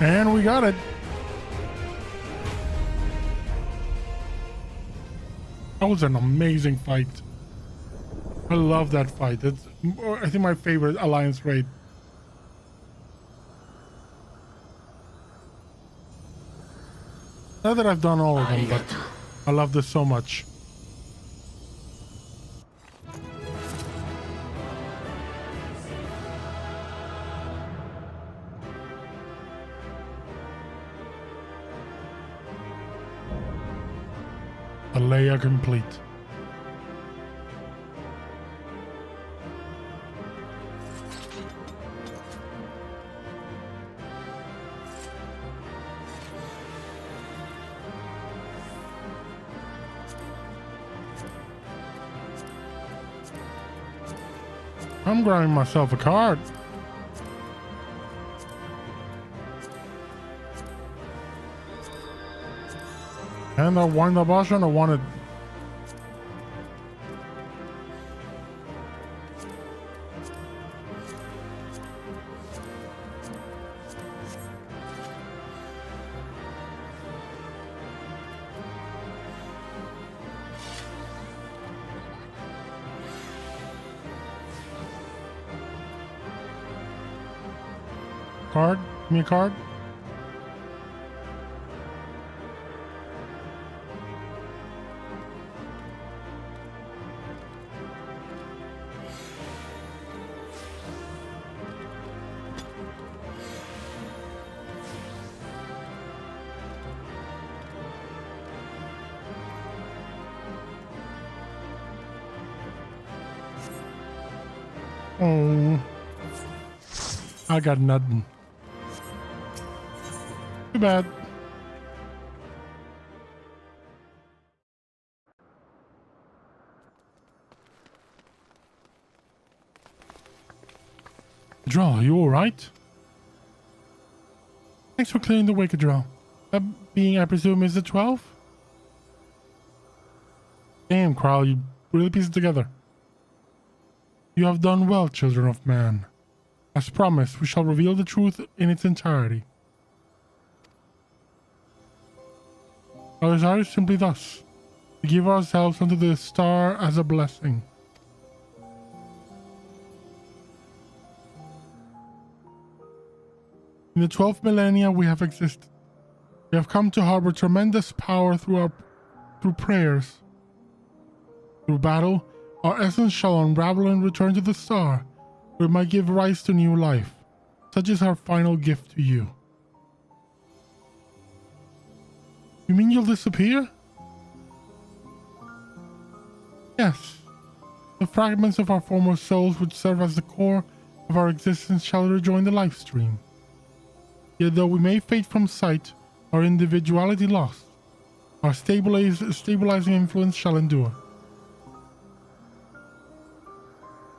And we got it. That was an amazing fight. I love that fight. It's, I think, my favorite alliance raid. Not that I've done all of them, but I love this so much. Leia complete. I'm grabbing myself a card. And I wind up option I wanted. Card? Give me a card. Oh, I got nothing. Too bad. Draw, you alright? Thanks for clearing the way, Draw. That being, I presume, is the 12? Damn, Kral, you really pieced it together. You have done well, children of man. As promised, we shall reveal the truth in its entirety. Our desire is simply thus, to give ourselves unto the star as a blessing. In the 12th millennia we have existed. We have come to harbor tremendous power through prayers. Through battle, our essence shall unravel and return to the star, where it might give rise to new life. Such is our final gift to you. You mean you'll disappear? Yes. The fragments of our former souls which serve as the core of our existence shall rejoin the life stream. Yet though we may fade from sight, our individuality lost, our stabilizing influence shall endure.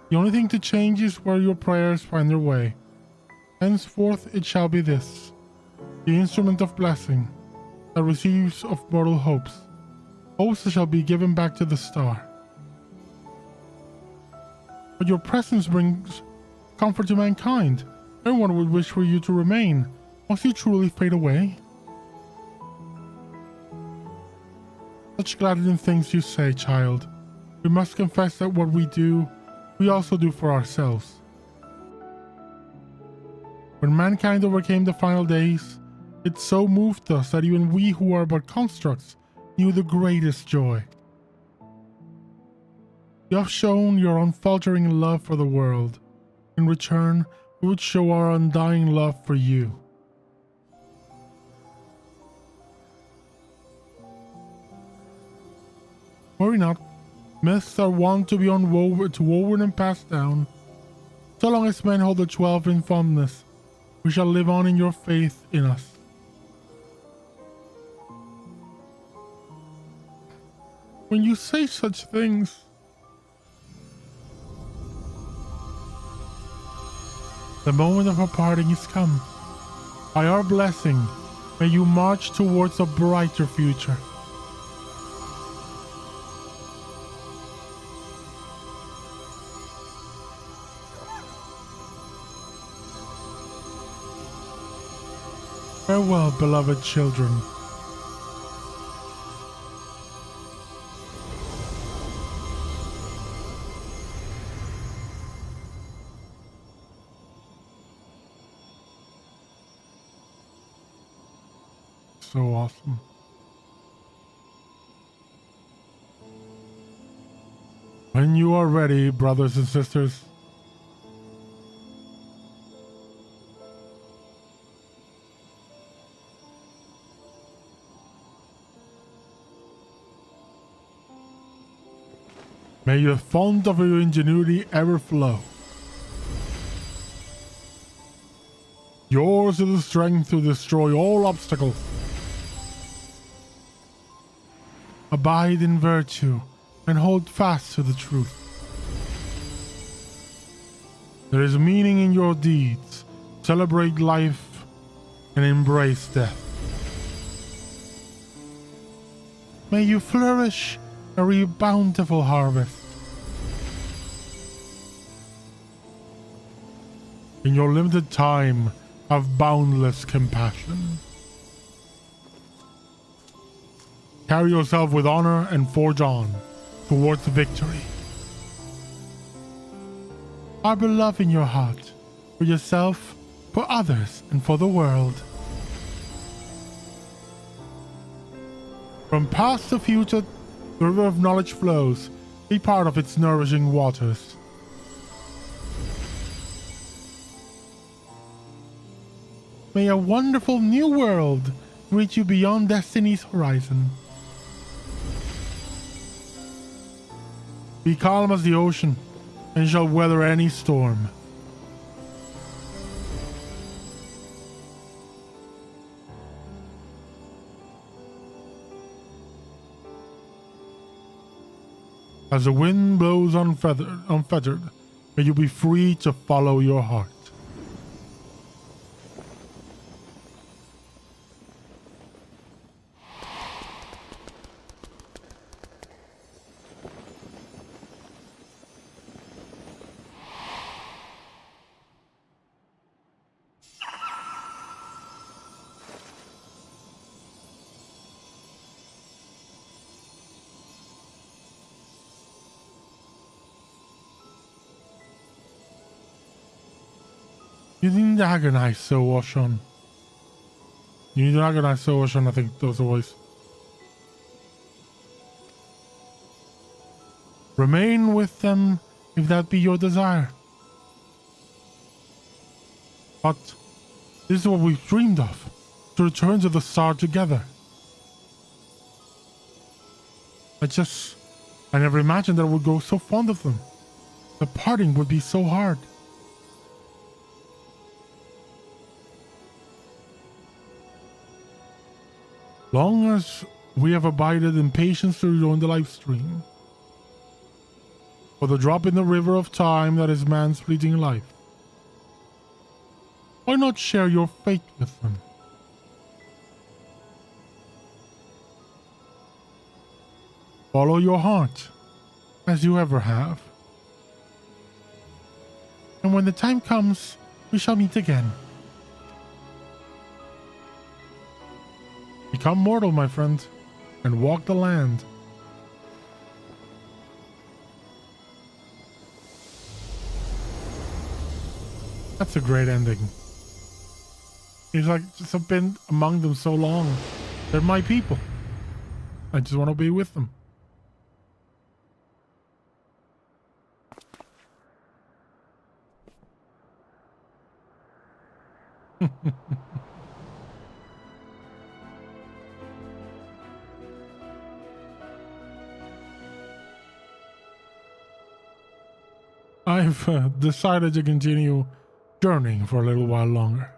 The only thing to change is where your prayers find their way. Henceforth it shall be this, the instrument of blessing, that receives of mortal hopes, hopes that shall be given back to the star. But your presence brings comfort to mankind. Everyone would wish for you to remain. Must you truly fade away? Such gladdening things you say, child. We must confess that what we do, we also do for ourselves. When mankind overcame the final days, it so moved us that even we who are but constructs knew the greatest joy. You have shown your unfaltering love for the world. In return, we would show our undying love for you. Worry not. Myths are wont to be woven and passed down. So long as men hold the 12 in fondness, we shall live on in your faith in us. When you say such things, the moment of our parting is come. By our blessing, may you march towards a brighter future. Farewell, beloved children. So awesome. When you are ready, brothers and sisters, may the fount of your ingenuity ever flow. Yours is the strength to destroy all obstacles. Abide in virtue and hold fast to the truth. There is meaning in your deeds. Celebrate life and embrace death. May you flourish a bountiful harvest. In your limited time, have boundless compassion. Carry yourself with honor and forge on towards victory. Harbor love in your heart, for yourself, for others, and for the world. From past to future, the river of knowledge flows. Be part of its nourishing waters. May a wonderful new world reach you beyond destiny's horizon. Be calm as the ocean, and shall weather any storm. As the wind blows unfettered, may you be free to follow your heart. You didn't agonize so, Oshon. You didn't agonize so, Oshon, I think those are voice. Remain with them if that be your desire. But this is what we've dreamed of, to return to the star together. I never imagined that I would grow so fond of them. The parting would be so hard. Long as we have abided in patience to rejoin the life stream, for the drop in the river of time that is man's fleeting life, why not share your fate with them? Follow your heart, as you ever have. And when the time comes, we shall meet again. Become mortal, my friend, and walk the land. That's a great ending. He's like, just I've been among them so long. They're my people. I just want to be with them. I've decided to continue journeying for a little while longer.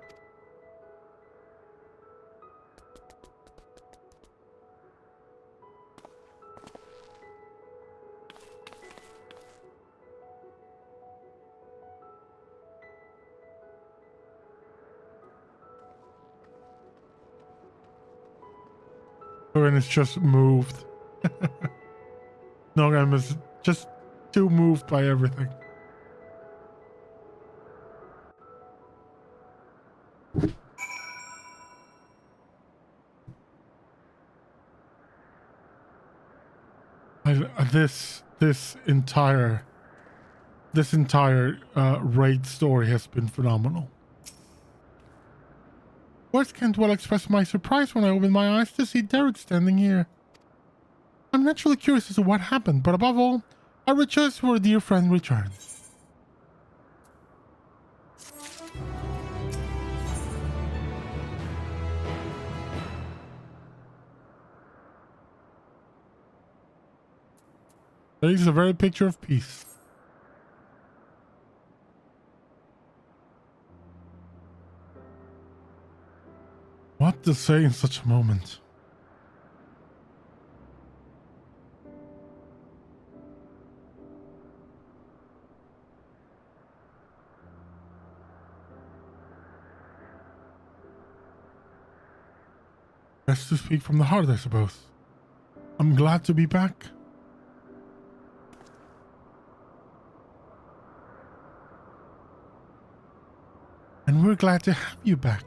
And it's just moved. No, I'm just too moved by everything. This entire raid story has been phenomenal. Words can't well express my surprise when I opened my eyes to see Derek standing here. I'm naturally curious as to what happened, but above all, I rejoice for a dear friend returned. This is a very picture of peace. What to say in such a moment? Best to speak from the heart, I suppose. I'm glad to be back. And we're glad to have you back.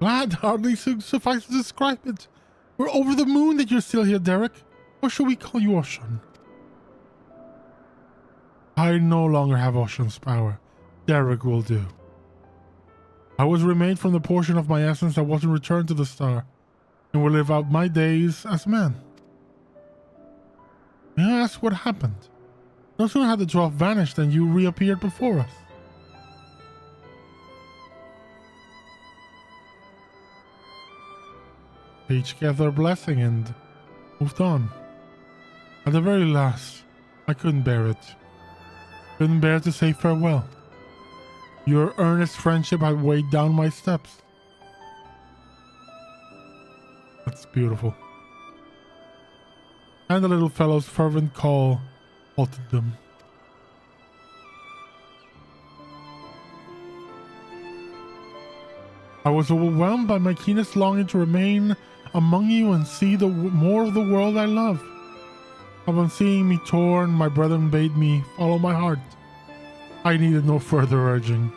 Glad hardly suffices to describe it. We're over the moon that you're still here, Derek. Or should we call you Ocean? I no longer have Ocean's power. Derek will do. I was remade from the portion of my essence that wasn't returned to the star, and will live out my days as a man. May I ask what happened? No sooner had the 12 vanished than you reappeared before us. They each gave their blessing and moved on. At the very last, I couldn't bear it. Couldn't bear to say farewell. Your earnest friendship had weighed down my steps. That's beautiful. And the little fellow's fervent call halted them. I was overwhelmed by my keenest longing to remain among you and see more of the world I love. Upon seeing me torn, my brethren bade me follow my heart. I needed no further urging.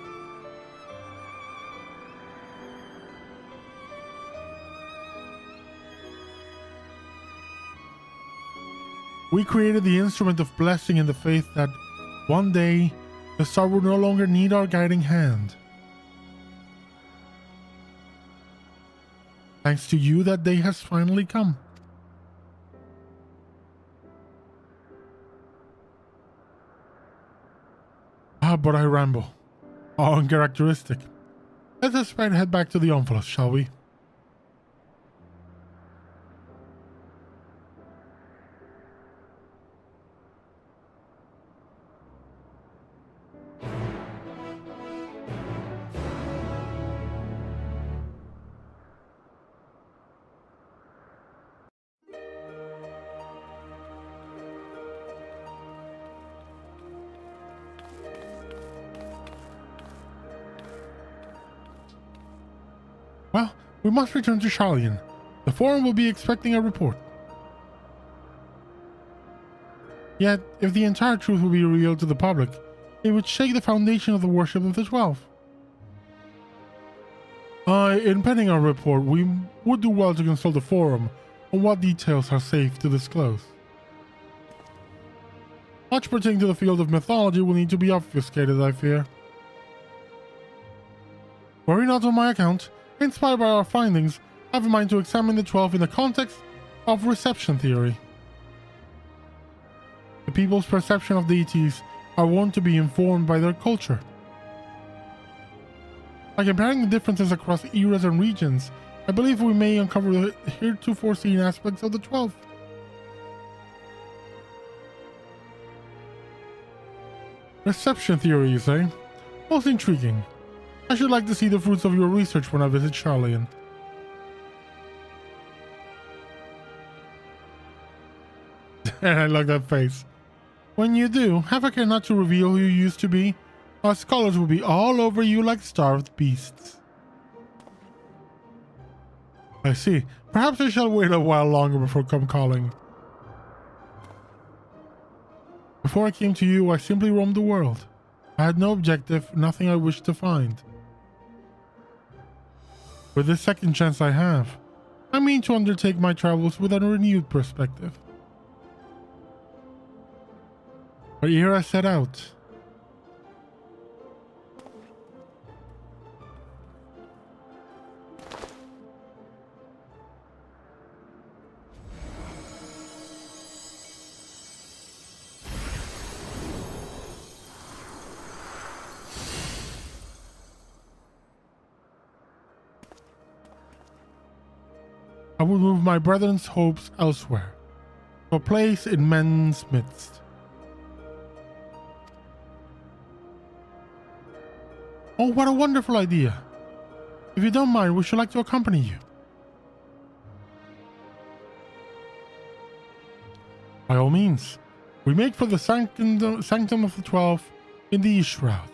We created the instrument of blessing in the faith that one day the star would no longer need our guiding hand. Thanks to you, that day has finally come. But I ramble. How uncharacteristic. Let us head back to the Omphalos, shall we? Well, we must return to Charlian. The Forum will be expecting a report. Yet, if the entire truth will be revealed to the public, it would shake the foundation of the worship of the 12. In pending our report, we would do well to consult the Forum on what details are safe to disclose. Much pertaining to the field of mythology will need to be obfuscated, I fear. Worry not on my account. Inspired by our findings, I have in mind to examine the 12 in the context of reception theory. The people's perception of deities are wont to be informed by their culture. By comparing the differences across eras and regions, I believe we may uncover the heretofore seen aspects of the 12. Reception theory, you say? Most intriguing. I should like to see the fruits of your research when I visit Charlian. I like that face. When you do, have a care not to reveal who you used to be. Our scholars will be all over you like starved beasts. I see. Perhaps I shall wait a while longer before come calling. Before I came to you, I simply roamed the world. I had no objective, nothing I wished to find. With this second chance I have, I mean to undertake my travels with a renewed perspective. But here I set out. I would move my brethren's hopes elsewhere, to a place in men's midst. Oh, what a wonderful idea! If you don't mind, we should like to accompany you. By all means, we make for the sanctum of the 12 in the East Shroud.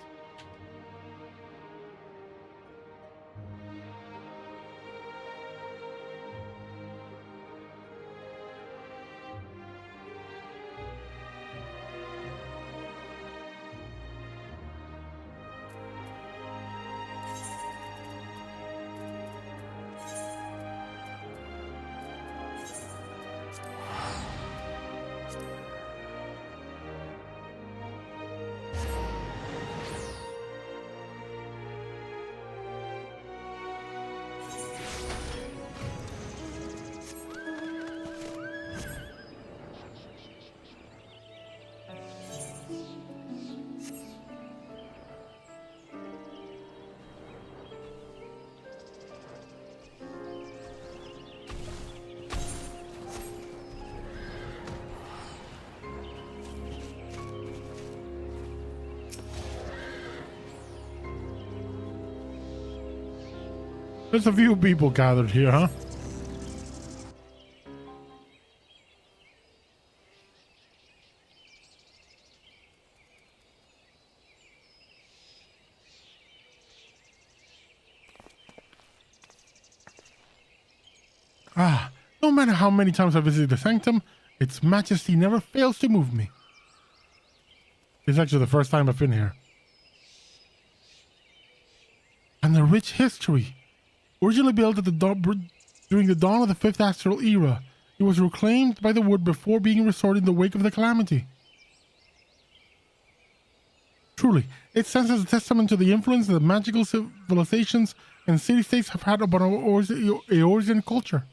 There's a few people gathered here, huh? Ah, no matter how many times I visit the sanctum, its majesty never fails to move me. It's actually the first time I've been here. And the rich history. Originally built at during the dawn of the 5th Astral Era, it was reclaimed by the wood before being restored in the wake of the calamity. Truly, it stands as a testament to the influence that the magical civilizations and city-states have had upon Eorzean culture.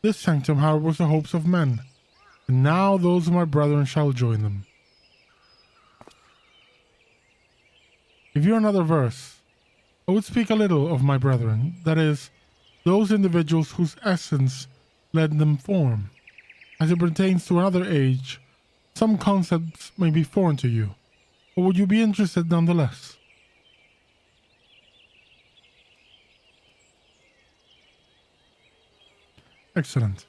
This sanctum harbors the hopes of men, and now those of my brethren shall join them. If you're another verse, I would speak a little of my brethren, that is, those individuals whose essence led them form. As it pertains to another age, some concepts may be foreign to you, but would you be interested nonetheless? Excellent.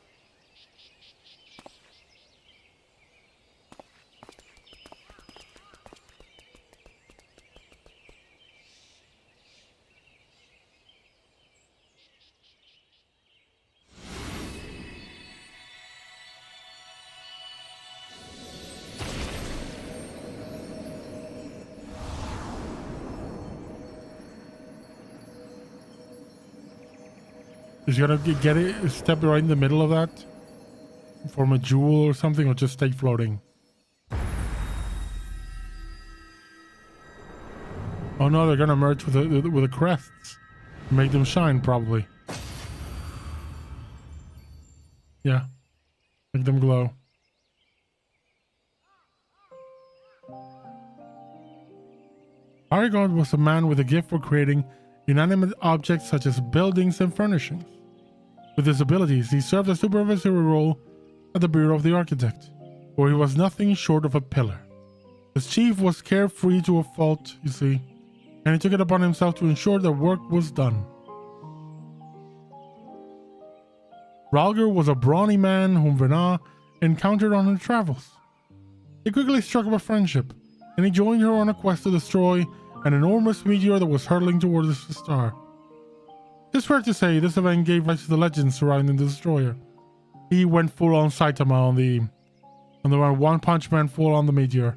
Is you gonna get it, step right in the middle of that? Form a jewel or something, or just stay floating? Oh no, they're gonna merge with the crests. Make them shine, probably. Yeah. Make them glow. Aragorn was a man with a gift for creating inanimate objects such as buildings and furnishings. With his abilities, he served a supervisory role at the Bureau of the Architect, where he was nothing short of a pillar. His chief was carefree to a fault, you see, and he took it upon himself to ensure that work was done. Ralger was a brawny man whom Vena encountered on her travels. They quickly struck up a friendship, and he joined her on a quest to destroy an enormous meteor that was hurtling towards the star. It's fair to say this event gave rise to the legends surrounding the destroyer. He went full on Saitama on the One Punch Man full on the meteor.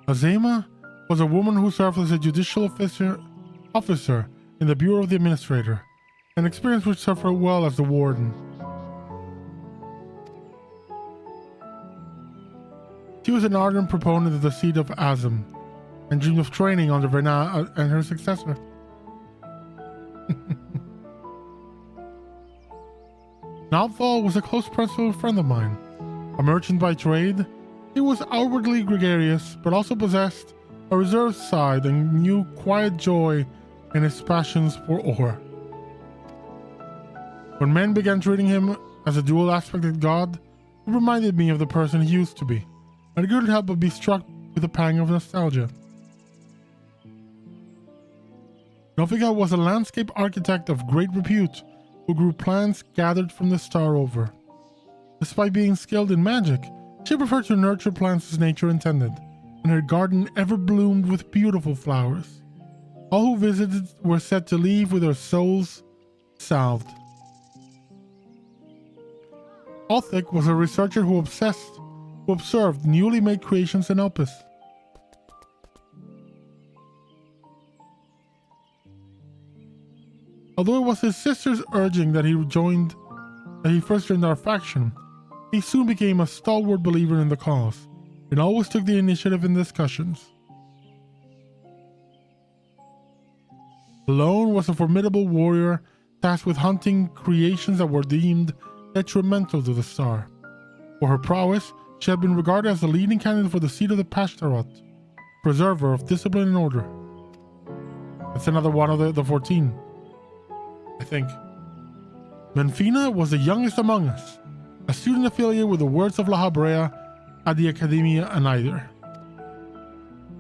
Azema was a woman who served as a judicial officer in the Bureau of the Administrator, an experience which served her well as the warden. She was an ardent proponent of the seat of Azem, and dreamed of training under Vena and her successor. Nalthal was a close personal friend of mine. A merchant by trade, he was outwardly gregarious, but also possessed a reserved side and knew quiet joy in his passions for ore. When men began treating him as a dual-aspected god, it reminded me of the person he used to be, and I couldn't help but be struck with a pang of nostalgia. Nofika was a landscape architect of great repute who grew plants gathered from the star over. Despite being skilled in magic, she preferred to nurture plants as nature intended, and her garden ever bloomed with beautiful flowers. All who visited were said to leave with their souls salved. Othik was a researcher who observed newly made creations in Opus. Although it was his sister's urging that he first joined our faction, he soon became a stalwart believer in the cause, and always took the initiative in discussions. Alone was a formidable warrior tasked with hunting creations that were deemed detrimental to the star. For her prowess, she had been regarded as the leading candidate for the seat of the Pashtarot, preserver of discipline and order. That's another one of the 14, I think. Menfina was the youngest among us, a student affiliated with the Words of La Habrea at the Academia Anider.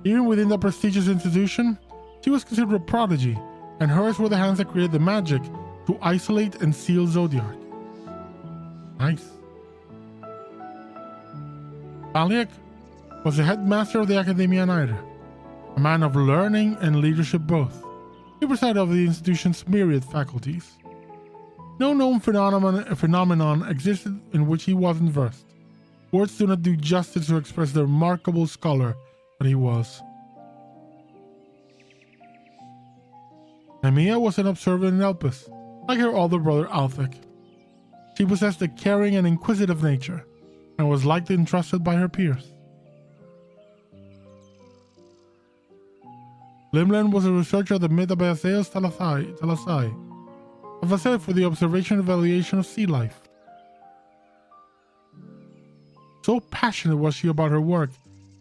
Even within the prestigious institution, she was considered a prodigy, and hers were the hands that created the magic to isolate and seal Zodiac. Nice. Aliak was the headmaster of the Academia Nider, a man of learning and leadership both. He presided over the institution's myriad faculties. No known phenomenon existed in which he wasn't versed. Words do not do justice to express the remarkable scholar that he was. Nemia was an observant Elpis, like her older brother Althek. She possessed a caring and inquisitive nature, and was liked and trusted by her peers. Limland was a researcher at the Metabaseos Talasai, a facility for the observation and evaluation of sea life. So passionate was she about her work,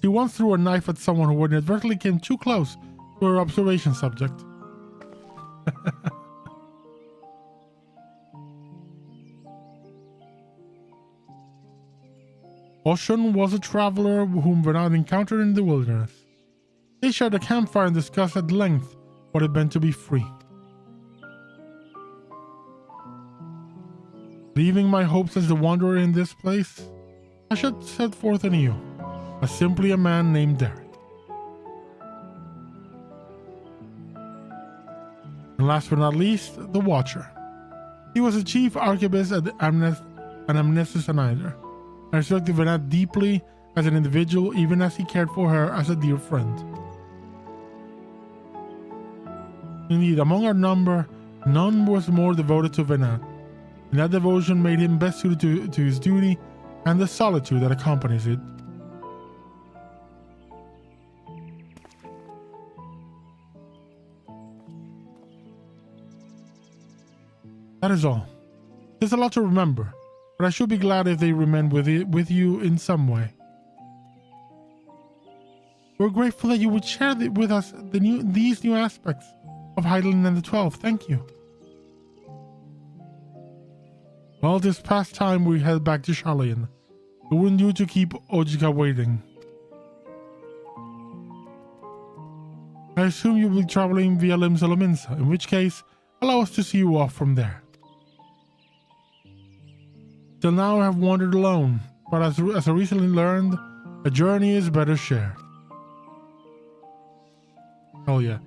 she once threw a knife at someone who inadvertently came too close to her observation subject. Oshun was a traveler whom Venat encountered in the wilderness. They shared a campfire and discussed at length what it meant to be free. Leaving my hopes as the wanderer in this place, I should set forth anew, as simply a man named Derek. And last but not least, the Watcher. He was the chief archivist at the Amnestis Anider. I respected Venat deeply as an individual, even as he cared for her as a dear friend. Indeed, among our number, none was more devoted to Venat, and that devotion made him best suited to his duty and the solitude that accompanies it. That is all. There's a lot to remember, but I should be glad if they remain with you in some way. We're grateful that you would share with us these new aspects of Hydaelyn and the 12. Thank you. Well, this past time we head back to Sharlayan. It wouldn't do to keep Ojika waiting. I assume you'll be traveling via Limsa, in which case, allow us to see you off from there. Till now I have wandered alone, but as I recently learned, a journey is better shared. Oh yeah.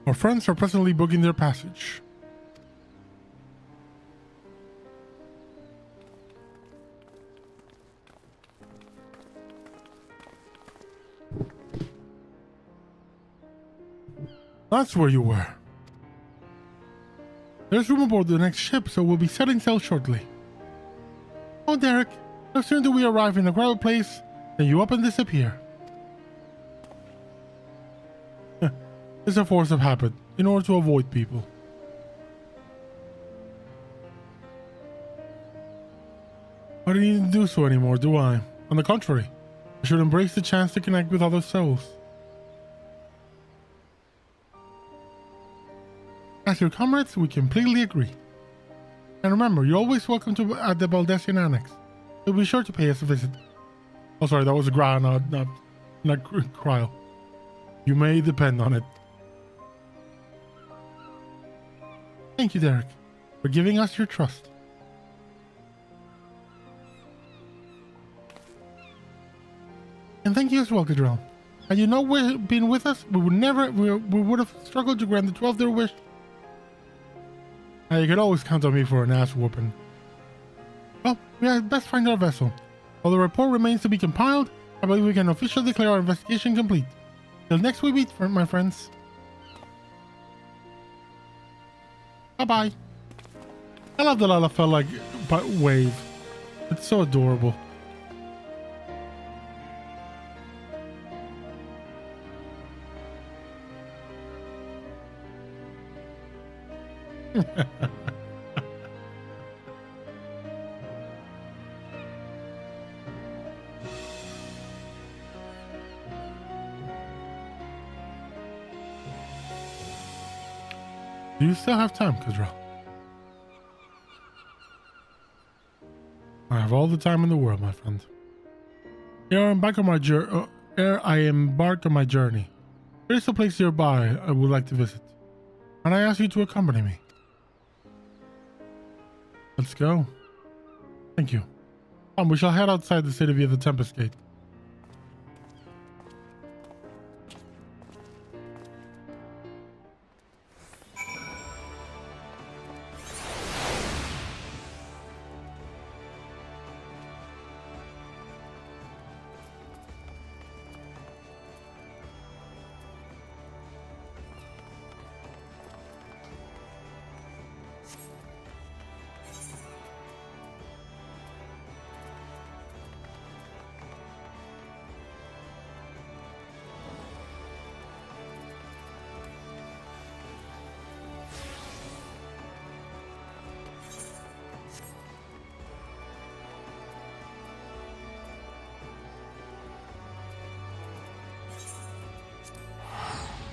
Our friends are presently booking their passage. That's where you were. There's room aboard the next ship, so we'll be setting sail shortly. Oh, Derek, no sooner do we arrive in a gravel place, then you up and disappear. It's a force of habit, in order to avoid people. I don't need to do so anymore, do I? On the contrary, We should embrace the chance to connect with other souls. As your comrades, we completely agree. And remember, you're always welcome to at the Baldessian Annex. So be sure to pay us a visit. Oh, sorry, that was a Gra, not Cryo. You may depend on it. Thank you, Derek, for giving us your trust. And thank you as well, Gadrel. Had you not been with us, we would have struggled to grant the 12th their wish. You could always count on me for an ass whooping. Well, we had best find our vessel. While the report remains to be compiled, I believe we can officially declare our investigation complete. Till next we meet, my friends. Bye-bye. I love the Lalafell like wave. It's so adorable. Do you still have time, Kudra? I have all the time in the world, my friend. Ere I embark on my journey, there is a place nearby I would like to visit, and I ask you to accompany me. Let's go. Thank you. We shall head outside the city via the Tempest Gate.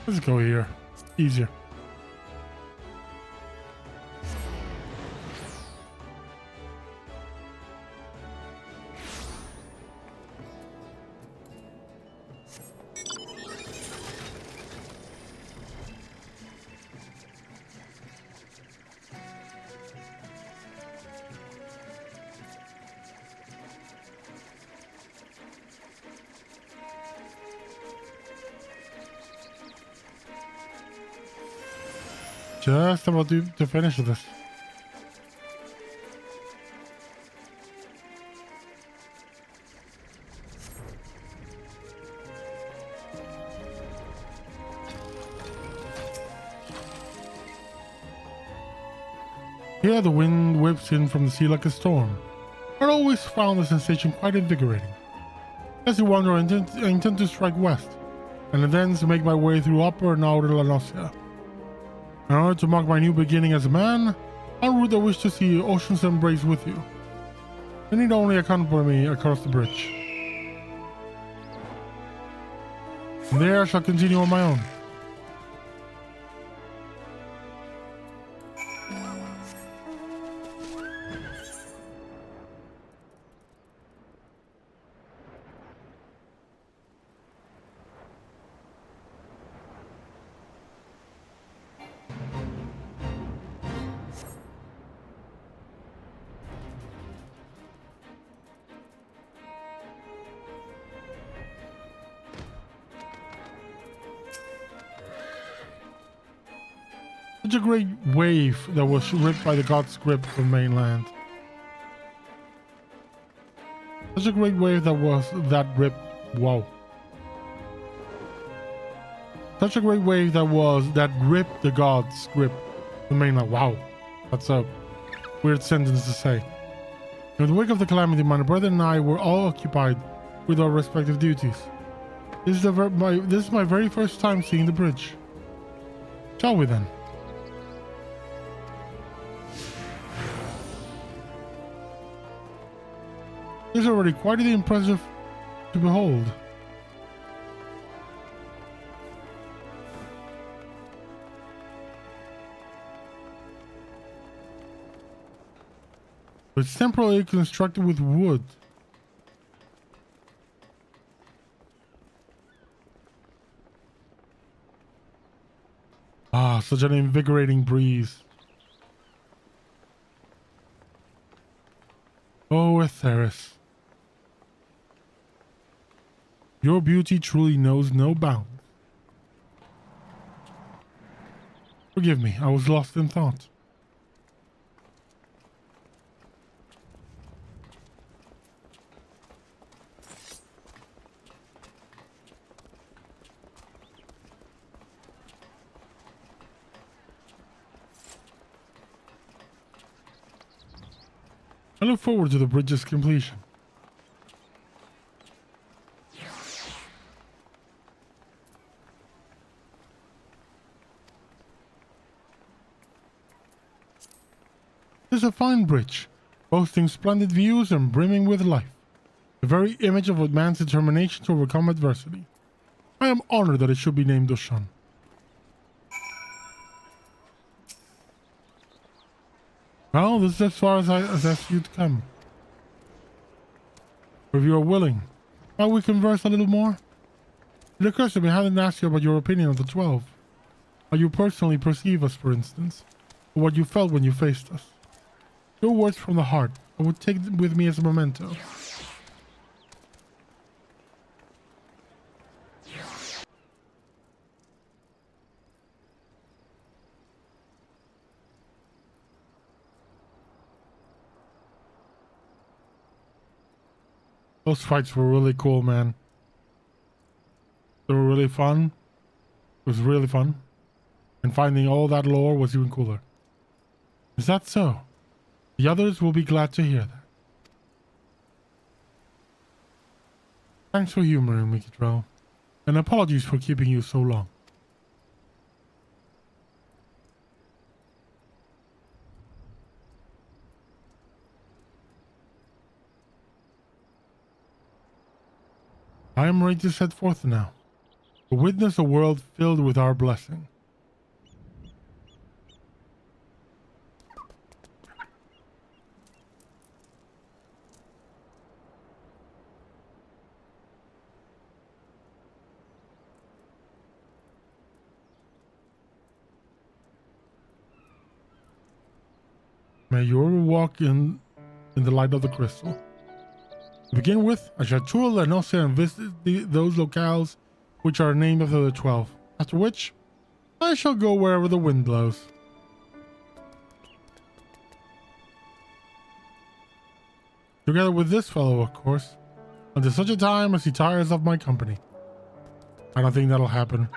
Let's go here. Easier. Just about to finish this. Here the wind whips in from the sea like a storm. I always found the sensation quite invigorating. As you wander, I intend to strike west, and thence make my way through Upper and Outer La Nocia. In order to mark my new beginning as a man, en route I wish to see Ocean's Embrace with you. You need only accompany me across the bridge. From there I shall continue on my own. Such a great wave that was ripped by the god's grip from mainland. Such a great wave that was that ripped. Whoa. Such a great wave that was that ripped the god's grip from mainland. Wow. That's a weird sentence to say. In the wake of the calamity, my brother and I were all occupied with our respective duties. This is my very first time seeing the bridge. Shall we then? This is already quite the impressive to behold. It's temporarily constructed with wood. Ah, such an invigorating breeze. Oh, Atheris. Your beauty truly knows no bounds. Forgive me, I was lost in thought. I look forward to the bridge's completion. It's a fine bridge, boasting splendid views and brimming with life. The very image of a man's determination to overcome adversity. I am honored that it should be named Oshan. Well, this is as far as I asked you to come. If you are willing, might we converse a little more? It occurs to me I haven't asked you about your opinion of the 12. How you personally perceive us, for instance, or what you felt when you faced us. Your words from the heart, I would take them with me as a memento. Those fights were really cool, man. They were really fun. It was really fun. And finding all that lore was even cooler. Is that so? The others will be glad to hear that. Thanks for humoring me, Kitrell. And apologies for keeping you so long. I am ready to set forth now, to witness a world filled with our blessing. May you walk in the light of the crystal. To begin with, I shall tour La Noce and visit those locales which are named after the 12. After which, I shall go wherever the wind blows. Together with this fellow, of course, until such a time as he tires of my company. I don't think that'll happen.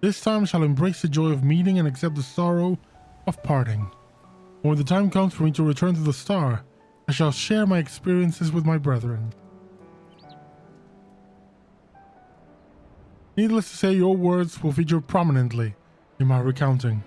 This time shall embrace the joy of meeting and accept the sorrow of parting. When the time comes for me to return to the star, I shall share my experiences with my brethren. Needless to say, your words will feature prominently in my recounting.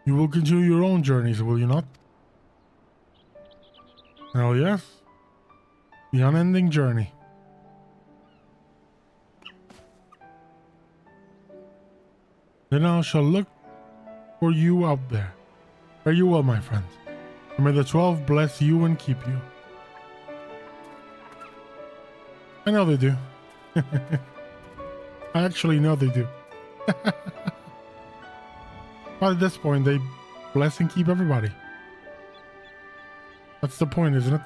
You will continue your own journeys, will you not? Oh yes, the unending journey. Then I shall look for you out there. Fare you well, my friend. And may the 12 bless you and keep you. I know they do. I actually know they do. But at this point, they bless and keep everybody. That's the point, isn't it?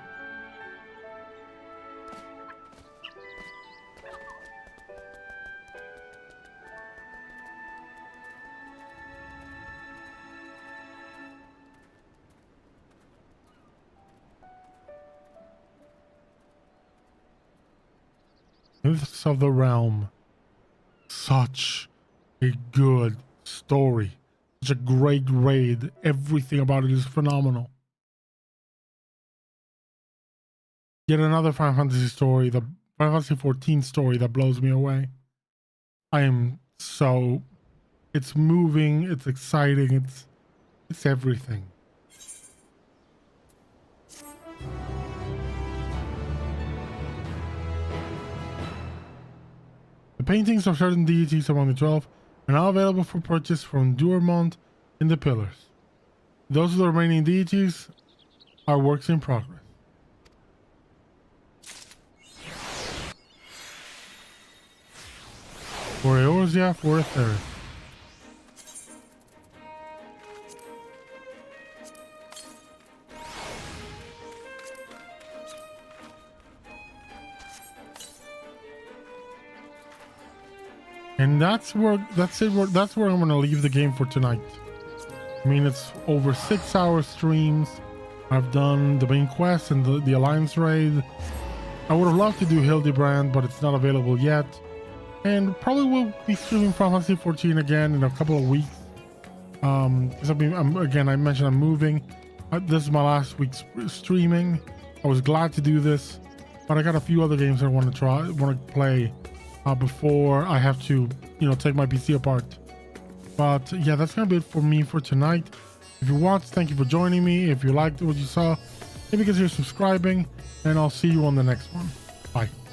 Myths of the Realm. Such a good story. Such a great raid. Everything about it is phenomenal. Yet another Final Fantasy story, the Final Fantasy 14 story that blows me away. I am so... It's moving, it's exciting, it's everything. The paintings of certain deities among the 12 are now available for purchase from Durmont in the Pillars. Those of the remaining deities are works in progress. For Eorzea, for a third. And that's where I'm gonna leave the game for tonight. I mean, it's over 6 hour streams. I've done the main quest and the Alliance raid. I would have loved to do Hildibrand, but it's not available yet. And probably will be streaming Final Fantasy 14 again in a couple of weeks. Because I mentioned I'm moving. This is my last week's streaming. I was glad to do this, but I got a few other games I want to play before I have to, take my PC apart. But yeah, that's gonna be it for me for tonight. If you watched, thank you for joining me. If you liked what you saw, maybe consider subscribing, and I'll see you on the next one. Bye.